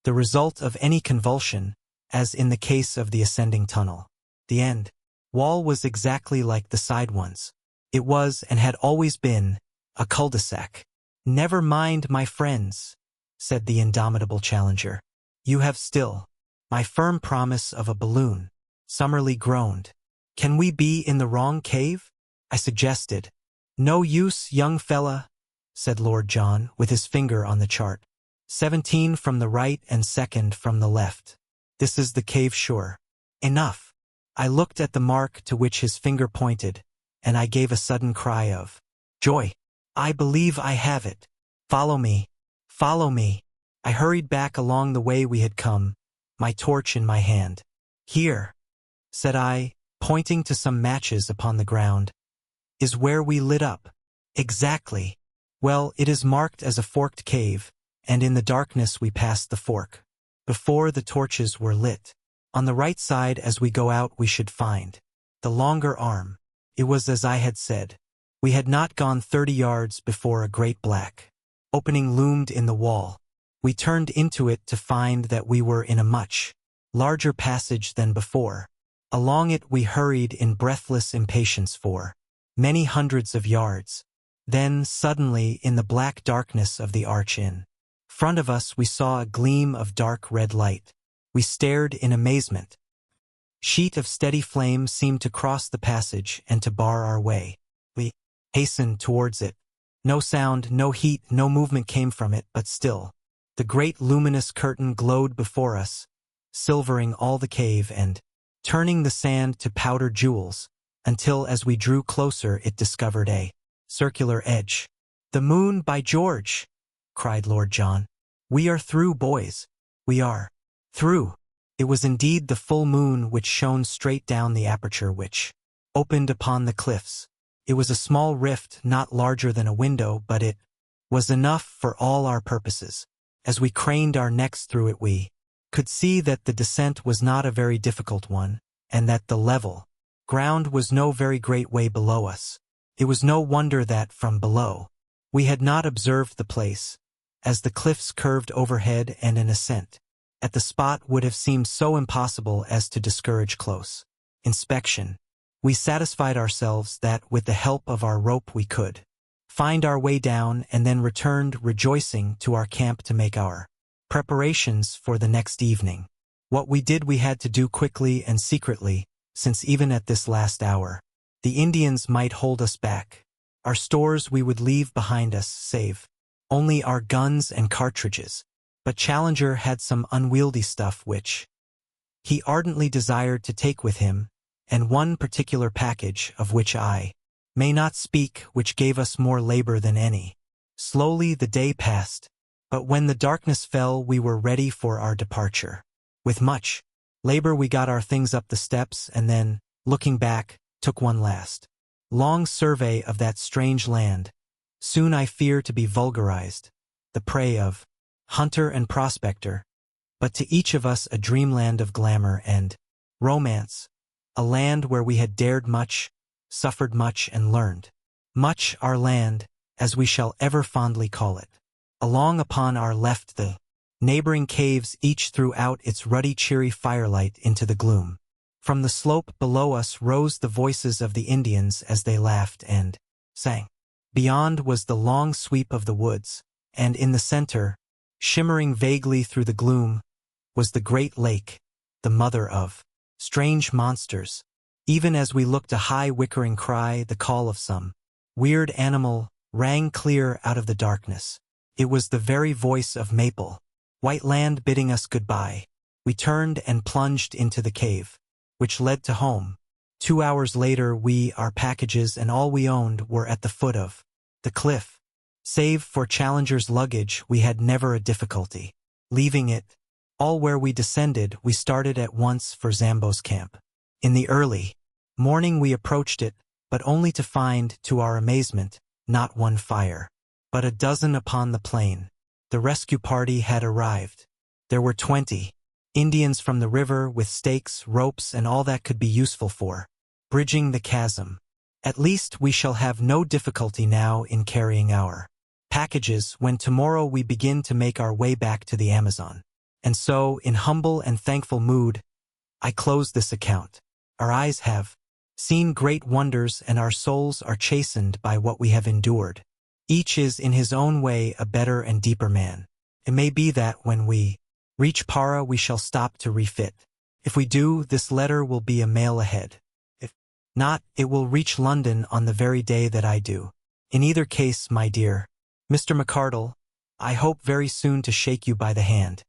the result of any convulsion, as in the case of the ascending tunnel. The end wall was exactly like the side ones. It was, and had always been, a cul-de-sac. Never mind, my friends, said the indomitable Challenger. You have still my firm promise of a balloon. Summerlee groaned. Can we be in the wrong cave? I suggested. No use, young fella, said Lord John, with his finger on the chart. 17 from the right and 2nd from the left. This is the cave Shor. Enough. I looked at the mark to which his finger pointed, and I gave a sudden cry of joy. I believe I have it. Follow me. Follow me. I hurried back along the way we had come, my torch in my hand. Here, said I, pointing to some matches upon the ground, is where we lit up. Exactly. Well, it is marked as a forked cave, and in the darkness we passed the fork before the torches were lit. On the right side as we go out we should find the longer arm. It was as I had said. We had not gone 30 yards before a great black opening loomed in the wall. We turned into it to find that we were in a much larger passage than before. Along it we hurried in breathless impatience for many hundreds of yards. Then, suddenly, in the black darkness of the arch in front of us we saw a gleam of dark red light. We stared in amazement. sheet of steady flame seemed to cross the passage and to bar our way. We hastened towards it. No sound, no heat, no movement came from it, but still, the great luminous curtain glowed before us, silvering all the cave and turning the sand to powdered jewels, until as we drew closer it discovered a circular edge. "The moon, by George!" cried Lord John. "We are through, boys. We are through." It was indeed the full moon which shone straight down the aperture which opened upon the cliffs. It was a small rift, not larger than a window, but it was enough for all our purposes. As we craned our necks through it we could see that the descent was not a very difficult one, and that the level ground was no very great way below us. It was no wonder that, from below, we had not observed the place, as the cliffs curved overhead and an ascent at the spot would have seemed so impossible as to discourage close inspection. We satisfied ourselves that, with the help of our rope, we could find our way down, and then returned rejoicing to our camp to make our preparations for the next evening. What we did we had to do quickly and secretly, since even at this last hour, the Indians might hold us back. Our stores we would leave behind us, save only our guns and cartridges. But Challenger had some unwieldy stuff which he ardently desired to take with him, and one particular package, of which I may not speak, which gave us more labor than any. Slowly the day passed, but when the darkness fell we were ready for our departure. With much labor we got our things up the steps, and then, looking back, took one last long survey of that strange land, soon I fear to be vulgarized, the prey of hunter and prospector, but to each of us a dreamland of glamour and romance, a land where we had dared much, suffered much, and learned much. Our land, as we shall ever fondly call it. Along upon our left the neighboring caves each threw out its ruddy cheery firelight into the gloom. From the slope below us rose the voices of the Indians as they laughed and sang. Beyond was the long sweep of the woods, and in the center, shimmering vaguely through the gloom, was the great lake, the mother of strange monsters. Even as we looked, a high whickering cry, the call of some weird animal, rang clear out of the darkness. It was the very voice of Maple White Land bidding us goodbye. We turned and plunged into the cave, which led to home. 2 hours later we, our packages, and all we owned were at the foot of the cliff. Save for Challenger's luggage, we had never a difficulty leaving it. All where we descended, we started at once for Zambo's camp. In the early morning we approached it, but only to find, to our amazement, not one fire, but a dozen upon the plain. The rescue party had arrived. There were 20 Indians from the river, with stakes, ropes, and all that could be useful for bridging the chasm. At least we shall have no difficulty now in carrying our packages when tomorrow we begin to make our way back to the Amazon. And so, in humble and thankful mood, I close this account. Our eyes have seen great wonders, and our souls are chastened by what we have endured. Each is in his own way a better and deeper man. It may be that when we reach Para we shall stop to refit. If we do, this letter will be a mail ahead. If not, it will reach London on the very day that I do. In either case, my dear Mr. McCardle, I hope very soon to shake you by the hand.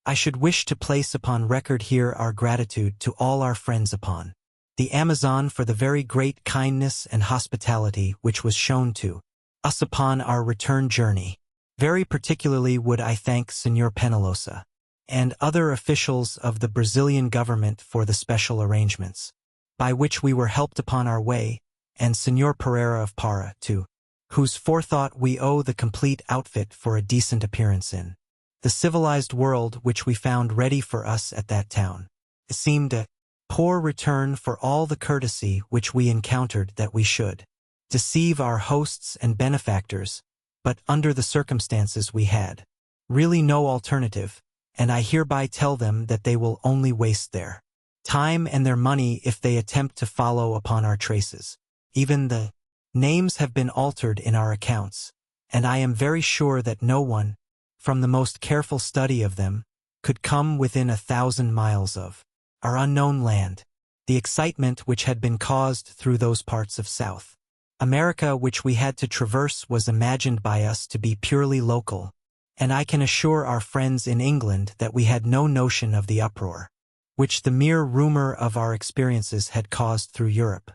I should wish to place upon record here our gratitude to all our friends upon the Amazon for the very great kindness and hospitality which was shown to us upon our return journey. Very particularly would I thank Senor Penalosa and other officials of the Brazilian government for the special arrangements by which we were helped upon our way, and Senor Pereira of Para, to whose forethought we owe the complete outfit for a decent appearance in the civilized world which we found ready for us at that town. It seemed a poor return for all the courtesy which we encountered that we should deceive our hosts and benefactors, but under the circumstances we had really no alternative, and I hereby tell them that they will only waste their time and their money if they attempt to follow upon our traces. Even the names have been altered in our accounts, and I am very sure that no one, from the most careful study of them, could come within 1,000 miles of our unknown land. the excitement which had been caused through those parts of South America which we had to traverse was imagined by us to be purely local, and I can assure our friends in England that we had no notion of the uproar which the mere rumor of our experiences had caused through Europe.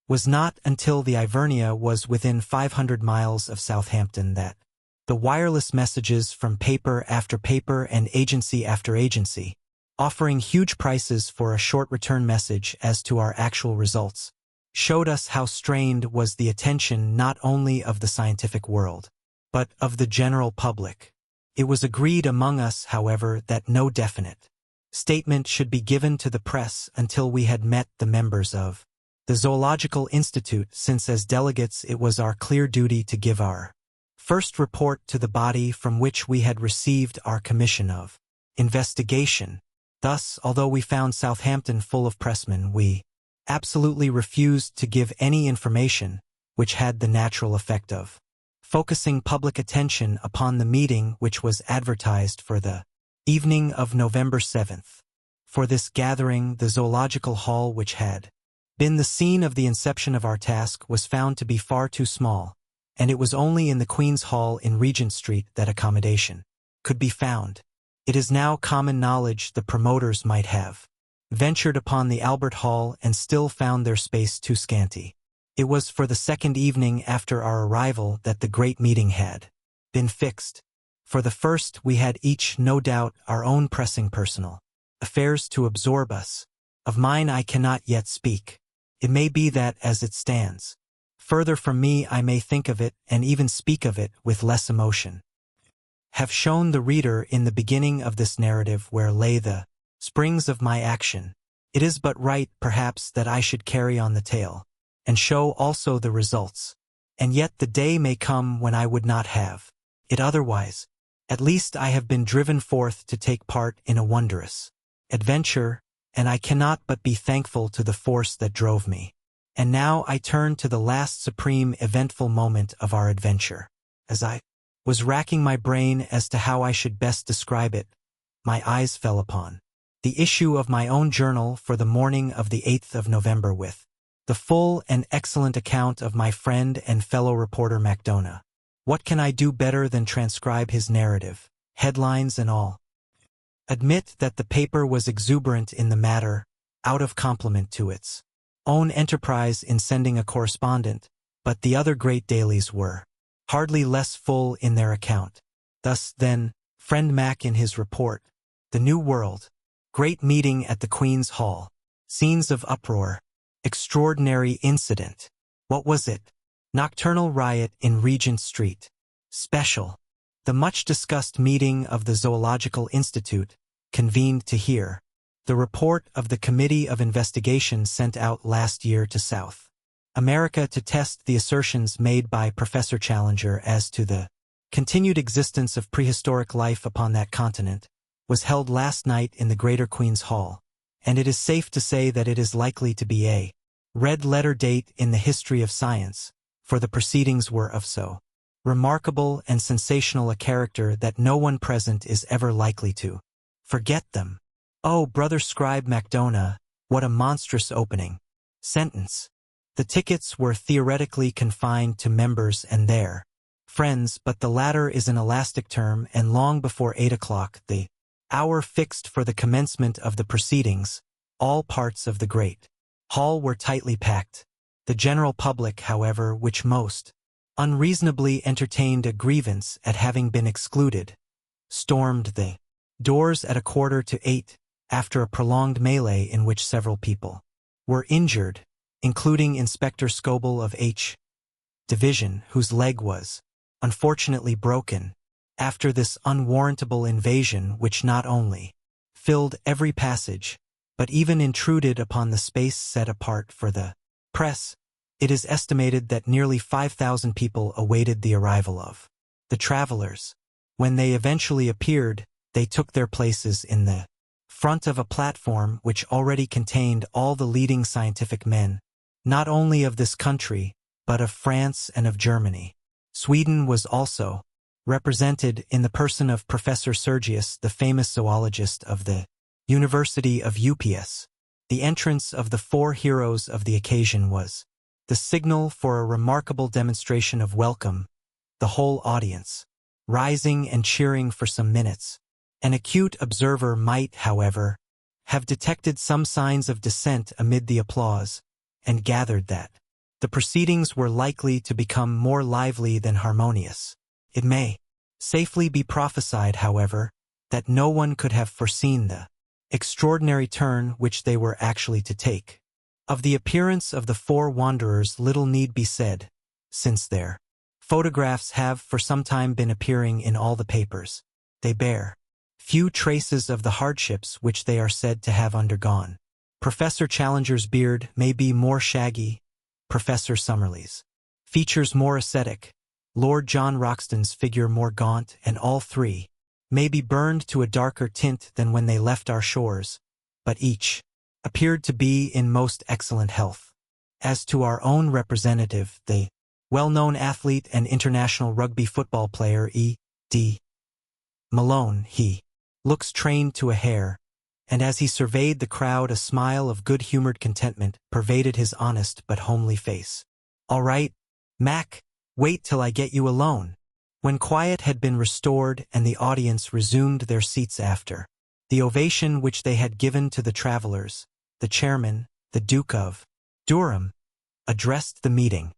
Was not until the Ivernia was within 500 miles of Southampton that the wireless messages from paper after paper and agency after agency, offering huge prices for a short return message as to our actual results, showed us how strained was the attention not only of the scientific world, but of the general public. It was agreed among us, however, that no definite statement should be given to the press until we had met the members of the Zoological Institute, since as delegates it was our clear duty to give our first report to the body from which we had received our commission of investigation. Thus, although we found Southampton full of pressmen, we absolutely refused to give any information which had the natural effect of focusing public attention upon the meeting which was advertised for the evening of November 7th. For this gathering, the Zoological Hall, which had been the scene of the inception of our task, was found to be far too small, and it was only in the Queen's Hall in Regent Street that accommodation could be found. It is now common knowledge the promoters might have ventured upon the Albert Hall and still found their space too scanty. It was for the second evening after our arrival that the great meeting had been fixed. For the first, we had each, no doubt, our own pressing personal affairs to absorb us. Of mine I cannot yet speak. It may be that, as it stands further from me, I may think of it, and even speak of it, with less emotion. Have shown the reader in the beginning of this narrative where lay the springs of my action. It is but right, perhaps, that I should carry on the tale, and show also the results. And yet the day may come when I would not have it otherwise. At least I have been driven forth to take part in a wondrous adventure, and I cannot but be thankful to the force that drove me. And now I turn to the last supreme eventful moment of our adventure. As I was racking my brain as to how I should best describe it, my eyes fell upon the issue of my own journal for the morning of the 8th of November, with the full and excellent account of my friend and fellow reporter Macdona. What can I do better than transcribe his narrative, headlines and all? Admit that the paper was exuberant in the matter, out of compliment to its own enterprise in sending a correspondent, but the other great dailies were hardly less full in their account. Thus, then, friend Mac in his report, The New World, great meeting at the Queen's Hall, scenes of uproar, extraordinary incident. What was it? Nocturnal riot in Regent Street. Special. The much-discussed meeting of the Zoological Institute, convened to hear the report of the Committee of Investigation sent out last year to South America to test the assertions made by Professor Challenger as to the continued existence of prehistoric life upon that continent, was held last night in the Greater Queen's Hall, and it is safe to say that it is likely to be a red-letter date in the history of science, for the proceedings were of so remarkable and sensational a character that no one present is ever likely to forget them. Oh, brother scribe Macdona, what a monstrous opening sentence! The tickets were theoretically confined to members and their friends, but the latter is an elastic term, and long before 8 o'clock, the hour fixed for the commencement of the proceedings, all parts of the great hall were tightly packed. The general public, however, which most unreasonably entertained a grievance at having been excluded, stormed the doors at 7:45, after a prolonged melee in which several people were injured, including Inspector Scoble of H. Division, whose leg was unfortunately broken, after this unwarrantable invasion which not only filled every passage, but even intruded upon the space set apart for the press. It is estimated that nearly 5,000 people awaited the arrival of the travelers. When they eventually appeared, they took their places in the front of a platform which already contained all the leading scientific men, not only of this country, but of France and of Germany. Sweden was also represented in the person of Professor Sergius, the famous zoologist of the University of UPS. The entrance of the 4 heroes of the occasion was the signal for a remarkable demonstration of welcome, the whole audience rising and cheering for some minutes. An acute observer might, however, have detected some signs of dissent amid the applause, and gathered that the proceedings were likely to become more lively than harmonious. It may safely be prophesied, however, that no one could have foreseen the extraordinary turn which they were actually to take. Of the appearance of the 4 wanderers little need be said, since their photographs have for some time been appearing in all the papers. They bear few traces of the hardships which they are said to have undergone. Professor Challenger's beard may be more shaggy, Professor Summerlee's features more ascetic, Lord John Roxton's figure more gaunt, and all 3 may be burned to a darker tint than when they left our shores, but each appeared to be in most excellent health. As to our own representative, the well-known athlete and international rugby football player E.D. Malone, he looks trained to a hair, and as he surveyed the crowd a smile of good-humored contentment pervaded his honest but homely face. "All right, Mac, wait till I get you alone." When quiet had been restored and the audience resumed their seats after the ovation which they had given to the travelers, the chairman, the Duke of Durham, addressed the meeting.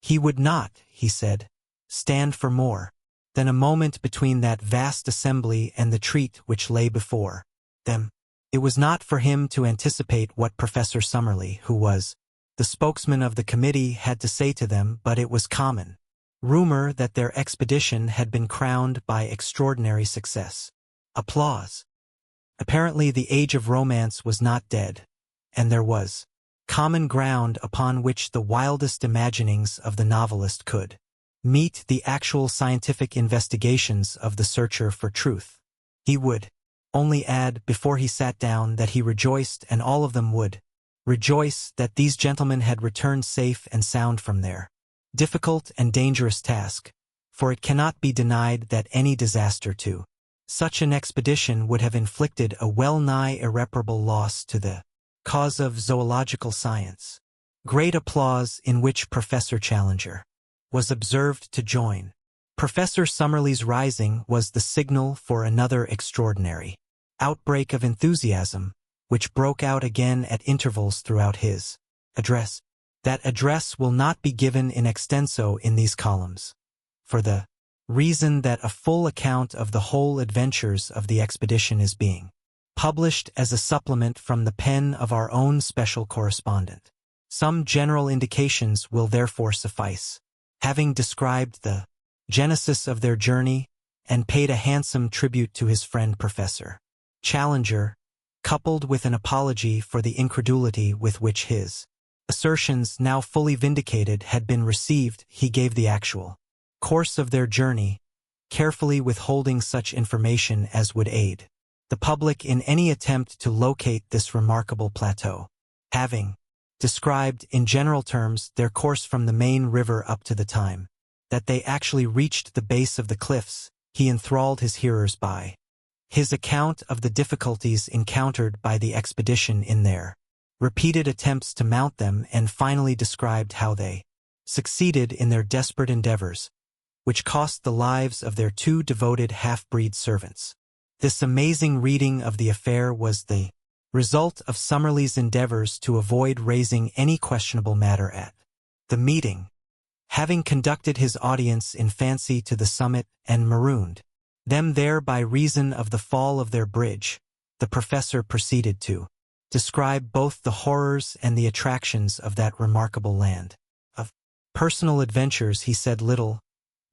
He would not, he said, stand for more than a moment between that vast assembly and the treat which lay before them. It was not for him to anticipate what Professor Summerlee, who was the spokesman of the committee, had to say to them, but it was common rumor that their expedition had been crowned by extraordinary success. Applause. Apparently the age of romance was not dead, and there was common ground upon which the wildest imaginings of the novelist could meet the actual scientific investigations of the searcher for truth. He would only add before he sat down that he rejoiced, and all of them would rejoice, that these gentlemen had returned safe and sound from their difficult and dangerous task, for it cannot be denied that any disaster to such an expedition would have inflicted a well-nigh irreparable loss to the cause of zoological science. Great applause, in which Professor Challenger was observed to join. Professor Summerlee's rising was the signal for another extraordinary outbreak of enthusiasm, which broke out again at intervals throughout his address. That address will not be given in extenso in these columns, for the reason that a full account of the whole adventures of the expedition is being published as a supplement from the pen of our own special correspondent. Some general indications will therefore suffice. Having described the genesis of their journey and paid a handsome tribute to his friend Professor Challenger, coupled with an apology for the incredulity with which his assertions, now fully vindicated, had been received, he gave the actual course of their journey, carefully withholding such information as would aid the public in any attempt to locate this remarkable plateau. Having described in general terms their course from the main river up to the time that they actually reached the base of the cliffs, he enthralled his hearers by his account of the difficulties encountered by the expedition in their repeated attempts to mount them, and finally described how they succeeded in their desperate endeavors, which cost the lives of their 2 devoted half-breed servants. This amazing reading of the affair was the result of Summerlee's endeavors to avoid raising any questionable matter at the meeting. Having conducted his audience in fancy to the summit and marooned them there by reason of the fall of their bridge, the professor proceeded to describe both the horrors and the attractions of that remarkable land. Of personal adventures he said little,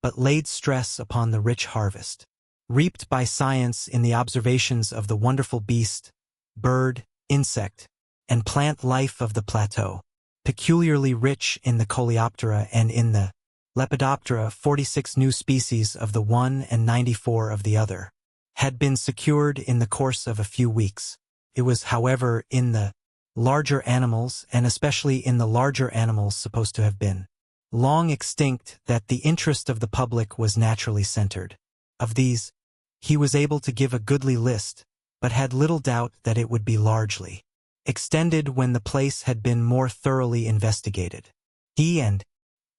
but laid stress upon the rich harvest reaped by science in the observations of the wonderful beast, bird, insect, and plant life of the plateau, peculiarly rich in the Coleoptera and in the Lepidoptera. 46 new species of the one and 94 of the other had been secured in the course of a few weeks. It was, however, in the larger animals, and especially in the larger animals supposed to have been long extinct, that the interest of the public was naturally centered. Of these, he was able to give a goodly list, but had little doubt that it would be largely extended when the place had been more thoroughly investigated. He and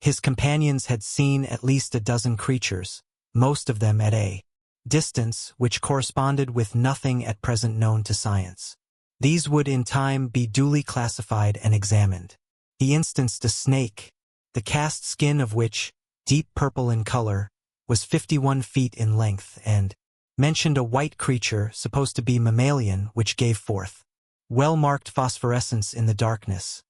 his companions had seen at least a dozen creatures, most of them at a distance which corresponded with nothing at present known to science. These would in time be duly classified and examined. He instanced a snake, the cast skin of which, deep purple in color, was 51 feet in length, and mentioned a white creature supposed to be mammalian which gave forth well-marked phosphorescence in the darkness.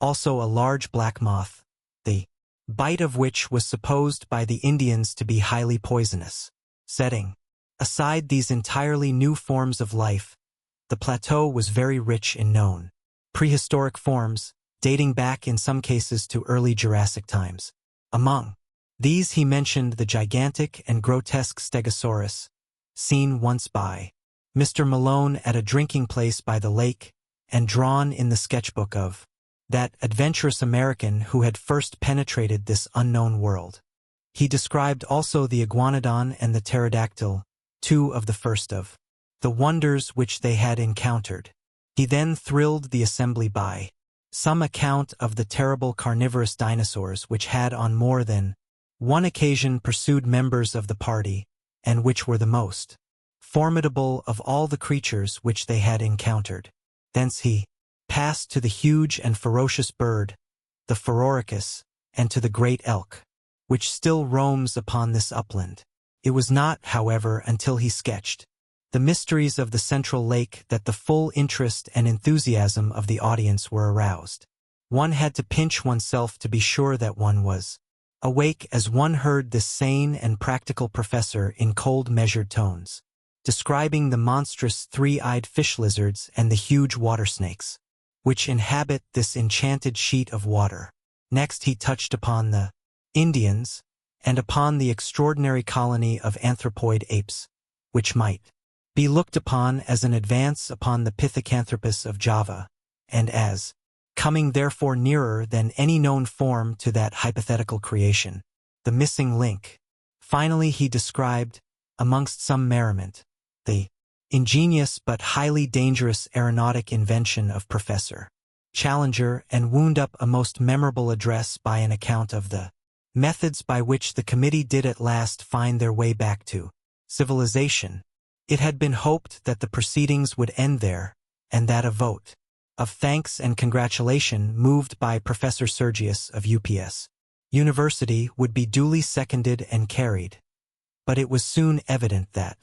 Also a large black moth, the bite of which was supposed by the Indians to be highly poisonous. Setting aside these entirely new forms of life, the plateau was very rich in known prehistoric forms, dating back in some cases to early Jurassic times. Among these he mentioned the gigantic and grotesque Stegosaurus, seen once by Mr. Malone at a drinking place by the lake, and drawn in the sketchbook of that adventurous American who had first penetrated this unknown world. He described also the iguanodon and the pterodactyl, two of the first of the wonders which they had encountered. He then thrilled the assembly by some account of the terrible carnivorous dinosaurs which had on more than one occasion pursued members of the party, and which were the most formidable of all the creatures which they had encountered. Thence he passed to the huge and ferocious bird, the Phororhacus, and to the great elk, which still roams upon this upland. It was not, however, until he sketched the mysteries of the central lake that the full interest and enthusiasm of the audience were aroused. One had to pinch oneself to be sure that one was awake as one heard this sane and practical professor in cold measured tones, describing the monstrous three-eyed fish lizards and the huge water snakes, which inhabit this enchanted sheet of water. Next he touched upon the Indians, and upon the extraordinary colony of anthropoid apes, which might be looked upon as an advance upon the Pithecanthropus of Java, and as coming therefore nearer than any known form to that hypothetical creation, the missing link. Finally he described, amongst some merriment, the ingenious but highly dangerous aeronautic invention of Professor Challenger, and wound up a most memorable address by an account of the methods by which the committee did at last find their way back to civilization. It had been hoped that the proceedings would end there, and that a vote of thanks and congratulation moved by Professor Sergius of UPS University would be duly seconded and carried. But it was soon evident that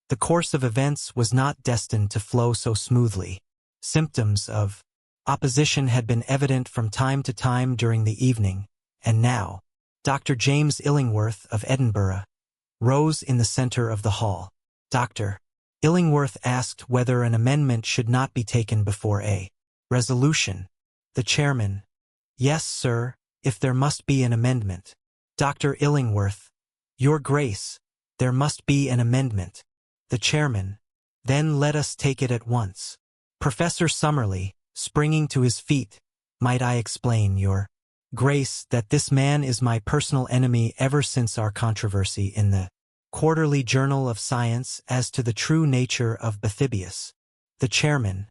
the course of events was not destined to flow so smoothly. Symptoms of opposition had been evident from time to time during the evening, and now Dr. James Illingworth of Edinburgh rose in the center of the hall. Dr. Illingworth asked whether an amendment should not be taken before a resolution. The chairman: "Yes, sir, if there must be an amendment." Dr. Illingworth: "Your Grace, there must be an amendment." The chairman: "Then let us take it at once." Professor Summerlee, springing to his feet: "Might I explain, Your Grace, that this man is my personal enemy ever since our controversy in the Quarterly Journal of Science as to the true nature of Bathybius." The chairman: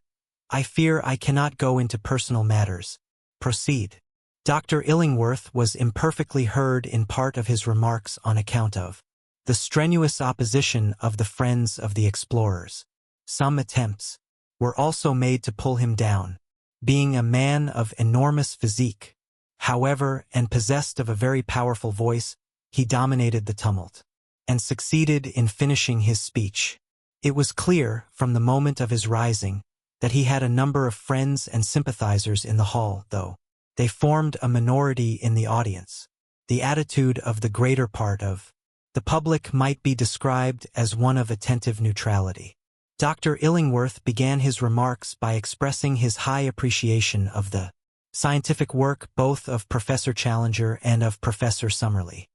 "I fear I cannot go into personal matters. Proceed." Dr. Illingworth was imperfectly heard in part of his remarks on account of the strenuous opposition of the friends of the explorers. Some attempts were also made to pull him down. Being a man of enormous physique, however, and possessed of a very powerful voice, he dominated the tumult, and succeeded in finishing his speech. It was clear, from the moment of his rising, that he had a number of friends and sympathizers in the hall, though they formed a minority in the audience. The attitude of the greater part of the public might be described as one of attentive neutrality. Dr. Illingworth began his remarks by expressing his high appreciation of the scientific work both of Professor Challenger and of Professor Summerlee.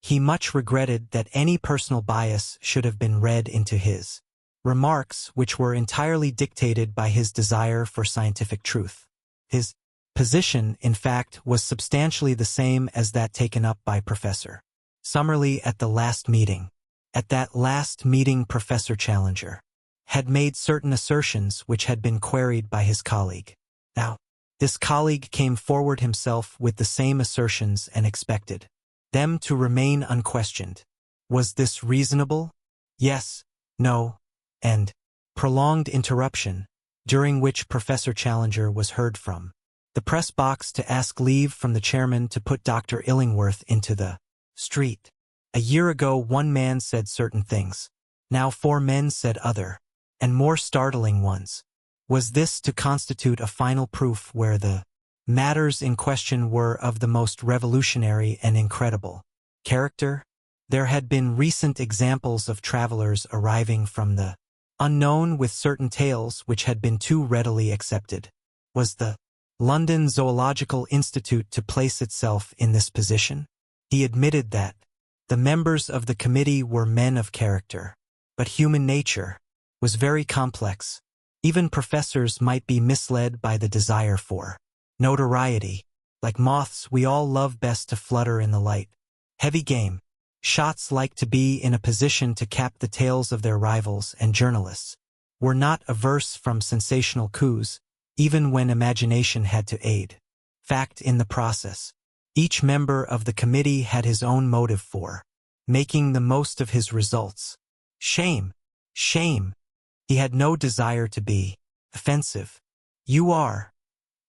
He much regretted that any personal bias should have been read into his remarks, which were entirely dictated by his desire for scientific truth. His position, in fact, was substantially the same as that taken up by Professor Summerlee at the last meeting. At that last meeting Professor Challenger had made certain assertions which had been queried by his colleague. Now, this colleague came forward himself with the same assertions and expected them to remain unquestioned. Was this reasonable? Yes, no, and prolonged interruption, during which Professor Challenger was heard from the press box to ask leave from the chairman to put Dr. Illingworth into the street. A year ago 1 man said certain things. Now 4 men said other, and more startling ones. Was this to constitute a final proof where the matters in question were of the most revolutionary and incredible character? There had been recent examples of travelers arriving from the unknown with certain tales which had been too readily accepted. Was the London Zoological Institute to place itself in this position? He admitted that the members of the committee were men of character, but human nature was very complex. Even professors might be misled by the desire for notoriety. Like moths, we all love best to flutter in the light. Heavy game. Shots like to be in a position to cap the tails of their rivals, and journalists were not averse from sensational coups, even when imagination had to aid fact in the process. Each member of the committee had his own motive for making the most of his results. Shame. Shame. He had no desire to be offensive. You are.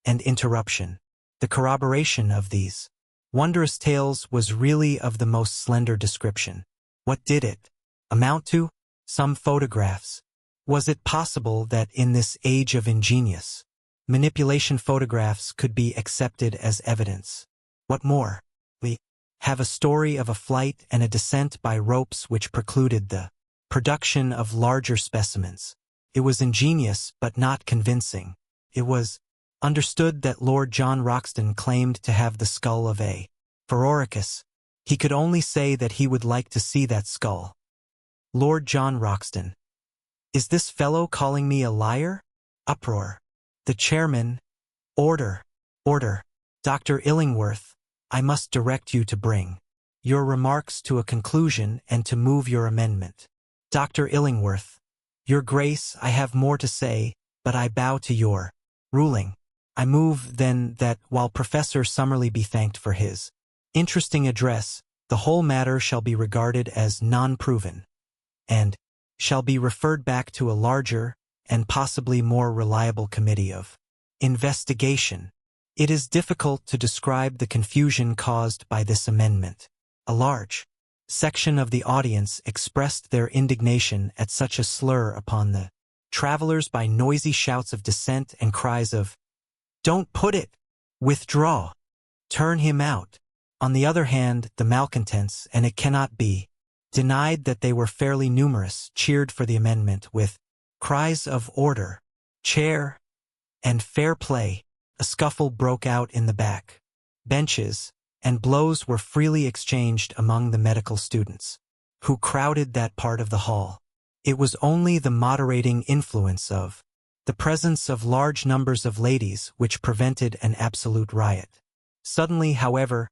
And interruption. The corroboration of these wondrous tales was really of the most slender description. What did it amount to? Some photographs. Was it possible that in this age of ingenious manipulation photographs could be accepted as evidence? What more? We have a story of a flight and a descent by ropes which precluded the production of larger specimens. It was ingenious but not convincing. It was understood that Lord John Roxton claimed to have the skull of a Phororhacus. He could only say that he would like to see that skull. Lord John Roxton. Is this fellow calling me a liar? Uproar. The chairman. Order. Order. Dr. Illingworth, I must direct you to bring your remarks to a conclusion and to move your amendment. Dr. Illingworth. Your Grace, I have more to say, but I bow to your ruling. I move, then, that, while Professor Summerlee be thanked for his interesting address, the whole matter shall be regarded as non-proven, and shall be referred back to a larger and possibly more reliable committee of investigation. It is difficult to describe the confusion caused by this amendment. A large section of the audience expressed their indignation at such a slur upon the travelers by noisy shouts of dissent and cries of, "Don't put it! Withdraw! Turn him out!" On the other hand, the malcontents, and it cannot be denied that they were fairly numerous, cheered for the amendment with cries of order, chair, and fair play. A scuffle broke out in the back benches, and blows were freely exchanged among the medical students who crowded that part of the hall. It was only the moderating influence of the presence of large numbers of ladies which prevented an absolute riot. Suddenly, however,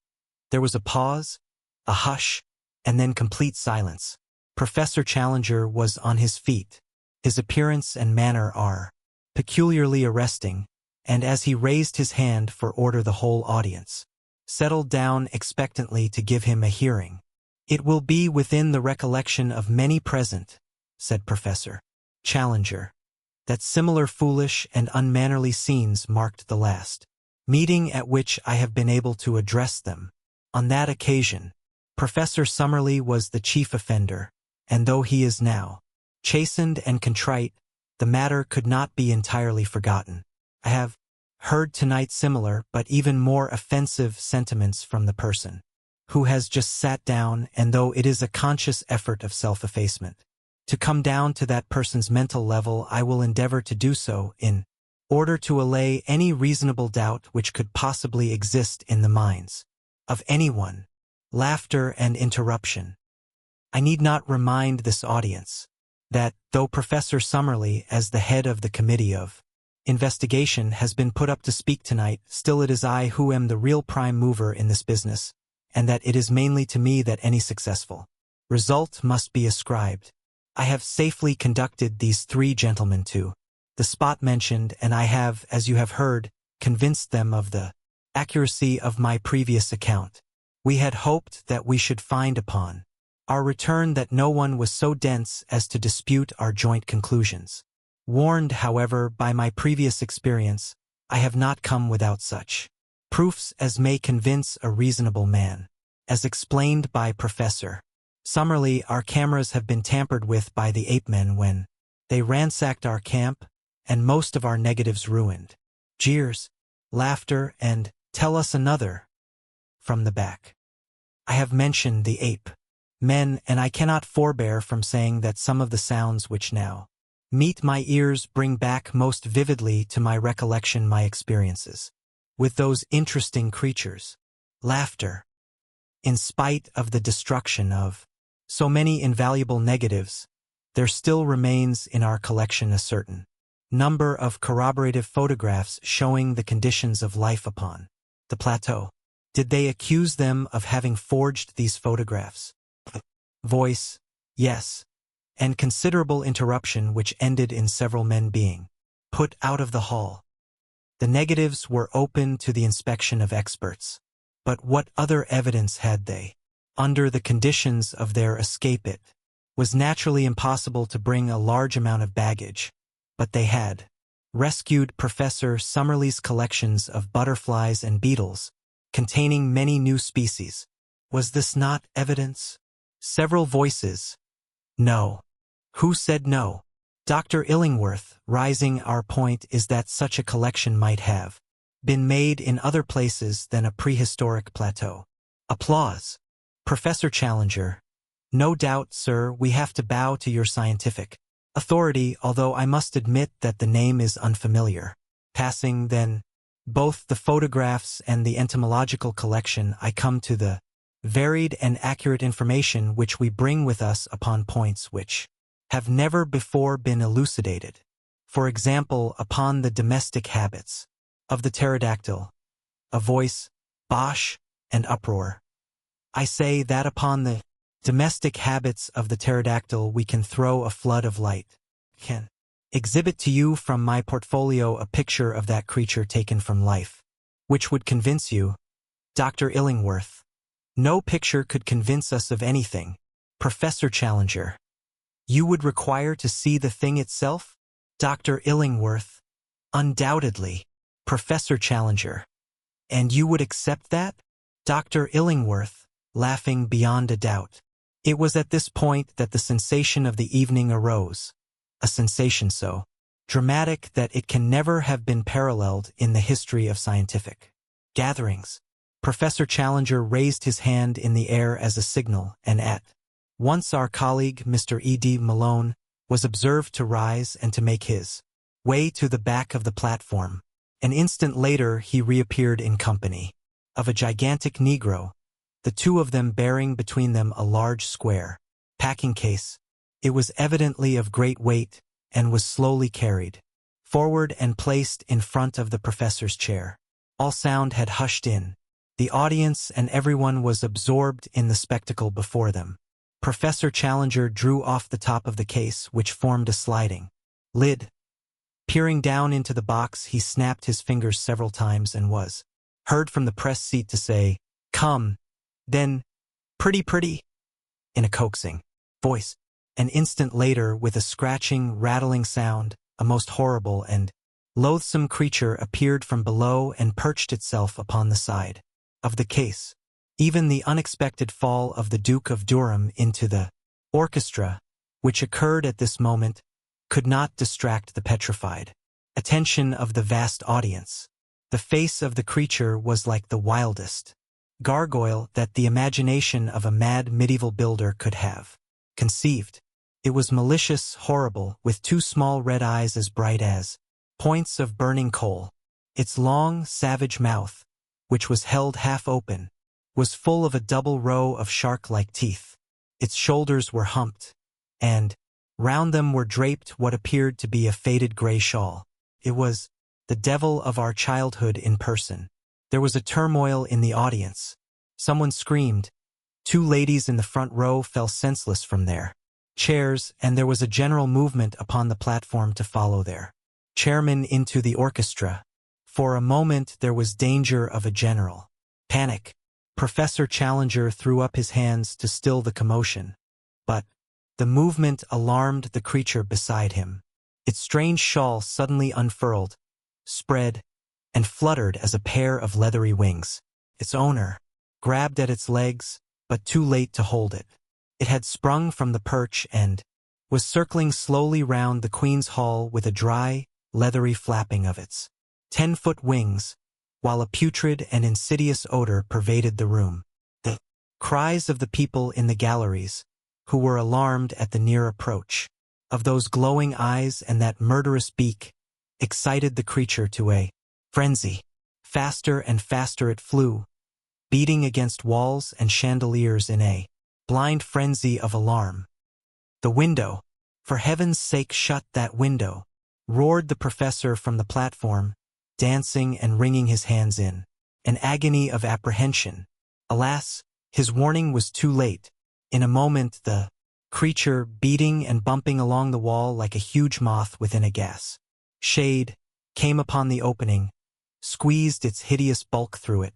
there was a pause, a hush, and then complete silence. Professor Challenger was on his feet. His appearance and manner are peculiarly arresting, and as he raised his hand for order the whole audience settled down expectantly to give him a hearing. "It will be within the recollection of many present," said Professor Challenger, "that similar foolish and unmannerly scenes marked the last meeting at which I have been able to address them. On that occasion, Professor Summerlee was the chief offender, and though he is now chastened and contrite, the matter could not be entirely forgotten. I have heard tonight similar but even more offensive sentiments from the person who has just sat down, and though it is a conscious effort of self-effacement to come down to that person's mental level, I will endeavor to do so in order to allay any reasonable doubt which could possibly exist in the minds of anyone. Laughter and interruption. I need not remind this audience that, though Professor Summerlee, as the head of the Committee of Investigation, has been put up to speak tonight, still it is I who am the real prime mover in this business, and that it is mainly to me that any successful result must be ascribed. I have safely conducted these 3 gentlemen to the spot mentioned, and I have, as you have heard, convinced them of the accuracy of my previous account. We had hoped that we should find upon our return that no one was so dense as to dispute our joint conclusions. Warned, however, by my previous experience, I have not come without such proofs as may convince a reasonable man. As explained by Professor Summerlee, our cameras have been tampered with by the ape-men when they ransacked our camp, and most of our negatives ruined. Jeers, laughter, and tell us another from the back. I have mentioned the ape-men, and I cannot forbear from saying that some of the sounds which now meet my ears bring back most vividly to my recollection my experiences with those interesting creatures. Laughter. In spite of the destruction of so many invaluable negatives, there still remains in our collection a certain number of corroborative photographs showing the conditions of life upon the plateau. Did they accuse them of having forged these photographs? Voice, yes, and considerable interruption which ended in several men being put out of the hall. The negatives were open to the inspection of experts. But what other evidence had they? Under the conditions of their escape, it was naturally impossible to bring a large amount of baggage, but they had rescued Professor Summerlee's collections of butterflies and beetles, containing many new species. Was this not evidence? Several voices. No. Who said no? Dr. Illingworth, rising. Our point is that such a collection might have been made in other places than a prehistoric plateau. Applause. Professor Challenger. No doubt, sir, we have to bow to your scientific authority, although I must admit that the name is unfamiliar. Passing, then, both the photographs and the entomological collection, I come to the varied and accurate information which we bring with us upon points which have never before been elucidated. For example, upon the domestic habits of the pterodactyl. A voice, bosh, and uproar. I say that upon the domestic habits of the pterodactyl we can throw a flood of light. Can exhibit to you from my portfolio a picture of that creature taken from life, which would convince you, Dr. Illingworth. No picture could convince us of anything. Professor Challenger. You would require to see the thing itself? Dr. Illingworth. Undoubtedly. Professor Challenger. And you would accept that? Dr. Illingworth, laughing beyond a doubt. It was at this point that the sensation of the evening arose. A sensation so dramatic that it can never have been paralleled in the history of scientific gatherings. Professor Challenger raised his hand in the air as a signal, and at once our colleague, Mr. E.D. Malone, was observed to rise and to make his way to the back of the platform. An instant later he reappeared in company of a gigantic Negro, the 2 of them bearing between them a large square packing case. It was evidently of great weight and was slowly carried forward and placed in front of the professor's chair. All sound had hushed in. The audience and everyone was absorbed in the spectacle before them. Professor Challenger drew off the top of the case, which formed a sliding lid. Peering down into the box, he snapped his fingers several times and was heard from the press seat to say, "Come, then, pretty," in a coaxing voice. An instant later, with a scratching, rattling sound, a most horrible and loathsome creature appeared from below and perched itself upon the side of the case. Even the unexpected fall of the Duke of Durham into the orchestra, which occurred at this moment, could not distract the petrified attention of the vast audience. The face of the creature was like the wildest gargoyle that the imagination of a mad medieval builder could have conceived. It was malicious, horrible, with 2 small red eyes as bright as points of burning coal. Its long, savage mouth, which was held half open, was full of a double row of shark-like teeth. Its shoulders were humped, and round them were draped what appeared to be a faded gray shawl. It was the devil of our childhood in person. There was a turmoil in the audience. Someone screamed. 2 ladies in the front row fell senseless from their chairs, and there was a general movement upon the platform to follow their chairman into the orchestra. For a moment there was danger of a general panic. Professor Challenger threw up his hands to still the commotion. But the movement alarmed the creature beside him. Its strange shawl suddenly unfurled, spread, and fluttered as a pair of leathery wings. Its owner grabbed at its legs, but too late to hold it. It had sprung from the perch and was circling slowly round the Queen's Hall with a dry, leathery flapping of its 10-foot wings, while a putrid and insidious odor pervaded the room. The cries of the people in the galleries, who were alarmed at the near approach of those glowing eyes and that murderous beak, excited the creature to a frenzy. Faster and faster it flew, beating against walls and chandeliers in a blind frenzy of alarm. "The window! For heaven's sake, shut that window!" roared the professor from the platform, dancing and wringing his hands in an agony of apprehension. Alas, his warning was too late. In a moment the creature, beating and bumping along the wall like a huge moth within a gas shade, came upon the opening, squeezed its hideous bulk through it,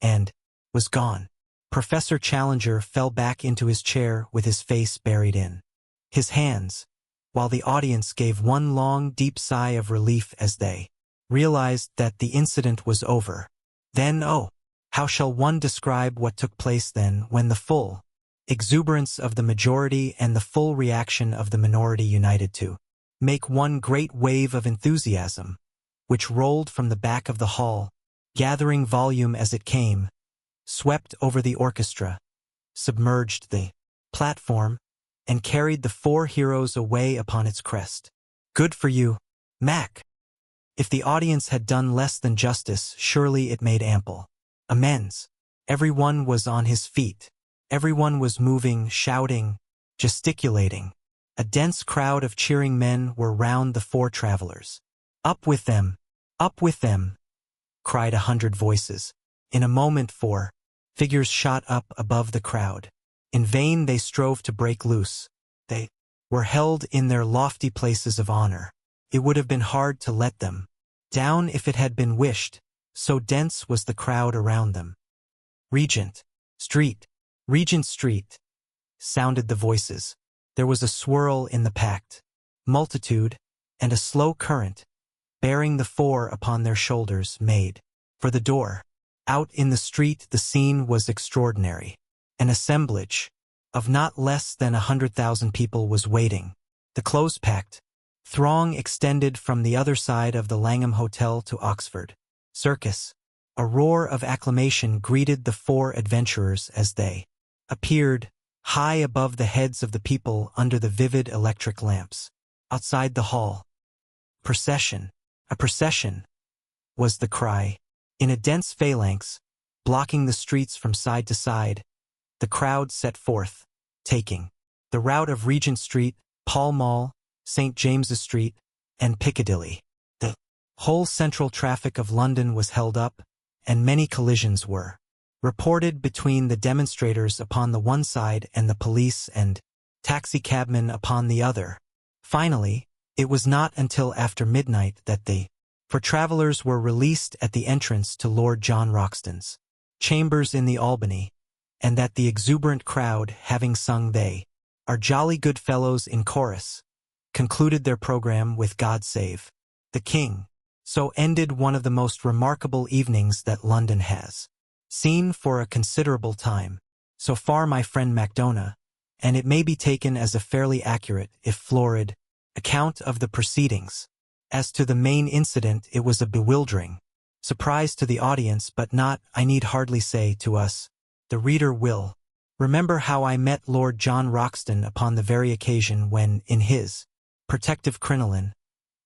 and was gone. Professor Challenger fell back into his chair with his face buried in his hands, while the audience gave one long, deep sigh of relief as they realized that the incident was over. Then, oh, how shall one describe what took place then, when the full exuberance of the majority and the full reaction of the minority united to make one great wave of enthusiasm, which rolled from the back of the hall, gathering volume as it came, swept over the orchestra, submerged the platform, and carried the four heroes away upon its crest. Good for you, Mac! If the audience had done less than justice, surely it made ample amends. Everyone was on his feet. Everyone was moving, shouting, gesticulating. A dense crowd of cheering men were round the four travelers. "Up with them! Up with them!" cried 100 voices. In a moment 4 figures shot up above the crowd. In vain they strove to break loose. They were held in their lofty places of honor. It would have been hard to let them down if it had been wished, so dense was the crowd around them. "Regent Street! Regent Street!" sounded the voices. There was a swirl in the packed multitude, and a slow current, bearing the four upon their shoulders, made for the door. Out in the street the scene was extraordinary. An assemblage of not less than 100,000 people was waiting. The close-packed throng extended from the other side of the Langham Hotel to Oxford Circus. A roar of acclamation greeted the four adventurers as they appeared, high above the heads of the people under the vivid electric lamps. Outside the hall, "Procession! A procession!" was the cry. In a dense phalanx, blocking the streets from side to side, the crowd set forth, taking the route of Regent Street, Pall Mall, St. James's Street, and Piccadilly. The whole central traffic of London was held up, and many collisions were reported between the demonstrators upon the one side and the police and taxicabmen upon the other. Finally, it was not until after midnight that the four travelers were released at the entrance to Lord John Roxton's chambers in the Albany, and that the exuberant crowd, having sung "They are jolly good fellows" in chorus, concluded their program with "God Save the King." So ended one of the most remarkable evenings that London has seen for a considerable time. So far, my friend Macdona, and it may be taken as a fairly accurate, if florid, account of the proceedings. As to the main incident, it was a bewildering surprise to the audience, but not, I need hardly say, to us. The reader will remember how I met Lord John Roxton upon the very occasion when, in his protective crinoline,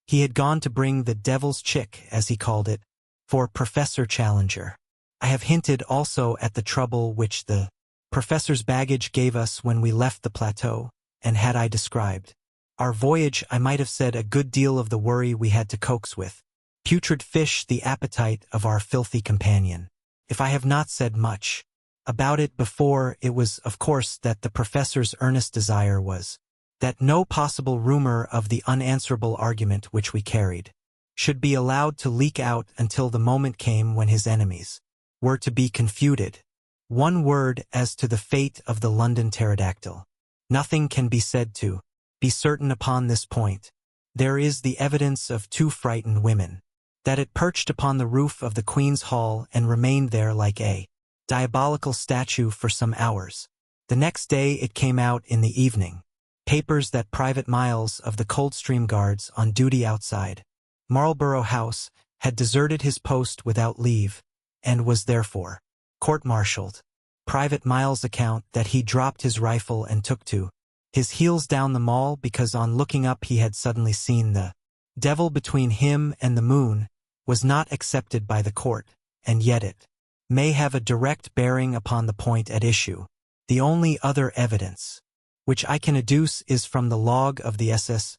he had gone to bring the devil's chick, as he called it, for Professor Challenger. I have hinted also at the trouble which the professor's baggage gave us when we left the plateau, and had I described our voyage, I might have said a good deal of the worry we had to coax with putrid fish the appetite of our filthy companion. If I have not said much about it before, it was, of course, that the professor's earnest desire was that no possible rumor of the unanswerable argument which we carried should be allowed to leak out until the moment came when his enemies were to be confuted. One word as to the fate of the London pterodactyl. Nothing can be said to be certain upon this point. There is the evidence of 2 frightened women, that it perched upon the roof of the Queen's Hall and remained there like a diabolical statue for some hours. The next day it came out in the evening. Papers that Private Miles of the Coldstream Guards on duty outside Marlborough House had deserted his post without leave, and was therefore court-martialed. Private Miles' account that he dropped his rifle and took to his heels down the Mall because on looking up he had suddenly seen the devil between him and the moon was not accepted by the court, and yet it may have a direct bearing upon the point at issue. The only other evidence which I can adduce is from the log of the SS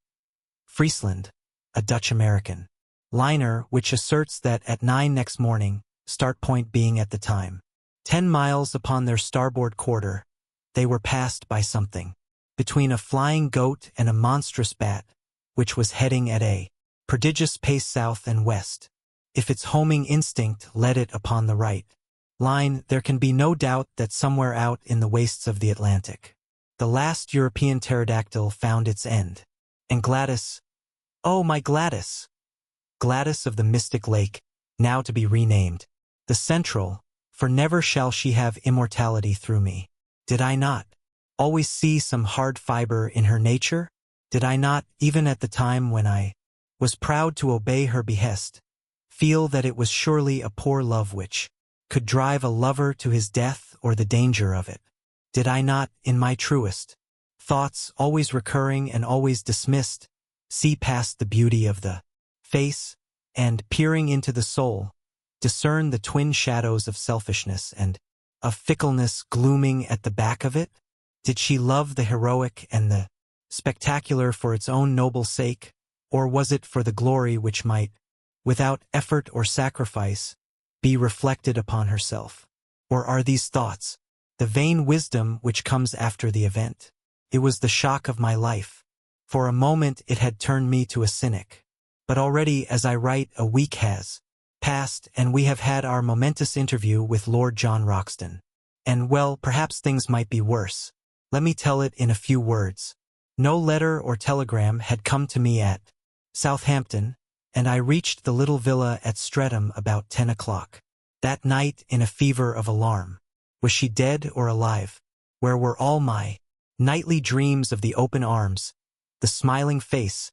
Friesland, a Dutch-American liner, which asserts that at 9 next morning, start point being at the time 10 miles upon their starboard quarter, they were passed by something between a flying goat and a monstrous bat, which was heading at a prodigious pace south and west. If its homing instinct led it upon the right line, there can be no doubt that somewhere out in the wastes of the Atlantic, the last European pterodactyl found its end. And Gladys, oh my Gladys! Gladys of the Mystic Lake, now to be renamed the Central, for never shall she have immortality through me. Did I not always see some hard fiber in her nature? Did I not, even at the time when I was proud to obey her behest, feel that it was surely a poor love which could drive a lover to his death or the danger of it? Did I not, in my truest thoughts, always recurring and always dismissed, see past the beauty of the face, and, peering into the soul, discern the twin shadows of selfishness and of fickleness glooming at the back of it? Did she love the heroic and the spectacular for its own noble sake, or was it for the glory which might, without effort or sacrifice, be reflected upon herself? Or are these thoughts the vain wisdom which comes after the event? It was the shock of my life. For a moment it had turned me to a cynic. But already, as I write, a week has passed, and we have had our momentous interview with Lord John Roxton. And, well, perhaps things might be worse. Let me tell it in a few words. No letter or telegram had come to me at Southampton, and I reached the little villa at Streatham about 10 o'clock. That night, in a fever of alarm. Was she dead or alive? Where were all my nightly dreams of the open arms, the smiling face,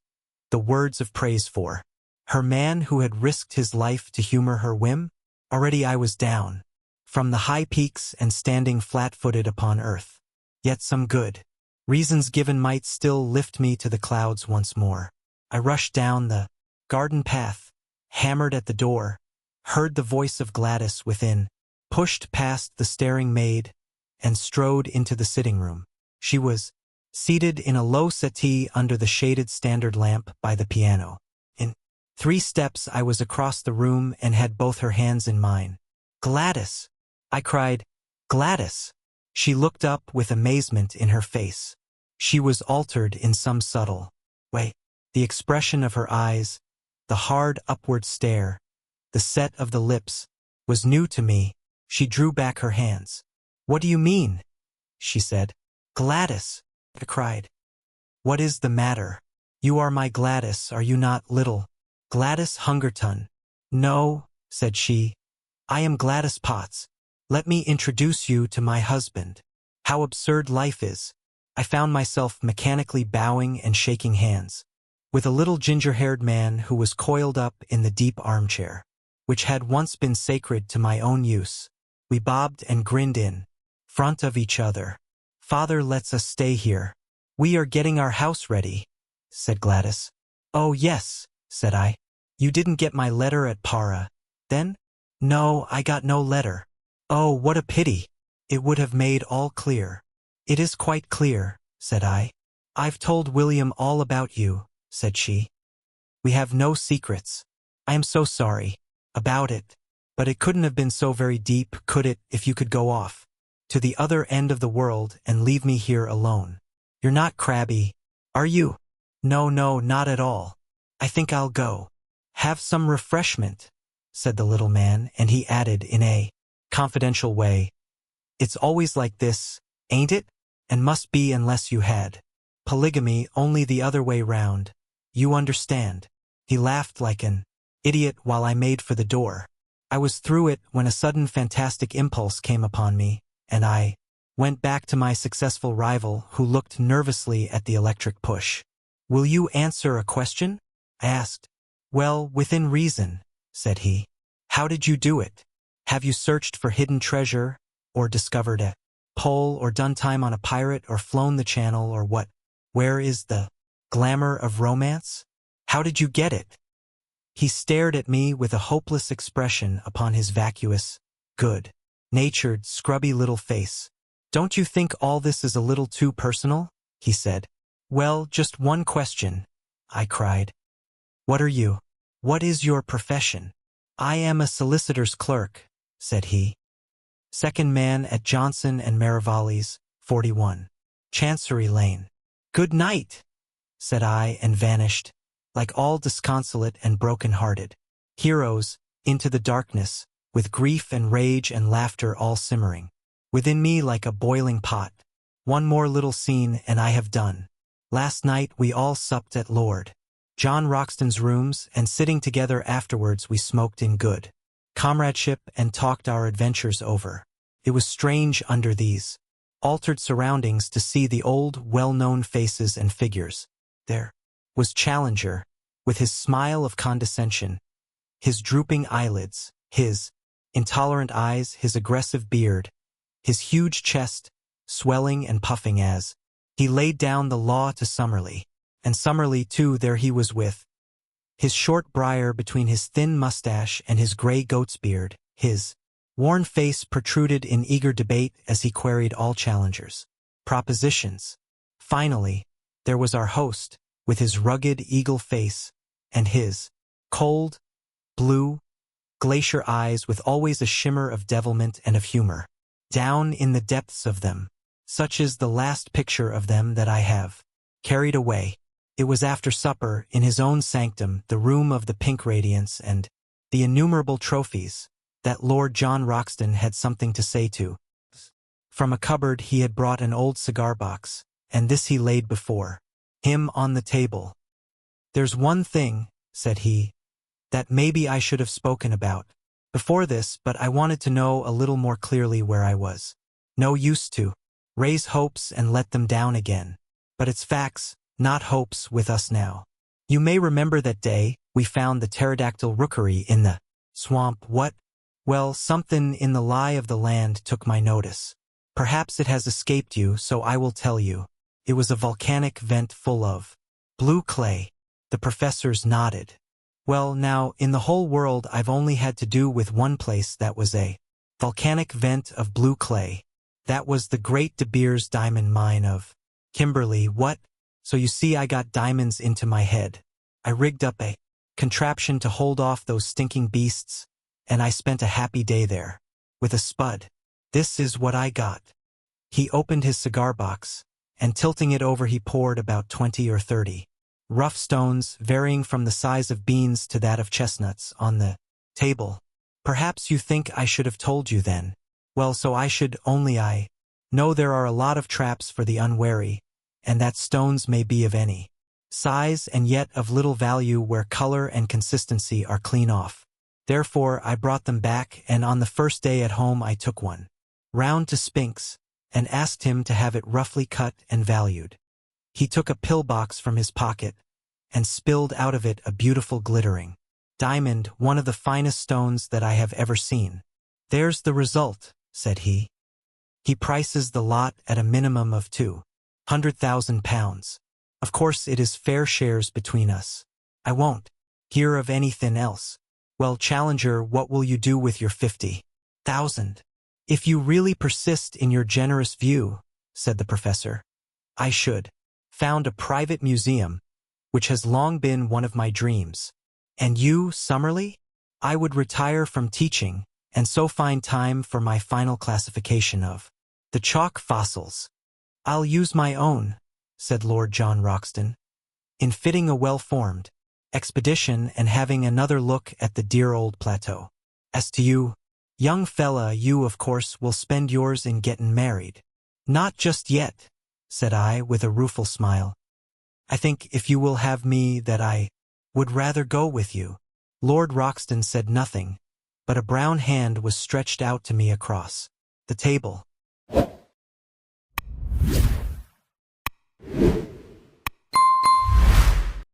the words of praise for her man who had risked his life to humor her whim? Already I was down from the high peaks and standing flat-footed upon earth. Yet some good reasons given might still lift me to the clouds once more. I rushed down the garden path, hammered at the door, heard the voice of Gladys within, pushed past the staring maid, and strode into the sitting-room. She was seated in a low settee under the shaded standard lamp by the piano. In 3 steps I was across the room and had both her hands in mine. "Gladys!" I cried. "Gladys!" She looked up with amazement in her face. She was altered in some subtle way. The expression of her eyes, the hard upward stare, the set of the lips, was new to me. She drew back her hands. "What do you mean?" she said. "Gladys!" I cried. "What is the matter? You are my Gladys, are you not, little Gladys Hungerton?" "No," said she. "I am Gladys Potts. Let me introduce you to my husband. How absurd life is." I found myself mechanically bowing and shaking hands with a little ginger-haired man who was coiled up in the deep armchair, which had once been sacred to my own use. We bobbed and grinned in front of each other. "Father lets us stay here. We are getting our house ready," said Gladys. "Oh, yes," said I. "You didn't get my letter at Para, then?" "No, I got no letter." "Oh, what a pity. It would have made all clear." "It is quite clear," said I. "I've told William all about you," said she. "We have no secrets. I am so sorry about it. But it couldn't have been so very deep, could it, if you could go off to the other end of the world and leave me here alone? You're not crabby, Are you? No, no, not at all. I think I'll go. Have some refreshment, said the little man, and he added in a confidential way, It's always like this, ain't it? And must be unless you had polygamy, only the other way round. You understand. He laughed like an idiot while I made for the door. I was through it when a sudden fantastic impulse came upon me, and I went back to my successful rival, who looked nervously at the electric push. Will you answer a question? I asked. Well, within reason, said he. How did you do it? Have you searched for hidden treasure, or discovered a pole, or done time on a pirate, or flown the channel, or what? Where is the glamour of romance? How did you get it? He stared at me with a hopeless expression upon his vacuous, good-natured, scrubby little face. Don't you think all this is a little too personal? He said. Well, just one question, I cried. What are you? What is your profession? I am a solicitor's clerk, said he. Second man at Johnson and Merivale's, 41. Chancery Lane. Good night, said I, and vanished, like all disconsolate and broken-hearted heroes, into the darkness, with grief and rage and laughter all simmering within me like a boiling pot. One more little scene and I have done. Last night we all supped at Lord John Roxton's rooms, and sitting together afterwards we smoked in good comradeship and talked our adventures over. It was strange under these altered surroundings to see the old, well-known faces and figures. There was Challenger, with his smile of condescension, his drooping eyelids, his intolerant eyes, his aggressive beard, his huge chest swelling and puffing as he laid down the law to Summerlee. And Summerlee, too, there he was with his short briar between his thin mustache and his gray goat's beard, his worn face protruded in eager debate as he queried all challengers' propositions. Finally, there was our host, with his rugged eagle face, and his cold, blue, glacier eyes with always a shimmer of devilment and of humor. Down in the depths of them, such is the last picture of them that I have carried away. It was after supper, in his own sanctum, the room of the pink radiance and the innumerable trophies, that Lord John Roxton had something to say to. From a cupboard he had brought an old cigar box, and this he laid before him on the table. There's one thing, said he, that maybe I should have spoken about before this, but I wanted to know a little more clearly where I was. No use to raise hopes and let them down again. But it's facts, not hopes, with us now. You may remember that day we found the pterodactyl rookery in the swamp. What? Well, something in the lie of the land took my notice. Perhaps it has escaped you, so I will tell you. It was a volcanic vent full of blue clay. The professors nodded. Well, now, in the whole world I've only had to do with one place that was a volcanic vent of blue clay. That was the great De Beers diamond mine of Kimberley. What? So you see, I got diamonds into my head. I rigged up a contraption to hold off those stinking beasts, and I spent a happy day there. With a spud. This is what I got. He opened his cigar box, and tilting it over he poured about 20 or 30 rough stones, varying from the size of beans to that of chestnuts, on the table. Perhaps you think I should have told you then. Well, so I should, only I know there are a lot of traps for the unwary, and that stones may be of any size and yet of little value where color and consistency are clean off. Therefore I brought them back, and on the first day at home I took one round to Spinks, and asked him to have it roughly cut and valued. He took a pillbox from his pocket, and spilled out of it a beautiful glittering diamond, one of the finest stones that I have ever seen. There's the result, said he. He prices the lot at a minimum of £200,000. Of course it is fair shares between us. I won't hear of anything else. Well, Challenger, what will you do with your 50,000? If you really persist in your generous view, said the professor, I should found a private museum, which has long been one of my dreams. And you, Summerlee? I would retire from teaching, and so find time for my final classification of the chalk fossils. I'll use my own said Lord John Roxton, in fitting a well-formed expedition and having another look at the dear old plateau. As to you, young fella, you of course will spend yours in gettin' married. Not just yet, said I with a rueful smile. I think if you will have me that I would rather go with you. Lord Roxton said nothing, but a brown hand was stretched out to me across the table.